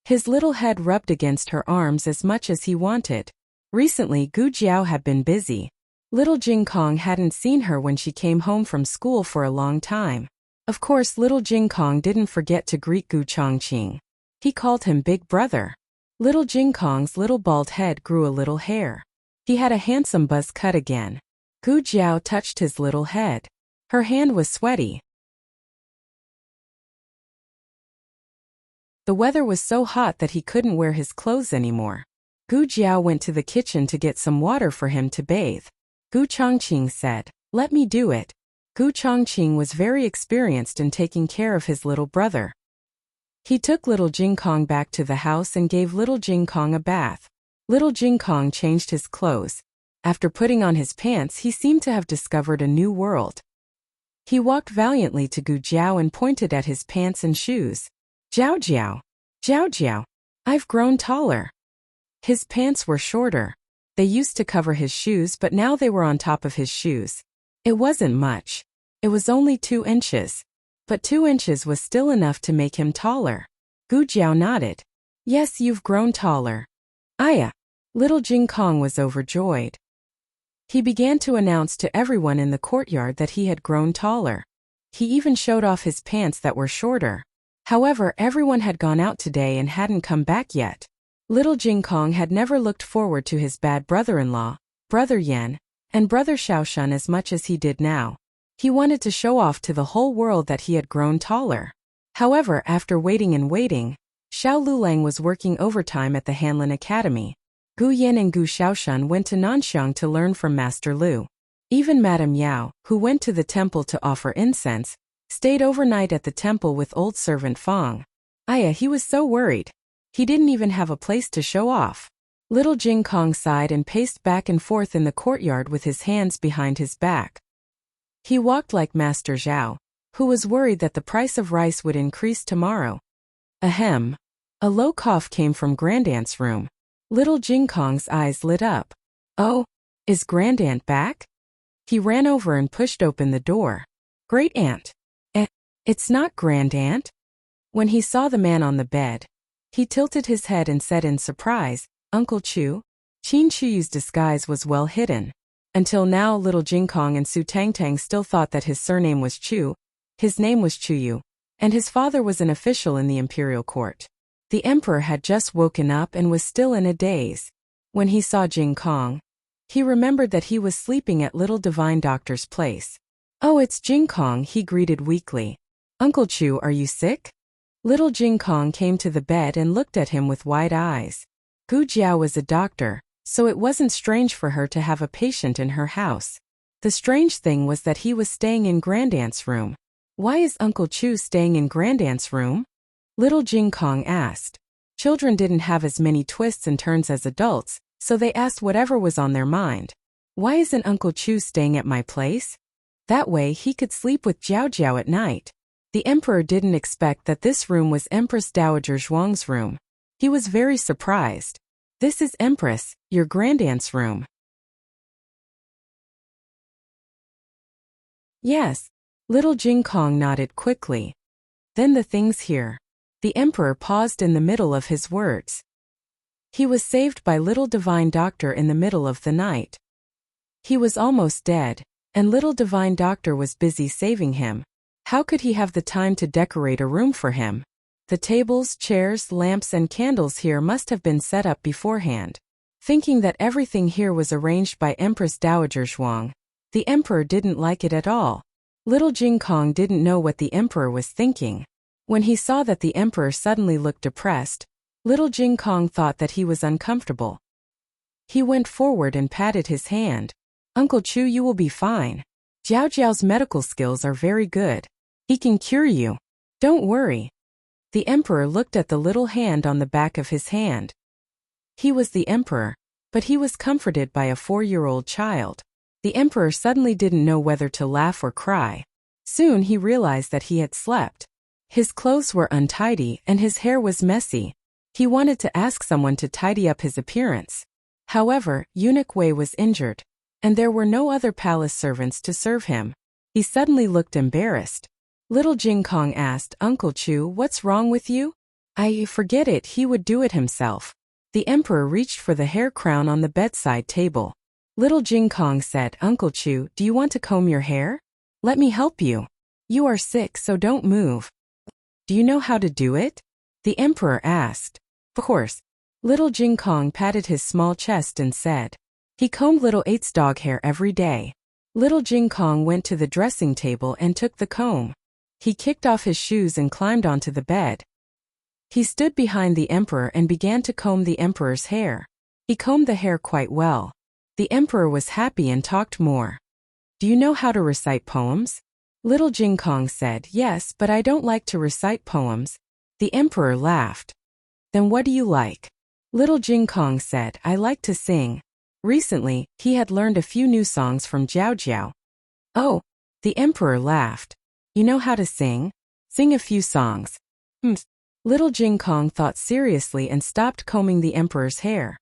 His little head rubbed against her arms as much as he wanted. Recently, Gu Jiao had been busy. Little Jing Kong hadn't seen her when she came home from school for a long time. Of course, little Jing Kong didn't forget to greet Gu Chongqing. He called him Big Brother. Little Jing Kong's little bald head grew a little hair. He had a handsome buzz cut again. Gu Jiao touched his little head. Her hand was sweaty. The weather was so hot that he couldn't wear his clothes anymore. Gu Jiao went to the kitchen to get some water for him to bathe. Gu Chongqing said, "Let me do it." Gu Chongqing was very experienced in taking care of his little brother. He took little Jing Kong back to the house and gave little Jing Kong a bath. Little Jing Kong changed his clothes. After putting on his pants, he seemed to have discovered a new world. He walked valiantly to Gu Jiao and pointed at his pants and shoes. "Jiao Jiao, Jiao Jiao, I've grown taller." His pants were shorter. They used to cover his shoes, but now they were on top of his shoes. It wasn't much. It was only 2 inches. But 2 inches was still enough to make him taller. Gu Jiao nodded. "Yes, you've grown taller." "Aya." Little Jing Kong was overjoyed. He began to announce to everyone in the courtyard that he had grown taller. He even showed off his pants that were shorter. However, everyone had gone out today and hadn't come back yet. Little Jing Kong had never looked forward to his bad brother-in-law, Brother Yan, and Brother Shaoshan as much as he did now. He wanted to show off to the whole world that he had grown taller. However, after waiting and waiting, Xiao Lulang was working overtime at the Hanlin Academy. Gu Yan and Gu Shaoshan went to Nanxiang to learn from Master Lu. Even Madame Yao, who went to the temple to offer incense, stayed overnight at the temple with old servant Fang. Aya, he was so worried. He didn't even have a place to show off. Little Jing Kong sighed and paced back and forth in the courtyard with his hands behind his back. He walked like Master Zhao, who was worried that the price of rice would increase tomorrow. Ahem. A low cough came from Grandaunt's room. Little Jing Kong's eyes lit up. Oh, is Grandaunt back? He ran over and pushed open the door. Great Aunt. It's not Grandaunt. When he saw the man on the bed, he tilted his head and said in surprise, Uncle Chu? Qin Chuyu's disguise was well hidden. Until now, little Jing Kong and Su Tangtang still thought that his surname was Chu. His name was Chuyu, and his father was an official in the imperial court. The emperor had just woken up and was still in a daze. When he saw Jing Kong, he remembered that he was sleeping at little divine doctor's place. Oh, it's Jing Kong, he greeted weakly. Uncle Chu, are you sick? Little Jing Kong came to the bed and looked at him with wide eyes. Gu Jiao was a doctor, so it wasn't strange for her to have a patient in her house. The strange thing was that he was staying in Grandaunt's room. Why is Uncle Chu staying in Grandaunt's room? Little Jing Kong asked. Children didn't have as many twists and turns as adults, so they asked whatever was on their mind. Why isn't Uncle Chu staying at my place? That way he could sleep with Jiao Jiao at night. The emperor didn't expect that this room was Empress Dowager Zhuang's room. He was very surprised. This is Empress, your Grandaunt's room. Yes. Little Jing Kong nodded quickly. Then the things here. The emperor paused in the middle of his words. He was saved by little divine doctor in the middle of the night. He was almost dead, and little divine doctor was busy saving him. How could he have the time to decorate a room for him? The tables, chairs, lamps and candles here must have been set up beforehand. Thinking that everything here was arranged by Empress Dowager Zhuang, the emperor didn't like it at all. Little Jing Kong didn't know what the emperor was thinking. When he saw that the emperor suddenly looked depressed, little Jing Kong thought that he was uncomfortable. He went forward and patted his hand. Uncle Chu, you will be fine. Jiao Jiao's medical skills are very good. He can cure you. Don't worry. The emperor looked at the little hand on the back of his hand. He was the emperor, but he was comforted by a 4-year-old child. The emperor suddenly didn't know whether to laugh or cry. Soon he realized that he had slept. His clothes were untidy and his hair was messy. He wanted to ask someone to tidy up his appearance. However, Eunuch Wei was injured, and there were no other palace servants to serve him. He suddenly looked embarrassed. Little Jing Kong asked, Uncle Chu, what's wrong with you? I forget it, he would do it himself. The emperor reached for the hair crown on the bedside table. Little Jing Kong said, Uncle Chu, do you want to comb your hair? Let me help you. You are sick, so don't move. Do you know how to do it? The emperor asked. Of course. Little Jing Kong patted his small chest and said. He combed Little Eight's dog hair every day. Little Jing Kong went to the dressing table and took the comb. He kicked off his shoes and climbed onto the bed. He stood behind the emperor and began to comb the emperor's hair. He combed the hair quite well. The emperor was happy and talked more. Do you know how to recite poems? Little Jing Kong said, yes, but I don't like to recite poems. The emperor laughed. Then what do you like? Little Jing Kong said, I like to sing. Recently, he had learned a few new songs from Jiao Jiao. Oh, the emperor laughed. You know how to sing? Sing a few songs. Little Jing Kong thought seriously and stopped combing the emperor's hair.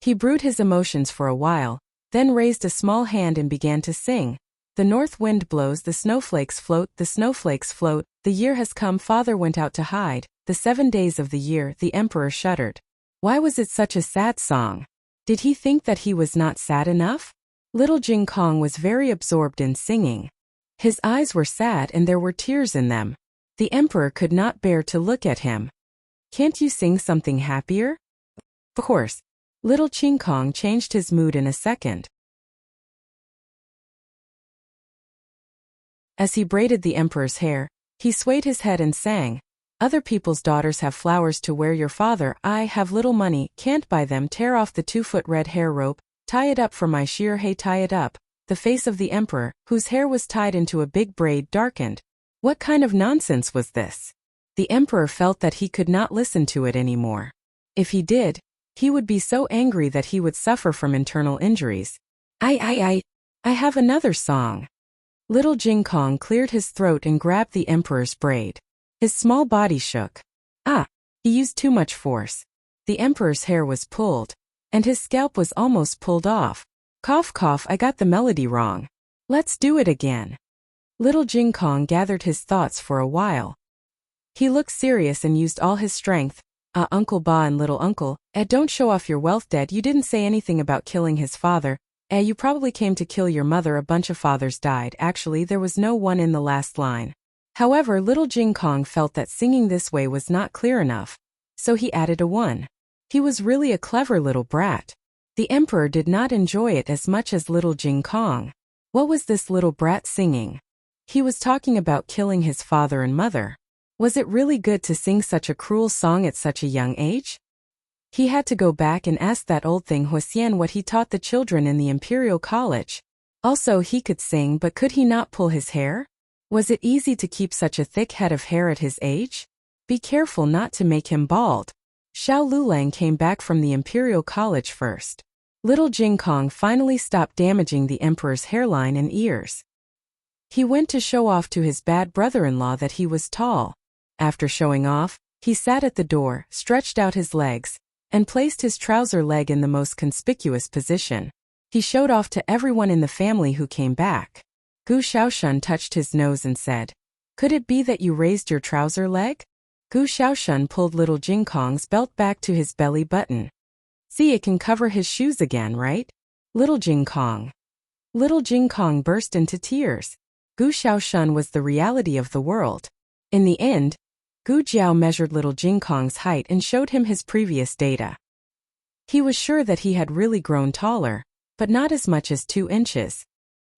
He brewed his emotions for a while, then raised a small hand and began to sing. The north wind blows, the snowflakes float, the snowflakes float, the year has come, father went out to hide, the 7 days of the year, the emperor shuddered. Why was it such a sad song? Did he think that he was not sad enough? Little Jing Kong was very absorbed in singing. His eyes were sad and there were tears in them. The emperor could not bear to look at him. Can't you sing something happier? Of course. Little Jing Kong changed his mood in a second. As he braided the emperor's hair, he swayed his head and sang, other people's daughters have flowers to wear, your father, I have little money, can't buy them, tear off the 2-foot red hair rope, tie it up for my shear, hey, tie it up. The face of the emperor, whose hair was tied into a big braid, darkened. What kind of nonsense was this? The emperor felt that he could not listen to it anymore. If he did, he would be so angry that he would suffer from internal injuries. I have another song. Little Jing Kong cleared his throat and grabbed the emperor's braid. His small body shook. He used too much force. The emperor's hair was pulled, and his scalp was almost pulled off. Cough cough, I got the melody wrong. Let's do it again. Little Jing Kong gathered his thoughts for a while. He looked serious and used all his strength. Uncle Ba and little uncle, don't show off your wealth, Dad. You didn't say anything about killing his father. You probably came to kill your mother. A bunch of fathers died. Actually, there was no one in the last line. However, little Jing Kong felt that singing this way was not clear enough, so he added a 1. He was really a clever little brat. The emperor did not enjoy it as much as little Jing Kong. What was this little brat singing? He was talking about killing his father and mother. Was it really good to sing such a cruel song at such a young age? He had to go back and ask that old thing Huosian what he taught the children in the Imperial College. Also, he could sing, but could he not pull his hair? Was it easy to keep such a thick head of hair at his age? Be careful not to make him bald. Xiao Lulang came back from the Imperial College first. Little Jing Kong finally stopped damaging the emperor's hairline and ears. He went to show off to his bad brother-in-law that he was tall. After showing off, he sat at the door, stretched out his legs, and placed his trouser leg in the most conspicuous position. He showed off to everyone in the family who came back. Gu Xiaoshun touched his nose and said, "Could it be that you raised your trouser leg?" Gu Xiaoshun pulled little Jing Kong's belt back to his belly button. "See, it can cover his shoes again, right? Little Jing Kong." Little Jing Kong burst into tears. Gu Xiaoshun was the reality of the world. In the end, Gu Jiao measured little Jing Kong's height and showed him his previous data. He was sure that he had really grown taller, but not as much as 2 inches.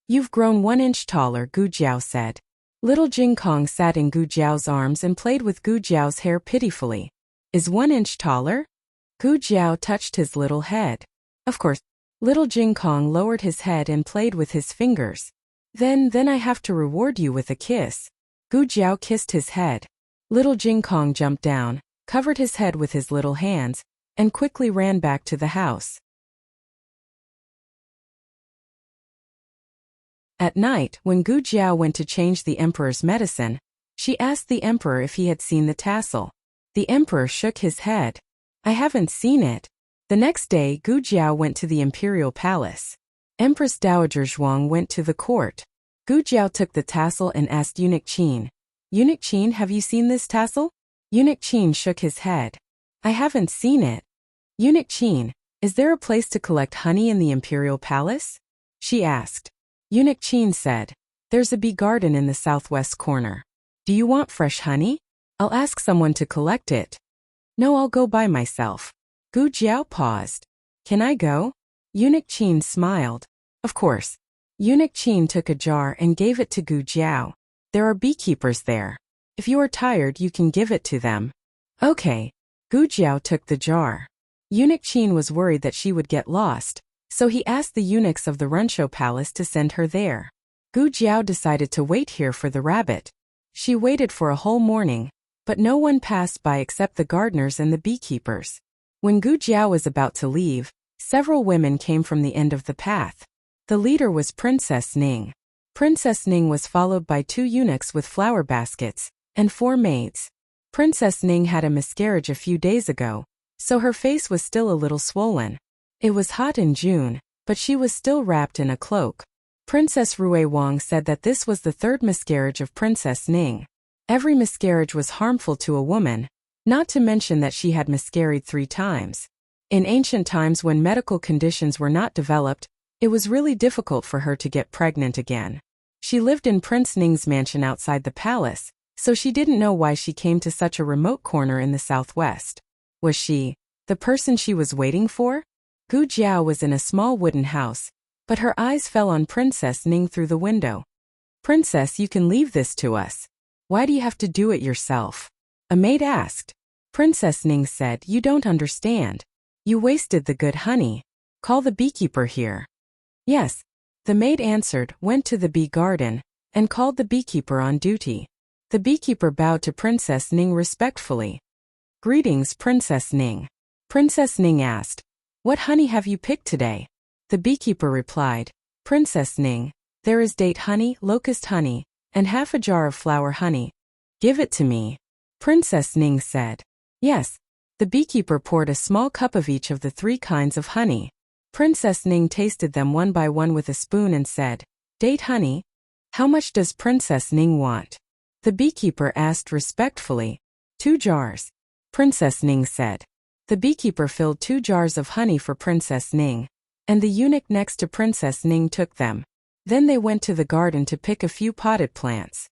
"You've grown 1 inch taller," Gu Jiao said. Little Jing Kong sat in Gu Jiao's arms and played with Gu Jiao's hair pitifully. "Is 1 inch taller?" Gu Jiao touched his little head. Of course. Little Jing Kong lowered his head and played with his fingers. Then I have to reward you with a kiss." Gu Jiao kissed his head. Little Jing Kong jumped down, covered his head with his little hands, and quickly ran back to the house. At night, when Gu Jiao went to change the emperor's medicine, she asked the emperor if he had seen the tassel. The emperor shook his head. "I haven't seen it." The next day, Gu Jiao went to the imperial palace. Empress Dowager Zhuang went to the court. Gu Jiao took the tassel and asked Eunuch Qin, "Eunuch Qin, have you seen this tassel?" Eunuch Qin shook his head. "I haven't seen it." "Eunuch Qin, is there a place to collect honey in the imperial palace?" she asked. Eunuch Qin said, "There's a bee garden in the southwest corner. Do you want fresh honey? I'll ask someone to collect it." "No, I'll go by myself." Gu Jiao paused. "Can I go?" Eunuch Qin smiled. Of course. Eunuch Qin took a jar and gave it to Gu Jiao. "There are beekeepers there. If you are tired, you can give it to them." "Okay." Gu Jiao took the jar. Eunuch Qin was worried that she would get lost, so he asked the eunuchs of the Runsho Palace to send her there. Gu Jiao decided to wait here for the rabbit. She waited for a whole morning, but no one passed by except the gardeners and the beekeepers. When Gu Jiao was about to leave, several women came from the end of the path. The leader was Princess Ning. Princess Ning was followed by 2 eunuchs with flower baskets, and 4 maids. Princess Ning had a miscarriage a few days ago, so her face was still a little swollen. It was hot in June, but she was still wrapped in a cloak. Princess Rui Wang said that this was the 3rd miscarriage of Princess Ning. Every miscarriage was harmful to a woman, not to mention that she had miscarried 3 times. In ancient times when medical conditions were not developed, it was really difficult for her to get pregnant again. She lived in Prince Ning's mansion outside the palace, so she didn't know why she came to such a remote corner in the southwest. Was she the person she was waiting for? Gu Jiao was in a small wooden house, but her eyes fell on Princess Ning through the window. "Princess, you can leave this to us. Why do you have to do it yourself?" a maid asked. Princess Ning said, "You don't understand. You wasted the good honey. Call the beekeeper here." "Yes." The maid answered, went to the bee garden, and called the beekeeper on duty. The beekeeper bowed to Princess Ning respectfully. "Greetings, Princess Ning." Princess Ning asked, "What honey have you picked today?" The beekeeper replied, "Princess Ning, there is date honey, locust honey, and half a jar of flower honey. Give it to me." Princess Ning said, "Yes." The beekeeper poured a small cup of each of the 3 kinds of honey. Princess Ning tasted them one by one with a spoon and said, "Date honey? How much does Princess Ning want?" The beekeeper asked respectfully. 2 jars. Princess Ning said. The beekeeper filled 2 jars of honey for Princess Ning, and the eunuch next to Princess Ning took them. Then they went to the garden to pick a few potted plants.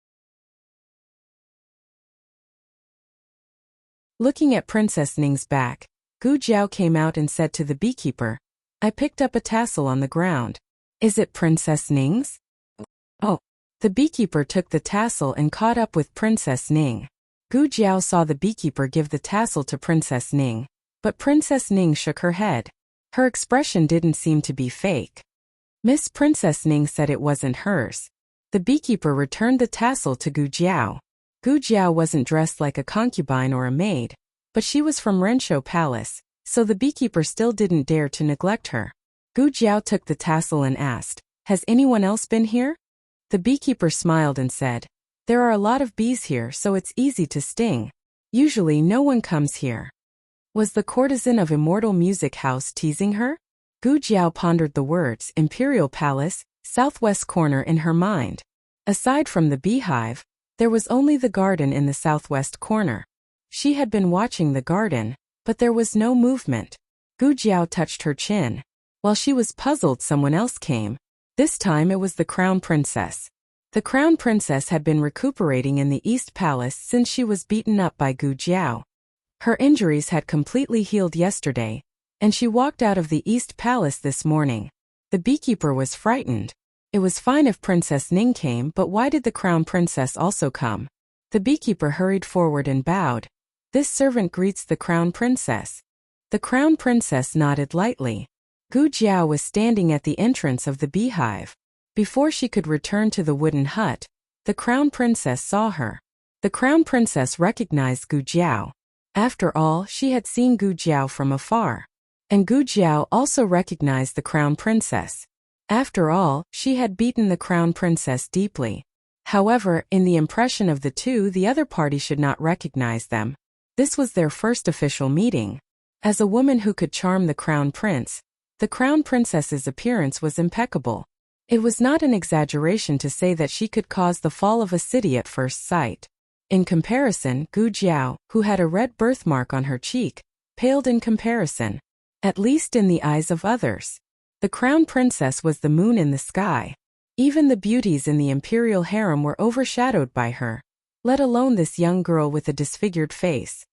Looking at Princess Ning's back, Gu Jiao came out and said to the beekeeper, "I picked up a tassel on the ground. Is it Princess Ning's?" "Oh." The beekeeper took the tassel and caught up with Princess Ning. Gu Jiao saw the beekeeper give the tassel to Princess Ning, but Princess Ning shook her head. Her expression didn't seem to be fake. Miss Princess Ning said it wasn't hers. The beekeeper returned the tassel to Gu Jiao. Gu Jiao wasn't dressed like a concubine or a maid, but she was from Renshou Palace, so the beekeeper still didn't dare to neglect her. Gu Jiao took the tassel and asked, "Has anyone else been here?" The beekeeper smiled and said, "There are a lot of bees here, so it's easy to sting. Usually no one comes here." Was the courtesan of Immortal Music House teasing her? Gu Jiao pondered the words Imperial Palace, southwest corner in her mind. Aside from the beehive, there was only the garden in the southwest corner. She had been watching the garden, but there was no movement. Gu Jiao touched her chin. While she was puzzled, someone else came. This time it was the Crown Princess. The Crown Princess had been recuperating in the East Palace since she was beaten up by Gu Jiao. Her injuries had completely healed yesterday, and she walked out of the East Palace this morning. The beekeeper was frightened. It was fine if Princess Ning came, but why did the Crown Princess also come? The beekeeper hurried forward and bowed. "This servant greets the Crown Princess." The Crown Princess nodded lightly. Gu Jiao was standing at the entrance of the beehive. Before she could return to the wooden hut, the Crown Princess saw her. The Crown Princess recognized Gu Jiao. After all, she had seen Gu Jiao from afar. And Gu Jiao also recognized the Crown Princess. After all, she had beaten the Crown Princess deeply. However, in the impression of the two, the other party should not recognize them. This was their first official meeting. As a woman who could charm the Crown Prince, the Crown Princess's appearance was impeccable. It was not an exaggeration to say that she could cause the fall of a city at first sight. In comparison, Gu Jiao, who had a red birthmark on her cheek, paled in comparison. At least in the eyes of others. The Crown Princess was the moon in the sky. Even the beauties in the imperial harem were overshadowed by her, let alone this young girl with a disfigured face.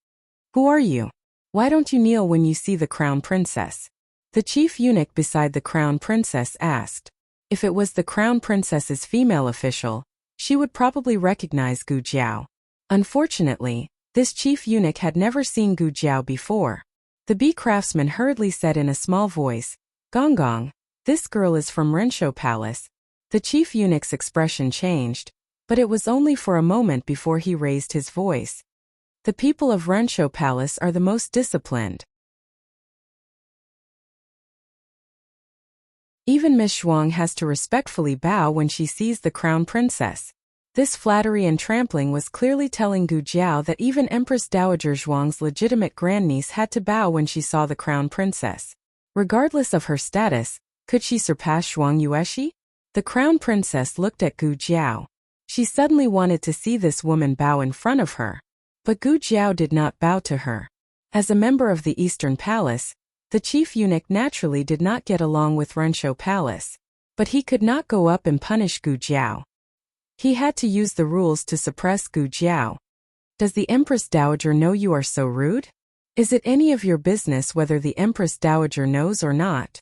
"Who are you? Why don't you kneel when you see the Crown Princess?" The chief eunuch beside the Crown Princess asked. If it was the Crown Princess's female official, she would probably recognize Gu Jiao. Unfortunately, this chief eunuch had never seen Gu Jiao before. The bee craftsman hurriedly said in a small voice, "Gong Gong, this girl is from Renshou Palace." The chief eunuch's expression changed, but it was only for a moment before he raised his voice. "The people of Renshou Palace are the most disciplined. Even Miss Zhuang has to respectfully bow when she sees the Crown Princess." This flattery and trampling was clearly telling Gu Jiao that even Empress Dowager Zhuang's legitimate grandniece had to bow when she saw the Crown Princess. Regardless of her status, could she surpass Zhuang Yueshi? The Crown Princess looked at Gu Jiao. She suddenly wanted to see this woman bow in front of her. But Gu Jiao did not bow to her. As a member of the Eastern Palace, the chief eunuch naturally did not get along with Renshou Palace. But he could not go up and punish Gu Jiao. He had to use the rules to suppress Gu Jiao. "Does the Empress Dowager know you are so rude? Is it any of your business whether the Empress Dowager knows or not?"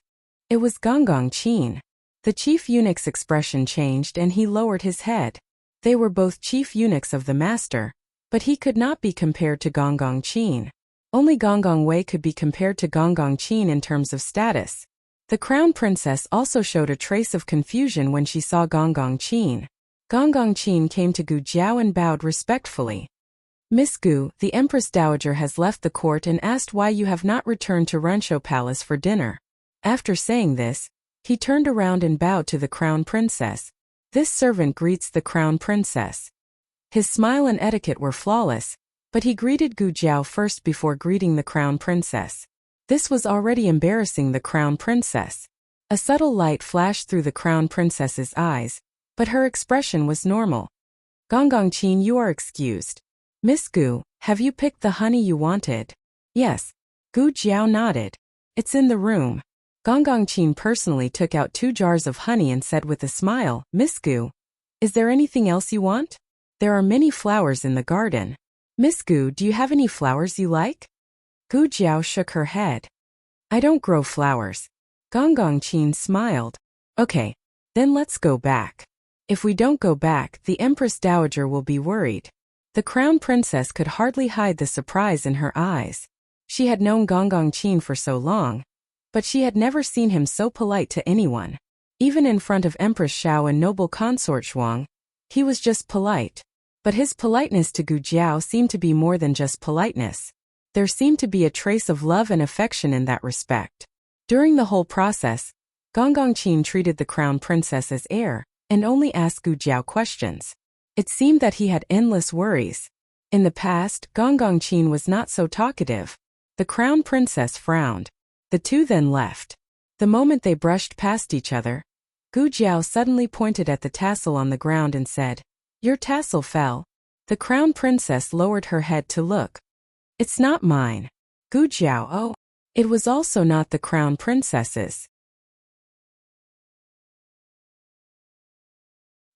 It was Gong Gong Qin. The chief eunuch's expression changed and he lowered his head. They were both chief eunuchs of the master, but he could not be compared to Gong Gong Qin. Only Gong Gong Wei could be compared to Gong Gong Qin in terms of status. The Crown Princess also showed a trace of confusion when she saw Gong Gong Qin. Gong Gong Qin came to Gu Jiao and bowed respectfully. "Miss Gu, the Empress Dowager has left the court and asked why you have not returned to Renshou Palace for dinner." After saying this, he turned around and bowed to the Crown Princess. "This servant greets the Crown Princess." His smile and etiquette were flawless, But he greeted Gu Jiao first before greeting the crown princess. This was already embarrassing the crown princess. A subtle light flashed through the crown princess's eyes, but her expression was normal. Gongongqin, you are excused. Miss Gu, have you picked the honey you wanted? Yes. Gu Jiao nodded. It's in the room. Gongongqin personally took out 2 jars of honey and said with a smile, Miss Gu, is there anything else you want? There are many flowers in the garden. Miss Gu, do you have any flowers you like? Gu Jiao shook her head. I don't grow flowers. Gongongqin smiled. Okay, then let's go back. If we don't go back, the Empress Dowager will be worried. The crown princess could hardly hide the surprise in her eyes. She had known Gongongqin for so long, but she had never seen him so polite to anyone. Even in front of Empress Xiao and noble consort Zhuang, he was just polite. But his politeness to Gu Jiao seemed to be more than just politeness. There seemed to be a trace of love and affection in that respect. During the whole process, Gongongqin treated the crown princess as heir, and only asked Gu Jiao questions. It seemed that he had endless worries. In the past, Gongongqin was not so talkative. The crown princess frowned. The two then left. The moment they brushed past each other, Gu Jiao suddenly pointed at the tassel on the ground and said, Your tassel fell. The crown princess lowered her head to look. It's not mine. Gu Jiao, oh. It was also not the crown princess's.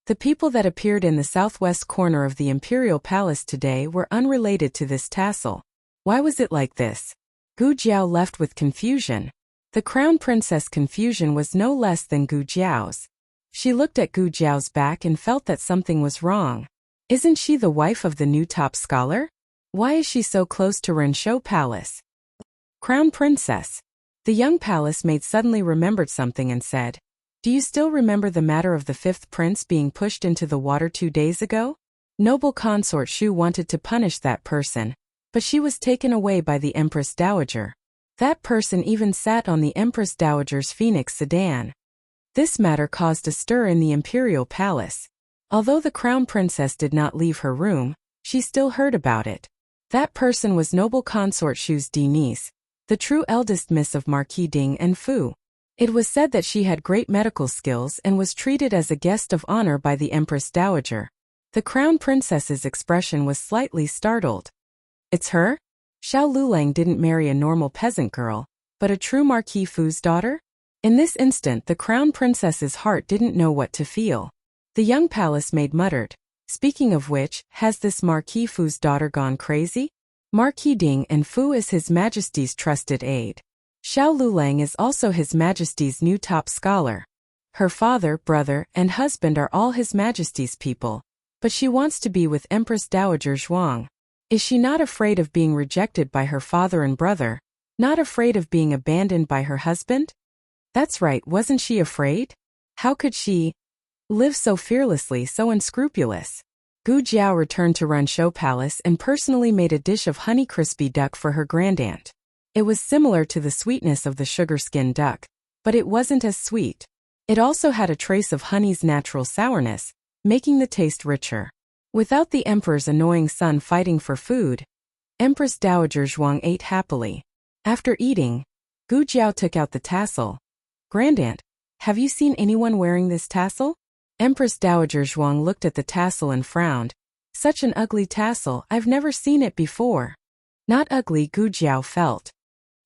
The people that appeared in the southwest corner of the imperial palace today were unrelated to this tassel. Why was it like this? Gu Jiao left with confusion. The crown princess' confusion was no less than Gu Jiao's. She looked at Gu Jiao's back and felt that something was wrong. Isn't she the wife of the new top scholar? Why is she so close to Renshou Palace? Crown Princess. The young palace maid suddenly remembered something and said, Do you still remember the matter of the 5th prince being pushed into the water 2 days ago? Noble consort Shu wanted to punish that person, but she was taken away by the Empress Dowager. That person even sat on the Empress Dowager's Phoenix sedan. This matter caused a stir in the imperial palace. Although the crown princess did not leave her room, she still heard about it. That person was noble consort Shu's niece, the true eldest miss of Marquis Ding and Fu. It was said that she had great medical skills and was treated as a guest of honor by the Empress Dowager. The crown princess's expression was slightly startled. It's her? Xiao Lulang didn't marry a normal peasant girl, but a true Marquis Fu's daughter? In this instant the crown princess's heart didn't know what to feel. The young palace maid muttered, Speaking of which, has this Marquis Fu's daughter gone crazy? Marquis Ding and Fu is His Majesty's trusted aide. Xiao Lulang is also His Majesty's new top scholar. Her father, brother, and husband are all His Majesty's people, but she wants to be with Empress Dowager Zhuang. Is she not afraid of being rejected by her father and brother? Not afraid of being abandoned by her husband? That's right, wasn't she afraid? How could she live so fearlessly, so unscrupulous? Gu Jiao returned to Renshou Palace and personally made a dish of honey crispy duck for her grandaunt. It was similar to the sweetness of the sugar-skin duck, but it wasn't as sweet. It also had a trace of honey's natural sourness, making the taste richer. Without the emperor's annoying son fighting for food, Empress Dowager Zhuang ate happily. After eating, Gu Jiao took out the tassel. Grandaunt, have you seen anyone wearing this tassel? Empress Dowager Zhuang looked at the tassel and frowned. Such an ugly tassel, I've never seen it before. Not ugly, Gu Jiao felt.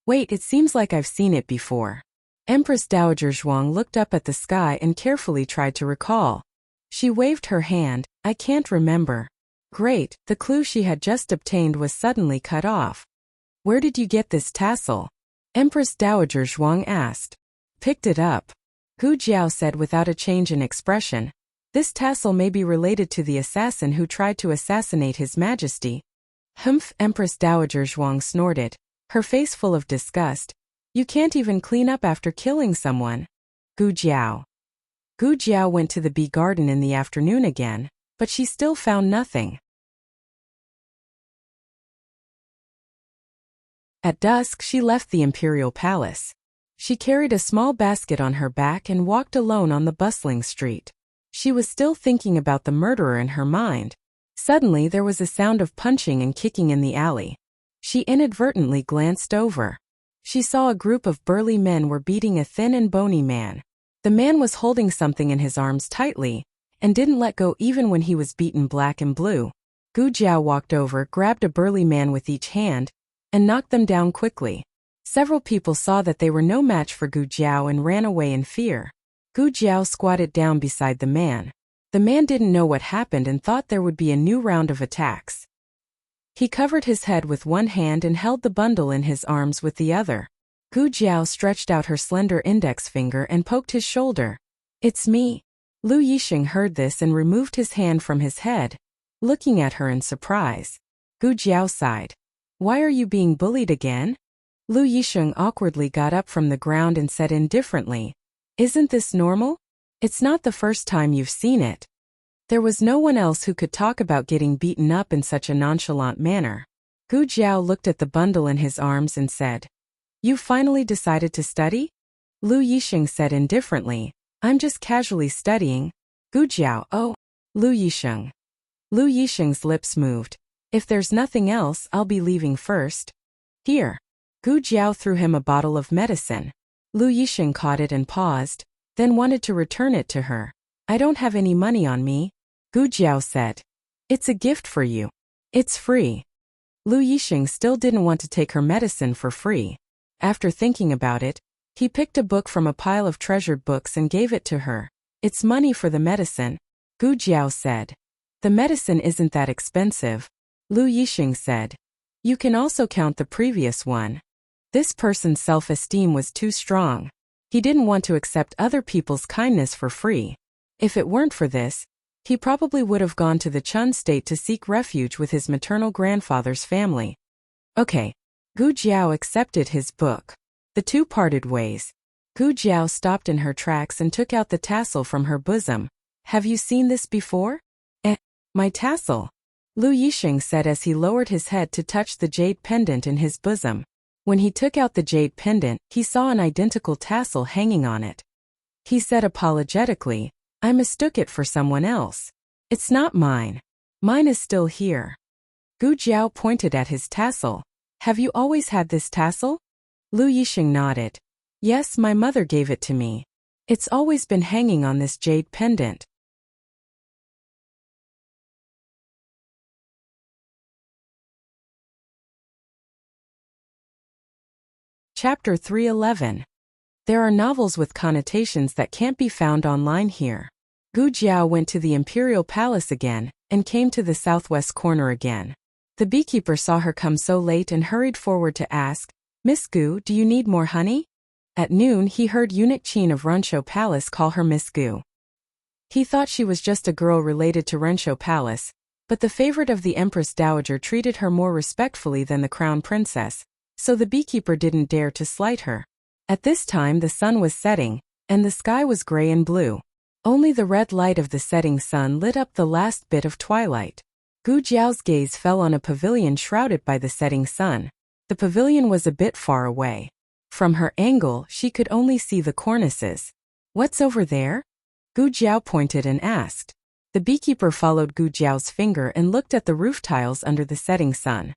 Wait, it seems like I've seen it before. Empress Dowager Zhuang looked up at the sky and carefully tried to recall. She waved her hand, I can't remember. Great, the clue she had just obtained was suddenly cut off. Where did you get this tassel? Empress Dowager Zhuang asked. Picked it up. Gu Jiao said without a change in expression. This tassel may be related to the assassin who tried to assassinate His Majesty. Humph, Empress Dowager Zhuang snorted, her face full of disgust. You can't even clean up after killing someone. Gu Jiao. Gu Jiao went to the bee garden in the afternoon again, but she still found nothing. At dusk she left the imperial palace. She carried a small basket on her back and walked alone on the bustling street. She was still thinking about the murderer in her mind. Suddenly there was a sound of punching and kicking in the alley. She inadvertently glanced over. She saw a group of burly men were beating a thin and bony man. The man was holding something in his arms tightly, and didn't let go even when he was beaten black and blue. Gu Jiao walked over, grabbed a burly man with each hand, and knocked them down quickly. Several people saw that they were no match for Gu Jiao and ran away in fear. Gu Jiao squatted down beside the man. The man didn't know what happened and thought there would be a new round of attacks. He covered his head with one hand and held the bundle in his arms with the other. Gu Jiao stretched out her slender index finger and poked his shoulder. "It's me." Lu Yixing heard this and removed his hand from his head, looking at her in surprise. Gu Jiao sighed. "Why are you being bullied again?" Lu Yixing awkwardly got up from the ground and said indifferently, "Isn't this normal? It's not the first time you've seen it." There was no one else who could talk about getting beaten up in such a nonchalant manner. Gu Jiao looked at the bundle in his arms and said, "You finally decided to study?" Lu Yixing said indifferently, "I'm just casually studying." Gu Jiao, "Oh." Lu Yixing. Lu Yixing's lips moved. "If there's nothing else, I'll be leaving first." "Here." Gu Jiao threw him a bottle of medicine. Lu Yixing caught it and paused, then wanted to return it to her. "I don't have any money on me." Gu Jiao said, "It's a gift for you. It's free." Lu Yixing still didn't want to take her medicine for free. After thinking about it, he picked a book from a pile of treasured books and gave it to her. "It's money for the medicine." Gu Jiao said, "The medicine isn't that expensive." Lu Yixing said, "You can also count the previous one." This person's self-esteem was too strong. He didn't want to accept other people's kindness for free. If it weren't for this, he probably would have gone to the Chun state to seek refuge with his maternal grandfather's family. Okay. Gu Jiao accepted his book. The two parted ways. Gu Jiao stopped in her tracks and took out the tassel from her bosom. "Have you seen this before?" My tassel," Lu Yixing said as he lowered his head to touch the jade pendant in his bosom. When he took out the jade pendant, he saw an identical tassel hanging on it. He said apologetically, "I mistook it for someone else. It's not mine. Mine is still here." Gu Jiao pointed at his tassel. "Have you always had this tassel?" Lu Yixing nodded. "Yes, my mother gave it to me. It's always been hanging on this jade pendant." Chapter 311. There are novels with connotations that can't be found online here. Gu Jiao went to the imperial palace again, and came to the southwest corner again. The beekeeper saw her come so late and hurried forward to ask, "Miss Gu, do you need more honey?" At noon he heard eunuch Qin of Rensho Palace call her Miss Gu. He thought she was just a girl related to Rensho Palace, but the favorite of the Empress Dowager treated her more respectfully than the crown princess, so the beekeeper didn't dare to slight her. At this time the sun was setting, and the sky was gray and blue. Only the red light of the setting sun lit up the last bit of twilight. Gu Jiao's gaze fell on a pavilion shrouded by the setting sun. The pavilion was a bit far away. From her angle, she could only see the cornices. "What's over there?" Gu Jiao pointed and asked. The beekeeper followed Gu Jiao's finger and looked at the roof tiles under the setting sun.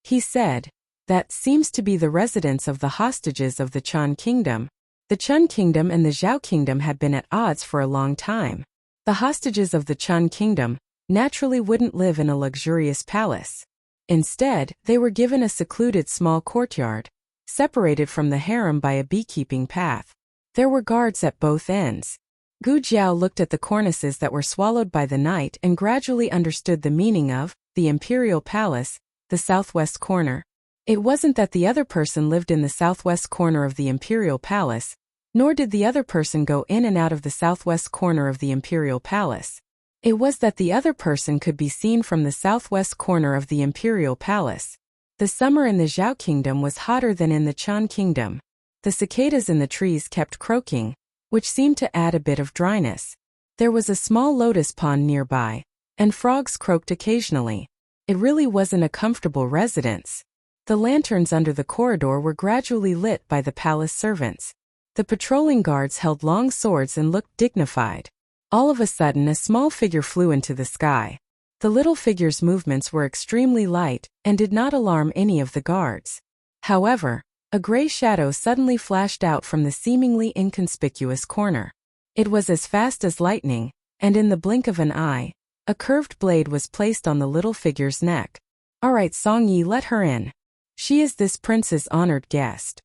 He said, "That seems to be the residence of the hostages of the Chun kingdom." The Chun kingdom and the Zhao kingdom had been at odds for a long time. The hostages of the Chun kingdom naturally wouldn't live in a luxurious palace. Instead, they were given a secluded small courtyard, separated from the harem by a beekeeping path. There were guards at both ends. Gu Jiao looked at the cornices that were swallowed by the night and gradually understood the meaning of the imperial palace, the southwest corner. It wasn't that the other person lived in the southwest corner of the imperial palace, nor did the other person go in and out of the southwest corner of the imperial palace. It was that the other person could be seen from the southwest corner of the imperial palace. The summer in the Zhao kingdom was hotter than in the Chun kingdom. The cicadas in the trees kept croaking, which seemed to add a bit of dryness. There was a small lotus pond nearby, and frogs croaked occasionally. It really wasn't a comfortable residence. The lanterns under the corridor were gradually lit by the palace servants. The patrolling guards held long swords and looked dignified. All of a sudden a small figure flew into the sky. The little figure's movements were extremely light and did not alarm any of the guards. However, a gray shadow suddenly flashed out from the seemingly inconspicuous corner. It was as fast as lightning, and in the blink of an eye, a curved blade was placed on the little figure's neck. "All right, Song Yi, let her in. She is this prince's honored guest."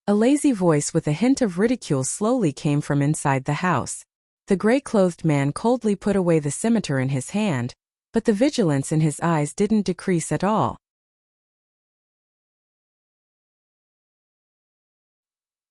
A lazy voice with a hint of ridicule slowly came from inside the house. The gray-clothed man coldly put away the scimitar in his hand, but the vigilance in his eyes didn't decrease at all.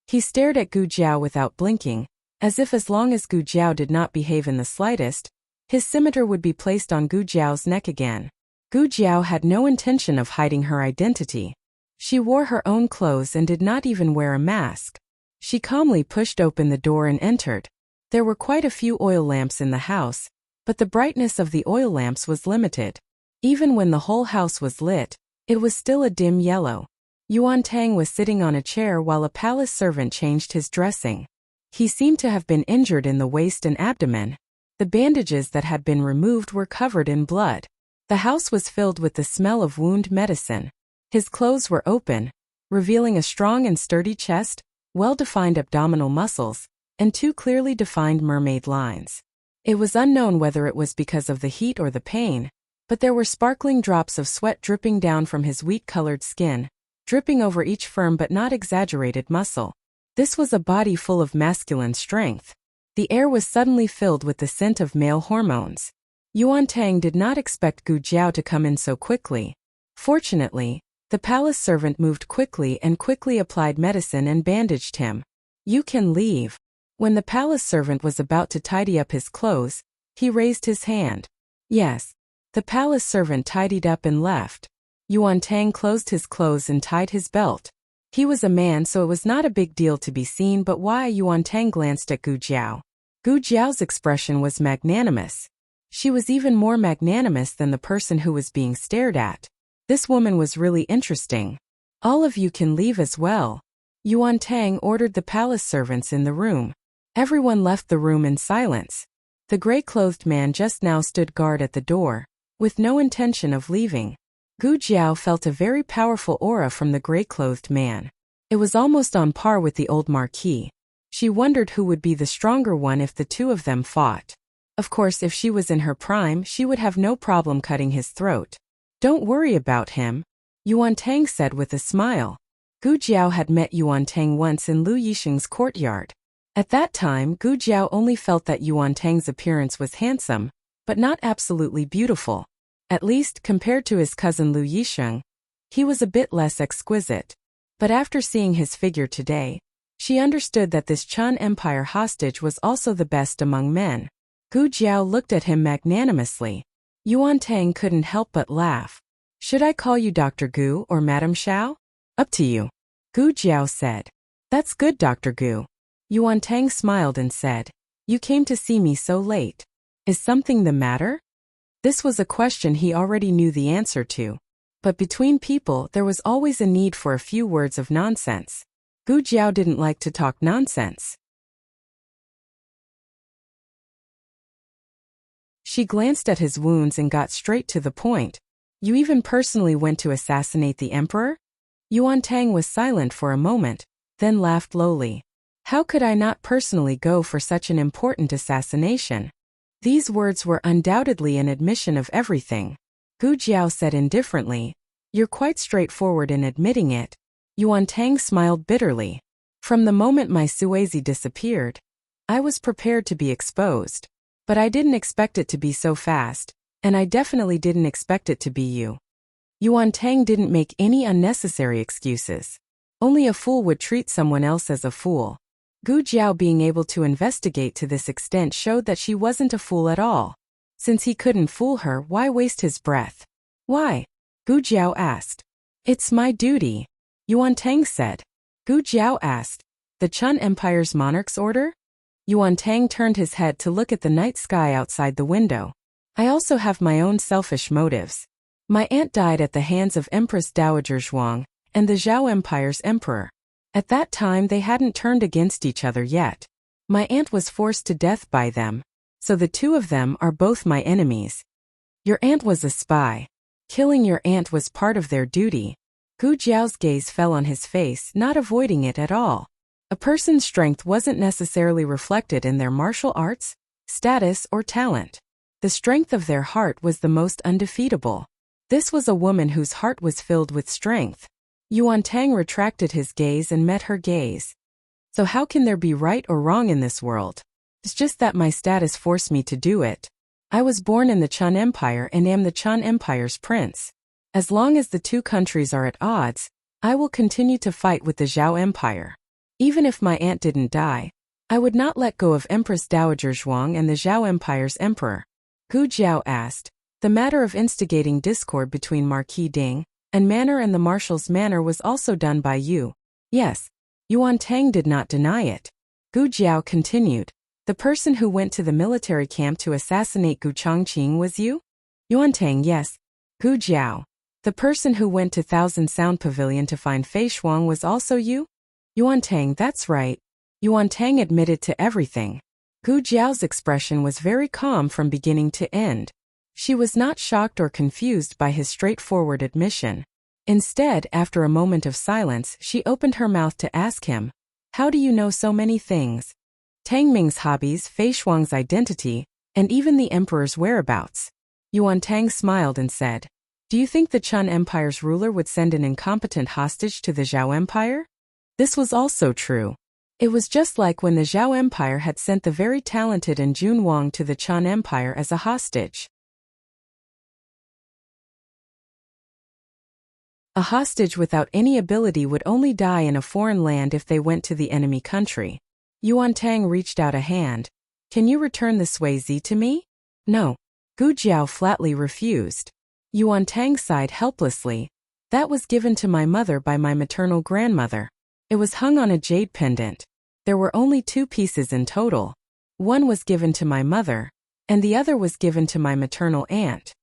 He stared at Gu Jiao without blinking, as if as long as Gu Jiao did not behave in the slightest, his scimitar would be placed on Gu Jiao's neck again. Gu Jiao had no intention of hiding her identity. She wore her own clothes and did not even wear a mask. She calmly pushed open the door and entered. There were quite a few oil lamps in the house, but the brightness of the oil lamps was limited. Even when the whole house was lit, it was still a dim yellow. Yuan Tang was sitting on a chair while a palace servant changed his dressing. He seemed to have been injured in the waist and abdomen. The bandages that had been removed were covered in blood. The house was filled with the smell of wound medicine. His clothes were open, revealing a strong and sturdy chest, well-defined abdominal muscles, and two clearly defined mermaid lines. It was unknown whether it was because of the heat or the pain, but there were sparkling drops of sweat dripping down from his wheat-colored skin, dripping over each firm but not exaggerated muscle. This was a body full of masculine strength. The air was suddenly filled with the scent of male hormones. Yuan Tang did not expect Gu Jiao to come in so quickly. Fortunately, the palace servant moved quickly and quickly applied medicine and bandaged him. "You can leave." When the palace servant was about to tidy up his clothes, he raised his hand. "Yes." The palace servant tidied up and left. Yuan Tang closed his clothes and tied his belt. He was a man, so it was not a big deal to be seen, but why? Yuan Tang glanced at Gu Jiao. Gu Jiao's expression was magnanimous. She was even more magnanimous than the person who was being stared at. This woman was really interesting. "All of you can leave as well." Yuan Tang ordered the palace servants in the room. Everyone left the room in silence. The gray-clothed man just now stood guard at the door, with no intention of leaving. Gu Jiao felt a very powerful aura from the gray-clothed man. It was almost on par with the old marquis. She wondered who would be the stronger one if the two of them fought. Of course, if she was in her prime, she would have no problem cutting his throat. "Don't worry about him," Yuan Tang said with a smile. Gu Jiao had met Yuan Tang once in Lu Yixing's courtyard. At that time, Gu Jiao only felt that Yuan Tang's appearance was handsome, but not absolutely beautiful. At least, compared to his cousin Lu Yixing, he was a bit less exquisite. But after seeing his figure today, she understood that this Chun Empire hostage was also the best among men. Gu Jiao looked at him magnanimously. Yuan Tang couldn't help but laugh. "Should I call you Dr. Gu or Madam Xiao?" "Up to you," Gu Jiao said. "That's good, Dr. Gu." Yuan Tang smiled and said, "You came to see me so late. Is something the matter?" This was a question he already knew the answer to. But between people, there was always a need for a few words of nonsense. Gu Jiao didn't like to talk nonsense. She glanced at his wounds and got straight to the point. "You even personally went to assassinate the emperor?" Yuan Tang was silent for a moment, then laughed lowly. "How could I not personally go for such an important assassination?" These words were undoubtedly an admission of everything. Gu Jiao said indifferently, "You're quite straightforward in admitting it." Yuan Tang smiled bitterly. "From the moment my Suezi disappeared, I was prepared to be exposed. But I didn't expect it to be so fast, and I definitely didn't expect it to be you." Yuan Tang didn't make any unnecessary excuses. Only a fool would treat someone else as a fool. Gu Jiao being able to investigate to this extent showed that she wasn't a fool at all. Since he couldn't fool her, why waste his breath? "Why?" Gu Jiao asked. "It's my duty," Yuan Tang said. Gu Jiao asked, "The Chun Empire's monarch's order?" Yuan Tang turned his head to look at the night sky outside the window. "I also have my own selfish motives. My aunt died at the hands of Empress Dowager Zhuang and the Zhao Empire's emperor. At that time they hadn't turned against each other yet. My aunt was forced to death by them, so the two of them are both my enemies." Your aunt was a spy. Killing your aunt was part of their duty. Gu Jiao's gaze fell on his face, not avoiding it at all. A person's strength wasn't necessarily reflected in their martial arts, status, or talent. The strength of their heart was the most undefeatable. This was a woman whose heart was filled with strength. Yuan Tang retracted his gaze and met her gaze. So how can there be right or wrong in this world? It's just that my status forced me to do it. I was born in the Chun Empire and am the Chun Empire's prince. As long as the two countries are at odds, I will continue to fight with the Zhao Empire. Even if my aunt didn't die, I would not let go of Empress Dowager Zhuang and the Zhao Empire's emperor. Gu Jiao asked. The matter of instigating discord between Marquis Ding and Manor and the Marshal's manor was also done by you. Yes. Yuan Tang did not deny it. Gu Jiao continued. The person who went to the military camp to assassinate Gu Chongqing was you? Yuan Tang, yes. Gu Jiao. The person who went to Thousand Sound Pavilion to find Fei Shuang was also you? Yuan Tang, that's right. Yuan Tang admitted to everything. Gu Jiao's expression was very calm from beginning to end. She was not shocked or confused by his straightforward admission. Instead, after a moment of silence, she opened her mouth to ask him, how do you know so many things? Tang Ming's hobbies, Fei Shuang's identity, and even the emperor's whereabouts. Yuan Tang smiled and said, do you think the Chun Empire's ruler would send an incompetent hostage to the Zhao Empire? This was also true. It was just like when the Zhao Empire had sent the very talented and Jun Wang to the Chun Empire as a hostage. A hostage without any ability would only die in a foreign land if they went to the enemy country. Yuan Tang reached out a hand. Can you return the Sui to me? No. Gu Jiao flatly refused. Yuan Tang sighed helplessly. That was given to my mother by my maternal grandmother. It was hung on a jade pendant. There were only 2 pieces in total. One was given to my mother, and the other was given to my maternal aunt.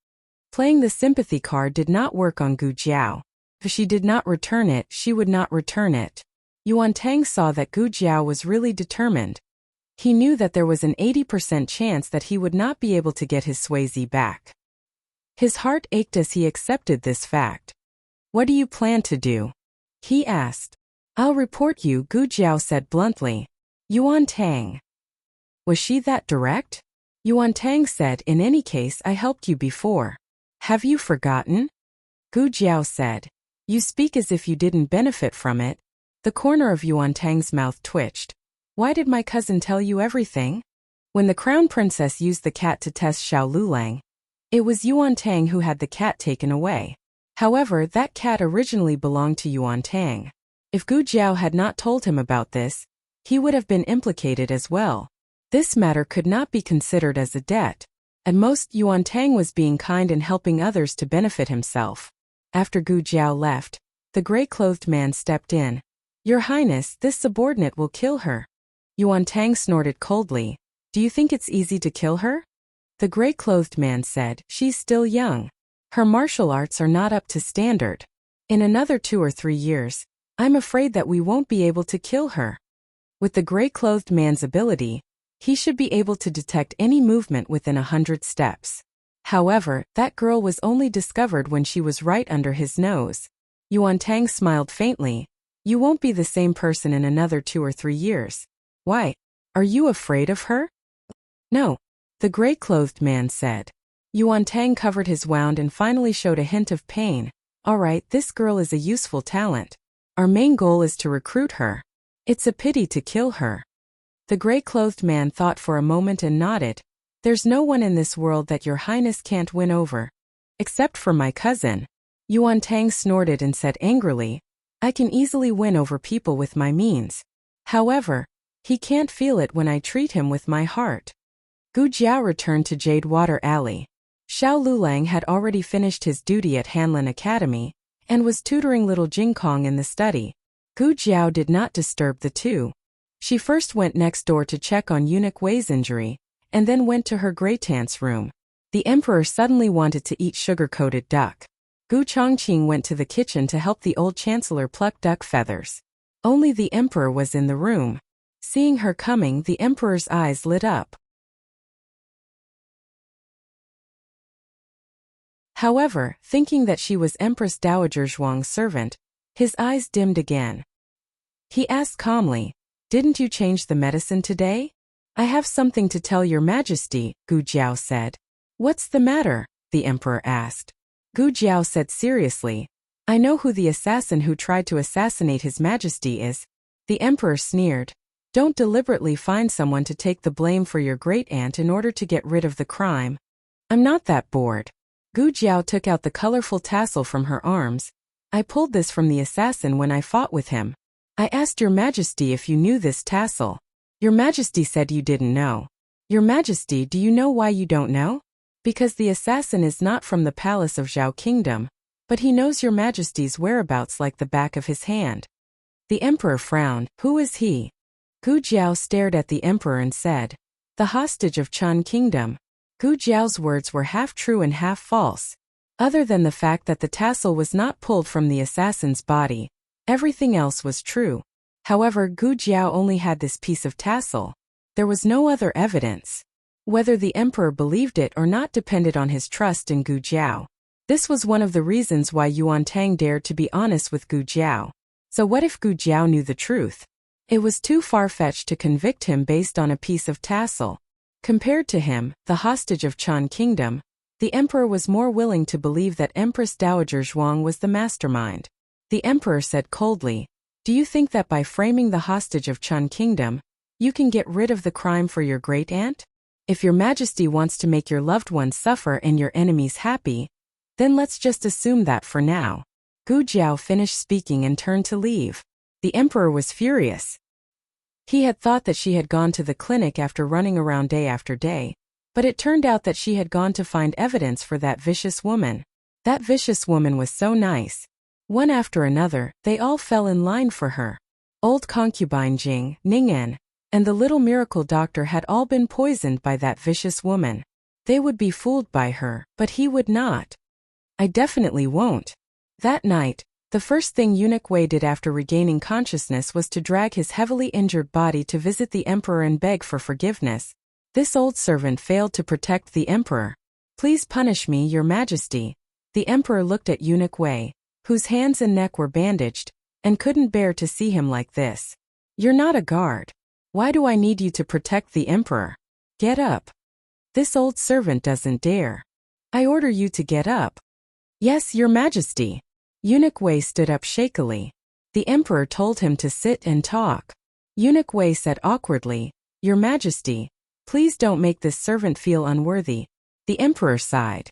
Playing the sympathy card did not work on Gu Jiao. If she did not return it, she would not return it. Yuan Tang saw that Gu Jiao was really determined. He knew that there was an 80% chance that he would not be able to get his Sui back. His heart ached as he accepted this fact. What do you plan to do? He asked. I'll report you, Gu Jiao said bluntly. Yuan Tang. Was she that direct? Yuan Tang said, in any case, I helped you before. Have you forgotten? Gu Jiao said. You speak as if you didn't benefit from it. The corner of Yuan Tang's mouth twitched. Why did my cousin tell you everything? When the crown princess used the cat to test Xiao Lulang, it was Yuan Tang who had the cat taken away. However, that cat originally belonged to Yuan Tang. If Gu Jiao had not told him about this, he would have been implicated as well. This matter could not be considered as a debt. At most, Yuan Tang was being kind and helping others to benefit himself. After Gu Jiao left, the gray-clothed man stepped in. Your Highness, this subordinate will kill her. Yuan Tang snorted coldly. Do you think it's easy to kill her? The gray-clothed man said, she's still young. Her martial arts are not up to standard. In another 2 or 3 years, I'm afraid that we won't be able to kill her. With the gray-clothed man's ability, he should be able to detect any movement within 100 steps. However, that girl was only discovered when she was right under his nose. Yuan Tang smiled faintly. You won't be the same person in another 2 or 3 years. Why? Are you afraid of her? No. The gray-clothed man said. Yuan Tang covered his wound and finally showed a hint of pain. All right, this girl is a useful talent. Our main goal is to recruit her. It's a pity to kill her. The gray-clothed man thought for a moment and nodded. There's no one in this world that your highness can't win over. Except for my cousin. Yuan Tang snorted and said angrily, I can easily win over people with my means. However, he can't feel it when I treat him with my heart. Gu Jiao returned to Jade Water Alley. Xiao Lulang had already finished his duty at Hanlin Academy, and was tutoring little Jingkong in the study. Gu Jiao did not disturb the two. She first went next door to check on eunuch Wei's injury, and then went to her Greytant's room. The emperor suddenly wanted to eat sugar-coated duck. Gu Chongqing went to the kitchen to help the old chancellor pluck duck feathers. Only the emperor was in the room. Seeing her coming, the emperor's eyes lit up. However, thinking that she was Empress Dowager Zhuang's servant, his eyes dimmed again. He asked calmly, "Didn't you change the medicine today?" "I have something to tell your majesty," Gu Jiao said. "What's the matter?" the emperor asked. Gu Jiao said seriously, "I know who the assassin who tried to assassinate his majesty is." The emperor sneered. "Don't deliberately find someone to take the blame for your great-aunt in order to get rid of the crime. I'm not that bored." Gu Jiao took out the colorful tassel from her arms. "I pulled this from the assassin when I fought with him. I asked your majesty if you knew this tassel. Your majesty said you didn't know. Your majesty, do you know why you don't know? Because the assassin is not from the palace of Zhao Kingdom, but he knows your majesty's whereabouts like the back of his hand." The emperor frowned. "Who is he?" Gu Jiao stared at the emperor and said, "The hostage of Chan Kingdom." Gu Jiao's words were half true and half false. Other than the fact that the tassel was not pulled from the assassin's body, everything else was true. However, Gu Jiao only had this piece of tassel. There was no other evidence. Whether the emperor believed it or not depended on his trust in Gu Jiao. This was one of the reasons why Yuan Tang dared to be honest with Gu Jiao. So what if Gu Jiao knew the truth? It was too far-fetched to convict him based on a piece of tassel. Compared to him, the hostage of Chan Kingdom, the emperor was more willing to believe that Empress Dowager Zhuang was the mastermind. The emperor said coldly, "Do you think that by framing the hostage of Chan Kingdom, you can get rid of the crime for your great-aunt? If your majesty wants to make your loved ones suffer and your enemies happy, then let's just assume that for now." Gu Jiao finished speaking and turned to leave. The emperor was furious. He had thought that she had gone to the clinic after running around day after day, but it turned out that she had gone to find evidence for that vicious woman. That vicious woman was so nice. One after another, they all fell in line for her. Old concubine Jing, Ningen, and the little miracle doctor had all been poisoned by that vicious woman. They would be fooled by her, but he would not. "I definitely won't." That night, the first thing Eunuch Wei did after regaining consciousness was to drag his heavily injured body to visit the emperor and beg for forgiveness. This old servant failed to protect the emperor. "Please punish me, your majesty." The emperor looked at Eunuch Wei, whose hands and neck were bandaged, and couldn't bear to see him like this. "You're not a guard. Why do I need you to protect the emperor? Get up." "This old servant doesn't dare." "I order you to get up." "Yes, your majesty." Eunuch Wei stood up shakily. The emperor told him to sit and talk. Eunuch Wei said awkwardly, "Your majesty, please don't make this servant feel unworthy." The emperor sighed.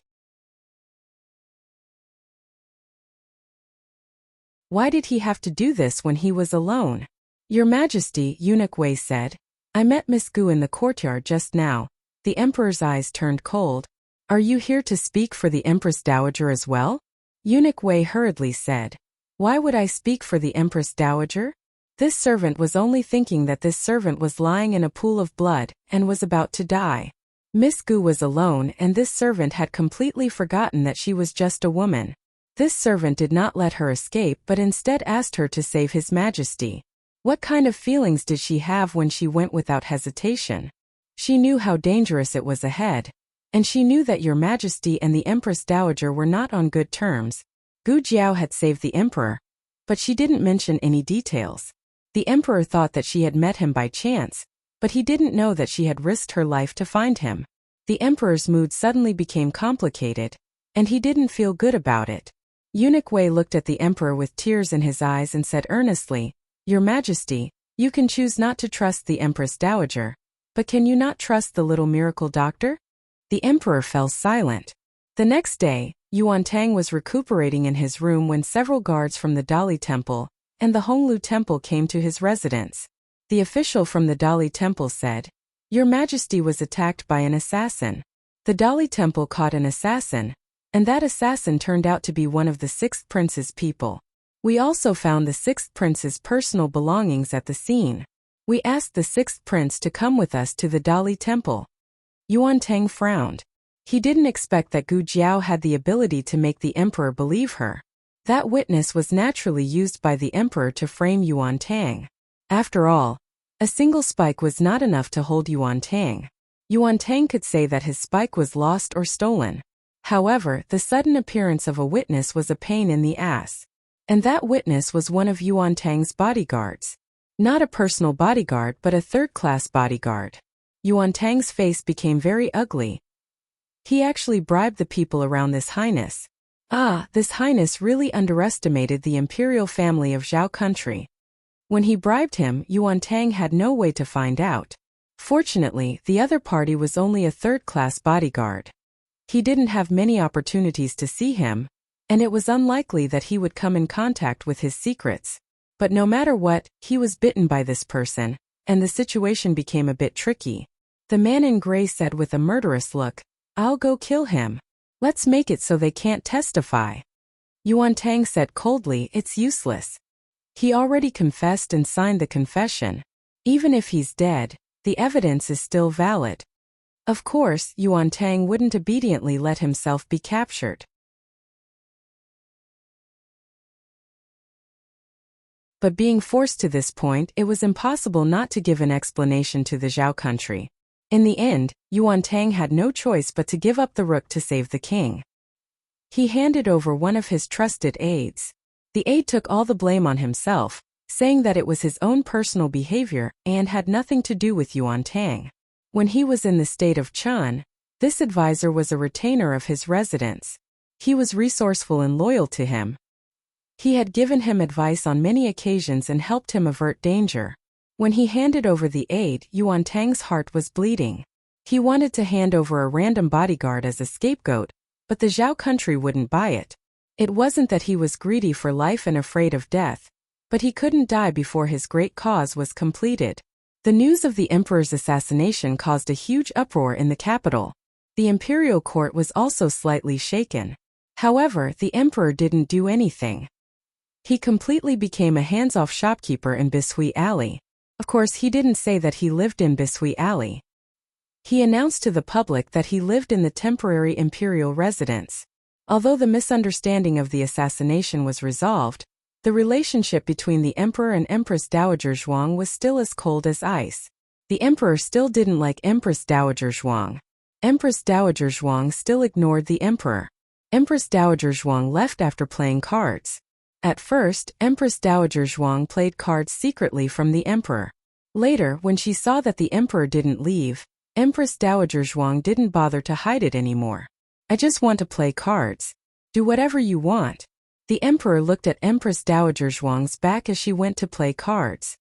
Why did he have to do this when he was alone? "Your majesty," Eunuch Wei said, "I met Miss Gu in the courtyard just now." The emperor's eyes turned cold. "Are you here to speak for the Empress Dowager as well?" Eunuch Wei hurriedly said, "Why would I speak for the Empress Dowager?" This servant was only thinking that this servant was lying in a pool of blood and was about to die. Miss Gu was alone and this servant had completely forgotten that she was just a woman. This servant did not let her escape but instead asked her to save His Majesty. What kind of feelings did she have when she went without hesitation? She knew how dangerous it was ahead. And she knew that Your Majesty and the Empress Dowager were not on good terms. Gu Jiao had saved the emperor, but she didn't mention any details. The emperor thought that she had met him by chance, but he didn't know that she had risked her life to find him. The emperor's mood suddenly became complicated, and he didn't feel good about it. Eunuch Wei looked at the emperor with tears in his eyes and said earnestly, "Your Majesty, you can choose not to trust the Empress Dowager, but can you not trust the little miracle doctor?" The emperor fell silent. The next day, Yuan Tang was recuperating in his room when several guards from the Dali Temple and the Honglu Temple came to his residence. The official from the Dali Temple said, "Your Majesty was attacked by an assassin." The Dali Temple caught an assassin, and that assassin turned out to be one of the sixth prince's people. We also found the sixth prince's personal belongings at the scene. We asked the sixth prince to come with us to the Dali Temple. Yuan Tang frowned. He didn't expect that Gu Jiao had the ability to make the emperor believe her. That witness was naturally used by the emperor to frame Yuan Tang. After all, a single spike was not enough to hold Yuan Tang. Yuan Tang could say that his spike was lost or stolen. However, the sudden appearance of a witness was a pain in the ass. And that witness was one of Yuan Tang's bodyguards. Not a personal bodyguard but a third-class bodyguard. Yuan Tang's face became very ugly. He actually bribed the people around this highness. This highness really underestimated the imperial family of Zhao country. When he bribed him, Yuan Tang had no way to find out. Fortunately, the other party was only a third-class bodyguard. He didn't have many opportunities to see him, and it was unlikely that he would come in contact with his secrets. But no matter what, he was bitten by this person, and the situation became a bit tricky. The man in gray said with a murderous look, "I'll go kill him. Let's make it so they can't testify." Yuan Tang said coldly, "It's useless. He already confessed and signed the confession. Even if he's dead, the evidence is still valid." Of course, Yuan Tang wouldn't obediently let himself be captured. But being forced to this point, it was impossible not to give an explanation to the Zhao country. In the end, Yuan Tang had no choice but to give up the rook to save the king. He handed over one of his trusted aides. The aide took all the blame on himself, saying that it was his own personal behavior and had nothing to do with Yuan Tang. When he was in the state of Chun, this advisor was a retainer of his residence. He was resourceful and loyal to him. He had given him advice on many occasions and helped him avert danger. When he handed over the aide, Yuan Tang's heart was bleeding. He wanted to hand over a random bodyguard as a scapegoat, but the Zhao country wouldn't buy it. It wasn't that he was greedy for life and afraid of death, but he couldn't die before his great cause was completed. The news of the emperor's assassination caused a huge uproar in the capital. The imperial court was also slightly shaken. However, the emperor didn't do anything. He completely became a hands-off shopkeeper in Bishui Alley. Of course, he didn't say that he lived in Bishui Alley. He announced to the public that he lived in the temporary imperial residence. Although the misunderstanding of the assassination was resolved, the relationship between the emperor and Empress Dowager Zhuang was still as cold as ice. The emperor still didn't like Empress Dowager Zhuang. Empress Dowager Zhuang still ignored the emperor. Empress Dowager Zhuang left after playing cards. At first, Empress Dowager Zhuang played cards secretly from the emperor. Later, when she saw that the emperor didn't leave, Empress Dowager Zhuang didn't bother to hide it anymore. "I just want to play cards. Do whatever you want." The emperor looked at Empress Dowager Zhuang's back as she went to play cards.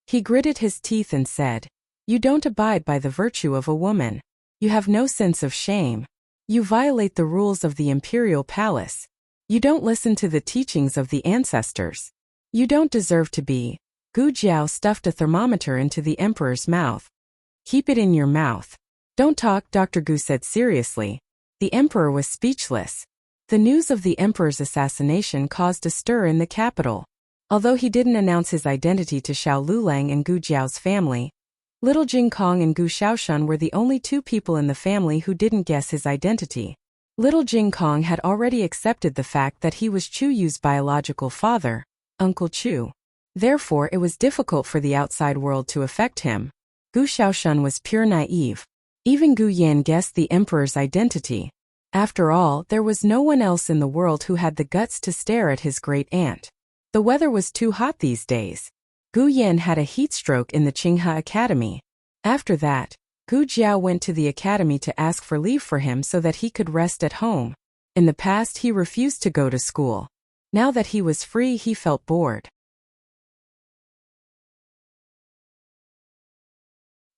He gritted his teeth and said, "You don't abide by the virtue of a woman. You have no sense of shame. You violate the rules of the imperial palace. You don't listen to the teachings of the ancestors. You don't deserve to be." Gu Jiao stuffed a thermometer into the emperor's mouth. "Keep it in your mouth. Don't talk," Dr. Gu said seriously. The emperor was speechless. The news of the emperor's assassination caused a stir in the capital. Although he didn't announce his identity to Xiao Lulang and Gu Jiao's family, Little Jing Kong and Gu Xiaoshun were the only two people in the family who didn't guess his identity. Little Jing Kong had already accepted the fact that he was Chu Yu's biological father, Uncle Chu. Therefore, it was difficult for the outside world to affect him. Gu Xiaoshun was pure naive. Even Gu Yan guessed the emperor's identity. After all, there was no one else in the world who had the guts to stare at his great-aunt. The weather was too hot these days. Gu Yan had a heat stroke in the Qinghe Academy. After that, Gu Jiao went to the academy to ask for leave for him so that he could rest at home. In the past, he refused to go to school. Now that he was free, he felt bored.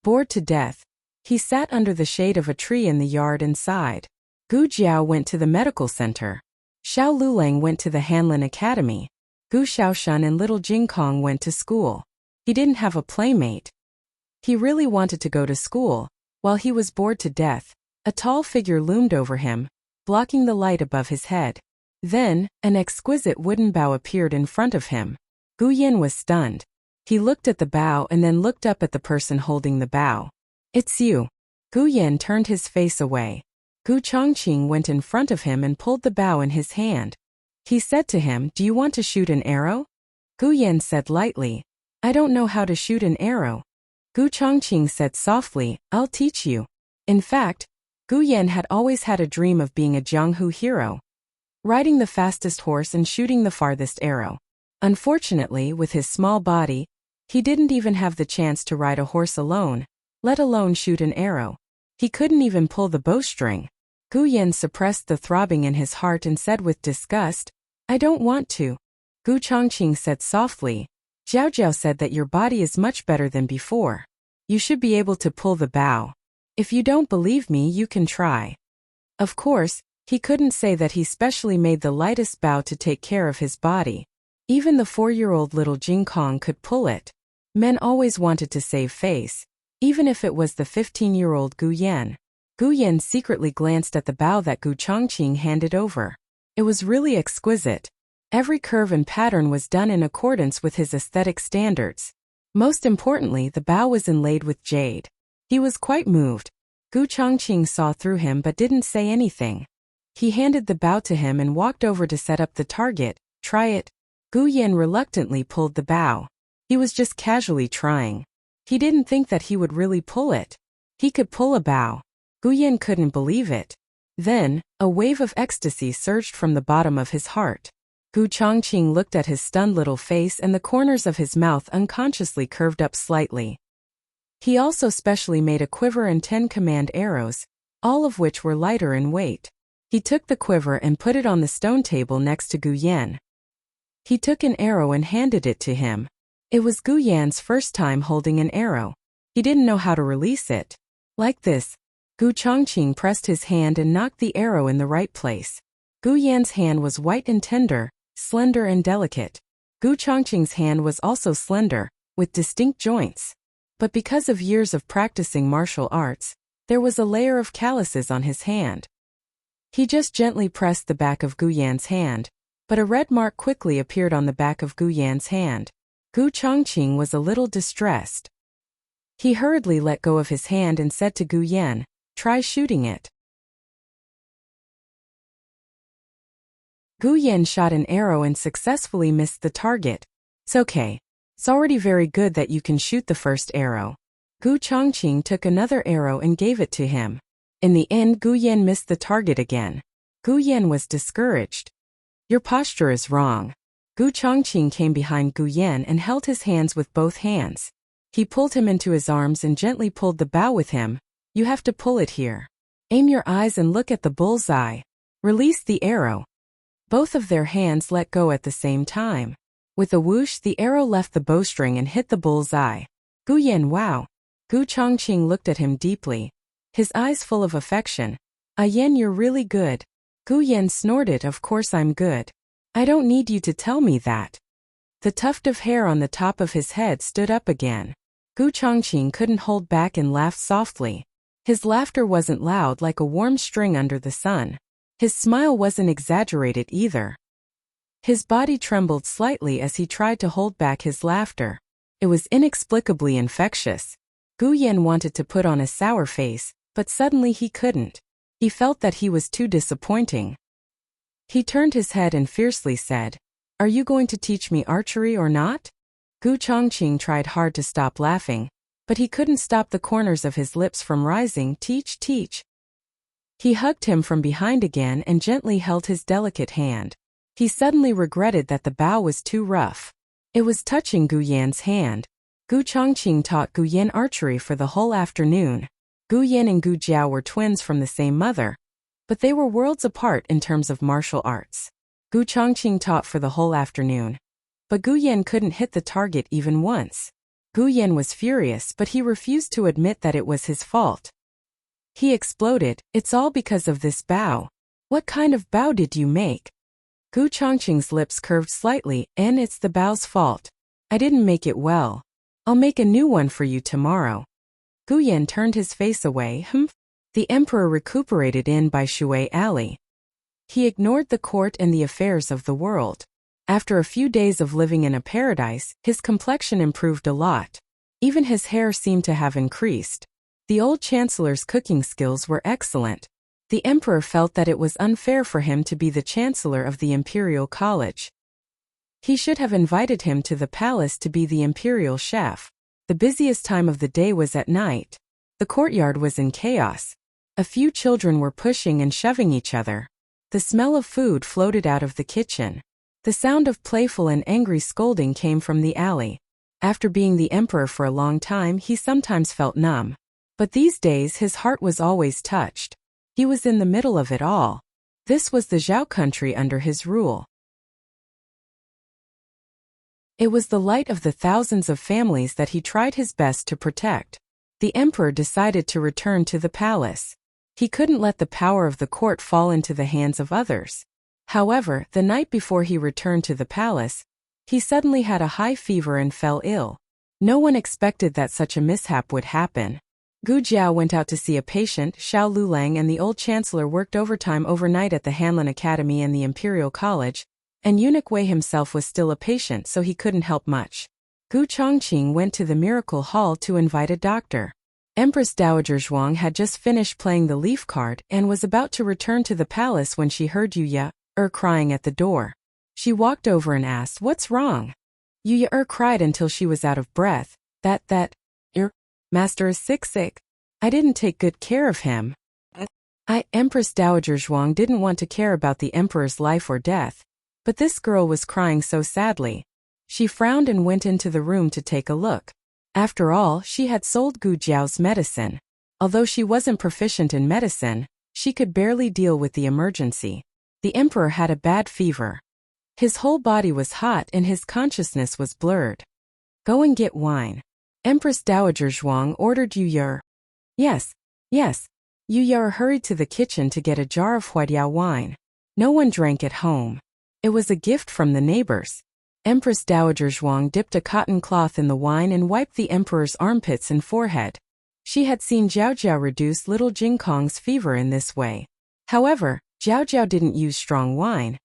Bored to death, he sat under the shade of a tree in the yard and sighed. Gu Jiao went to the medical center. Xiao Lulang went to the Hanlin Academy. Gu Xiaoshun and Little Jing Kong went to school. He didn't have a playmate. He really wanted to go to school. While he was bored to death, a tall figure loomed over him, blocking the light above his head. Then, an exquisite wooden bow appeared in front of him. Gu Yin was stunned. He looked at the bow and then looked up at the person holding the bow. "It's you." Gu Yin turned his face away. Gu Chongqing went in front of him and pulled the bow in his hand. He said to him, "Do you want to shoot an arrow?" Gu Yin said lightly, "I don't know how to shoot an arrow." Gu Chongqing said softly, "I'll teach you. In fact, Gu Yan had always had a dream of being a Jianghu hero, riding the fastest horse and shooting the farthest arrow. Unfortunately, with his small body, he didn't even have the chance to ride a horse alone, let alone shoot an arrow. He couldn't even pull the bowstring. Gu Yan suppressed the throbbing in his heart and said with disgust, "I don't want to." Gu Chongqing said softly, "Jiao Jiao said that your body is much better than before. You should be able to pull the bow. If you don't believe me, you can try." Of course, he couldn't say that he specially made the lightest bow to take care of his body. Even the 4-year-old little Jing Kong could pull it. Men always wanted to save face, even if it was the 15-year-old Gu Yan. Gu Yan secretly glanced at the bow that Gu Chongqing handed over. It was really exquisite. Every curve and pattern was done in accordance with his aesthetic standards. Most importantly, the bow was inlaid with jade. He was quite moved. Gu Chongqing saw through him but didn't say anything. He handed the bow to him and walked over to set up the target. "Try it." Gu Yan reluctantly pulled the bow. He was just casually trying. He didn't think that he would really pull it. He could pull a bow. Gu Yan couldn't believe it. Then, a wave of ecstasy surged from the bottom of his heart. Gu Chongqing looked at his stunned little face and the corners of his mouth unconsciously curved up slightly. He also specially made a quiver and 10 command arrows, all of which were lighter in weight. He took the quiver and put it on the stone table next to Gu Yan. He took an arrow and handed it to him. It was Gu Yan's first time holding an arrow. He didn't know how to release it. Like this, Gu Chongqing pressed his hand and knocked the arrow in the right place. Gu Yan's hand was white and tender, slender and delicate. Gu Chongqing's hand was also slender, with distinct joints. But because of years of practicing martial arts, there was a layer of calluses on his hand. He just gently pressed the back of Gu Yan's hand, but a red mark quickly appeared on the back of Gu Yan's hand. Gu Chongqing was a little distressed. He hurriedly let go of his hand and said to Gu Yan, "Try shooting it." Gu Yan shot an arrow and successfully missed the target. "It's okay. It's already very good that you can shoot the first arrow." Gu Chongqing took another arrow and gave it to him. In the end, Gu Yan missed the target again. Gu Yan was discouraged. "Your posture is wrong." Gu Chongqing came behind Gu Yan and held his hands with both hands. He pulled him into his arms and gently pulled the bow with him. "You have to pull it here. Aim your eyes and look at the bull's eye. Release the arrow." Both of their hands let go at the same time. With a whoosh, the arrow left the bowstring and hit the bull's eye. "Gu Yan, wow." Gu Chongqing looked at him deeply, his eyes full of affection. Yan, you're really good." Gu Yan snorted, "Of course I'm good. I don't need you to tell me that." The tuft of hair on the top of his head stood up again. Gu Chongqing couldn't hold back and laughed softly. His laughter wasn't loud like a warm string under the sun. His smile wasn't exaggerated either. His body trembled slightly as he tried to hold back his laughter. It was inexplicably infectious. Gu Yan wanted to put on a sour face, but suddenly he couldn't. He felt that he was too disappointing. He turned his head and fiercely said, "Are you going to teach me archery or not?" Gu Chongqing tried hard to stop laughing, but he couldn't stop the corners of his lips from rising. "Teach, teach." He hugged him from behind again and gently held his delicate hand. He suddenly regretted that the bow was too rough. It was touching Gu Yan's hand. Gu Chongqing taught Gu Yan archery for the whole afternoon. Gu Yan and Gu Jiao were twins from the same mother, but they were worlds apart in terms of martial arts. Gu Chongqing taught for the whole afternoon, but Gu Yan couldn't hit the target even once. Gu Yan was furious, but he refused to admit that it was his fault. He exploded, "It's all because of this bow. What kind of bow did you make?" Gu Chongqing's lips curved slightly, "And it's the bow's fault. I didn't make it well. I'll make a new one for you tomorrow." Gu Yan turned his face away. The emperor recuperated in by Shui Alley. He ignored the court and the affairs of the world. After a few days of living in a paradise, his complexion improved a lot. Even his hair seemed to have increased. The old chancellor's cooking skills were excellent. The emperor felt that it was unfair for him to be the chancellor of the imperial college. He should have invited him to the palace to be the imperial chef. The busiest time of the day was at night. The courtyard was in chaos. A few children were pushing and shoving each other. The smell of food floated out of the kitchen. The sound of playful and angry scolding came from the alley. After being the emperor for a long time, he sometimes felt numb. But these days his heart was always touched. He was in the middle of it all. This was the Zhao country under his rule. It was the light of the thousands of families that he tried his best to protect. The emperor decided to return to the palace. He couldn't let the power of the court fall into the hands of others. However, the night before he returned to the palace, he suddenly had a high fever and fell ill. No one expected that such a mishap would happen. Gu Jiao went out to see a patient. Xiao Lulang and the old chancellor worked overtime overnight at the Hanlin Academy and the Imperial College, and Eunuch Wei himself was still a patient, so he couldn't help much. Gu Chongqing went to the Miracle Hall to invite a doctor. Empress Dowager Zhuang had just finished playing the leaf card and was about to return to the palace when she heard Yu crying at the door. She walked over and asked, "What's wrong?" Yu cried until she was out of breath. Your master is sick. I didn't take good care of him. Empress Dowager Zhuang didn't want to care about the emperor's life or death. But this girl was crying so sadly. She frowned and went into the room to take a look. After all, she had sold Gu Jiao's medicine. Although she wasn't proficient in medicine, she could barely deal with the emergency. The emperor had a bad fever. His whole body was hot and his consciousness was blurred. "Go and get wine." Empress Dowager Zhuang ordered Yu. Yes. Yu hurried to the kitchen to get a jar of Huaiyao wine. No one drank at home. It was a gift from the neighbors. Empress Dowager Zhuang dipped a cotton cloth in the wine and wiped the emperor's armpits and forehead. She had seen Jiao Jiao reduce little Jingkong's fever in this way. However, Jiao Jiao didn't use strong wine,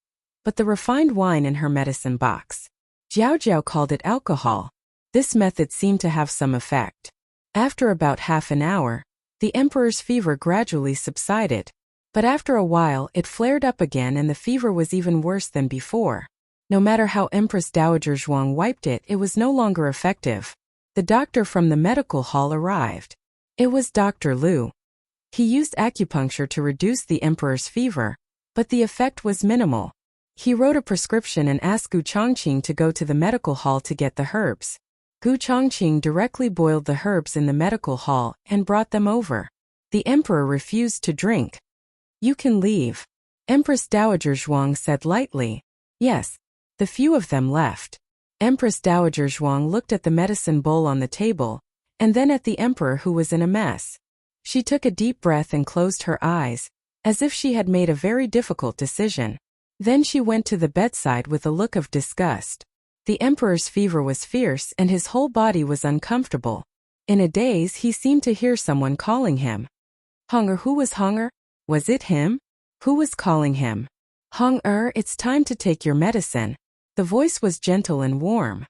but the refined wine in her medicine box. Jiao Jiao called it alcohol. This method seemed to have some effect. After about half an hour, the emperor's fever gradually subsided. But after a while it flared up again and the fever was even worse than before. No matter how Empress Dowager Zhuang wiped it, it was no longer effective. The doctor from the medical hall arrived. It was Dr. Liu. He used acupuncture to reduce the emperor's fever, but the effect was minimal. He wrote a prescription and asked Gu Chongqing to go to the medical hall to get the herbs. Gu Chongqing directly boiled the herbs in the medical hall and brought them over. The emperor refused to drink. "You can leave," Empress Dowager Zhuang said lightly. Yes. The few of them left. Empress Dowager Zhuang looked at the medicine bowl on the table, and then at the emperor who was in a mess. She took a deep breath and closed her eyes, as if she had made a very difficult decision. Then she went to the bedside with a look of disgust. The emperor's fever was fierce and his whole body was uncomfortable. In a daze he seemed to hear someone calling him. Hunger. Who was Hunger? Was it him? Who was calling him? Hunger, it's time to take your medicine. The voice was gentle and warm.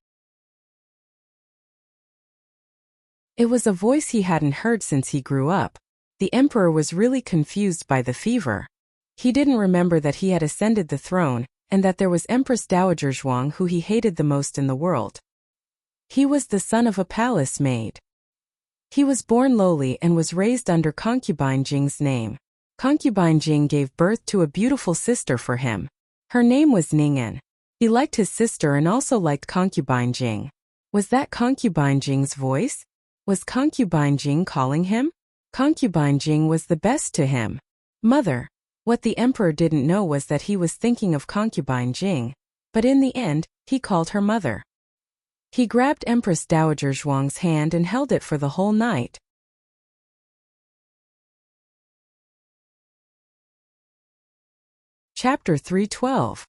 It was a voice he hadn't heard since he grew up. The emperor was really confused by the fever. He didn't remember that he had ascended the throne, and that there was Empress Dowager Zhuang who he hated the most in the world. He was the son of a palace maid. He was born lowly and was raised under concubine Jing's name. Concubine Jing gave birth to a beautiful sister for him. Her name was Ning'an. He liked his sister and also liked concubine Jing. Was that concubine Jing's voice? Was concubine Jing calling him? Concubine Jing was the best to him. Mother. What the emperor didn't know was that he was thinking of concubine Jing. But in the end, he called her mother. He grabbed Empress Dowager Zhuang's hand and held it for the whole night. Chapter 312.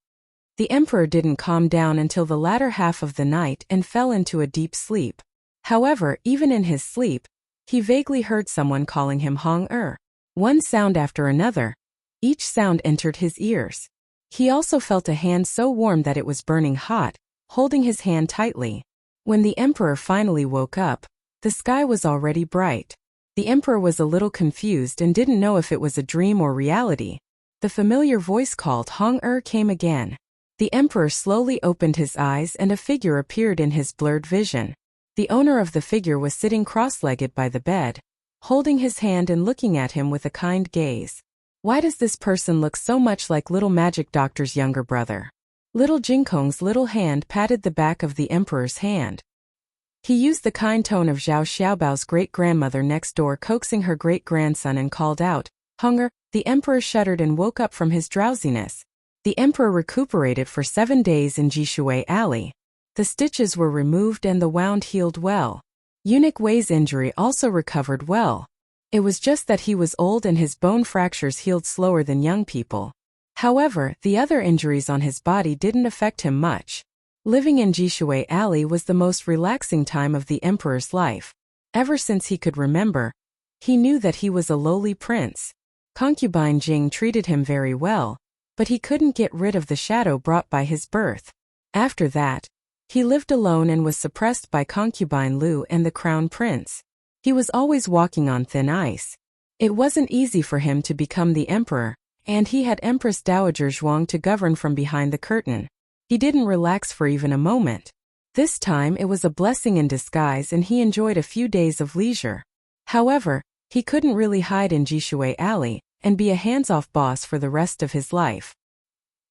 The emperor didn't calm down until the latter half of the night and fell into a deep sleep. However, even in his sleep, he vaguely heard someone calling him Hong-er. One sound after another. Each sound entered his ears. He also felt a hand so warm that it was burning hot, holding his hand tightly. When the emperor finally woke up, the sky was already bright. The emperor was a little confused and didn't know if it was a dream or reality. The familiar voice called Hong-er came again. The emperor slowly opened his eyes and a figure appeared in his blurred vision. The owner of the figure was sitting cross-legged by the bed. holding his hand and looking at him with a kind gaze. Why does this person look so much like little magic doctor's younger brother? Little Jingkong's little hand patted the back of the emperor's hand. He used the kind tone of Zhao Xiaobao's great-grandmother next door coaxing her great-grandson and called out, "Hunger." The emperor shuddered and woke up from his drowsiness. The emperor recuperated for 7 days in Jishui Alley. The stitches were removed and the wound healed well. Eunuch Wei's injury also recovered well. It was just that he was old and his bone fractures healed slower than young people. However, the other injuries on his body didn't affect him much. Living in Jishui Alley was the most relaxing time of the emperor's life. Ever since he could remember, he knew that he was a lowly prince. Concubine Jing treated him very well, but he couldn't get rid of the shadow brought by his birth. After that, he lived alone and was suppressed by concubine Lu and the crown prince. He was always walking on thin ice. It wasn't easy for him to become the emperor, and he had Empress Dowager Zhuang to govern from behind the curtain. He didn't relax for even a moment. This time it was a blessing in disguise and he enjoyed a few days of leisure. However, he couldn't really hide in Jishui Alley and be a hands-off boss for the rest of his life.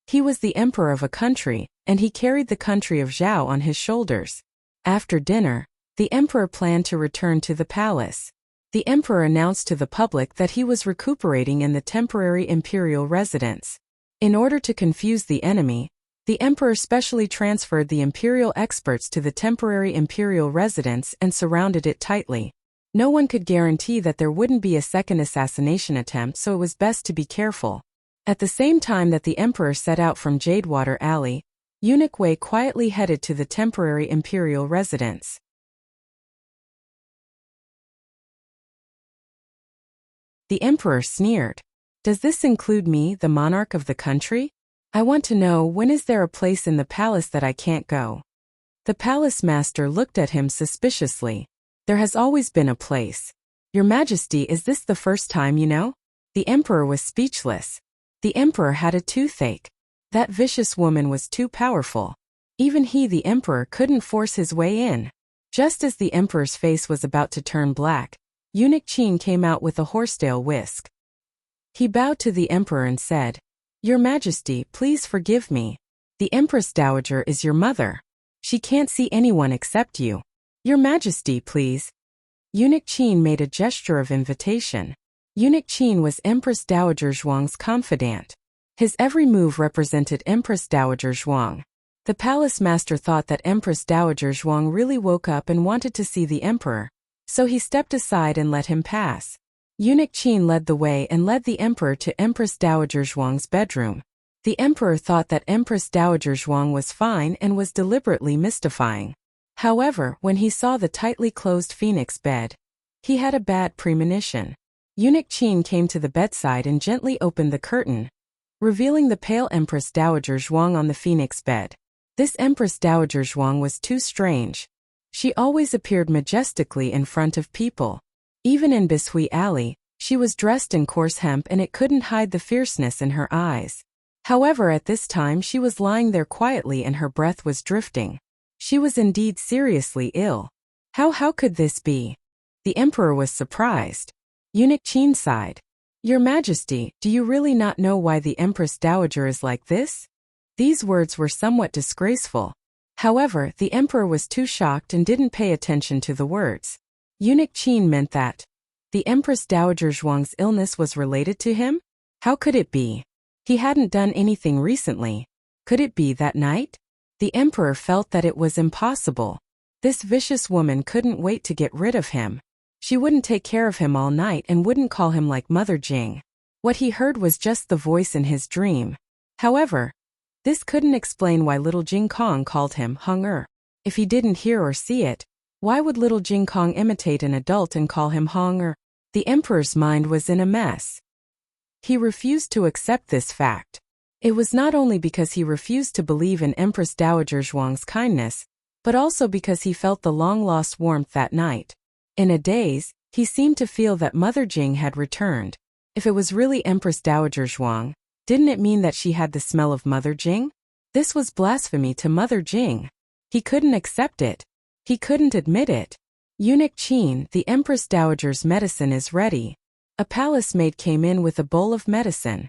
He was the emperor of a country, and he carried the country of Zhao on his shoulders. After dinner, the emperor planned to return to the palace. The emperor announced to the public that he was recuperating in the temporary imperial residence. In order to confuse the enemy, the emperor specially transferred the imperial experts to the temporary imperial residence and surrounded it tightly. No one could guarantee that there wouldn't be a second assassination attempt, so it was best to be careful. At the same time that the emperor set out from Jadewater Alley, Eunuch Wei quietly headed to the temporary imperial residence. The emperor sneered. "Does this include me, the monarch of the country? I want to know, when is there a place in the palace that I can't go?" The palace master looked at him suspiciously. "There has always been a place. Your Majesty, is this the first time you know?" The emperor was speechless. The emperor had a toothache. That vicious woman was too powerful. Even he, the emperor, couldn't force his way in. Just as the emperor's face was about to turn black, Eunuch Qin came out with a horsetail whisk. He bowed to the emperor and said, "Your Majesty, please forgive me. The Empress Dowager is your mother. She can't see anyone except you. Your Majesty, please." Eunuch Qin made a gesture of invitation. Eunuch Qin was Empress Dowager Zhuang's confidant. His every move represented Empress Dowager Zhuang. The palace master thought that Empress Dowager Zhuang really woke up and wanted to see the emperor, so he stepped aside and let him pass. Eunuch Qin led the way and led the emperor to Empress Dowager Zhuang's bedroom. The emperor thought that Empress Dowager Zhuang was fine and was deliberately mystifying. However, when he saw the tightly closed phoenix bed, he had a bad premonition. Eunuch Qin came to the bedside and gently opened the curtain, revealing the pale Empress Dowager Zhuang on the phoenix bed. This Empress Dowager Zhuang was too strange. She always appeared majestically in front of people. Even in Bishui Alley, she was dressed in coarse hemp and it couldn't hide the fierceness in her eyes. However, at this time she was lying there quietly and her breath was drifting. She was indeed seriously ill. How could this be? The emperor was surprised. Eunuch Qin sighed. "Your Majesty, do you really not know why the Empress Dowager is like this?" These words were somewhat disgraceful. However, the emperor was too shocked and didn't pay attention to the words. Eunuch Qin meant that the Empress Dowager Zhuang's illness was related to him? How could it be? He hadn't done anything recently. Could it be that night? The emperor felt that it was impossible. This vicious woman couldn't wait to get rid of him. She wouldn't take care of him all night and wouldn't call him like Mother Jing. What he heard was just the voice in his dream. However, this couldn't explain why little Jing Kong called him Hung-er. If he didn't hear or see it, why would little Jing Kong imitate an adult and call him Hung-er? The emperor's mind was in a mess. He refused to accept this fact. It was not only because he refused to believe in Empress Dowager Zhuang's kindness, but also because he felt the long-lost warmth that night. In a daze, he seemed to feel that Mother Jing had returned. If it was really Empress Dowager Zhuang, didn't it mean that she had the smell of Mother Jing? This was blasphemy to Mother Jing. He couldn't accept it. He couldn't admit it. Eunuch Qin, the Empress Dowager's medicine is ready. A palace maid came in with a bowl of medicine.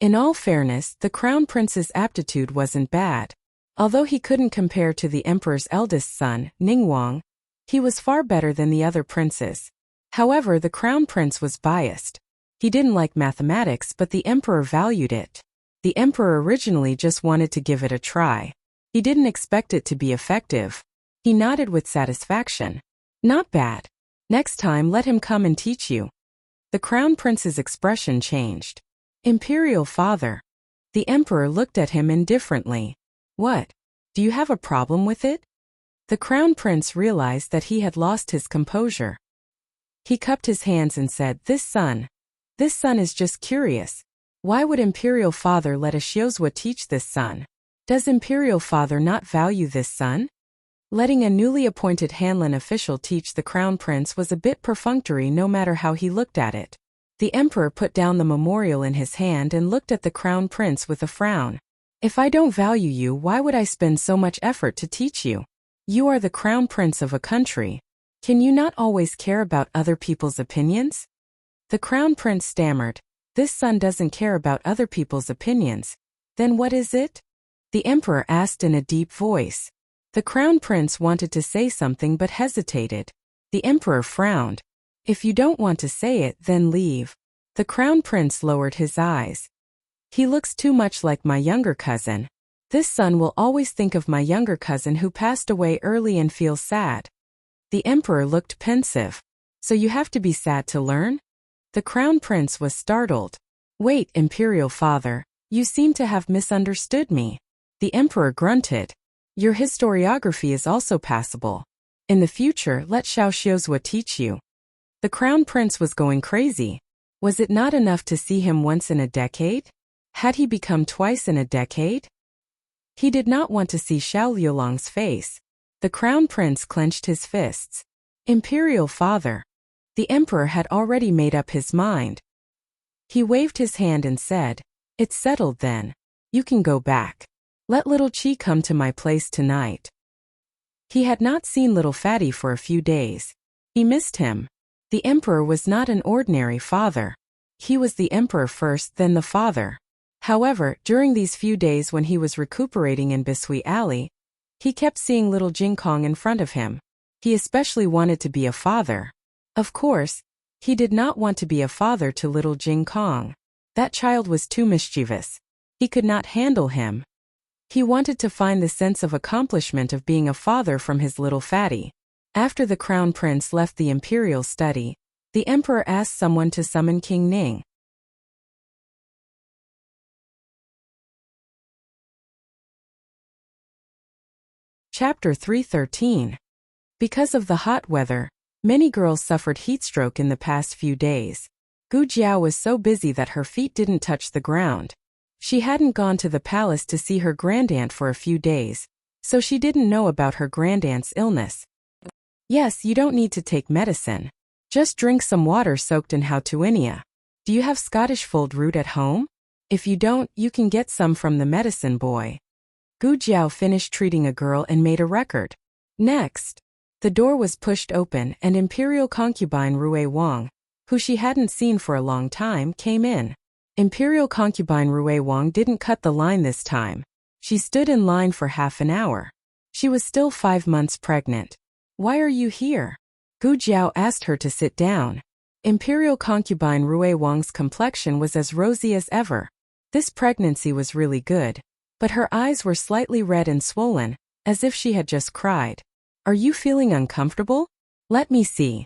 In all fairness, the crown prince's aptitude wasn't bad. Although he couldn't compare to the emperor's eldest son, Ningguang, he was far better than the other princes. However, the crown prince was biased. He didn't like mathematics, but the emperor valued it. The emperor originally just wanted to give it a try. He didn't expect it to be effective. He nodded with satisfaction. Not bad. Next time let him come and teach you. The crown prince's expression changed. Imperial father. The emperor looked at him indifferently. What? Do you have a problem with it? The crown prince realized that he had lost his composure. He cupped his hands and said, This son is just curious. Why would Imperial father let a Xiozhua teach this son? Does Imperial father not value this son? Letting a newly appointed Hanlin official teach the crown prince was a bit perfunctory no matter how he looked at it. The emperor put down the memorial in his hand and looked at the crown prince with a frown. If I don't value you, why would I spend so much effort to teach you? You are the crown prince of a country. Can you not always care about other people's opinions? The crown prince stammered. This son doesn't care about other people's opinions. Then what is it? The emperor asked in a deep voice. The crown prince wanted to say something but hesitated. The emperor frowned. If you don't want to say it, then leave. The crown prince lowered his eyes. He looks too much like my younger cousin. This son will always think of my younger cousin who passed away early and feel sad. The emperor looked pensive. So you have to be sad to learn? The crown prince was startled. Wait, Imperial father, you seem to have misunderstood me. The emperor grunted. Your historiography is also passable. In the future, let Xiao Xiozhua teach you. The crown prince was going crazy. Was it not enough to see him once in a decade? Had he become twice in a decade? He did not want to see Xiao Liulong's face. The crown prince clenched his fists. Imperial father. The emperor had already made up his mind. He waved his hand and said, It's settled then. You can go back. Let little Qi come to my place tonight. He had not seen little Fatty for a few days. He missed him. The emperor was not an ordinary father. He was the emperor first, then the father. However, during these few days when he was recuperating in Bisui Alley, he kept seeing little Jingkong in front of him. He especially wanted to be a father. Of course, he did not want to be a father to little Jingkong. That child was too mischievous. He could not handle him. He wanted to find the sense of accomplishment of being a father from his little Fatty. After the crown prince left the imperial study, the emperor asked someone to summon King Ning. Chapter 313. Because of the hot weather, many girls suffered heatstroke in the past few days. Gu Jiao was so busy that her feet didn't touch the ground. She hadn't gone to the palace to see her grandaunt for a few days, so she didn't know about her grandaunt's illness. Yes, you don't need to take medicine. Just drink some water soaked in hautuinia. Do you have Scottish fold root at home? If you don't, you can get some from the medicine boy. Gu Jiao finished treating a girl and made a record. Next, the door was pushed open and Imperial concubine Rui Wang, who she hadn't seen for a long time, came in. Imperial concubine Rui Wang didn't cut the line this time. She stood in line for half an hour. She was still 5 months pregnant. Why are you here? Gu Jiao asked her to sit down. Imperial concubine Rui Wang's complexion was as rosy as ever. This pregnancy was really good, but her eyes were slightly red and swollen, as if she had just cried. Are you feeling uncomfortable? Let me see.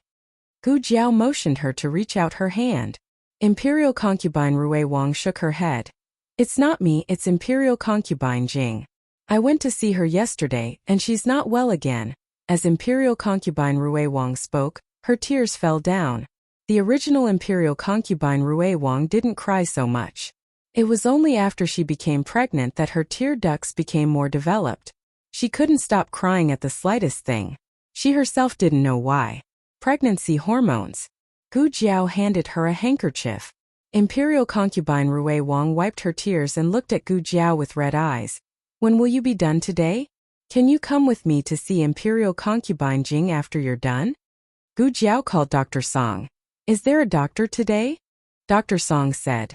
Gu Jiao motioned her to reach out her hand. Imperial concubine Rui Wang shook her head. It's not me, it's Imperial concubine Jing. I went to see her yesterday, and she's not well again. As Imperial concubine Rui Wang spoke, her tears fell down. The original Imperial concubine Rui Wang didn't cry so much. It was only after she became pregnant that her tear ducts became more developed. She couldn't stop crying at the slightest thing. She herself didn't know why. Pregnancy hormones. Gu Jiao handed her a handkerchief. Imperial concubine Rui Wang wiped her tears and looked at Gu Jiao with red eyes. When will you be done today? Can you come with me to see Imperial Concubine Jing after you're done? Gu Jiao called Dr. Song. Is there a doctor today? Dr. Song said.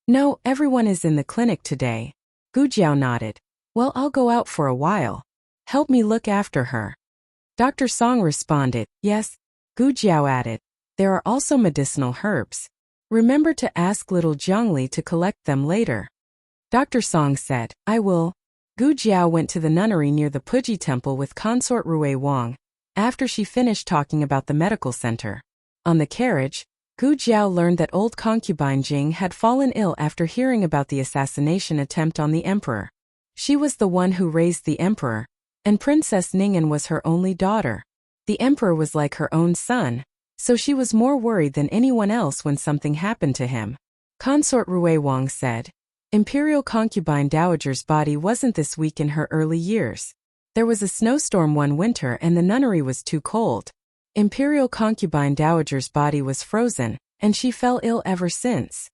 No, everyone is in the clinic today. Gu Jiao nodded. Well, I'll go out for a while. Help me look after her. Dr. Song responded, yes. Gu Jiao added, there are also medicinal herbs. Remember to ask little Zhongli to collect them later. Dr. Song said, I will. Gu Jiao went to the nunnery near the Puji temple with consort Rui Wang, after she finished talking about the medical center. On the carriage, Gu Jiao learned that old concubine Jing had fallen ill after hearing about the assassination attempt on the emperor. She was the one who raised the emperor, and Princess Ning'an was her only daughter. The emperor was like her own son, so she was more worried than anyone else when something happened to him. Consort Rui Wang said, Imperial concubine dowager's body wasn't this weak in her early years. There was a snowstorm one winter and the nunnery was too cold. Imperial concubine dowager's body was frozen, and she fell ill ever since.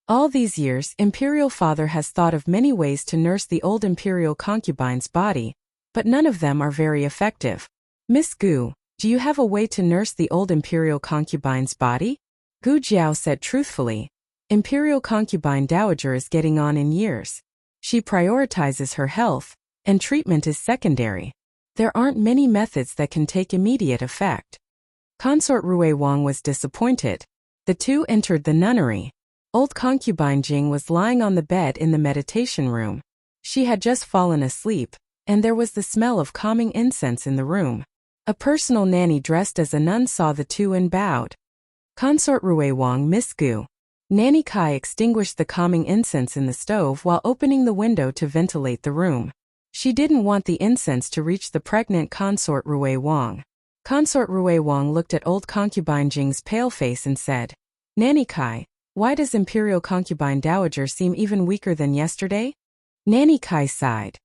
All these years, Imperial father has thought of many ways to nurse the old Imperial concubine's body, but none of them are very effective. Miss Gu, do you have a way to nurse the old Imperial concubine's body? Gu Jiao said truthfully. Imperial concubine dowager is getting on in years. She prioritizes her health, and treatment is secondary. There aren't many methods that can take immediate effect. Consort Rui Wang was disappointed. The two entered the nunnery. Old concubine Jing was lying on the bed in the meditation room. She had just fallen asleep, and there was the smell of calming incense in the room. A personal nanny dressed as a nun saw the two and bowed. Consort Rui Wang, Miss Gu. Nanny Kai extinguished the calming incense in the stove while opening the window to ventilate the room. She didn't want the incense to reach the pregnant consort Rui Wang. Consort Rui Wang looked at old concubine Jing's pale face and said, Nanny Kai, why does Imperial concubine dowager seem even weaker than yesterday? Nanny Kai sighed.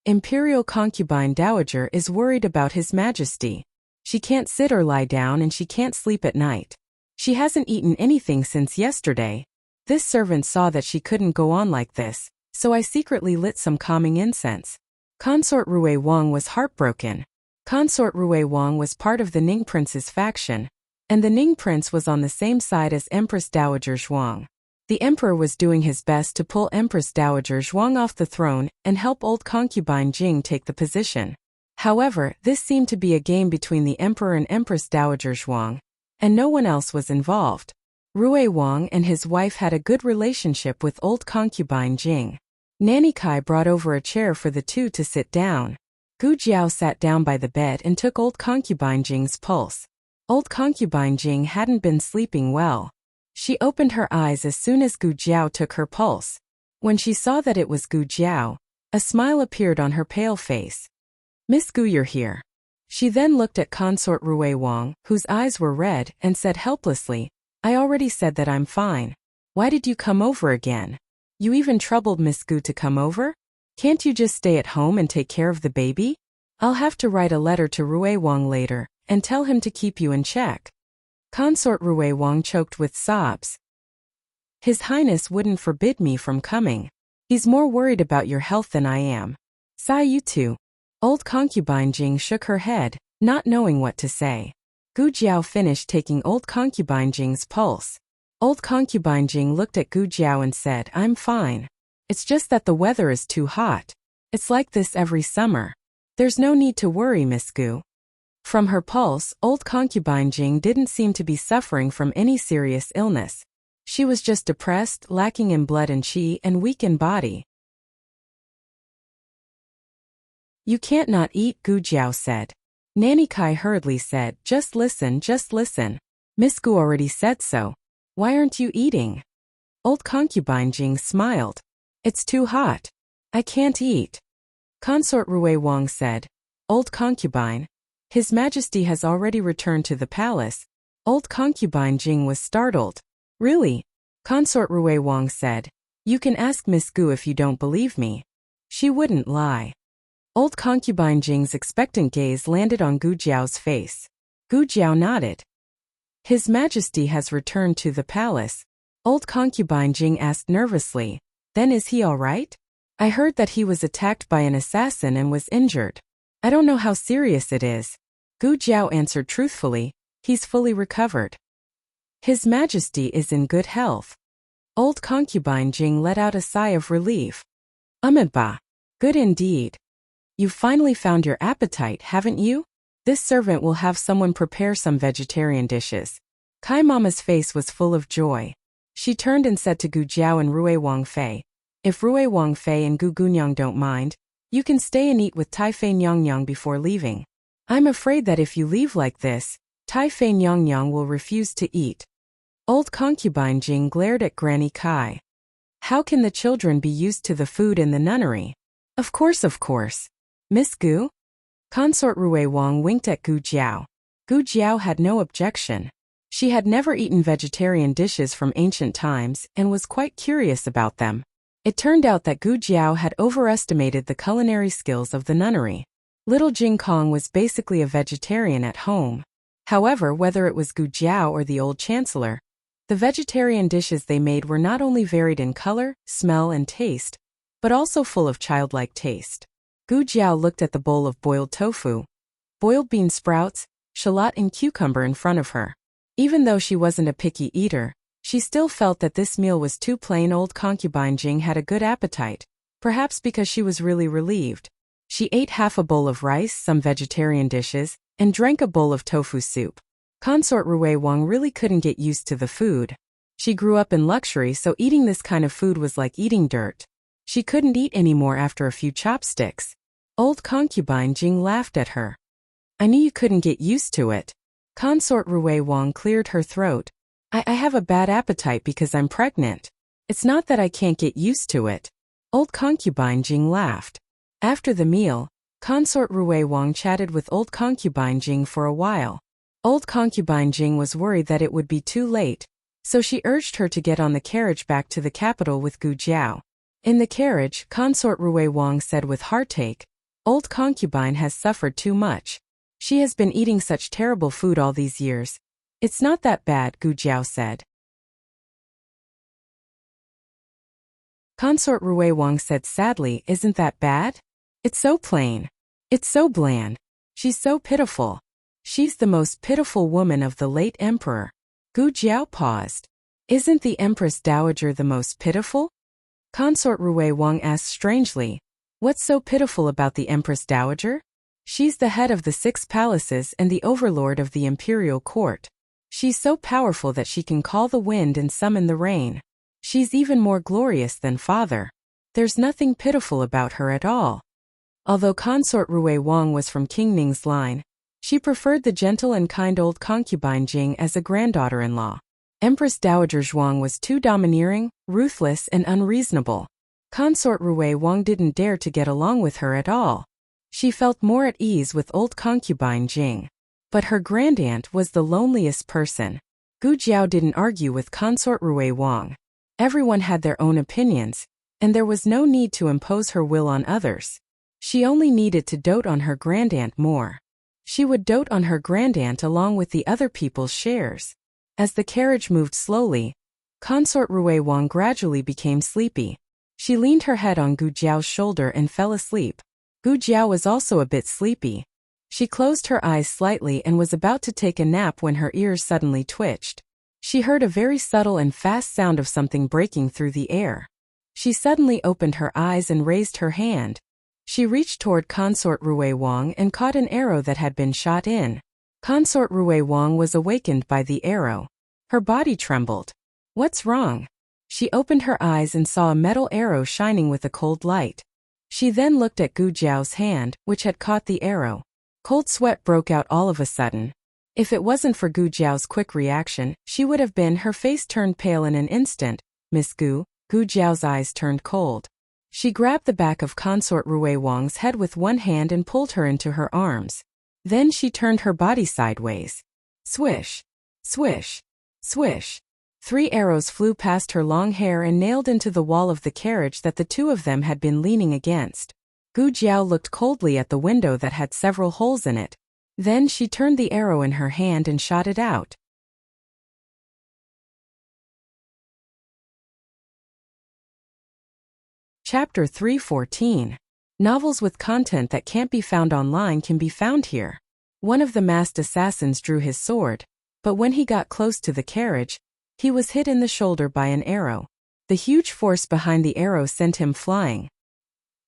Imperial concubine dowager is worried about His Majesty. She can't sit or lie down and she can't sleep at night. She hasn't eaten anything since yesterday. This servant saw that she couldn't go on like this, so I secretly lit some calming incense. Consort Rui Wang was heartbroken. Consort Rui Wang was part of the Ning Prince's faction, and the Ning Prince was on the same side as Empress Dowager Zhuang. The emperor was doing his best to pull Empress Dowager Zhuang off the throne and help old concubine Jing take the position. However, this seemed to be a game between the emperor and Empress Dowager Zhuang, and no one else was involved. Rui Wang and his wife had a good relationship with old concubine Jing. Nanny Kai brought over a chair for the two to sit down. Gu Jiao sat down by the bed and took old concubine Jing's pulse. Old concubine Jing hadn't been sleeping well. She opened her eyes as soon as Gu Jiao took her pulse. When she saw that it was Gu Jiao, a smile appeared on her pale face. Miss Gu, you're here. She then looked at consort Rui Wang, whose eyes were red, and said helplessly, I already said that I'm fine. Why did you come over again? You even troubled Miss Gu to come over? Can't you just stay at home and take care of the baby? I'll have to write a letter to Rui Wang later, and tell him to keep you in check. Consort Rui Wang choked with sobs. His Highness wouldn't forbid me from coming. He's more worried about your health than I am. Sigh you too. Old concubine Jing shook her head, not knowing what to say. Gu Jiao finished taking old concubine Jing's pulse. Old concubine Jing looked at Gu Jiao and said, I'm fine. It's just that the weather is too hot. It's like this every summer. There's no need to worry, Miss Gu. From her pulse, old concubine Jing didn't seem to be suffering from any serious illness. She was just depressed, lacking in blood and qi, and weak in body. You can't not eat, Gu Jiao said. Nanny Kai hurriedly said, just listen, just listen. Miss Gu already said so. Why aren't you eating? Old concubine Jing smiled. It's too hot. I can't eat. Consort Rui Wang said, Old concubine, His Majesty has already returned to the palace. Old concubine Jing was startled. Really? Consort Rui Wang said, You can ask Miss Gu if you don't believe me. She wouldn't lie. Old concubine Jing's expectant gaze landed on Gu Jiao's face. Gu Jiao nodded. His Majesty has returned to the palace. Old concubine Jing asked nervously, Then is he all right? I heard that he was attacked by an assassin and was injured. I don't know how serious it is. Gu Jiao answered truthfully, he's fully recovered. His Majesty is in good health. Old concubine Jing let out a sigh of relief. Ba. Good indeed. You've finally found your appetite, haven't you? This servant will have someone prepare some vegetarian dishes. Kai Mama's face was full of joy. She turned and said to Gu Jiao and Rui Wangfei, if Rui Wangfei and Gu Gunyang don't mind, you can stay and eat with Tai Fei Nyongyang before leaving. I'm afraid that if you leave like this, Tai Fei Nyongyang will refuse to eat. Old concubine Jing glared at Granny Kai. How can the children be used to the food in the nunnery? Of course. Miss Gu? Consort Rui Wang winked at Gu Jiao. Gu Jiao had no objection. She had never eaten vegetarian dishes from ancient times and was quite curious about them. It turned out that Gu Jiao had overestimated the culinary skills of the nunnery. Little Jing Kong was basically a vegetarian at home. However, whether it was Gu Jiao or the old chancellor, the vegetarian dishes they made were not only varied in color, smell, and taste, but also full of childlike taste. Gu Jiao looked at the bowl of boiled tofu, boiled bean sprouts, shallot, and cucumber in front of her. Even though she wasn't a picky eater, she still felt that this meal was too plain. Old concubine Jing had a good appetite, perhaps because she was really relieved. She ate half a bowl of rice, some vegetarian dishes, and drank a bowl of tofu soup. Consort Rui Wang really couldn't get used to the food. She grew up in luxury, so eating this kind of food was like eating dirt. She couldn't eat anymore after a few chopsticks. Old concubine Jing laughed at her. I knew you couldn't get used to it. Consort Rui Wang cleared her throat. I have a bad appetite because I'm pregnant. It's not that I can't get used to it. Old concubine Jing laughed. After the meal, Consort Rui Wang chatted with old concubine Jing for a while. Old concubine Jing was worried that it would be too late, so she urged her to get on the carriage back to the capital with Gu Jiao. In the carriage, Consort Rui Wang said with heartache, old concubine has suffered too much. She has been eating such terrible food all these years. It's not that bad, Gu Jiao said. Consort Rui Wang said sadly, isn't that bad? It's so plain. It's so bland. She's so pitiful. She's the most pitiful woman of the late emperor. Gu Jiao paused. Isn't the Empress Dowager the most pitiful? Consort Rui Wang asked strangely. What's so pitiful about the Empress Dowager? She's the head of the 6 palaces and the overlord of the imperial court. She's so powerful that she can call the wind and summon the rain. She's even more glorious than father. There's nothing pitiful about her at all. Although Consort Rui Wang was from King Ning's line, she preferred the gentle and kind old concubine Jing as a granddaughter-in-law. Empress Dowager Zhuang was too domineering, ruthless, and unreasonable. Consort Rui Wang didn't dare to get along with her at all. She felt more at ease with old concubine Jing. But her grandaunt was the loneliest person. Gu Jiao didn't argue with Consort Rui Wang. Everyone had their own opinions, and there was no need to impose her will on others. She only needed to dote on her grandaunt more. She would dote on her grandaunt along with the other people's shares. As the carriage moved slowly, Consort Rui Wang gradually became sleepy. She leaned her head on Gu Jiao's shoulder and fell asleep. Gu Jiao was also a bit sleepy. She closed her eyes slightly and was about to take a nap when her ears suddenly twitched. She heard a very subtle and fast sound of something breaking through the air. She suddenly opened her eyes and raised her hand. She reached toward Consort Rui Wang and caught an arrow that had been shot in. Consort Rui Wang was awakened by the arrow. Her body trembled. What's wrong? She opened her eyes and saw a metal arrow shining with a cold light. She then looked at Gu Jiao's hand, which had caught the arrow. Cold sweat broke out all of a sudden. If it wasn't for Gu Jiao's quick reaction, she would have been. Her face turned pale in an instant. Miss Gu. Gu Jiao's eyes turned cold. She grabbed the back of Consort Rui Wang's head with one hand and pulled her into her arms. Then she turned her body sideways. Swish! Swish! Swish! 3 arrows flew past her long hair and nailed into the wall of the carriage that the two of them had been leaning against. Gu Jiao looked coldly at the window that had several holes in it. Then she turned the arrow in her hand and shot it out. Chapter 314. Novels with content that can't be found online can be found here. One of the masked assassins drew his sword, but when he got close to the carriage, he was hit in the shoulder by an arrow. The huge force behind the arrow sent him flying.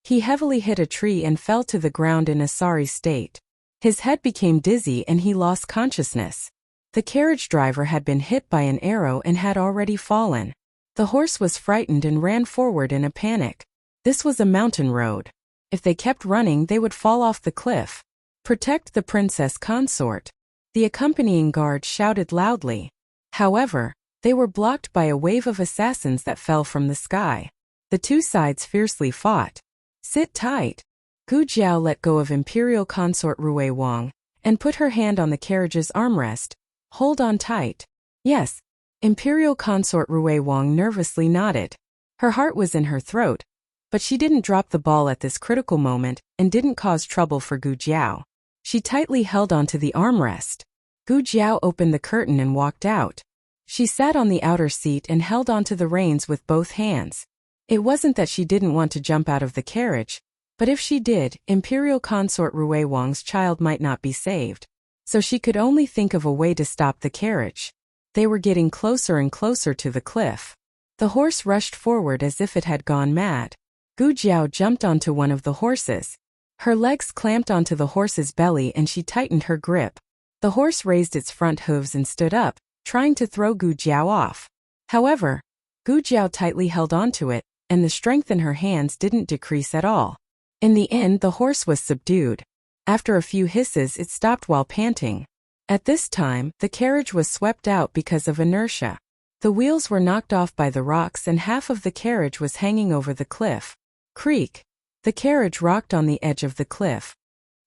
He heavily hit a tree and fell to the ground in a sorry state. His head became dizzy and he lost consciousness. The carriage driver had been hit by an arrow and had already fallen. The horse was frightened and ran forward in a panic. This was a mountain road. If they kept running, they would fall off the cliff. Protect the princess consort. The accompanying guard shouted loudly. However, they were blocked by a wave of assassins that fell from the sky. The two sides fiercely fought. Sit tight. Gu Jiao let go of Imperial Consort Rui Wang and put her hand on the carriage's armrest. Hold on tight. Yes. Imperial Consort Rui Wang nervously nodded. Her heart was in her throat, but she didn't drop the ball at this critical moment and didn't cause trouble for Gu Jiao. She tightly held onto the armrest. Gu Jiao opened the curtain and walked out. She sat on the outer seat and held onto the reins with both hands. It wasn't that she didn't want to jump out of the carriage, but if she did, Imperial Consort Rui Wang's child might not be saved. So she could only think of a way to stop the carriage. They were getting closer and closer to the cliff. The horse rushed forward as if it had gone mad. Gu Jiao jumped onto one of the horses. Her legs clamped onto the horse's belly and she tightened her grip. The horse raised its front hooves and stood up, trying to throw Gu Jiao off. However, Gu Jiao tightly held onto it, and the strength in her hands didn't decrease at all. In the end, the horse was subdued. After a few hisses, it stopped while panting. At this time, the carriage was swept out because of inertia. The wheels were knocked off by the rocks and half of the carriage was hanging over the cliff. Creak. The carriage rocked on the edge of the cliff.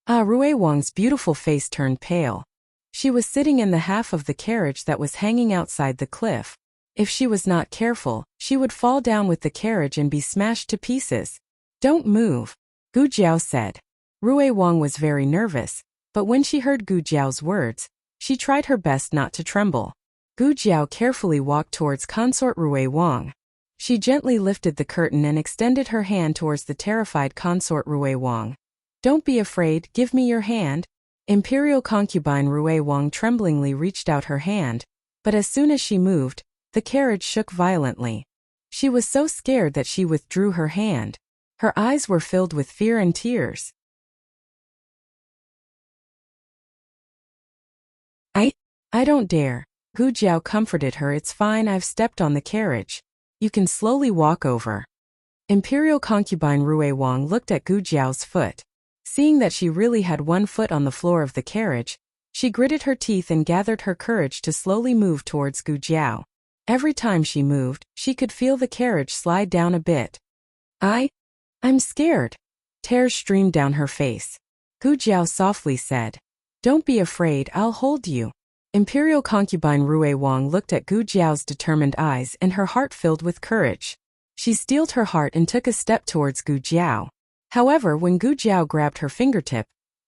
Rui Wang's beautiful face turned pale. She was sitting in the half of the carriage that was hanging outside the cliff. If she was not careful, she would fall down with the carriage and be smashed to pieces. Don't move, Gu Jiao said. Rui Wang was very nervous, but when she heard Gu Jiao's words, she tried her best not to tremble. Gu Jiao carefully walked towards Consort Rui Wang. She gently lifted the curtain and extended her hand towards the terrified Consort Rui Wang. Don't be afraid, give me your hand. Imperial concubine Rui Wang tremblingly reached out her hand, but as soon as she moved, the carriage shook violently. She was so scared that she withdrew her hand. Her eyes were filled with fear and tears. I don't dare. Gu Jiao comforted her. It's fine, I've stepped on the carriage. You can slowly walk over. Imperial concubine Rui Wang looked at Gu Jiao's foot. Seeing that she really had one foot on the floor of the carriage, she gritted her teeth and gathered her courage to slowly move towards Gu Jiao. Every time she moved, she could feel the carriage slide down a bit. I'm scared. Tears streamed down her face. Gu Jiao softly said, Don't be afraid, I'll hold you. Imperial concubine Rui Wang looked at Gu Jiao's determined eyes and her heart filled with courage. She steeled her heart and took a step towards Gu Jiao. However, when Gu Jiao grabbed her fingertip,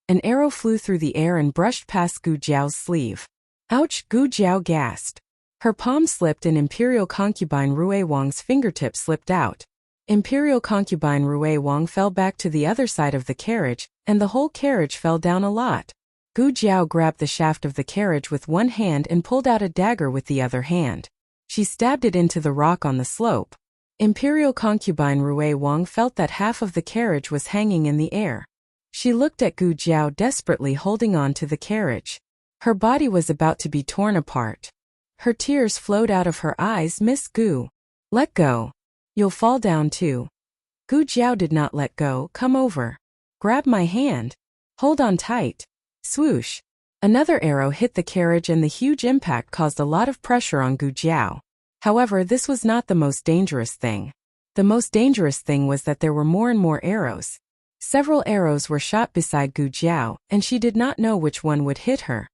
an arrow flew through the air and brushed past Gu Jiao's sleeve. Ouch, Gu Jiao gasped. Her palm slipped and Imperial concubine Rui Wang's fingertip slipped out. Imperial concubine Rui Wang fell back to the other side of the carriage, and the whole carriage fell down a lot. Gu Jiao grabbed the shaft of the carriage with one hand and pulled out a dagger with the other hand. She stabbed it into the rock on the slope. Imperial concubine Rui Wang felt that half of the carriage was hanging in the air. She looked at Gu Jiao desperately holding on to the carriage. Her body was about to be torn apart. Her tears flowed out of her eyes. Miss Gu. Let go. You'll fall down too. Gu Jiao did not let go. Come over. Grab my hand. Hold on tight. Swoosh. Another arrow hit the carriage and the huge impact caused a lot of pressure on Gu Jiao. However, this was not the most dangerous thing. The most dangerous thing was that there were more and more arrows. Several arrows were shot beside Gu Jiao, and she did not know which one would hit her.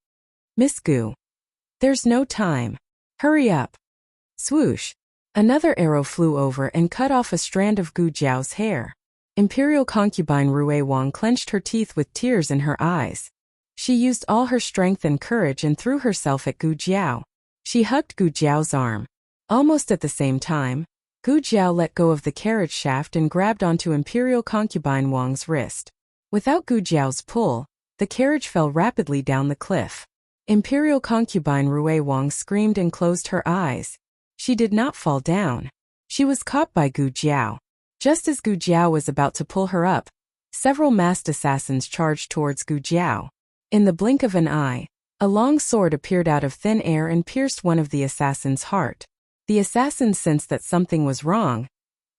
Miss Gu. There's no time. Hurry up. Swoosh. Another arrow flew over and cut off a strand of Gu Jiao's hair. Imperial concubine Rui Wang clenched her teeth with tears in her eyes. She used all her strength and courage and threw herself at Gu Jiao. She hugged Gu Jiao's arm. Almost at the same time, Gu Jiao let go of the carriage shaft and grabbed onto Imperial concubine Wang's wrist. Without Gu Jiao's pull, the carriage fell rapidly down the cliff. Imperial concubine Rui Wang screamed and closed her eyes. She did not fall down. She was caught by Gu Jiao. Just as Gu Jiao was about to pull her up, several masked assassins charged towards Gu Jiao. In the blink of an eye, a long sword appeared out of thin air and pierced one of the assassins' heart. The assassins sensed that something was wrong,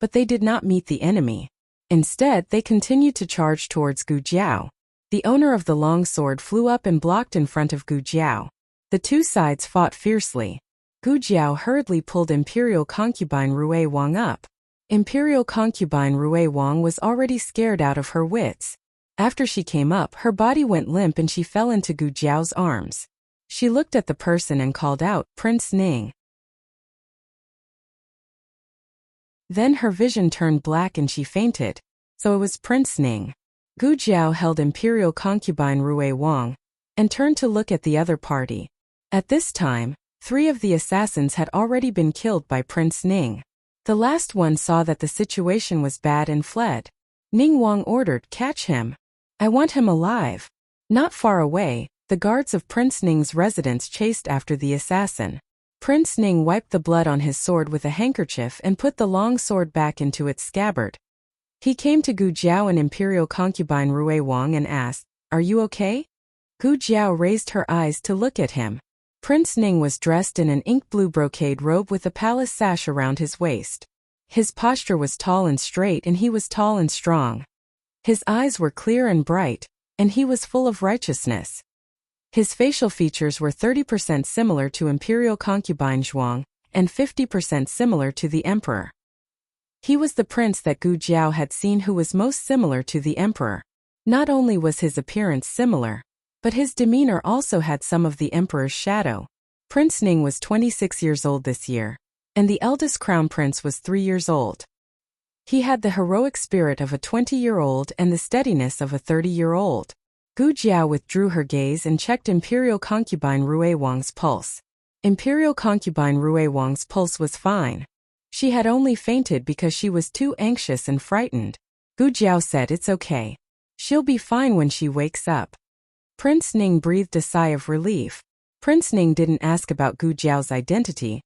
but they did not meet the enemy. Instead, they continued to charge towards Gu Jiao. The owner of the long sword flew up and blocked in front of Gu Jiao. The two sides fought fiercely. Gu Jiao hurriedly pulled Imperial concubine Rui Wang up. Imperial concubine Rui Wang was already scared out of her wits. After she came up, her body went limp and she fell into Gu Jiao's arms. She looked at the person and called out, "Prince Ning." Then her vision turned black and she fainted. So it was Prince Ning. Gu Jiao held Imperial concubine Rui Wang and turned to look at the other party. At this time, 3 of the assassins had already been killed by Prince Ning. The last one saw that the situation was bad and fled. Ning Wang ordered, "Catch him. I want him alive." Not far away, the guards of Prince Ning's residence chased after the assassin. Prince Ning wiped the blood on his sword with a handkerchief and put the long sword back into its scabbard. He came to Gu Jiao and Imperial concubine Rui Wang and asked, "Are you okay?" Gu Jiao raised her eyes to look at him. Prince Ning was dressed in an ink-blue brocade robe with a palace sash around his waist. His posture was tall and straight and he was tall and strong. His eyes were clear and bright, and he was full of righteousness. His facial features were 30% similar to Imperial concubine Zhuang, and 50% similar to the emperor. He was the prince that Gu Jiao had seen who was most similar to the emperor. Not only was his appearance similar, but his demeanor also had some of the emperor's shadow. Prince Ning was 26 years old this year, and the eldest crown prince was 3 years old. He had the heroic spirit of a 20-year-old and the steadiness of a 30-year-old. Gu Jiao withdrew her gaze and checked Imperial concubine Rui Wang's pulse. Imperial concubine Rui Wang's pulse was fine. She had only fainted because she was too anxious and frightened. Gu Jiao said, "It's okay. She'll be fine when she wakes up." Prince Ning breathed a sigh of relief. Prince Ning didn't ask about Gu Jiao's identity,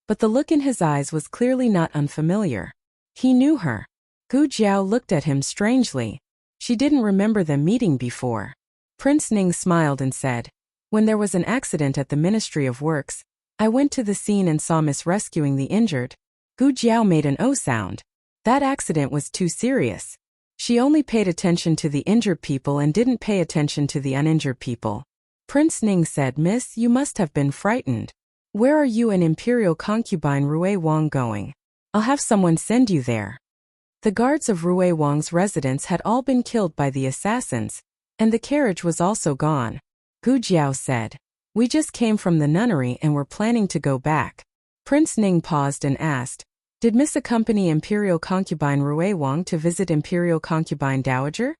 but the look in his eyes was clearly not unfamiliar. He knew her. Gu Jiao looked at him strangely. She didn't remember them meeting before. Prince Ning smiled and said, "When there was an accident at the Ministry of Works, I went to the scene and saw Miss rescuing the injured." Gu Jiao made an O sound. That accident was too serious. She only paid attention to the injured people and didn't pay attention to the uninjured people. Prince Ning said, "Miss, you must have been frightened. Where are you and Imperial concubine Rui Wang going? I'll have someone send you there." The guards of Rui Wang's residence had all been killed by the assassins, and the carriage was also gone. Gu Jiao said, "We just came from the nunnery and were planning to go back." Prince Ning paused and asked, "Did Miss accompany Imperial concubine Rui Wang to visit Imperial concubine Dowager?"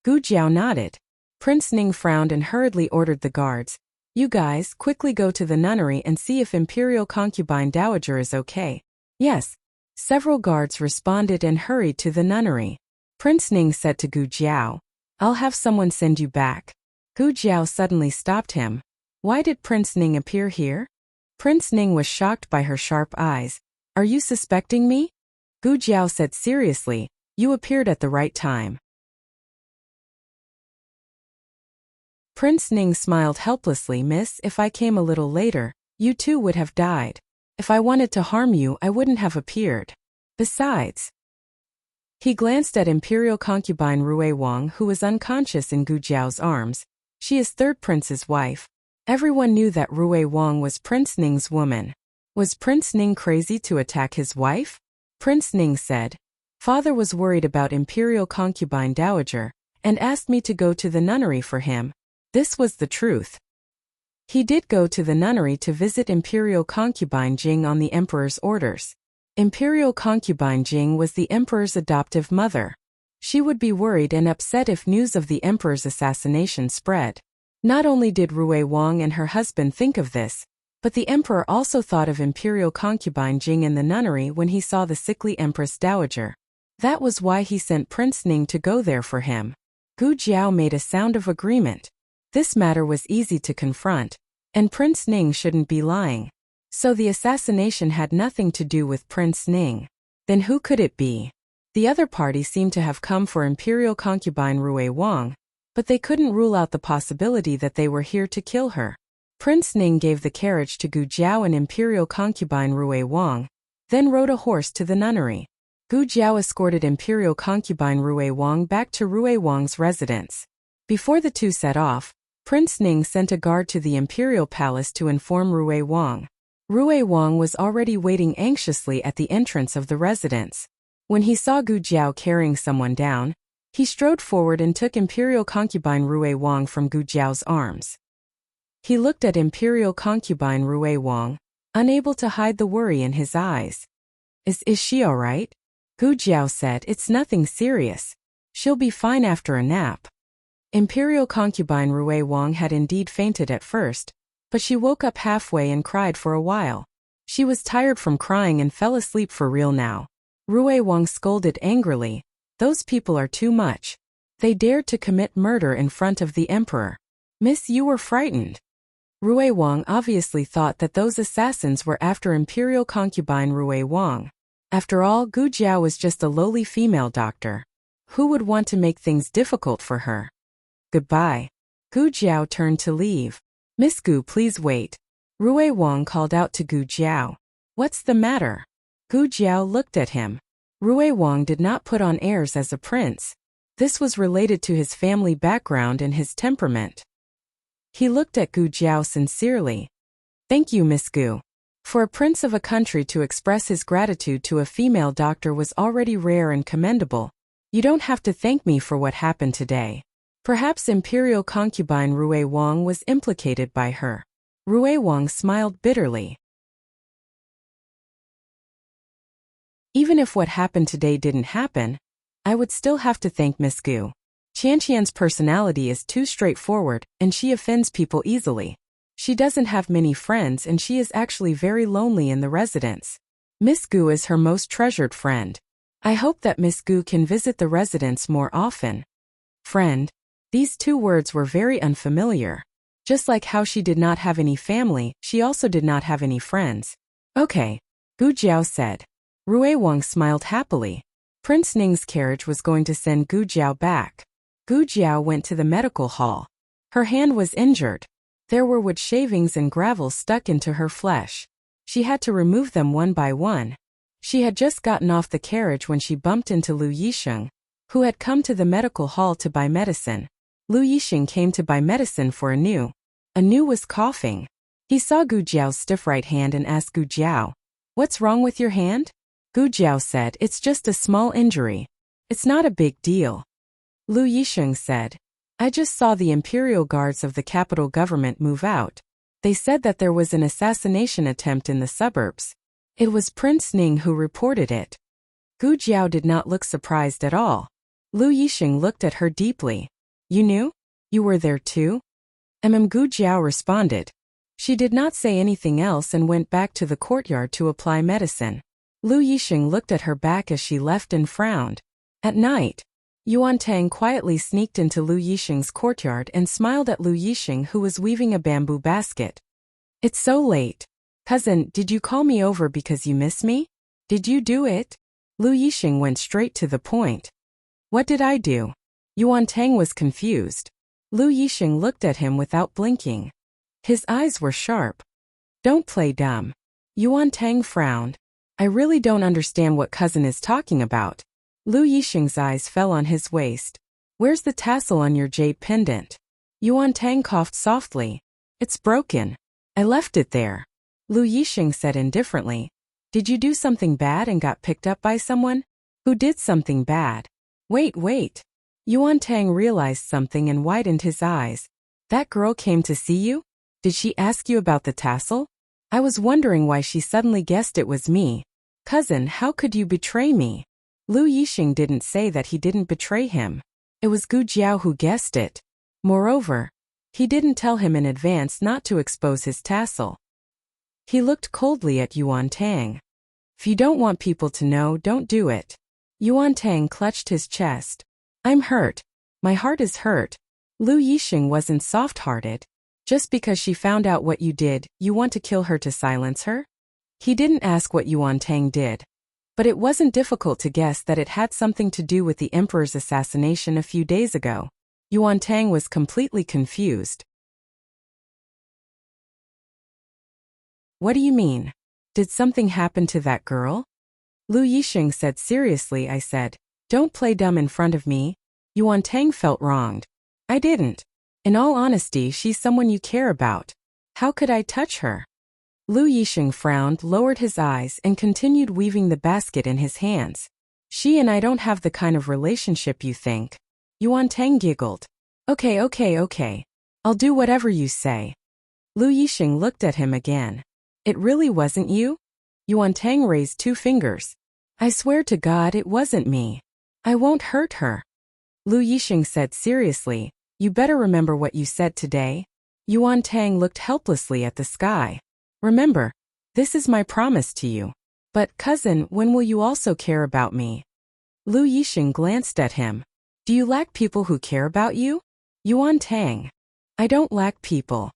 Gu Jiao nodded. Prince Ning frowned and hurriedly ordered the guards, "You guys, quickly go to the nunnery and see if Imperial concubine Dowager is okay." "Yes." Several guards responded and hurried to the nunnery. Prince Ning said to Gu Jiao, "I'll have someone send you back." Gu Jiao suddenly stopped him. Why did Prince Ning appear here? Prince Ning was shocked by her sharp eyes. "Are you suspecting me?" Gu Jiao said seriously, "You appeared at the right time." Prince Ning smiled helplessly. "Miss, if I came a little later, you too would have died. If I wanted to harm you, I wouldn't have appeared. Besides..." He glanced at Imperial concubine Rui Wang, who was unconscious in Gu Jiao's arms. She is third prince's wife. Everyone knew that Rui Wang was Prince Ning's woman. Was Prince Ning crazy to attack his wife? Prince Ning said, "Father was worried about Imperial concubine Dowager, and asked me to go to the nunnery for him." This was the truth. He did go to the nunnery to visit Imperial concubine Jing on the emperor's orders. Imperial concubine Jing was the emperor's adoptive mother. She would be worried and upset if news of the emperor's assassination spread. Not only did Rui Wang and her husband think of this, But the emperor also thought of imperial concubine Jing in the nunnery when he saw the sickly empress dowager. That was why he sent Prince Ning to go there for him. Gu Jiao made a sound of agreement. This matter was easy to confront, and Prince Ning shouldn't be lying. So the assassination had nothing to do with Prince Ning. Then who could it be? The other party seemed to have come for imperial concubine Rui Wang, but they couldn't rule out the possibility that they were here to kill her. Prince Ning gave the carriage to Gu Jiao and imperial concubine Rui Wang, then rode a horse to the nunnery. Gu Jiao escorted imperial concubine Rui Wang back to Rui Wang's residence. Before the two set off, Prince Ning sent a guard to the imperial palace to inform Rui Wang. Rui Wang was already waiting anxiously at the entrance of the residence. When he saw Gu Jiao carrying someone down, he strode forward and took imperial concubine Rui Wang from Gu Jiao's arms. He looked at imperial concubine Rui Wang, unable to hide the worry in his eyes. Is she all right? Gu Jiao said, "It's nothing serious. She'll be fine after a nap." Imperial concubine Rui Wang had indeed fainted at first, but she woke up halfway and cried for a while. She was tired from crying and fell asleep for real now. Rui Wang scolded angrily, "Those people are too much. They dared to commit murder in front of the emperor. Miss, you were frightened." Rui Wang obviously thought that those assassins were after imperial concubine Rui Wang. After all, Gu Jiao was just a lowly female doctor. Who would want to make things difficult for her? Goodbye. Gu Jiao turned to leave. "Miss Gu, please wait." Rui Wang called out to Gu Jiao. "What's the matter?" Gu Jiao looked at him. Rui Wang did not put on airs as a prince. This was related to his family background and his temperament. He looked at Gu Jiao sincerely. "Thank you, Miss Gu." For a prince of a country to express his gratitude to a female doctor was already rare and commendable. "You don't have to thank me for what happened today." Perhaps imperial concubine Rui Wang was implicated by her. Rui Wang smiled bitterly. "Even if what happened today didn't happen, I would still have to thank Miss Gu. Qianqian's personality is too straightforward, and she offends people easily. She doesn't have many friends and she is actually very lonely in the residence. Miss Gu is her most treasured friend. I hope that Miss Gu can visit the residence more often." Friend. These two words were very unfamiliar. Just like how she did not have any family, she also did not have any friends. "Okay," Gu Jiao said. Rui Wang smiled happily. Prince Ning's carriage was going to send Gu Jiao back. Gu Jiao went to the medical hall. Her hand was injured. There were wood shavings and gravel stuck into her flesh. She had to remove them one by one. She had just gotten off the carriage when she bumped into Lu Yisheng, who had come to the medical hall to buy medicine. Lu Yisheng came to buy medicine for Anu. Anu was coughing. He saw Gu Jiao's stiff right hand and asked Gu Jiao, "What's wrong with your hand?" Gu Jiao said, "It's just a small injury. It's not a big deal." Lu Yisheng said, "I just saw the imperial guards of the capital government move out. They said that there was an assassination attempt in the suburbs. It was Prince Ning who reported it." Gu Jiao did not look surprised at all. Lu Yisheng looked at her deeply. "You knew? You were there too?" Gu Jiao responded. She did not say anything else and went back to the courtyard to apply medicine. Lu Yisheng looked at her back as she left and frowned. At night, Yuan Tang quietly sneaked into Lu Yisheng's courtyard and smiled at Lu Yisheng, who was weaving a bamboo basket. "It's so late. Cousin, did you call me over because you miss me? Did you do it?" Lu Yisheng went straight to the point. "What did I do?" Yuan Tang was confused. Lu Yisheng looked at him without blinking. His eyes were sharp. "Don't play dumb." Yuan Tang frowned. "I really don't understand what cousin is talking about." Lu Yisheng's eyes fell on his waist. "Where's the tassel on your jade pendant?" Yuan Tang coughed softly. "It's broken. I left it there." Lu Yisheng said indifferently. "Did you do something bad and got picked up by someone? Who did something bad?" Wait. Yuan Tang realized something and widened his eyes. "That girl came to see you? Did she ask you about the tassel? I was wondering why she suddenly guessed it was me. Cousin, how could you betray me?" Lu Yisheng didn't say that he didn't betray him. It was Gu Jiao who guessed it. Moreover, he didn't tell him in advance not to expose his tassel. He looked coldly at Yuan Tang. If you don't want people to know, don't do it. Yuan Tang clutched his chest. I'm hurt. My heart is hurt. Lu Yixing wasn't soft-hearted. Just because she found out what you did, you want to kill her to silence her? He didn't ask what Yuan Tang did. But it wasn't difficult to guess that it had something to do with the emperor's assassination a few days ago. Yuan Tang was completely confused. What do you mean? Did something happen to that girl? Lu Yixing said seriously. I said, don't play dumb in front of me. Yuan Tang felt wronged. I didn't. In all honesty, she's someone you care about. How could I touch her? Lu Yixing frowned, lowered his eyes, and continued weaving the basket in his hands. She and I don't have the kind of relationship you think. Yuan Tang giggled. Okay. I'll do whatever you say. Lu Yixing looked at him again. It really wasn't you? Yuan Tang raised 2 fingers. I swear to God it wasn't me. I won't hurt her. Lu Yixing said seriously, you better remember what you said today. Yuan Tang looked helplessly at the sky. Remember, this is my promise to you. But, cousin, when will you also care about me? Lu Yixing glanced at him. Do you lack people who care about you? Yuan Tang. I don't lack people.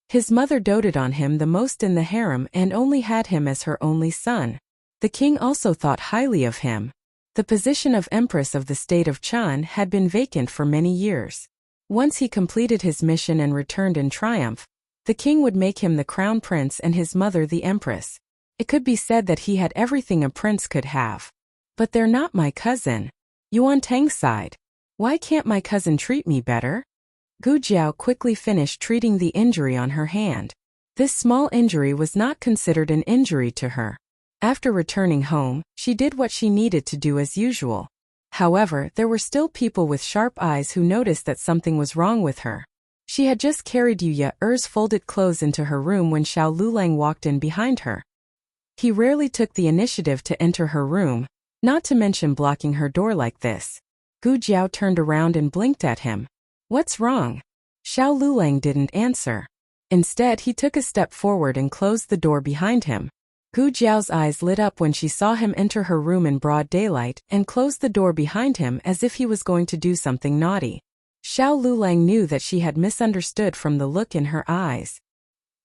His mother doted on him the most in the harem and only had him as her only son. The king also thought highly of him. The position of Empress of the state of Chun had been vacant for many years. Once he completed his mission and returned in triumph, the king would make him the crown prince and his mother the empress. It could be said that he had everything a prince could have. But they're not my cousin. Yuan Tang sighed. Why can't my cousin treat me better? Gu Jiao quickly finished treating the injury on her hand. This small injury was not considered an injury to her. After returning home, she did what she needed to do as usual. However, there were still people with sharp eyes who noticed that something was wrong with her. She had just carried Yu Er's folded clothes into her room when Xiao Lulang walked in behind her. He rarely took the initiative to enter her room, not to mention blocking her door like this. Gu Jiao turned around and blinked at him. What's wrong? Xiao Lulang didn't answer. Instead, he took a step forward and closed the door behind him. Gu Jiao's eyes lit up when she saw him enter her room in broad daylight and close the door behind him as if he was going to do something naughty. Xiao Lulang knew that she had misunderstood from the look in her eyes.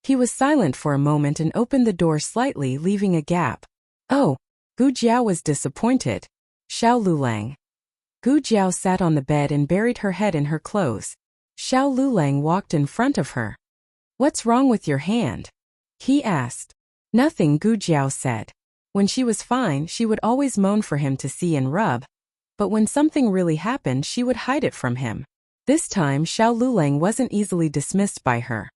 He was silent for a moment and opened the door slightly, leaving a gap. Oh! Gu Jiao was disappointed. Xiao Lulang. Gu Jiao sat on the bed and buried her head in her clothes. Xiao Lulang walked in front of her. What's wrong with your hand? He asked. Nothing, Gu Jiao said. When she was fine, she would always moan for him to see and rub. But when something really happened, she would hide it from him. This time, Xiao Lulang wasn't easily dismissed by her.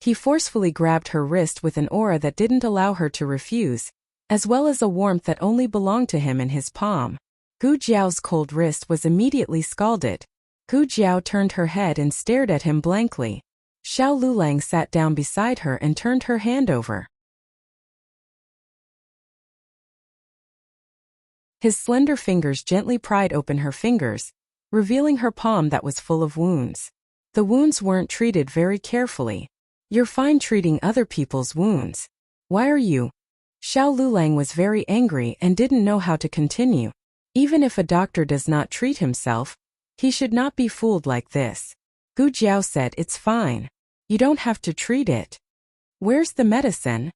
He forcefully grabbed her wrist with an aura that didn't allow her to refuse, as well as a warmth that only belonged to him in his palm. Gu Jiao's cold wrist was immediately scalded. Gu Jiao turned her head and stared at him blankly. Xiao Lulang sat down beside her and turned her hand over. His slender fingers gently pried open her fingers, revealing her palm that was full of wounds. The wounds weren't treated very carefully. You're fine treating other people's wounds. Why are you? Xiao Lulang was very angry and didn't know how to continue. Even if a doctor does not treat himself, he should not be fooled like this. Gu Jiao said, it's fine. You don't have to treat it. Where's the medicine?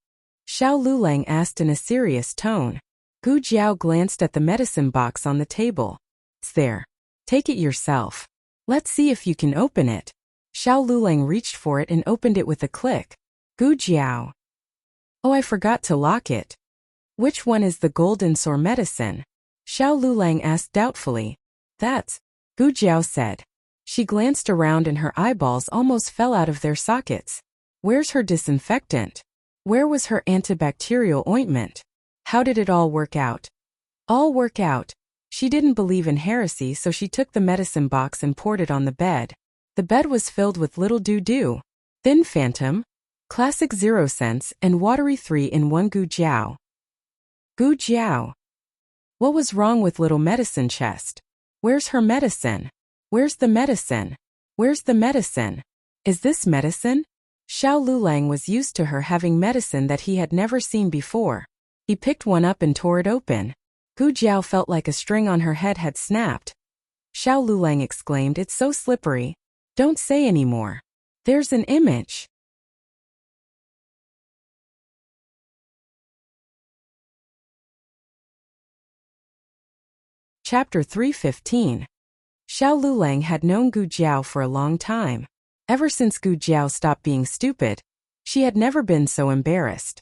Xiao Lulang asked in a serious tone. Gu Jiao glanced at the medicine box on the table. It's there. Take it yourself. Let's see if you can open it. Xiao Lulang reached for it and opened it with a click. Gu Jiao. Oh, I forgot to lock it. Which one is the golden sore medicine? Xiao Lulang asked doubtfully. That's, Gu Jiao said. She glanced around and her eyeballs almost fell out of their sockets. Where's her disinfectant? Where was her antibacterial ointment? How did it all work out? All work out. She didn't believe in heresy, so she took the medicine box and poured it on the bed. The bed was filled with little doo-doo. Thin Phantom, Classic 0 cents, and watery 3-in-1 Gu Jiao. Gu Jiao. What was wrong with little medicine chest? Where's her medicine? Where's the medicine? Where's the medicine? Is this medicine? Xiao Lulang was used to her having medicine that he had never seen before. He picked one up and tore it open. Gu Jiao felt like a string on her head had snapped. Xiao Lulang exclaimed, "It's so slippery. Don't say any more. There's an image." Chapter 315. Xiao Lulang had known Gu Jiao for a long time. Ever since Gu Jiao stopped being stupid, she had never been so embarrassed.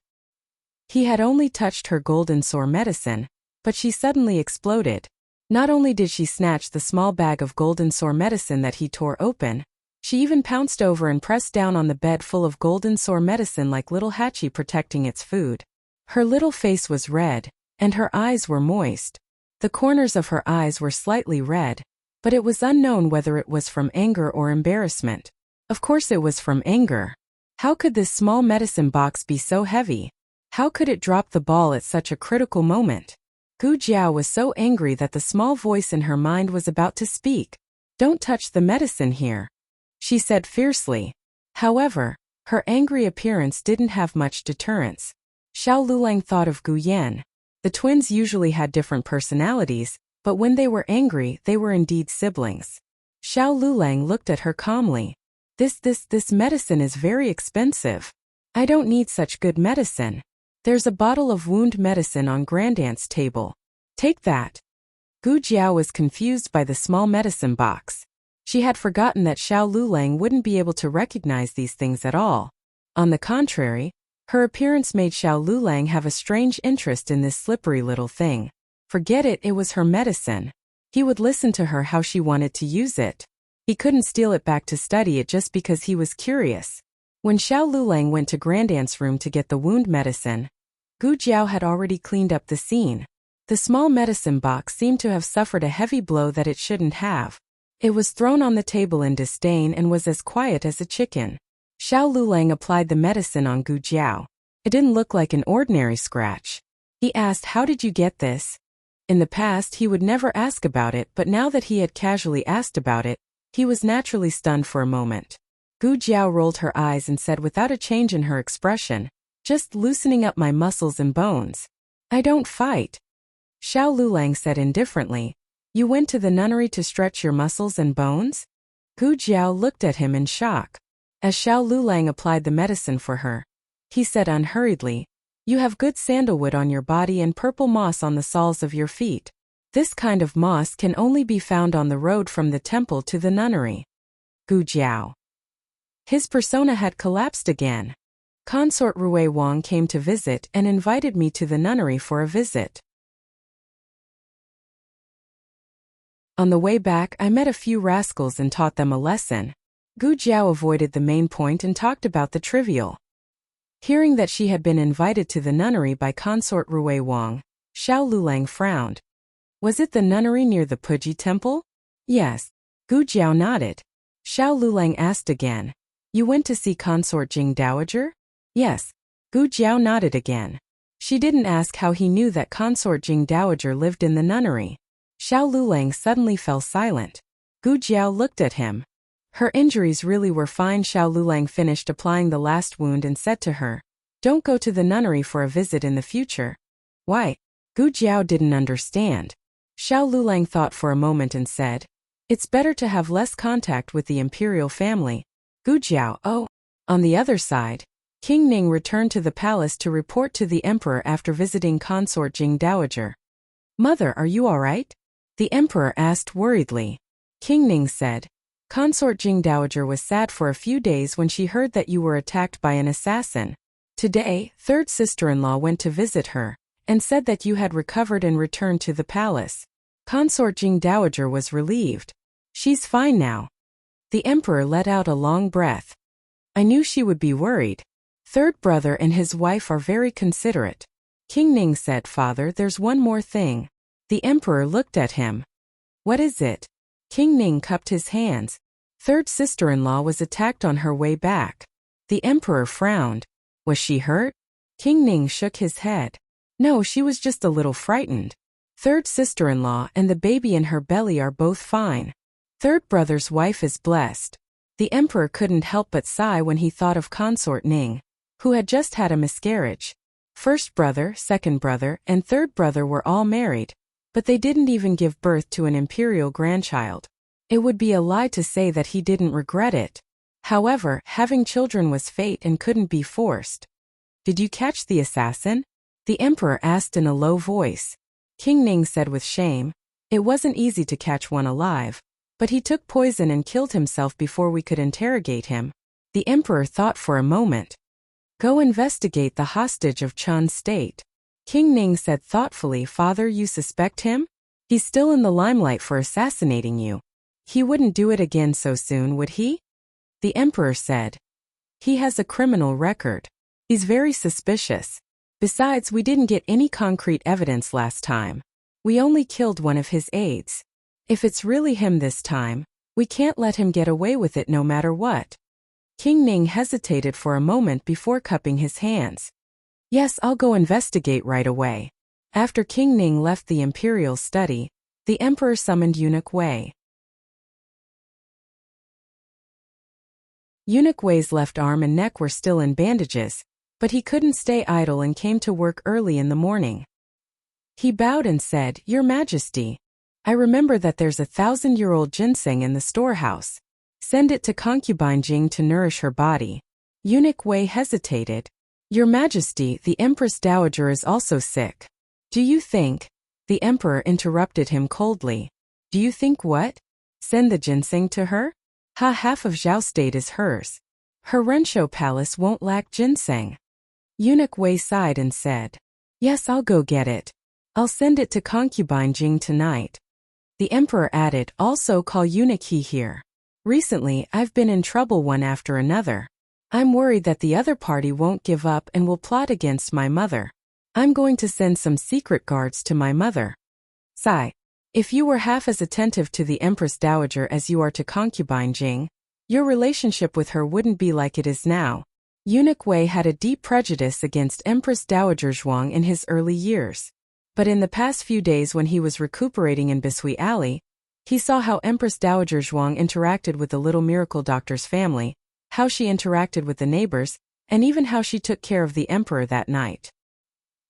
He had only touched her golden sword medicine, but she suddenly exploded. Not only did she snatch the small bag of golden sword medicine that he tore open, she even pounced over and pressed down on the bed full of golden sword medicine like little Hachi protecting its food. Her little face was red, and her eyes were moist. The corners of her eyes were slightly red, but it was unknown whether it was from anger or embarrassment. Of course it was from anger. How could this small medicine box be so heavy? How could it drop the ball at such a critical moment? Gu Jiao was so angry that the small voice in her mind was about to speak. "Don't touch the medicine here," she said fiercely. However, her angry appearance didn't have much deterrence. Xiao Lulang thought of Gu Yan. The twins usually had different personalities, but when they were angry, they were indeed siblings. Xiao Lulang looked at her calmly. This medicine is very expensive. I don't need such good medicine. There's a bottle of wound medicine on Grandaunt's table. Take that." Gu Jiao was confused by the small medicine box. She had forgotten that Xiao Lulang wouldn't be able to recognize these things at all. On the contrary, her appearance made Xiao Lulang have a strange interest in this slippery little thing. Forget it, it was her medicine. He would listen to her how she wanted to use it. He couldn't steal it back to study it just because he was curious. When Xiao Lulang went to Grandaunt's room to get the wound medicine, Gu Jiao had already cleaned up the scene. The small medicine box seemed to have suffered a heavy blow that it shouldn't have. It was thrown on the table in disdain and was as quiet as a chicken. Xiao Lulang applied the medicine on Gu Jiao. It didn't look like an ordinary scratch. He asked, "How did you get this?" In the past he would never ask about it, but now that he had casually asked about it, he was naturally stunned for a moment. Gu Jiao rolled her eyes and said without a change in her expression, "Just loosening up my muscles and bones. I don't fight." Xiao Lulang said indifferently, "You went to the nunnery to stretch your muscles and bones?" Gu Jiao looked at him in shock. As Xiao Lulang applied the medicine for her, he said unhurriedly, "You have good sandalwood on your body and purple moss on the soles of your feet. This kind of moss can only be found on the road from the temple to the nunnery." Gu Jiao. His persona had collapsed again. Consort Rui Wang came to visit and invited me to the nunnery for a visit. On the way back, I met a few rascals and taught them a lesson. Gu Jiao avoided the main point and talked about the trivial. Hearing that she had been invited to the nunnery by Consort Rui Wang, Xiao Lulang frowned. "Was it the nunnery near the Puji temple?" "Yes." Gu Jiao nodded. Xiao Lulang asked again, "You went to see Consort Jing Dowager?" "Yes." Gu Jiao nodded again. She didn't ask how he knew that Consort Jing Dowager lived in the nunnery. Xiao Lulang suddenly fell silent. Gu Jiao looked at him. Her injuries really were fine. Xiao Lulang finished applying the last wound and said to her, "Don't go to the nunnery for a visit in the future." "Why?" Gu Jiao didn't understand. Xiao Lulang thought for a moment and said, "It's better to have less contact with the imperial family." Gu Jiao, "Oh." On the other side, King Ning returned to the palace to report to the emperor after visiting Consort Jing Dowager. "Mother, are you all right?" the emperor asked worriedly. King Ning said, "Consort Jing Dowager was sad for a few days when she heard that you were attacked by an assassin. Today, third sister-in-law went to visit her and said that you had recovered and returned to the palace. Consort Jing Dowager was relieved. She's fine now." The emperor let out a long breath. "I knew she would be worried. Third brother and his wife are very considerate." King Ning said, "Father, there's one more thing." The emperor looked at him. "What is it?" King Ning cupped his hands. "Third sister-in-law was attacked on her way back." The emperor frowned. "Was she hurt?" King Ning shook his head. "No, she was just a little frightened. Third sister-in-law and the baby in her belly are both fine. Third brother's wife is blessed." The emperor couldn't help but sigh when he thought of consort Ning, who had just had a miscarriage. First brother, second brother, and third brother were all married, but they didn't even give birth to an imperial grandchild. It would be a lie to say that he didn't regret it. However, having children was fate and couldn't be forced. "Did you catch the assassin?" the emperor asked in a low voice. King Ning said with shame, "It wasn't easy to catch one alive, but he took poison and killed himself before we could interrogate him." The emperor thought for a moment. "Go investigate the hostage of Chun's state." King Ning said thoughtfully, "Father, you suspect him? He's still in the limelight for assassinating you. He wouldn't do it again so soon, would he?" The emperor said, "He has a criminal record. He's very suspicious. Besides, we didn't get any concrete evidence last time. We only killed one of his aides. If it's really him this time, we can't let him get away with it no matter what." King Ning hesitated for a moment before cupping his hands. "Yes, I'll go investigate right away." After King Ning left the imperial study, the emperor summoned Eunuch Wei. Eunuch Wei's left arm and neck were still in bandages, but he couldn't stay idle and came to work early in the morning. He bowed and said, "Your Majesty, I remember that there's 1,000-year-old ginseng in the storehouse. Send it to concubine Jing to nourish her body." Eunuch Wei hesitated. "Your Majesty, the Empress Dowager is also sick." "Do you think?" The emperor interrupted him coldly. "Do you think what? Send the ginseng to her? Half of Zhao State is hers. Her Renshou palace won't lack ginseng." Eunuch Wei sighed and said, "Yes, I'll go get it. I'll send it to concubine Jing tonight." The emperor added, "Also call Eunuch He here. Recently, I've been in trouble one after another. I'm worried that the other party won't give up and will plot against my mother. I'm going to send some secret guards to my mother." Sigh. If you were half as attentive to the Empress Dowager as you are to concubine Jing, your relationship with her wouldn't be like it is now. Eunuch Wei had a deep prejudice against Empress Dowager Zhuang in his early years. But in the past few days when he was recuperating in Bisui Alley, he saw how Empress Dowager Zhuang interacted with the little miracle doctor's family, how she interacted with the neighbors, and even how she took care of the emperor that night.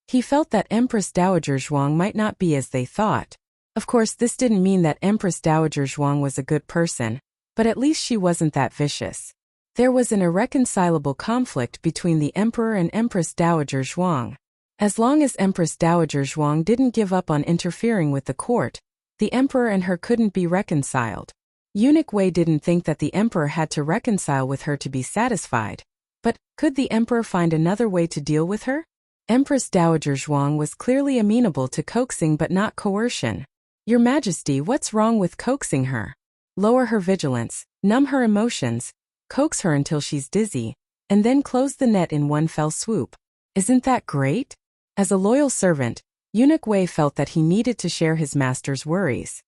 He felt that Empress Dowager Zhuang might not be as they thought. Of course, this didn't mean that Empress Dowager Zhuang was a good person, but at least she wasn't that vicious. There was an irreconcilable conflict between the emperor and Empress Dowager Zhuang. As long as Empress Dowager Zhuang didn't give up on interfering with the court, the emperor and her couldn't be reconciled. Eunuch Wei didn't think that the emperor had to reconcile with her to be satisfied. But could the emperor find another way to deal with her? Empress Dowager Zhuang was clearly amenable to coaxing but not coercion. "Your Majesty, what's wrong with coaxing her? Lower her vigilance, numb her emotions, coax her until she's dizzy, and then close the net in one fell swoop. Isn't that great?" As a loyal servant, Eunuch Wei felt that he needed to share his master's worries.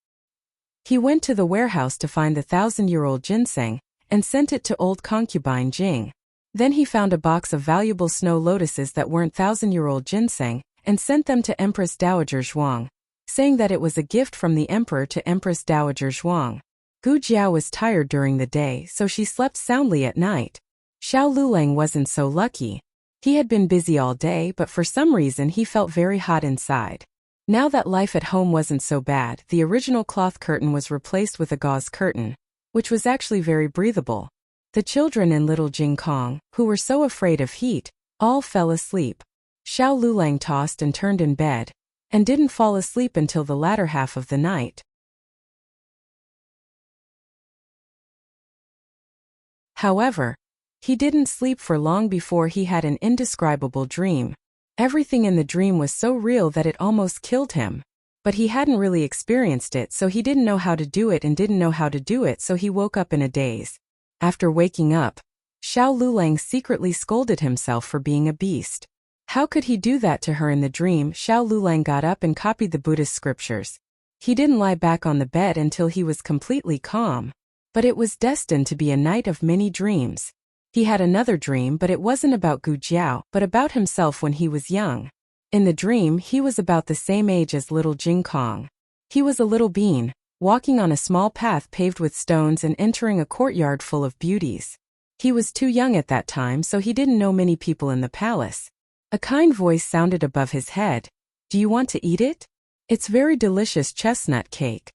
He went to the warehouse to find the 1,000-year-old ginseng, and sent it to old concubine Jing. Then he found a box of valuable snow lotuses that weren't 1,000-year-old ginseng, and sent them to Empress Dowager Zhuang, saying that it was a gift from the emperor to Empress Dowager Zhuang. Gu Jiao was tired during the day, so she slept soundly at night. Xiao Lulang wasn't so lucky. He had been busy all day, but for some reason he felt very hot inside. Now that life at home wasn't so bad, the original cloth curtain was replaced with a gauze curtain, which was actually very breathable. The children and little Jing Kong, who were so afraid of heat, all fell asleep. Xiao Lulang tossed and turned in bed, and didn't fall asleep until the latter half of the night. However, he didn't sleep for long before he had an indescribable dream. Everything in the dream was so real that it almost killed him. But he hadn't really experienced it, so he didn't know how to do it and didn't know how to do it, so he woke up in a daze. After waking up, Xiao Lulang secretly scolded himself for being a beast. How could he do that to her in the dream? Xiao Lulang got up and copied the Buddhist scriptures. He didn't lie back on the bed until he was completely calm. But it was destined to be a night of many dreams. He had another dream, but it wasn't about Gu Jiao, but about himself when he was young. In the dream, he was about the same age as little Jing Kong. He was a little bean, walking on a small path paved with stones and entering a courtyard full of beauties. He was too young at that time, so he didn't know many people in the palace. A kind voice sounded above his head. Do you want to eat it? It's very delicious chestnut cake.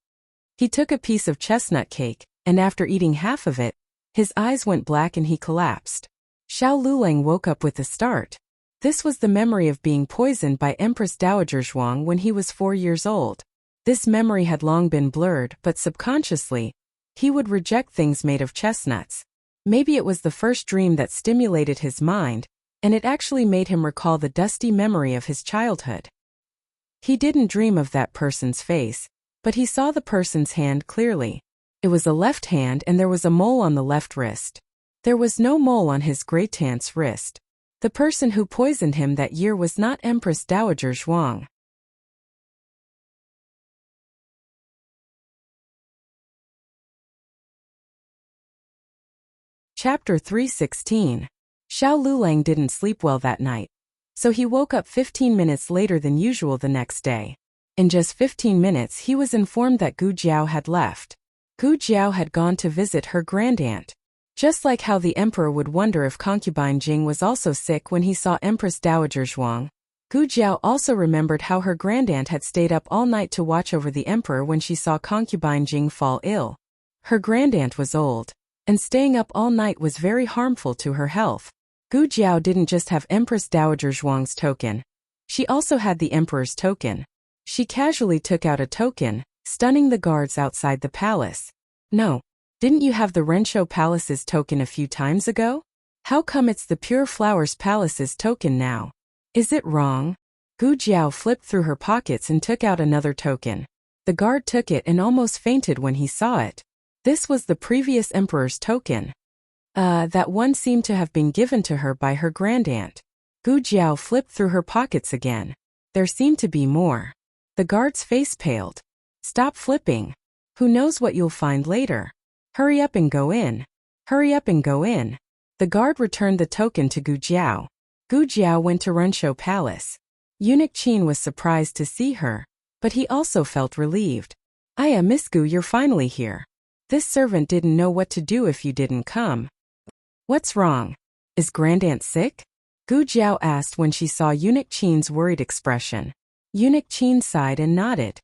He took a piece of chestnut cake, and after eating half of it, his eyes went black and he collapsed. Xiao Lulang woke up with a start. This was the memory of being poisoned by Empress Dowager Zhuang when he was 4 years old. This memory had long been blurred, but subconsciously, he would reject things made of chestnuts. Maybe it was the first dream that stimulated his mind, and it actually made him recall the dusty memory of his childhood. He didn't dream of that person's face, but he saw the person's hand clearly. It was a left hand and there was a mole on the left wrist. There was no mole on his great aunt's wrist. The person who poisoned him that year was not Empress Dowager Zhuang. Chapter 316. Xiao Lulang didn't sleep well that night, so he woke up 15 minutes later than usual the next day. In just 15 minutes he was informed that Gu Jiao had left. Gu Jiao had gone to visit her grandaunt. Just like how the emperor would wonder if concubine Jing was also sick when he saw Empress Dowager Zhuang, Gu Jiao also remembered how her grandaunt had stayed up all night to watch over the emperor when she saw concubine Jing fall ill. Her grandaunt was old, and staying up all night was very harmful to her health. Gu Jiao didn't just have Empress Dowager Zhuang's token. She also had the emperor's token. She casually took out a token, stunning the guards outside the palace. No, didn't you have the Renshou Palace's token a few times ago? How come it's the Pure Flowers Palace's token now? Is it wrong? Gu Jiao flipped through her pockets and took out another token. The guard took it and almost fainted when he saw it. This was the previous emperor's token. That one seemed to have been given to her by her grandaunt. Gu Jiao flipped through her pockets again. There seemed to be more. The guard's face paled. Stop flipping. Who knows what you'll find later? Hurry up and go in. Hurry up and go in. The guard returned the token to Gu Jiao. Gu Jiao went to Renshou Palace. Eunuch Qin was surprised to see her, but he also felt relieved. Miss Gu, you're finally here. This servant didn't know what to do if you didn't come. What's wrong? Is grandaunt sick? Gu Jiao asked when she saw Eunuch Qin's worried expression. Eunuch Qin sighed and nodded.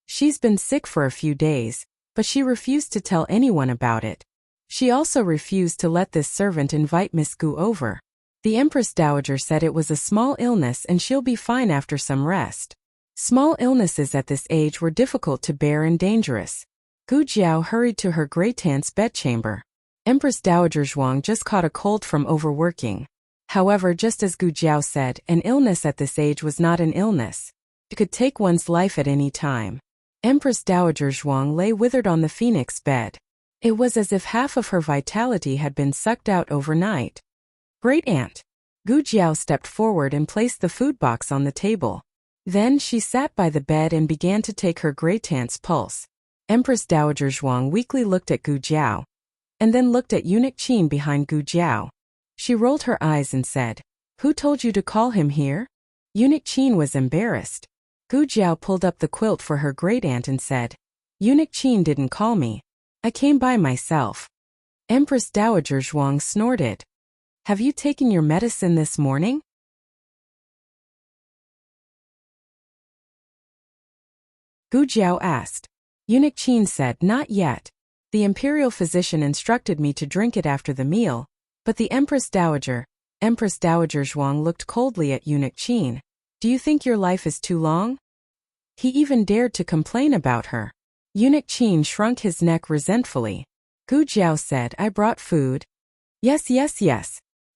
She's been sick for a few days, but she refused to tell anyone about it. She also refused to let this servant invite Miss Gu over. The Empress Dowager said it was a small illness and she'll be fine after some rest. Small illnesses at this age were difficult to bear and dangerous. Gu Jiao hurried to her great-aunt's bedchamber. Empress Dowager Zhuang just caught a cold from overworking. However, just as Gu Jiao said, an illness at this age was not an illness. It could take one's life at any time. Empress Dowager Zhuang lay withered on the phoenix bed. It was as if half of her vitality had been sucked out overnight. Great-aunt. Gu Jiao stepped forward and placed the food box on the table. Then she sat by the bed and began to take her great-aunt's pulse. Empress Dowager Zhuang weakly looked at Gu Jiao, and then looked at Eunuch Qin behind Gu Jiao. She rolled her eyes and said, "Who told you to call him here?" Eunuch Qin was embarrassed. Gu Jiao pulled up the quilt for her great-aunt and said, "Eunuch Qin didn't call me. I came by myself." Empress Dowager Zhuang snorted. "Have you taken your medicine this morning?" Gu Jiao asked. Eunuch Qin said, "Not yet. The imperial physician instructed me to drink it after the meal," but the Empress Dowager Zhuang looked coldly at Eunuch Qin. "Do you think your life is too long?" He even dared to complain about her. Eunuch Qin shrunk his neck resentfully. Gu Jiao said, "I brought food." Yes.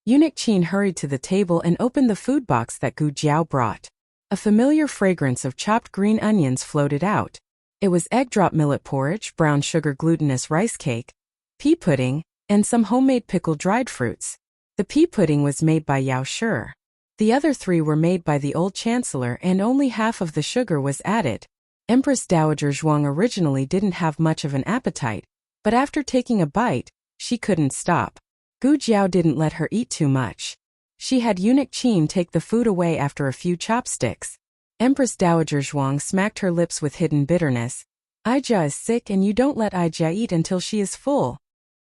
Eunuch Qin hurried to the table and opened the food box that Gu Jiao brought. A familiar fragrance of chopped green onions floated out. It was egg drop millet porridge, brown sugar glutinous rice cake, pea pudding, and some homemade pickled dried fruits. The pea pudding was made by Yao Shi. The other three were made by the old chancellor and only half of the sugar was added. Empress Dowager Zhuang originally didn't have much of an appetite, but after taking a bite, she couldn't stop. Gu Jiao didn't let her eat too much. She had Eunuch Qin take the food away after a few chopsticks. Empress Dowager Zhuang smacked her lips with hidden bitterness. Aija is sick and you don't let Aija eat until she is full.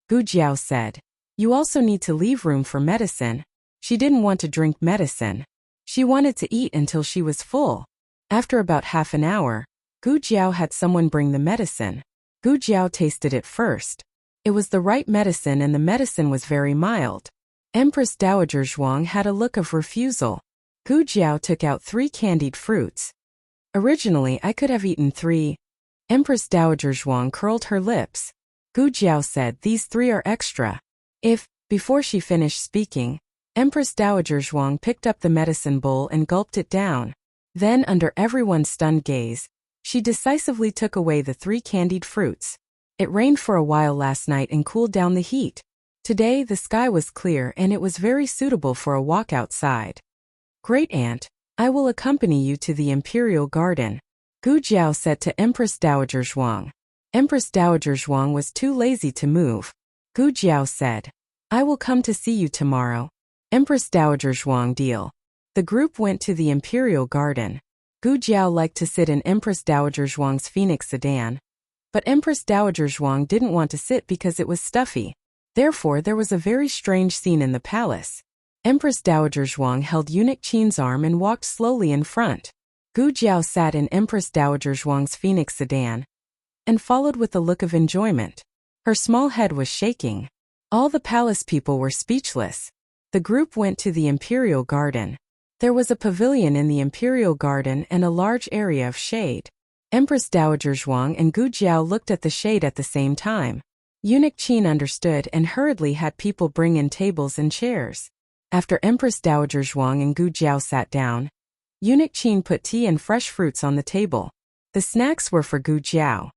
Gu Jiao said. You also need to leave room for medicine. She didn't want to drink medicine. She wanted to eat until she was full. After about half an hour, Gu Jiao had someone bring the medicine. Gu Jiao tasted it first. It was the right medicine and the medicine was very mild. Empress Dowager Zhuang had a look of refusal. Gu Jiao took out 3 candied fruits. Originally I could have eaten 3. Empress Dowager Zhuang curled her lips. Gu Jiao said these 3 are extra. Before she finished speaking, Empress Dowager Zhuang picked up the medicine bowl and gulped it down. Then, under everyone's stunned gaze, she decisively took away the 3 candied fruits. It rained for a while last night and cooled down the heat. Today the sky was clear and it was very suitable for a walk outside. Great Aunt, I will accompany you to the Imperial Garden, Gu Jiao said to Empress Dowager Zhuang. Empress Dowager Zhuang was too lazy to move. Gu Jiao said, I will come to see you tomorrow. Empress Dowager Zhuang deal. The group went to the Imperial Garden. Gu Jiao liked to sit in Empress Dowager Zhuang's Phoenix sedan. But Empress Dowager Zhuang didn't want to sit because it was stuffy. Therefore there was a very strange scene in the palace. Empress Dowager Zhuang held Eunuch Qin's arm and walked slowly in front. Gu Jiao sat in Empress Dowager Zhuang's Phoenix sedan and followed with a look of enjoyment. Her small head was shaking. All the palace people were speechless. The group went to the Imperial Garden. There was a pavilion in the Imperial Garden and a large area of shade. Empress Dowager Zhuang and Gu Jiao looked at the shade at the same time. Eunuch Qin understood and hurriedly had people bring in tables and chairs. After Empress Dowager Zhuang and Gu Jiao sat down, Eunuch Qin put tea and fresh fruits on the table. The snacks were for Gu Jiao.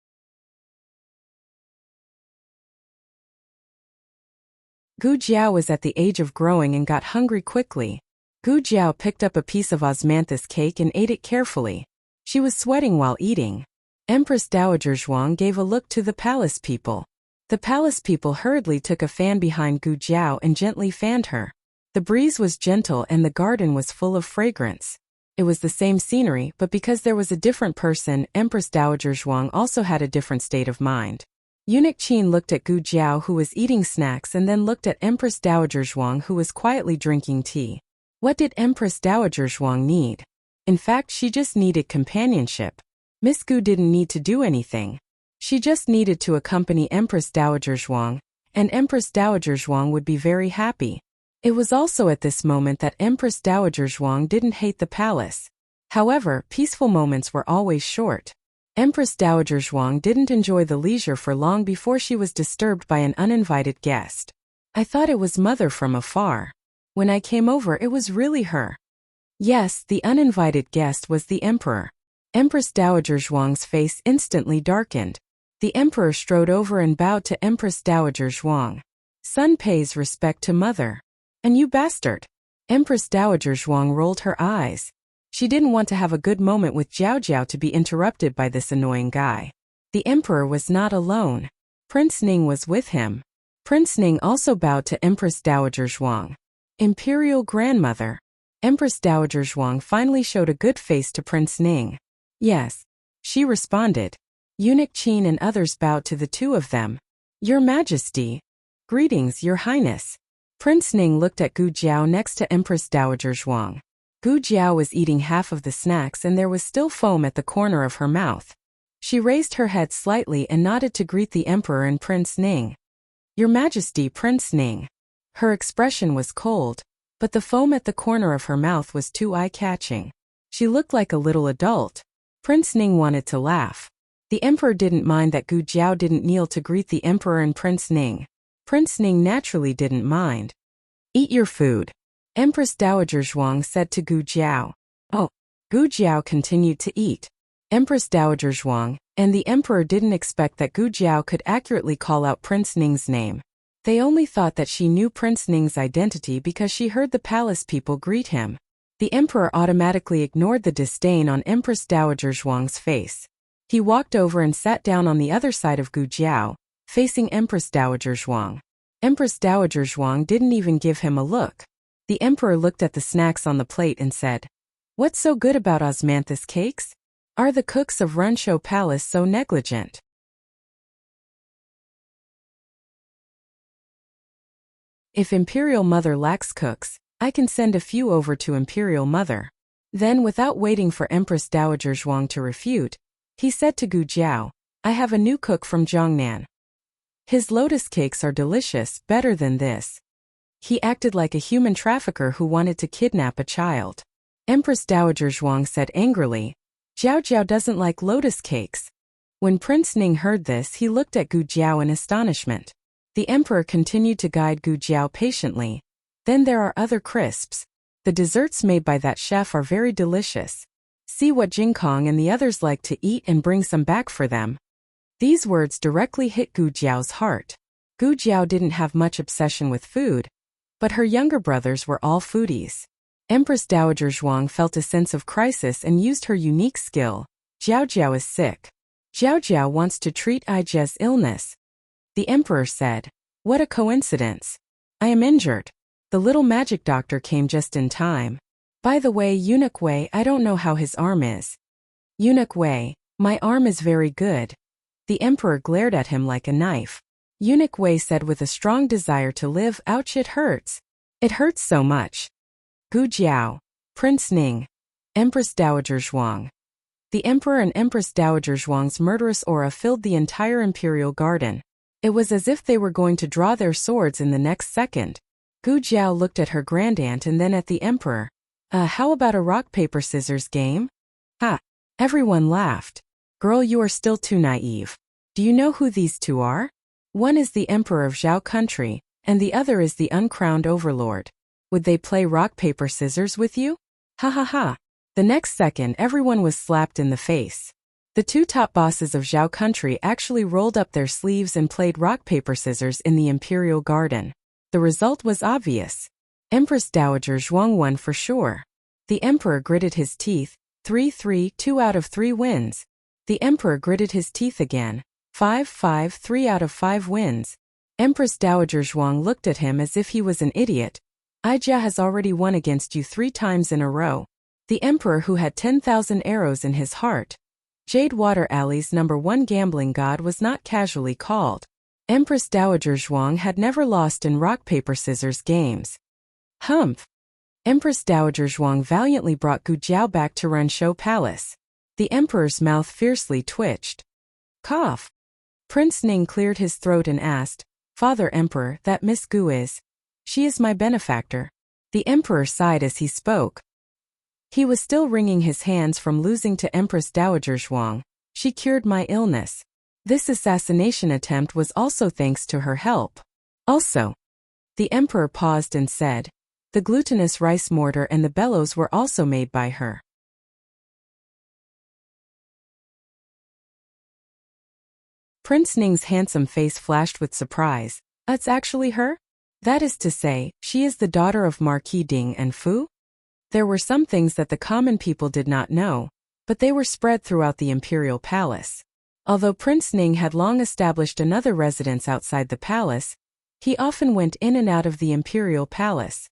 Gu Jiao was at the age of growing and got hungry quickly. Gu Jiao picked up a piece of osmanthus cake and ate it carefully. She was sweating while eating. Empress Dowager Zhuang gave a look to the palace people. The palace people hurriedly took a fan behind Gu Jiao and gently fanned her. The breeze was gentle and the garden was full of fragrance. It was the same scenery, but because there was a different person, Empress Dowager Zhuang also had a different state of mind. Eunuch Qin looked at Gu Jiao who was eating snacks and then looked at Empress Dowager Zhuang who was quietly drinking tea. What did Empress Dowager Zhuang need? In fact, she just needed companionship. Miss Gu didn't need to do anything. She just needed to accompany Empress Dowager Zhuang, and Empress Dowager Zhuang would be very happy. It was also at this moment that Empress Dowager Zhuang didn't hate the palace. However, peaceful moments were always short. Empress Dowager Zhuang didn't enjoy the leisure for long before she was disturbed by an uninvited guest. I thought it was Mother from afar. When I came over it was really her. Yes, the uninvited guest was the Emperor. Empress Dowager Zhuang's face instantly darkened. The Emperor strode over and bowed to Empress Dowager Zhuang. Son pays respect to Mother. And you bastard. Empress Dowager Zhuang rolled her eyes. She didn't want to have a good moment with Jiao Jiao to be interrupted by this annoying guy. The Emperor was not alone. Prince Ning was with him. Prince Ning also bowed to Empress Dowager Zhuang. Imperial Grandmother. Empress Dowager Zhuang finally showed a good face to Prince Ning. Yes. She responded. Eunuch Qin and others bowed to the two of them. Your Majesty. Greetings, Your Highness. Prince Ning looked at Gu Jiao next to Empress Dowager Zhuang. Gu Jiao was eating half of the snacks and there was still foam at the corner of her mouth. She raised her head slightly and nodded to greet the Emperor and Prince Ning. Your Majesty, Prince Ning. Her expression was cold, but the foam at the corner of her mouth was too eye-catching. She looked like a little adult. Prince Ning wanted to laugh. The Emperor didn't mind that Gu Jiao didn't kneel to greet the Emperor and Prince Ning. Prince Ning naturally didn't mind. Eat your food. Empress Dowager Zhuang said to Gu Jiao. Oh. Gu Jiao continued to eat. Empress Dowager Zhuang and the Emperor didn't expect that Gu Jiao could accurately call out Prince Ning's name. They only thought that she knew Prince Ning's identity because she heard the palace people greet him. The Emperor automatically ignored the disdain on Empress Dowager Zhuang's face. He walked over and sat down on the other side of Gu Jiao, facing Empress Dowager Zhuang. Empress Dowager Zhuang didn't even give him a look. The Emperor looked at the snacks on the plate and said, What's so good about osmanthus cakes? Are the cooks of Runshou Palace so negligent? If Imperial Mother lacks cooks, I can send a few over to Imperial Mother. Then, without waiting for Empress Dowager Zhuang to refute, he said to Gu Jiao, I have a new cook from Jiangnan. His lotus cakes are delicious, better than this. He acted like a human trafficker who wanted to kidnap a child. Empress Dowager Zhuang said angrily, Jiao Jiao doesn't like lotus cakes. When Prince Ning heard this, he looked at Gu Jiao in astonishment. The emperor continued to guide Gu Jiao patiently. Then there are other crisps. The desserts made by that chef are very delicious. See what Jingkong and the others like to eat and bring some back for them. These words directly hit Gu Jiao's heart. Gu Jiao didn't have much obsession with food, but her younger brothers were all foodies. Empress Dowager Zhuang felt a sense of crisis and used her unique skill. Jiao Jiao is sick. Jiao Jiao wants to treat Aijia's illness. The emperor said, What a coincidence. I am injured. The little magic doctor came just in time. By the way, Eunuch Wei, I don't know how his arm is. Eunuch Wei, my arm is very good. The emperor glared at him like a knife. Eunuch Wei said with a strong desire to live, Ouch, it hurts. It hurts so much. Gu Jiao, Prince Ning, Empress Dowager Zhuang. The emperor and Empress Dowager Zhuang's murderous aura filled the entire imperial garden. It was as if they were going to draw their swords in the next second. Gu Jiao looked at her grandaunt and then at the emperor. How about a rock-paper-scissors game? Ha! Everyone laughed. Girl, you are still too naive. Do you know who these two are? One is the emperor of Zhao country, and the other is the uncrowned overlord. Would they play rock-paper-scissors with you? Ha ha ha. The next second, everyone was slapped in the face. The two top bosses of Zhao country actually rolled up their sleeves and played rock-paper-scissors in the imperial garden. The result was obvious. Empress Dowager Zhuang won for sure. The emperor gritted his teeth. 3-3, 2 out of 3 wins. The emperor gritted his teeth again. 5-5, 3 out of 5 wins. Empress Dowager Zhuang looked at him as if he was an idiot. Aijia has already won against you 3 times in a row. The emperor who had 10,000 arrows in his heart. Jade Water Alley's #1 gambling god was not casually called. Empress Dowager Zhuang had never lost in rock-paper-scissors games. Humph! Empress Dowager Zhuang valiantly brought Gu Jiao back to Runshou Palace. The emperor's mouth fiercely twitched. Cough! Prince Ning cleared his throat and asked, Father Emperor, that Miss Gu is? She is my benefactor. The emperor sighed as he spoke. He was still wringing his hands from losing to Empress Dowager Zhuang. She cured my illness. This assassination attempt was also thanks to her help. Also, the emperor paused and said, the glutinous rice mortar and the bellows were also made by her. Prince Ning's handsome face flashed with surprise. It's actually her? That is to say, she is the daughter of Marquis Ding and Fu? There were some things that the common people did not know, but they were spread throughout the imperial palace. Although Prince Ning had long established another residence outside the palace, he often went in and out of the imperial palace.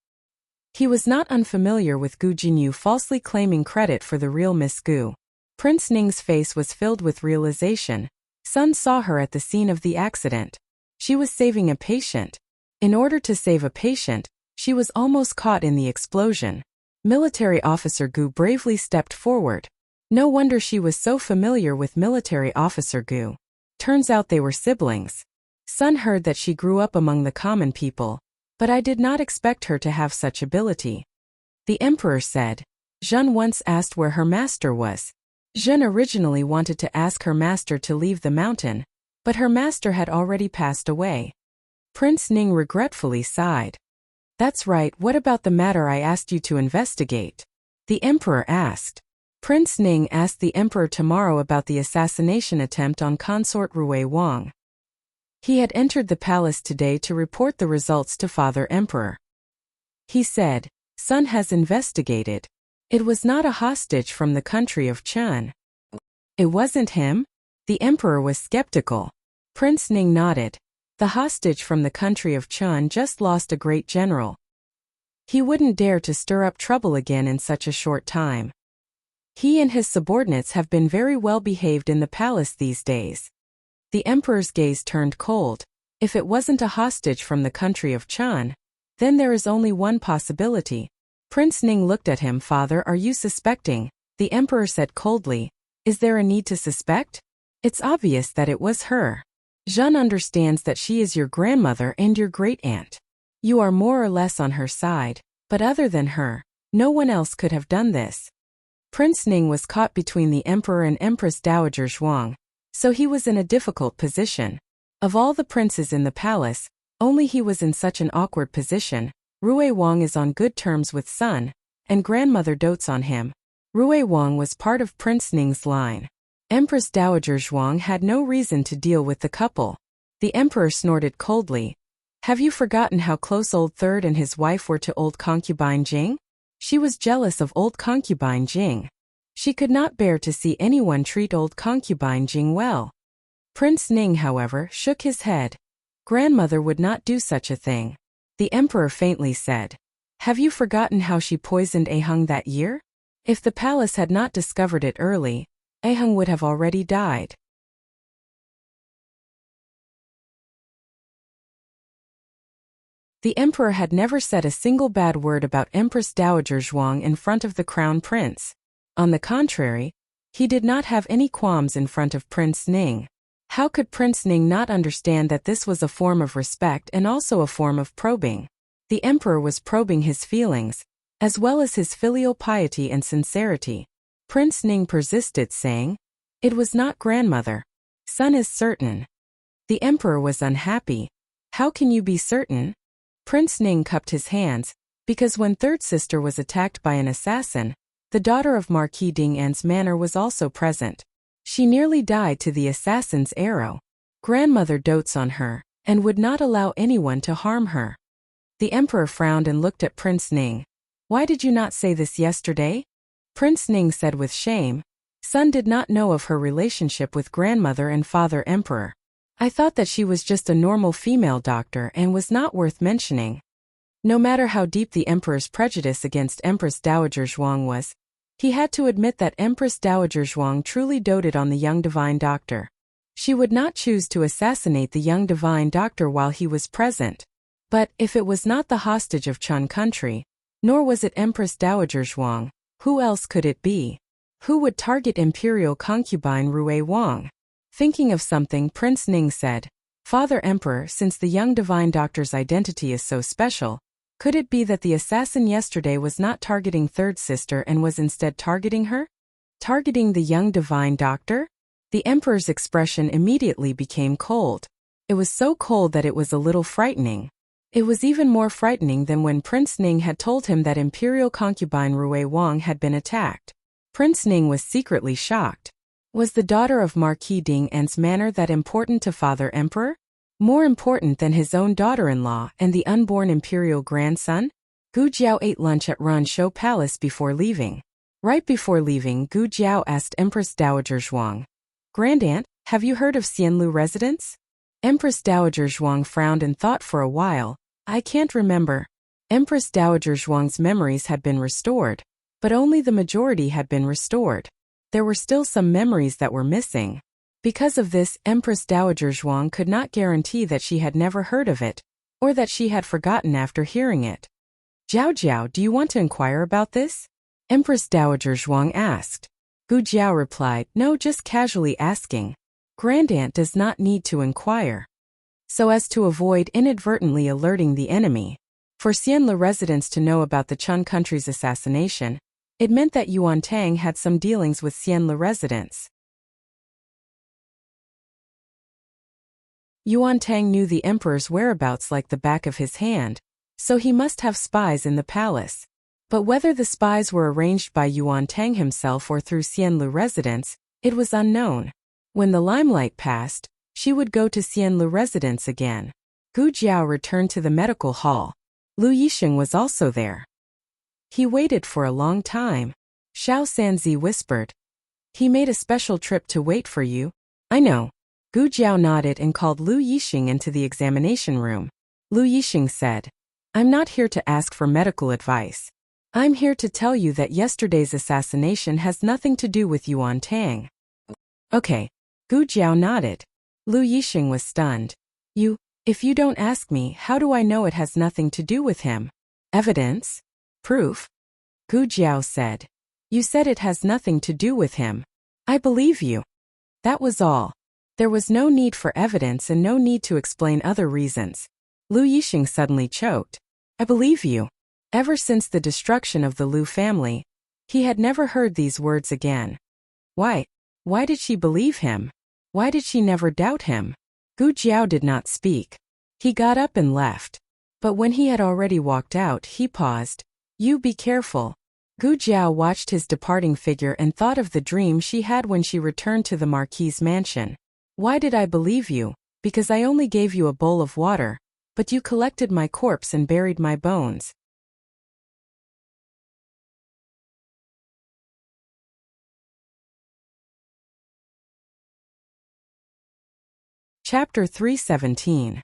He was not unfamiliar with Gu Jinyu falsely claiming credit for the real Miss Gu. Prince Ning's face was filled with realization. Sun saw her at the scene of the accident. She was saving a patient. In order to save a patient, she was almost caught in the explosion. Military officer Gu bravely stepped forward. No wonder she was so familiar with military officer Gu. Turns out they were siblings. Sun heard that she grew up among the common people, but I did not expect her to have such ability. The emperor said. Zhen once asked where her master was. Zhen originally wanted to ask her master to leave the mountain, but her master had already passed away. Prince Ning regretfully sighed. That's right, what about the matter I asked you to investigate? The emperor asked. Prince Ning asked the emperor tomorrow about the assassination attempt on consort Rui Wang. He had entered the palace today to report the results to Father Emperor. He said, Sun has investigated. It was not a hostage from the country of Chun. It wasn't him? The emperor was skeptical. Prince Ning nodded. The hostage from the country of Chun just lost a great general. He wouldn't dare to stir up trouble again in such a short time. He and his subordinates have been very well behaved in the palace these days. The emperor's gaze turned cold. If it wasn't a hostage from the country of Chun, then there is only one possibility. Prince Ning looked at him. Father, are you suspecting? The emperor said coldly. Is there a need to suspect? It's obvious that it was her. Jeanne understands that she is your grandmother and your great-aunt. You are more or less on her side, but other than her, no one else could have done this. Prince Ning was caught between the emperor and Empress Dowager Zhuang, so he was in a difficult position. Of all the princes in the palace, only he was in such an awkward position. Rui Wang is on good terms with son, and grandmother dotes on him. Rui Wang was part of Prince Ning's line. Empress Dowager Zhuang had no reason to deal with the couple. The emperor snorted coldly. Have you forgotten how close old Third and his wife were to old concubine Jing? She was jealous of old concubine Jing. She could not bear to see anyone treat old concubine Jing well. Prince Ning, however, shook his head. Grandmother would not do such a thing. The emperor faintly said. Have you forgotten how she poisoned Ahung that year? If the palace had not discovered it early, Ahung would have already died. The emperor had never said a single bad word about Empress Dowager Zhuang in front of the crown prince. On the contrary, he did not have any qualms in front of Prince Ning. How could Prince Ning not understand that this was a form of respect and also a form of probing? The emperor was probing his feelings, as well as his filial piety and sincerity. Prince Ning persisted, saying, It was not grandmother. Son is certain. The emperor was unhappy. How can you be certain? Prince Ning cupped his hands, because when third sister was attacked by an assassin, the daughter of Marquis Ding An's manor was also present. She nearly died to the assassin's arrow. Grandmother dotes on her, and would not allow anyone to harm her. The emperor frowned and looked at Prince Ning. Why did you not say this yesterday? Prince Ning said with shame. Son did not know of her relationship with grandmother and father emperor. I thought that she was just a normal female doctor and was not worth mentioning. No matter how deep the emperor's prejudice against Empress Dowager Zhuang was, he had to admit that Empress Dowager Zhuang truly doted on the young divine doctor. She would not choose to assassinate the young divine doctor while he was present. But if it was not the hostage of Chun country, nor was it Empress Dowager Zhuang, who else could it be? Who would target imperial concubine Rui Wang? Thinking of something, Prince Ning said, Father Emperor, since the young divine doctor's identity is so special, could it be that the assassin yesterday was not targeting third sister and was instead targeting her? Targeting the young divine doctor? The emperor's expression immediately became cold. It was so cold that it was a little frightening. It was even more frightening than when Prince Ning had told him that imperial concubine Rui Wang had been attacked. Prince Ning was secretly shocked. Was the daughter of Marquis Ding An's manor that important to Father Emperor? More important than his own daughter-in-law and the unborn imperial grandson? Gu Jiao ate lunch at Ranshou Palace before leaving. Right before leaving, Gu Jiao asked Empress Dowager Zhuang, Grandaunt, have you heard of Xianlu residence? Empress Dowager Zhuang frowned and thought for a while. I can't remember. Empress Dowager Zhuang's memories had been restored, but only the majority had been restored. There were still some memories that were missing. Because of this, Empress Dowager Zhuang could not guarantee that she had never heard of it, or that she had forgotten after hearing it. Jiao Jiao, do you want to inquire about this? Empress Dowager Zhuang asked. Gu Jiao replied, No, just casually asking. Grandaunt does not need to inquire. So as to avoid inadvertently alerting the enemy. For Xianlu residents to know about the Chun country's assassination, it meant that Yuan Tang had some dealings with Xianlu residents. Yuan Tang knew the emperor's whereabouts like the back of his hand, so he must have spies in the palace. But whether the spies were arranged by Yuan Tang himself or through Xianlu residents, it was unknown. When the limelight passed, she would go to Xianlu residence again. Gu Jiao returned to the medical hall. Lu Yixing was also there. He waited for a long time. Xiao Sanzi whispered. He made a special trip to wait for you. I know. Gu Jiao nodded and called Lu Yixing into the examination room. Lu Yixing said, I'm not here to ask for medical advice. I'm here to tell you that yesterday's assassination has nothing to do with Yuan Tang. Okay. Gu Jiao nodded. Lu Yixing was stunned. If you don't ask me, how do I know it has nothing to do with him? Evidence? Proof? Gu Jiao said. You said it has nothing to do with him. I believe you. That was all. There was no need for evidence and no need to explain other reasons. Lu Yixing suddenly choked. I believe you. Ever since the destruction of the Lu family, he had never heard these words again. Why? Why did she believe him? Why did she never doubt him? Gu Jiao did not speak. He got up and left. But when he had already walked out, he paused. You be careful. Gu Jiao watched his departing figure and thought of the dream she had when she returned to the Marquis's mansion. Why did I believe you? Because I only gave you a bowl of water, but you collected my corpse and buried my bones. Chapter 317.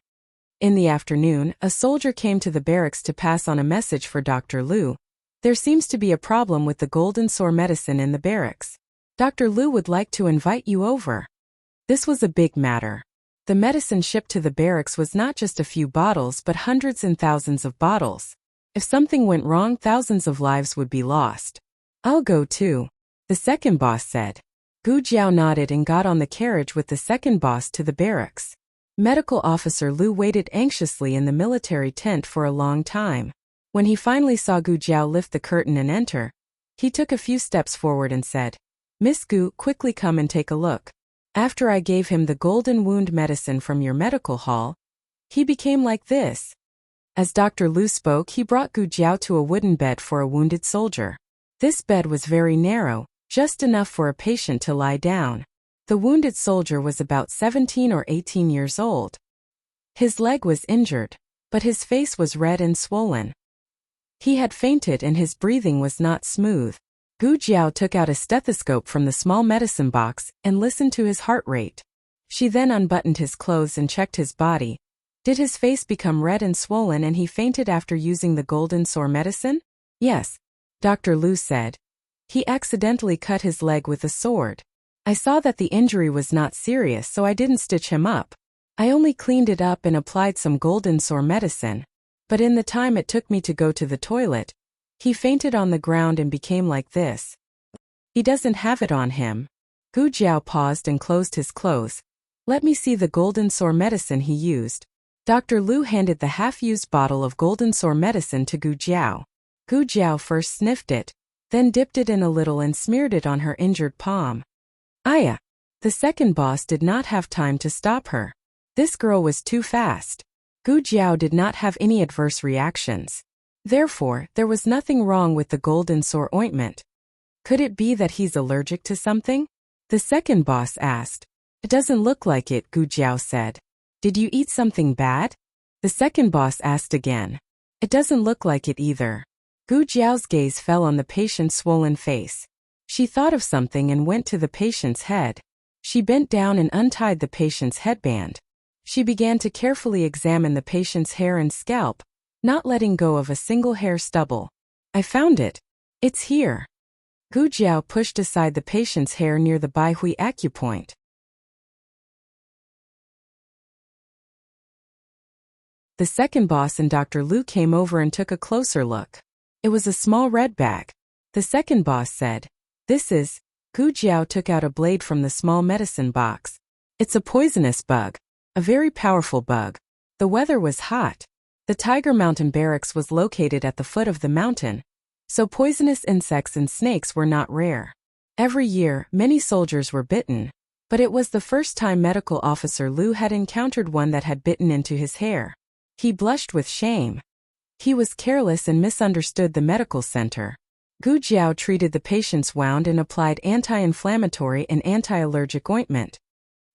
In the afternoon, a soldier came to the barracks to pass on a message for Dr. Lu. There seems to be a problem with the golden sore medicine in the barracks. Dr. Lu would like to invite you over. This was a big matter. The medicine shipped to the barracks was not just a few bottles but hundreds and thousands of bottles. If something went wrong, thousands of lives would be lost. I'll go too, the second boss said. Gu Jiao nodded and got on the carriage with the second boss to the barracks. Medical officer Lu waited anxiously in the military tent for a long time. When he finally saw Gu Jiao lift the curtain and enter, he took a few steps forward and said, Miss Gu, quickly come and take a look. After I gave him the golden wound medicine from your medical hall, he became like this. As Dr. Lu spoke, he brought Gu Jiao to a wooden bed for a wounded soldier. This bed was very narrow, just enough for a patient to lie down. The wounded soldier was about 17 or 18 years old. His leg was injured, but his face was red and swollen. He had fainted and his breathing was not smooth. Gu Jiao took out a stethoscope from the small medicine box and listened to his heart rate. She then unbuttoned his clothes and checked his body. Did his face become red and swollen and he fainted after using the golden sore medicine? Yes, Dr. Lu said. He accidentally cut his leg with a sword. I saw that the injury was not serious, so I didn't stitch him up. I only cleaned it up and applied some golden sore medicine. But in the time it took me to go to the toilet, he fainted on the ground and became like this. He doesn't have it on him. Gu Jiao paused and closed his clothes. Let me see the golden sore medicine he used. Dr. Lu handed the half-used bottle of golden sore medicine to Gu Jiao. Gu Jiao first sniffed it, then dipped it in a little and smeared it on her injured palm. Aya! The second boss did not have time to stop her. This girl was too fast. Gu Jiao did not have any adverse reactions. Therefore, there was nothing wrong with the golden sore ointment. Could it be that he's allergic to something? The second boss asked. It doesn't look like it, Gu Jiao said. Did you eat something bad? The second boss asked again. It doesn't look like it either. Gu Jiao's gaze fell on the patient's swollen face. She thought of something and went to the patient's head. She bent down and untied the patient's headband. She began to carefully examine the patient's hair and scalp, not letting go of a single hair stubble. I found it. It's here. Gu Jiao pushed aside the patient's hair near the Baihui acupoint. The second boss and Dr. Lu came over and took a closer look. It was a small red bag. The second boss said, This is. Gu Jiao took out a blade from the small medicine box. It's a poisonous bug. A very powerful bug. The weather was hot. The Tiger Mountain Barracks was located at the foot of the mountain, so poisonous insects and snakes were not rare. Every year, many soldiers were bitten, but it was the first time Medical Officer Lu had encountered one that had bitten into his hair. He blushed with shame. He was careless and misunderstood the medical center. Gu Jiao treated the patient's wound and applied anti-inflammatory and anti-allergic ointment.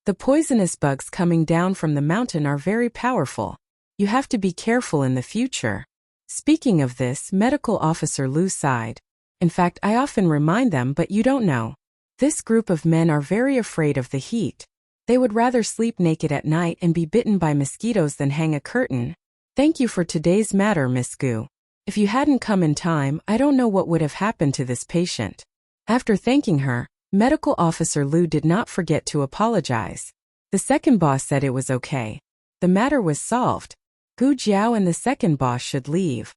The poisonous bugs coming down from the mountain are very powerful. You have to be careful in the future. Speaking of this, Medical Officer Lu sighed. In fact, I often remind them, but you don't know. This group of men are very afraid of the heat. They would rather sleep naked at night and be bitten by mosquitoes than hang a curtain. Thank you for today's matter, Miss Gu. If you hadn't come in time, I don't know what would have happened to this patient. After thanking her, Medical Officer Lu did not forget to apologize. The second boss said it was okay. The matter was solved. Gu Jiao and the second boss should leave.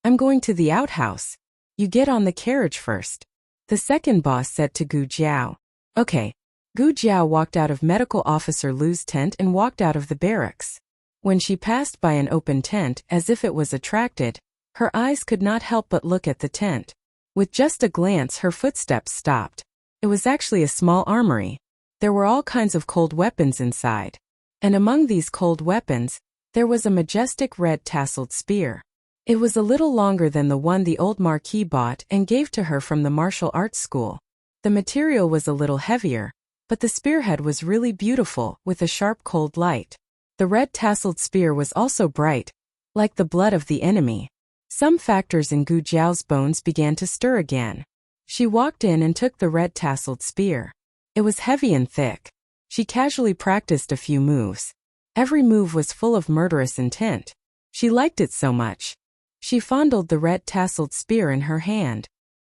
I'm going to the outhouse. You get on the carriage first. The second boss said to Gu Jiao. Okay. Gu Jiao walked out of Medical Officer Lu's tent and walked out of the barracks. When she passed by an open tent, as if it was attracted, her eyes could not help but look at the tent. With just a glance, her footsteps stopped. It was actually a small armory. There were all kinds of cold weapons inside. And among these cold weapons, there was a majestic red tasseled spear. It was a little longer than the one the old Marquis bought and gave to her from the martial arts school. The material was a little heavier, but the spearhead was really beautiful, with a sharp cold light. The red tasseled spear was also bright, like the blood of the enemy. Some factors in Gu Jiao's bones began to stir again. She walked in and took the red tasseled spear. It was heavy and thick. She casually practiced a few moves. Every move was full of murderous intent. She liked it so much. She fondled the red tasseled spear in her hand.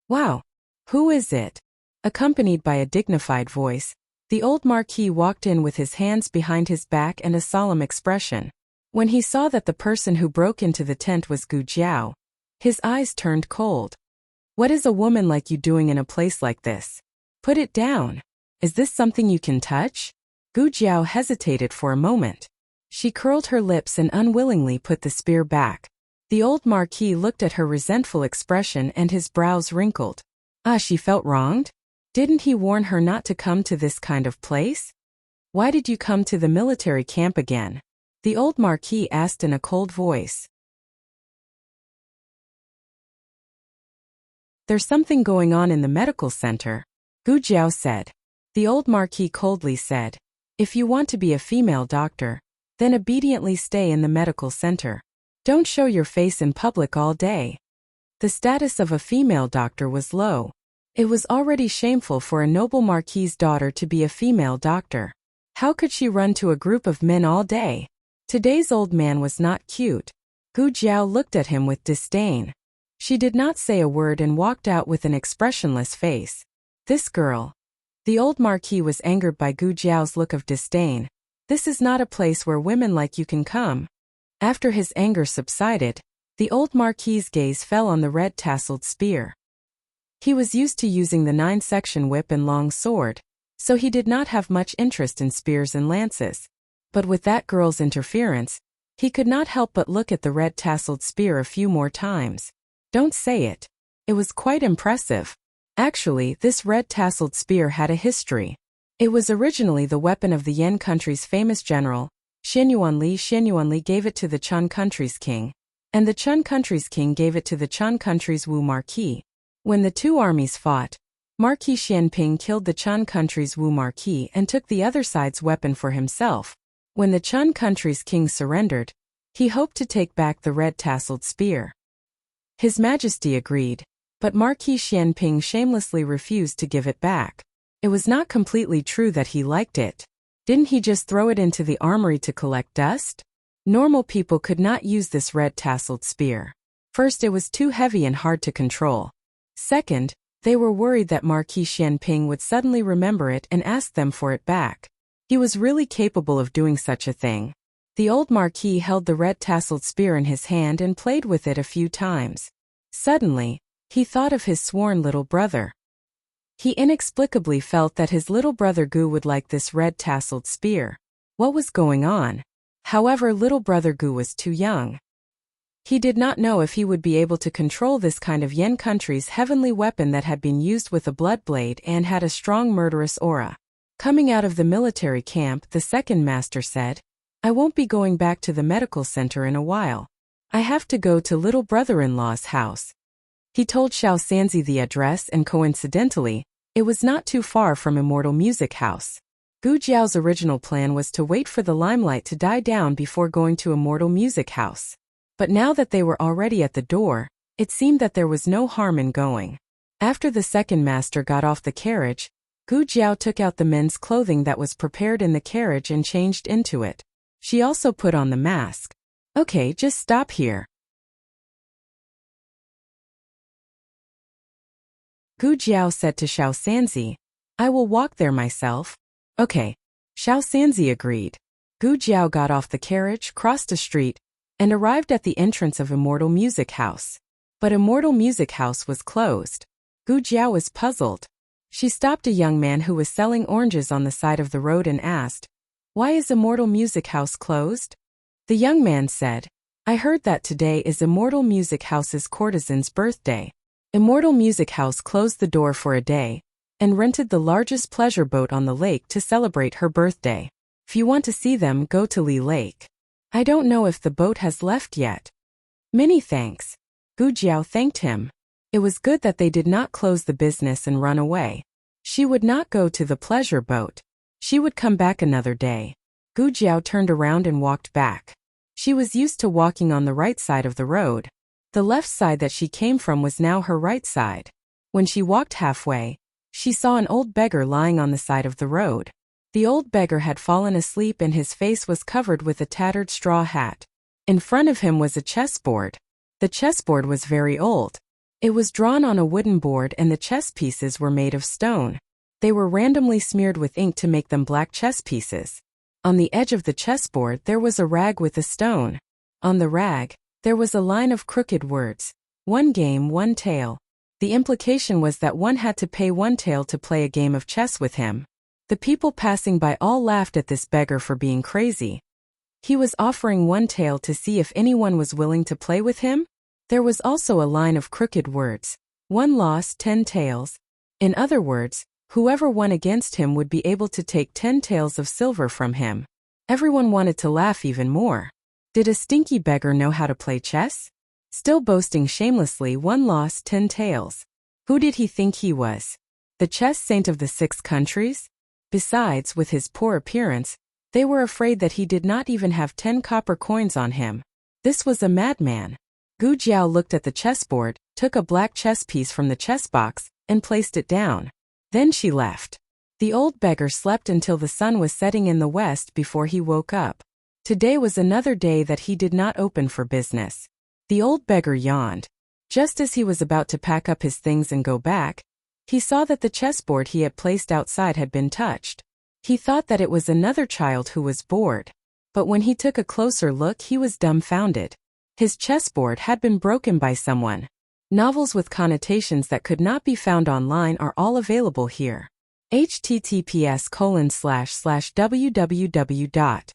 Wow! Who is it? Accompanied by a dignified voice, the old Marquis walked in with his hands behind his back and a solemn expression. When he saw that the person who broke into the tent was Gu Jiao, his eyes turned cold. What is a woman like you doing in a place like this? Put it down. Is this something you can touch? Gu Jiao hesitated for a moment. She curled her lips and unwillingly put the spear back. The old Marquis looked at her resentful expression and his brows wrinkled. She felt wronged? Didn't he warn her not to come to this kind of place? Why did you come to the military camp again? The old Marquis asked in a cold voice. There's something going on in the medical center, Gu Jiao said. The old Marquis coldly said, if you want to be a female doctor, then obediently stay in the medical center. Don't show your face in public all day. The status of a female doctor was low. It was already shameful for a noble marquis's daughter to be a female doctor. How could she run to a group of men all day? Today's old man was not cute. Gu Jiao looked at him with disdain. She did not say a word and walked out with an expressionless face. This girl. The old Marquis was angered by Gu Jiao's look of disdain. This is not a place where women like you can come. After his anger subsided, the old Marquis's gaze fell on the red tasseled spear. He was used to using the 9-section whip and long sword, so he did not have much interest in spears and lances. But with that girl's interference, he could not help but look at the red tasseled spear a few more times. Don't say it. It was quite impressive. Actually, this red tasseled spear had a history. It was originally the weapon of the Yan country's famous general, Xianyuanli. Xianyuanli gave it to the Chun country's king, and the Chun country's king gave it to the Chun country's Wu Marquis. When the two armies fought, Marquis Xianping killed the Chun country's Wu Marquis and took the other side's weapon for himself. When the Chun country's king surrendered, he hoped to take back the red tasseled spear. His Majesty agreed, but Marquis Xianping shamelessly refused to give it back. It was not completely true that he liked it. Didn't he just throw it into the armory to collect dust? Normal people could not use this red tasseled spear. First, it was too heavy and hard to control. Second, they were worried that Marquis Xianping would suddenly remember it and ask them for it back. He was really capable of doing such a thing. The old Marquis held the red tasseled spear in his hand and played with it a few times. Suddenly, he thought of his sworn little brother. He inexplicably felt that his little brother Gu would like this red tasseled spear. What was going on? However, little brother Gu was too young. He did not know if he would be able to control this kind of Yan country's heavenly weapon that had been used with a blood blade and had a strong murderous aura. Coming out of the military camp, the second master said, I won't be going back to the medical center in a while. I have to go to little brother-in-law's house. He told Xiao Sanzi the address and coincidentally, it was not too far from Immortal Music House. Gu Jiao's original plan was to wait for the limelight to die down before going to Immortal Music House. But now that they were already at the door, it seemed that there was no harm in going. After the second master got off the carriage, Gu Jiao took out the men's clothing that was prepared in the carriage and changed into it. She also put on the mask. Okay, just stop here. Gu Jiao said to Xiao Sanzi. I will walk there myself. Okay. Xiao Sanzi agreed. Gu Jiao got off the carriage, crossed a street, and arrived at the entrance of Immortal Music House. But Immortal Music House was closed. Gu Jiao was puzzled. She stopped a young man who was selling oranges on the side of the road and asked, Why is Immortal Music House closed? The young man said, I heard that today is Immortal Music House's courtesan's birthday. Immortal Music House closed the door for a day and rented the largest pleasure boat on the lake to celebrate her birthday. If you want to see them, go to Li Lake. I don't know if the boat has left yet. Many thanks. Gu Jiao thanked him. It was good that they did not close the business and run away. She would not go to the pleasure boat. She would come back another day. Gu Jiao turned around and walked back. She was used to walking on the right side of the road. The left side that she came from was now her right side. When she walked halfway, she saw an old beggar lying on the side of the road. The old beggar had fallen asleep and his face was covered with a tattered straw hat. In front of him was a chessboard. The chessboard was very old. It was drawn on a wooden board and the chess pieces were made of stone. They were randomly smeared with ink to make them black chess pieces. On the edge of the chessboard there was a rag with a stone. On the rag, there was a line of crooked words. One game, one tail. The implication was that one had to pay one tael to play a game of chess with him. The people passing by all laughed at this beggar for being crazy. He was offering one tael to see if anyone was willing to play with him. There was also a line of crooked words. One loss, 10 taels. In other words, whoever won against him would be able to take 10 taels of silver from him. Everyone wanted to laugh even more. Did a stinky beggar know how to play chess? Still boasting shamelessly, one loss, 10 taels. Who did he think he was? The chess saint of the 6 countries? Besides, with his poor appearance, they were afraid that he did not even have 10 copper coins on him. This was a madman. Gu Jiao looked at the chessboard, took a black chess piece from the chess box, and placed it down. Then she left. The old beggar slept until the sun was setting in the west before he woke up. Today was another day that he did not open for business. The old beggar yawned. Just as he was about to pack up his things and go back, he saw that the chessboard he had placed outside had been touched. He thought that it was another child who was bored. But when he took a closer look, he was dumbfounded. His chessboard had been broken by someone. Novels with connotations that could not be found online are all available here. https://www.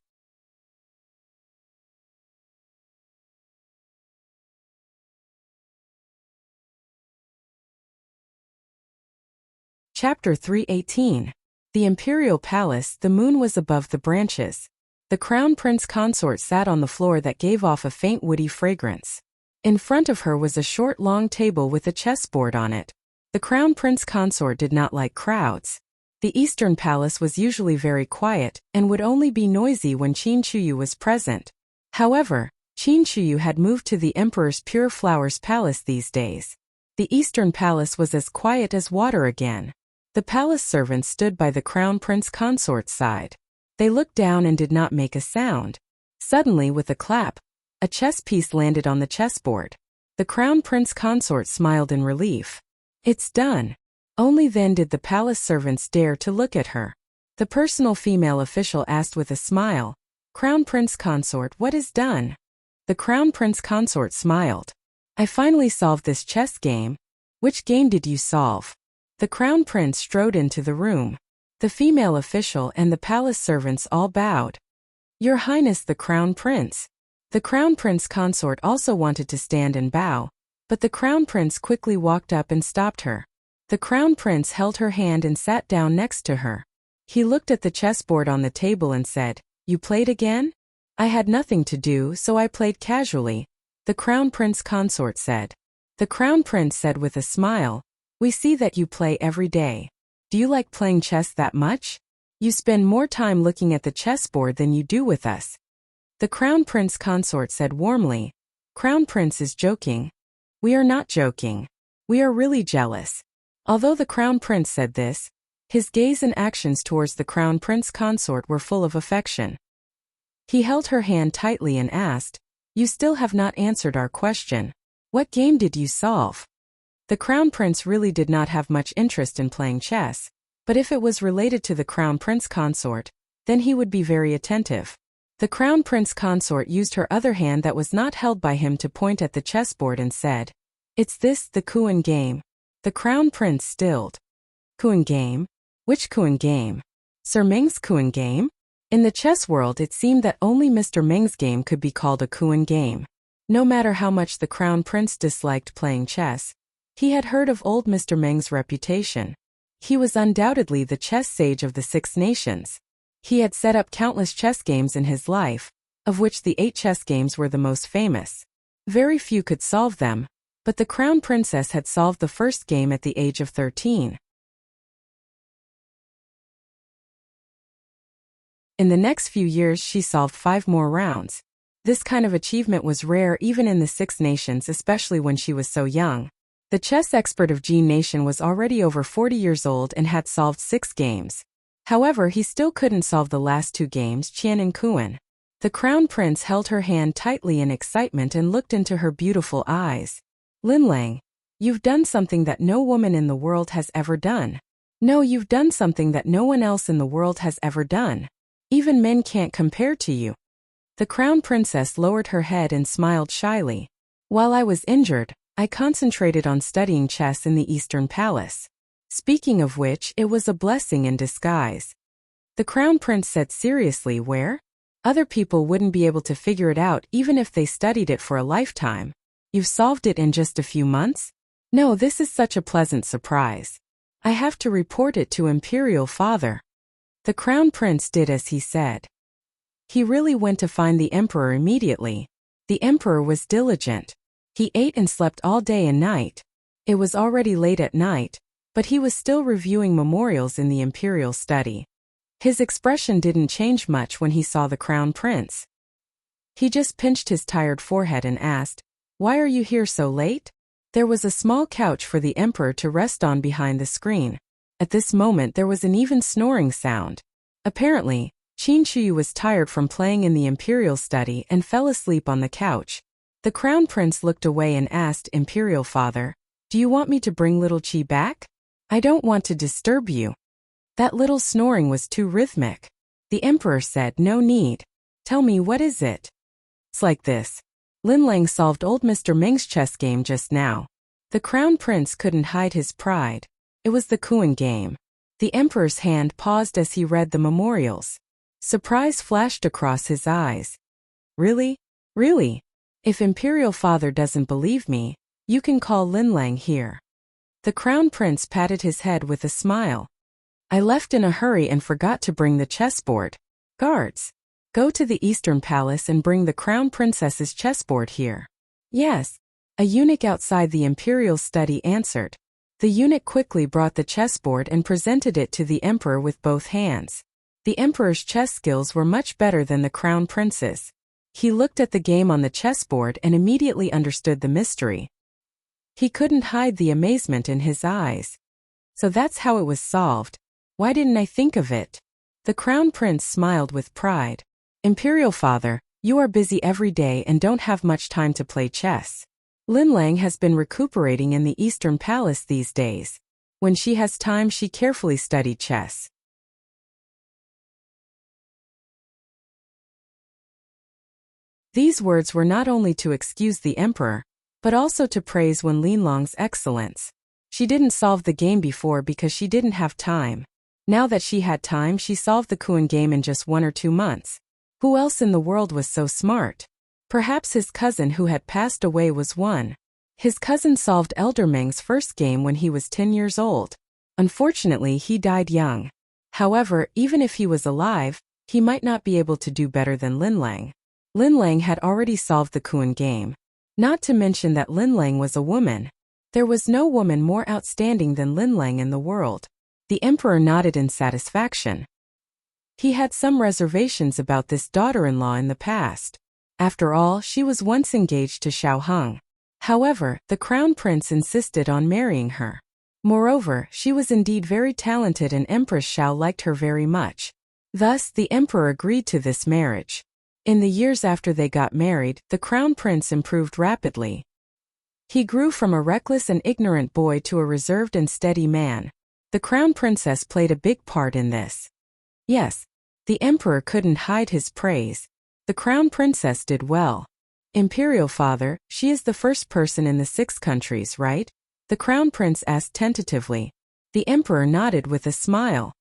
Chapter 318. The Imperial Palace. The moon was above the branches. The Crown Prince Consort sat on the floor that gave off a faint woody fragrance. In front of her was a short long table with a chessboard on it. The Crown Prince Consort did not like crowds. The Eastern Palace was usually very quiet and would only be noisy when Qin Chuyu was present. However, Qin Chuyu had moved to the Emperor's Pure Flowers Palace these days. The Eastern Palace was as quiet as water again. The palace servants stood by the Crown Prince Consort's side. They looked down and did not make a sound. Suddenly, with a clap, a chess piece landed on the chessboard. The Crown Prince Consort smiled in relief. It's done. Only then did the palace servants dare to look at her. The personal female official asked with a smile, Crown Prince Consort, what is done? The Crown Prince Consort smiled. I finally solved this chess game. Which game did you solve? The Crown Prince strode into the room. The female official and the palace servants all bowed. Your Highness the Crown Prince. The Crown Prince Consort also wanted to stand and bow, but the Crown Prince quickly walked up and stopped her. The Crown Prince held her hand and sat down next to her. He looked at the chessboard on the table and said, You played again? I had nothing to do, so I played casually, the Crown Prince Consort said. The Crown Prince said with a smile, We see that you play every day. Do you like playing chess that much? You spend more time looking at the chessboard than you do with us. The Crown Prince Consort said warmly, Crown Prince is joking. We are not joking. We are really jealous. Although the Crown Prince said this, his gaze and actions towards the Crown Prince Consort were full of affection. He held her hand tightly and asked, You still have not answered our question. What game did you solve? The crown prince really did not have much interest in playing chess, but if it was related to the crown prince consort, then he would be very attentive. The crown prince consort used her other hand that was not held by him to point at the chessboard and said, "It's this, the Kuan game." The crown prince stilled. Kuan game? Which Kuan game? Sir Ming's Kuan game? In the chess world it seemed that only Mr. Ming's game could be called a Kuan game. No matter how much the crown prince disliked playing chess, he had heard of old Mr. Ming's reputation. He was undoubtedly the chess sage of the Six Nations. He had set up countless chess games in his life, of which the 8 chess games were the most famous. Very few could solve them, but the crown princess had solved the first game at the age of 13. In the next few years she solved 5 more rounds. This kind of achievement was rare even in the Six Nations, especially when she was so young. The chess expert of Jin Nation was already over 40 years old and had solved 6 games. However, he still couldn't solve the last 2 games, Qian and Kuan. The crown prince held her hand tightly in excitement and looked into her beautiful eyes. "Linlang, you've done something that no woman in the world has ever done. No, you've done something that no one else in the world has ever done. Even men can't compare to you." The crown princess lowered her head and smiled shyly. "While I was injured, I concentrated on studying chess in the Eastern Palace. Speaking of which, it was a blessing in disguise." The crown prince said seriously, "Where? Other people wouldn't be able to figure it out even if they studied it for a lifetime. You've solved it in just a few months? No, this is such a pleasant surprise. I have to report it to Imperial Father." The crown prince did as he said. He really went to find the emperor immediately. The emperor was diligent. He ate and slept all day and night. It was already late at night, but he was still reviewing memorials in the imperial study. His expression didn't change much when he saw the crown prince. He just pinched his tired forehead and asked, "Why are you here so late?" There was a small couch for the emperor to rest on behind the screen. At this moment there was an even snoring sound. Apparently, Qin Shuyu was tired from playing in the imperial study and fell asleep on the couch. The crown prince looked away and asked, "Imperial Father, do you want me to bring little Qi back? I don't want to disturb you." That little snoring was too rhythmic. The emperor said, "No need. Tell me, what is it?" "It's like this. Linlang solved old Mr. Ming's chess game just now." The crown prince couldn't hide his pride. It was the Kuan game. The emperor's hand paused as he read the memorials. Surprise flashed across his eyes. "Really? Really? If Imperial Father doesn't believe me, you can call Linlang here." The crown prince patted his head with a smile. "I left in a hurry and forgot to bring the chessboard. Guards, go to the Eastern Palace and bring the crown princess's chessboard here." "Yes," a eunuch outside the imperial study answered. The eunuch quickly brought the chessboard and presented it to the emperor with both hands. The emperor's chess skills were much better than the crown prince's. He looked at the game on the chessboard and immediately understood the mystery. He couldn't hide the amazement in his eyes. "So that's how it was solved. Why didn't I think of it?" The crown prince smiled with pride. "Imperial Father, you are busy every day and don't have much time to play chess. Linlang has been recuperating in the Eastern Palace these days. When she has time, she carefully studied chess." These words were not only to excuse the emperor, but also to praise Wen Linlong's excellence. She didn't solve the game before because she didn't have time. Now that she had time, she solved the Kuan game in just 1 or 2 months. Who else in the world was so smart? Perhaps his cousin who had passed away was one. His cousin solved Elder Ming's first game when he was 10 years old. Unfortunately, he died young. However, even if he was alive, he might not be able to do better than Linlang. Linlang had already solved the Kuan game. Not to mention that Linlang was a woman. There was no woman more outstanding than Linlang in the world. The emperor nodded in satisfaction. He had some reservations about this daughter-in-law in the past. After all, she was once engaged to Xiao Heng. However, the crown prince insisted on marrying her. Moreover, she was indeed very talented and Empress Xiao liked her very much. Thus, the emperor agreed to this marriage. In the years after they got married, the crown prince improved rapidly. He grew from a reckless and ignorant boy to a reserved and steady man. The crown princess played a big part in this. Yes, the emperor couldn't hide his praise. The crown princess did well. Imperial father, she is the first person in the 6 countries, right? The crown prince asked tentatively. The emperor nodded with a smile.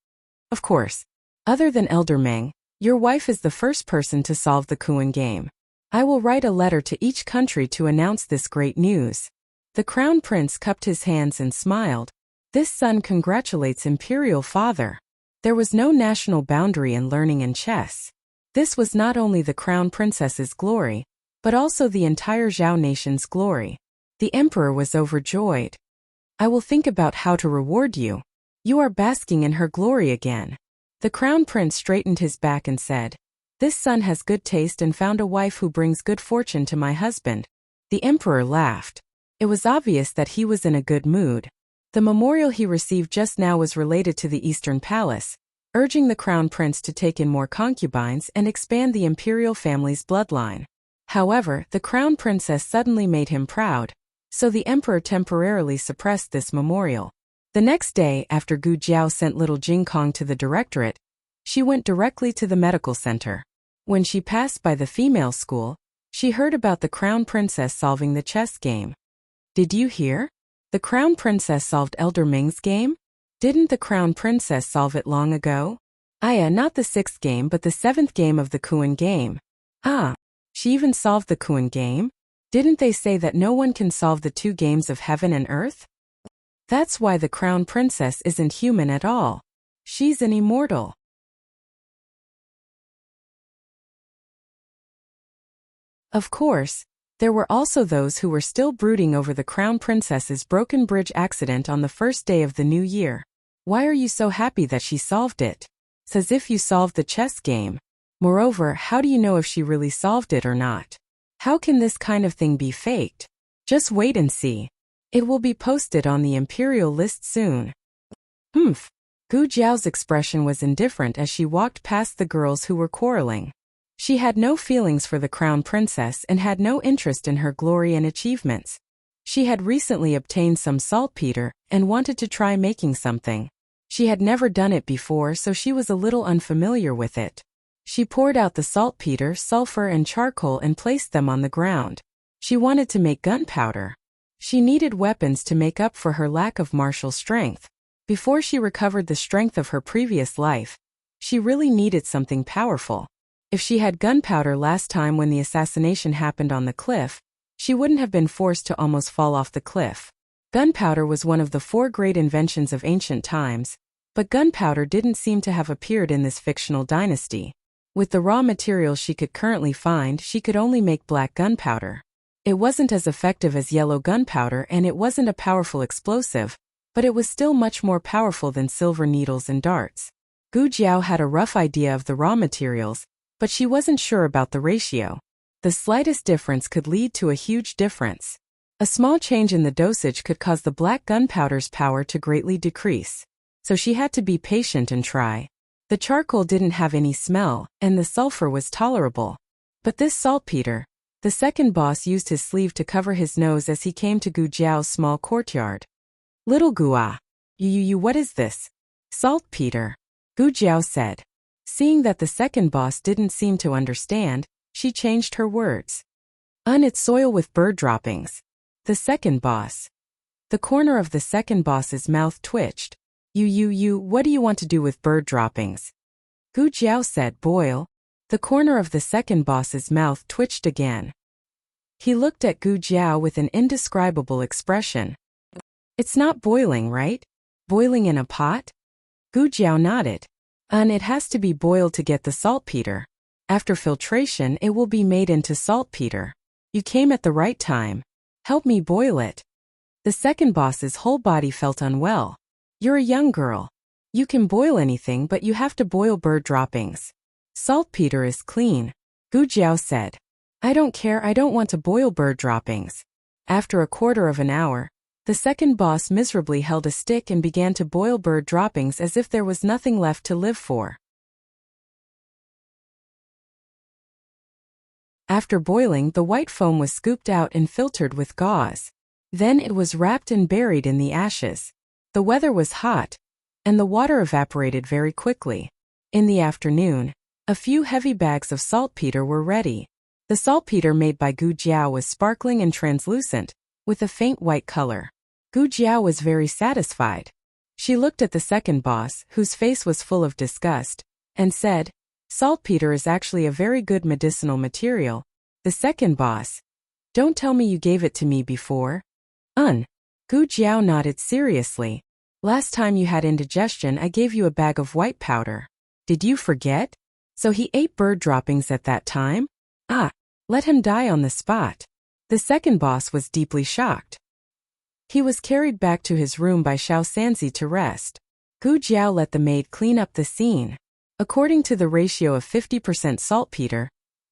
Of course. Other than Elder Meng, your wife is the first person to solve the Kuan game. I will write a letter to each country to announce this great news. The crown prince cupped his hands and smiled. This son congratulates imperial father. There was no national boundary in learning and chess. This was not only the crown princess's glory, but also the entire Zhao nation's glory. The emperor was overjoyed. I will think about how to reward you. You are basking in her glory again. The crown prince straightened his back and said, this son has good taste and found a wife who brings good fortune to my husband. The emperor laughed. It was obvious that he was in a good mood. The memorial he received just now was related to the Eastern Palace, urging the crown prince to take in more concubines and expand the imperial family's bloodline. However, the crown princess suddenly made him proud, so the emperor temporarily suppressed this memorial. The next day, after Gu Jiao sent little Jing Kong to the directorate, she went directly to the medical center. When she passed by the female school, she heard about the crown princess solving the chess game. Did you hear? The crown princess solved Elder Ming's game? Didn't the crown princess solve it long ago? Not the 6th game but the 7th game of the Kuan game. She even solved the Kuan game? Didn't they say that no one can solve the 2 games of heaven and earth? That's why the crown princess isn't human at all. She's an immortal. Of course, there were also those who were still brooding over the crown princess's broken bridge accident on the first day of the new year. Why are you so happy that she solved it? It's as if you solved the chess game. Moreover, how do you know if she really solved it or not? How can this kind of thing be faked? Just wait and see. It will be posted on the imperial list soon. Gu Jiao's expression was indifferent as she walked past the girls who were quarreling. She had no feelings for the crown princess and had no interest in her glory and achievements. She had recently obtained some saltpeter and wanted to try making something. She had never done it before, so she was a little unfamiliar with it. She poured out the saltpeter, sulfur and charcoal and placed them on the ground. She wanted to make gunpowder. She needed weapons to make up for her lack of martial strength. Before she recovered the strength of her previous life, she really needed something powerful. If she had gunpowder last time when the assassination happened on the cliff, she wouldn't have been forced to almost fall off the cliff. Gunpowder was one of the 4 great inventions of ancient times, but gunpowder didn't seem to have appeared in this fictional dynasty. With the raw materials she could currently find, she could only make black gunpowder. It wasn't as effective as yellow gunpowder and it wasn't a powerful explosive, but it was still much more powerful than silver needles and darts. Gu Jiao had a rough idea of the raw materials, but she wasn't sure about the ratio. The slightest difference could lead to a huge difference. A small change in the dosage could cause the black gunpowder's power to greatly decrease. So she had to be patient and try. The charcoal didn't have any smell, and the sulfur was tolerable. But this saltpeter, the second boss used his sleeve to cover his nose as he came to Gu Jiao's small courtyard. Little Gua, what is this? Saltpeter, Gu Jiao said. Seeing that the second boss didn't seem to understand, she changed her words. It's soil with bird droppings. The second boss. The corner of the second boss's mouth twitched. What do you want to do with bird droppings? Gu Jiao said, boil. The corner of the second boss's mouth twitched again. He looked at Gu Jiao with an indescribable expression. It's not boiling, right? Boiling in a pot? Gu Jiao nodded. It has to be boiled to get the saltpeter. After filtration, it will be made into saltpeter. You came at the right time. Help me boil it. The second boss's whole body felt unwell. You're a young girl. You can boil anything, but you have to boil bird droppings. Saltpeter is clean, Gu Jiao said. I don't care, I don't want to boil bird droppings. After a quarter of an hour, the second boss miserably held a stick and began to boil bird droppings as if there was nothing left to live for. After boiling, the white foam was scooped out and filtered with gauze. Then it was wrapped and buried in the ashes. The weather was hot, and the water evaporated very quickly. In the afternoon, a few heavy bags of saltpeter were ready. The saltpeter made by Gu Jiao was sparkling and translucent, with a faint white color. Gu Jiao was very satisfied. She looked at the second boss, whose face was full of disgust, and said, "Saltpeter is actually a very good medicinal material." The second boss, "Don't tell me you gave it to me before." Gu Jiao nodded seriously. "Last time you had indigestion, I gave you a bag of white powder. Did you forget? So he ate bird droppings at that time? Let him die on the spot." The second boss was deeply shocked. He was carried back to his room by Xiao Sanzi to rest. Gu Jiao let the maid clean up the scene. According to the ratio of 50% saltpeter,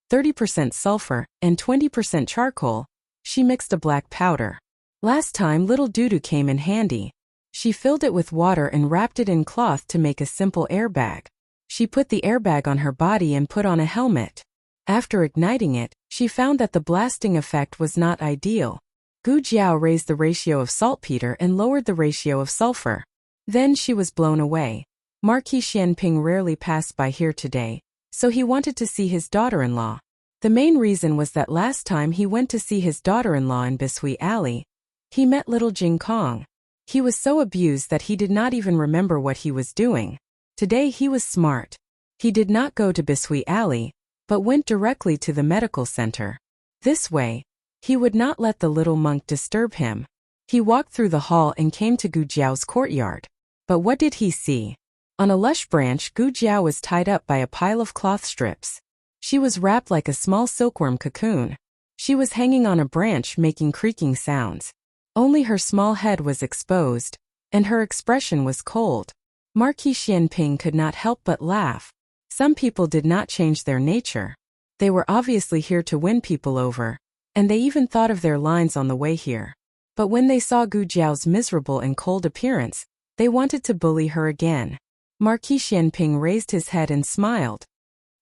30% sulfur, and 20% charcoal, she mixed a black powder. Last time little Dudu came in handy. She filled it with water and wrapped it in cloth to make a simple airbag. She put the airbag on her body and put on a helmet. After igniting it, she found that the blasting effect was not ideal. Gu Jiao raised the ratio of saltpeter and lowered the ratio of sulfur. Then she was blown away. Marquis Xianping rarely passed by here today, so he wanted to see his daughter-in-law. The main reason was that last time he went to see his daughter-in-law in Bishui Alley, he met little Jing Kong. He was so abused that he did not even remember what he was doing. Today he was smart. He did not go to Bishui Alley, but went directly to the medical center. This way, he would not let the little monk disturb him. He walked through the hall and came to Gu Jiao's courtyard. But what did he see? On a lush branch, Gu Jiao was tied up by a pile of cloth strips. She was wrapped like a small silkworm cocoon. She was hanging on a branch making creaking sounds. Only her small head was exposed, and her expression was cold. Marquis Xianping could not help but laugh. Some people did not change their nature. They were obviously here to win people over, and they even thought of their lines on the way here. But when they saw Gu Jiao's miserable and cold appearance, they wanted to bully her again. Marquis Xianping raised his head and smiled.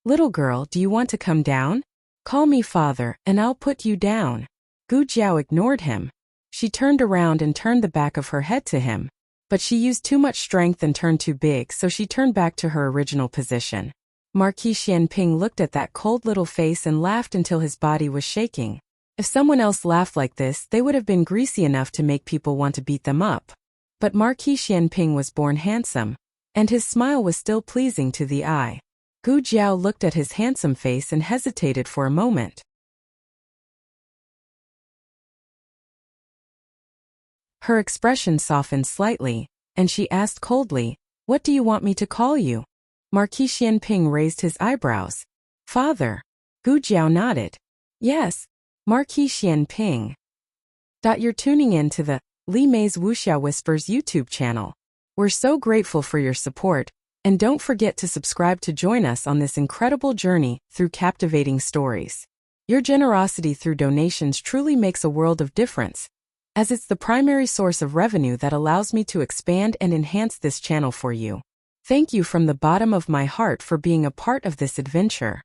"Little girl, do you want to come down? Call me father, and I'll put you down." Gu Jiao ignored him. She turned around and turned the back of her head to him. But she used too much strength and turned too big, so she turned back to her original position. Marquis Xianping looked at that cold little face and laughed until his body was shaking. If someone else laughed like this, they would have been greasy enough to make people want to beat them up. But Marquis Xianping was born handsome, and his smile was still pleasing to the eye. Gu Jiao looked at his handsome face and hesitated for a moment. Her expression softened slightly, and she asked coldly, "What do you want me to call you?" Marquis Xianping raised his eyebrows. "Father." Gu Jiao nodded. "Yes, Marquis Xianping." You're tuning in to the Li Mei's Wuxia Whispers YouTube channel. We're so grateful for your support, and don't forget to subscribe to join us on this incredible journey through captivating stories. Your generosity through donations truly makes a world of difference, as it's the primary source of revenue that allows me to expand and enhance this channel for you. Thank you from the bottom of my heart for being a part of this adventure.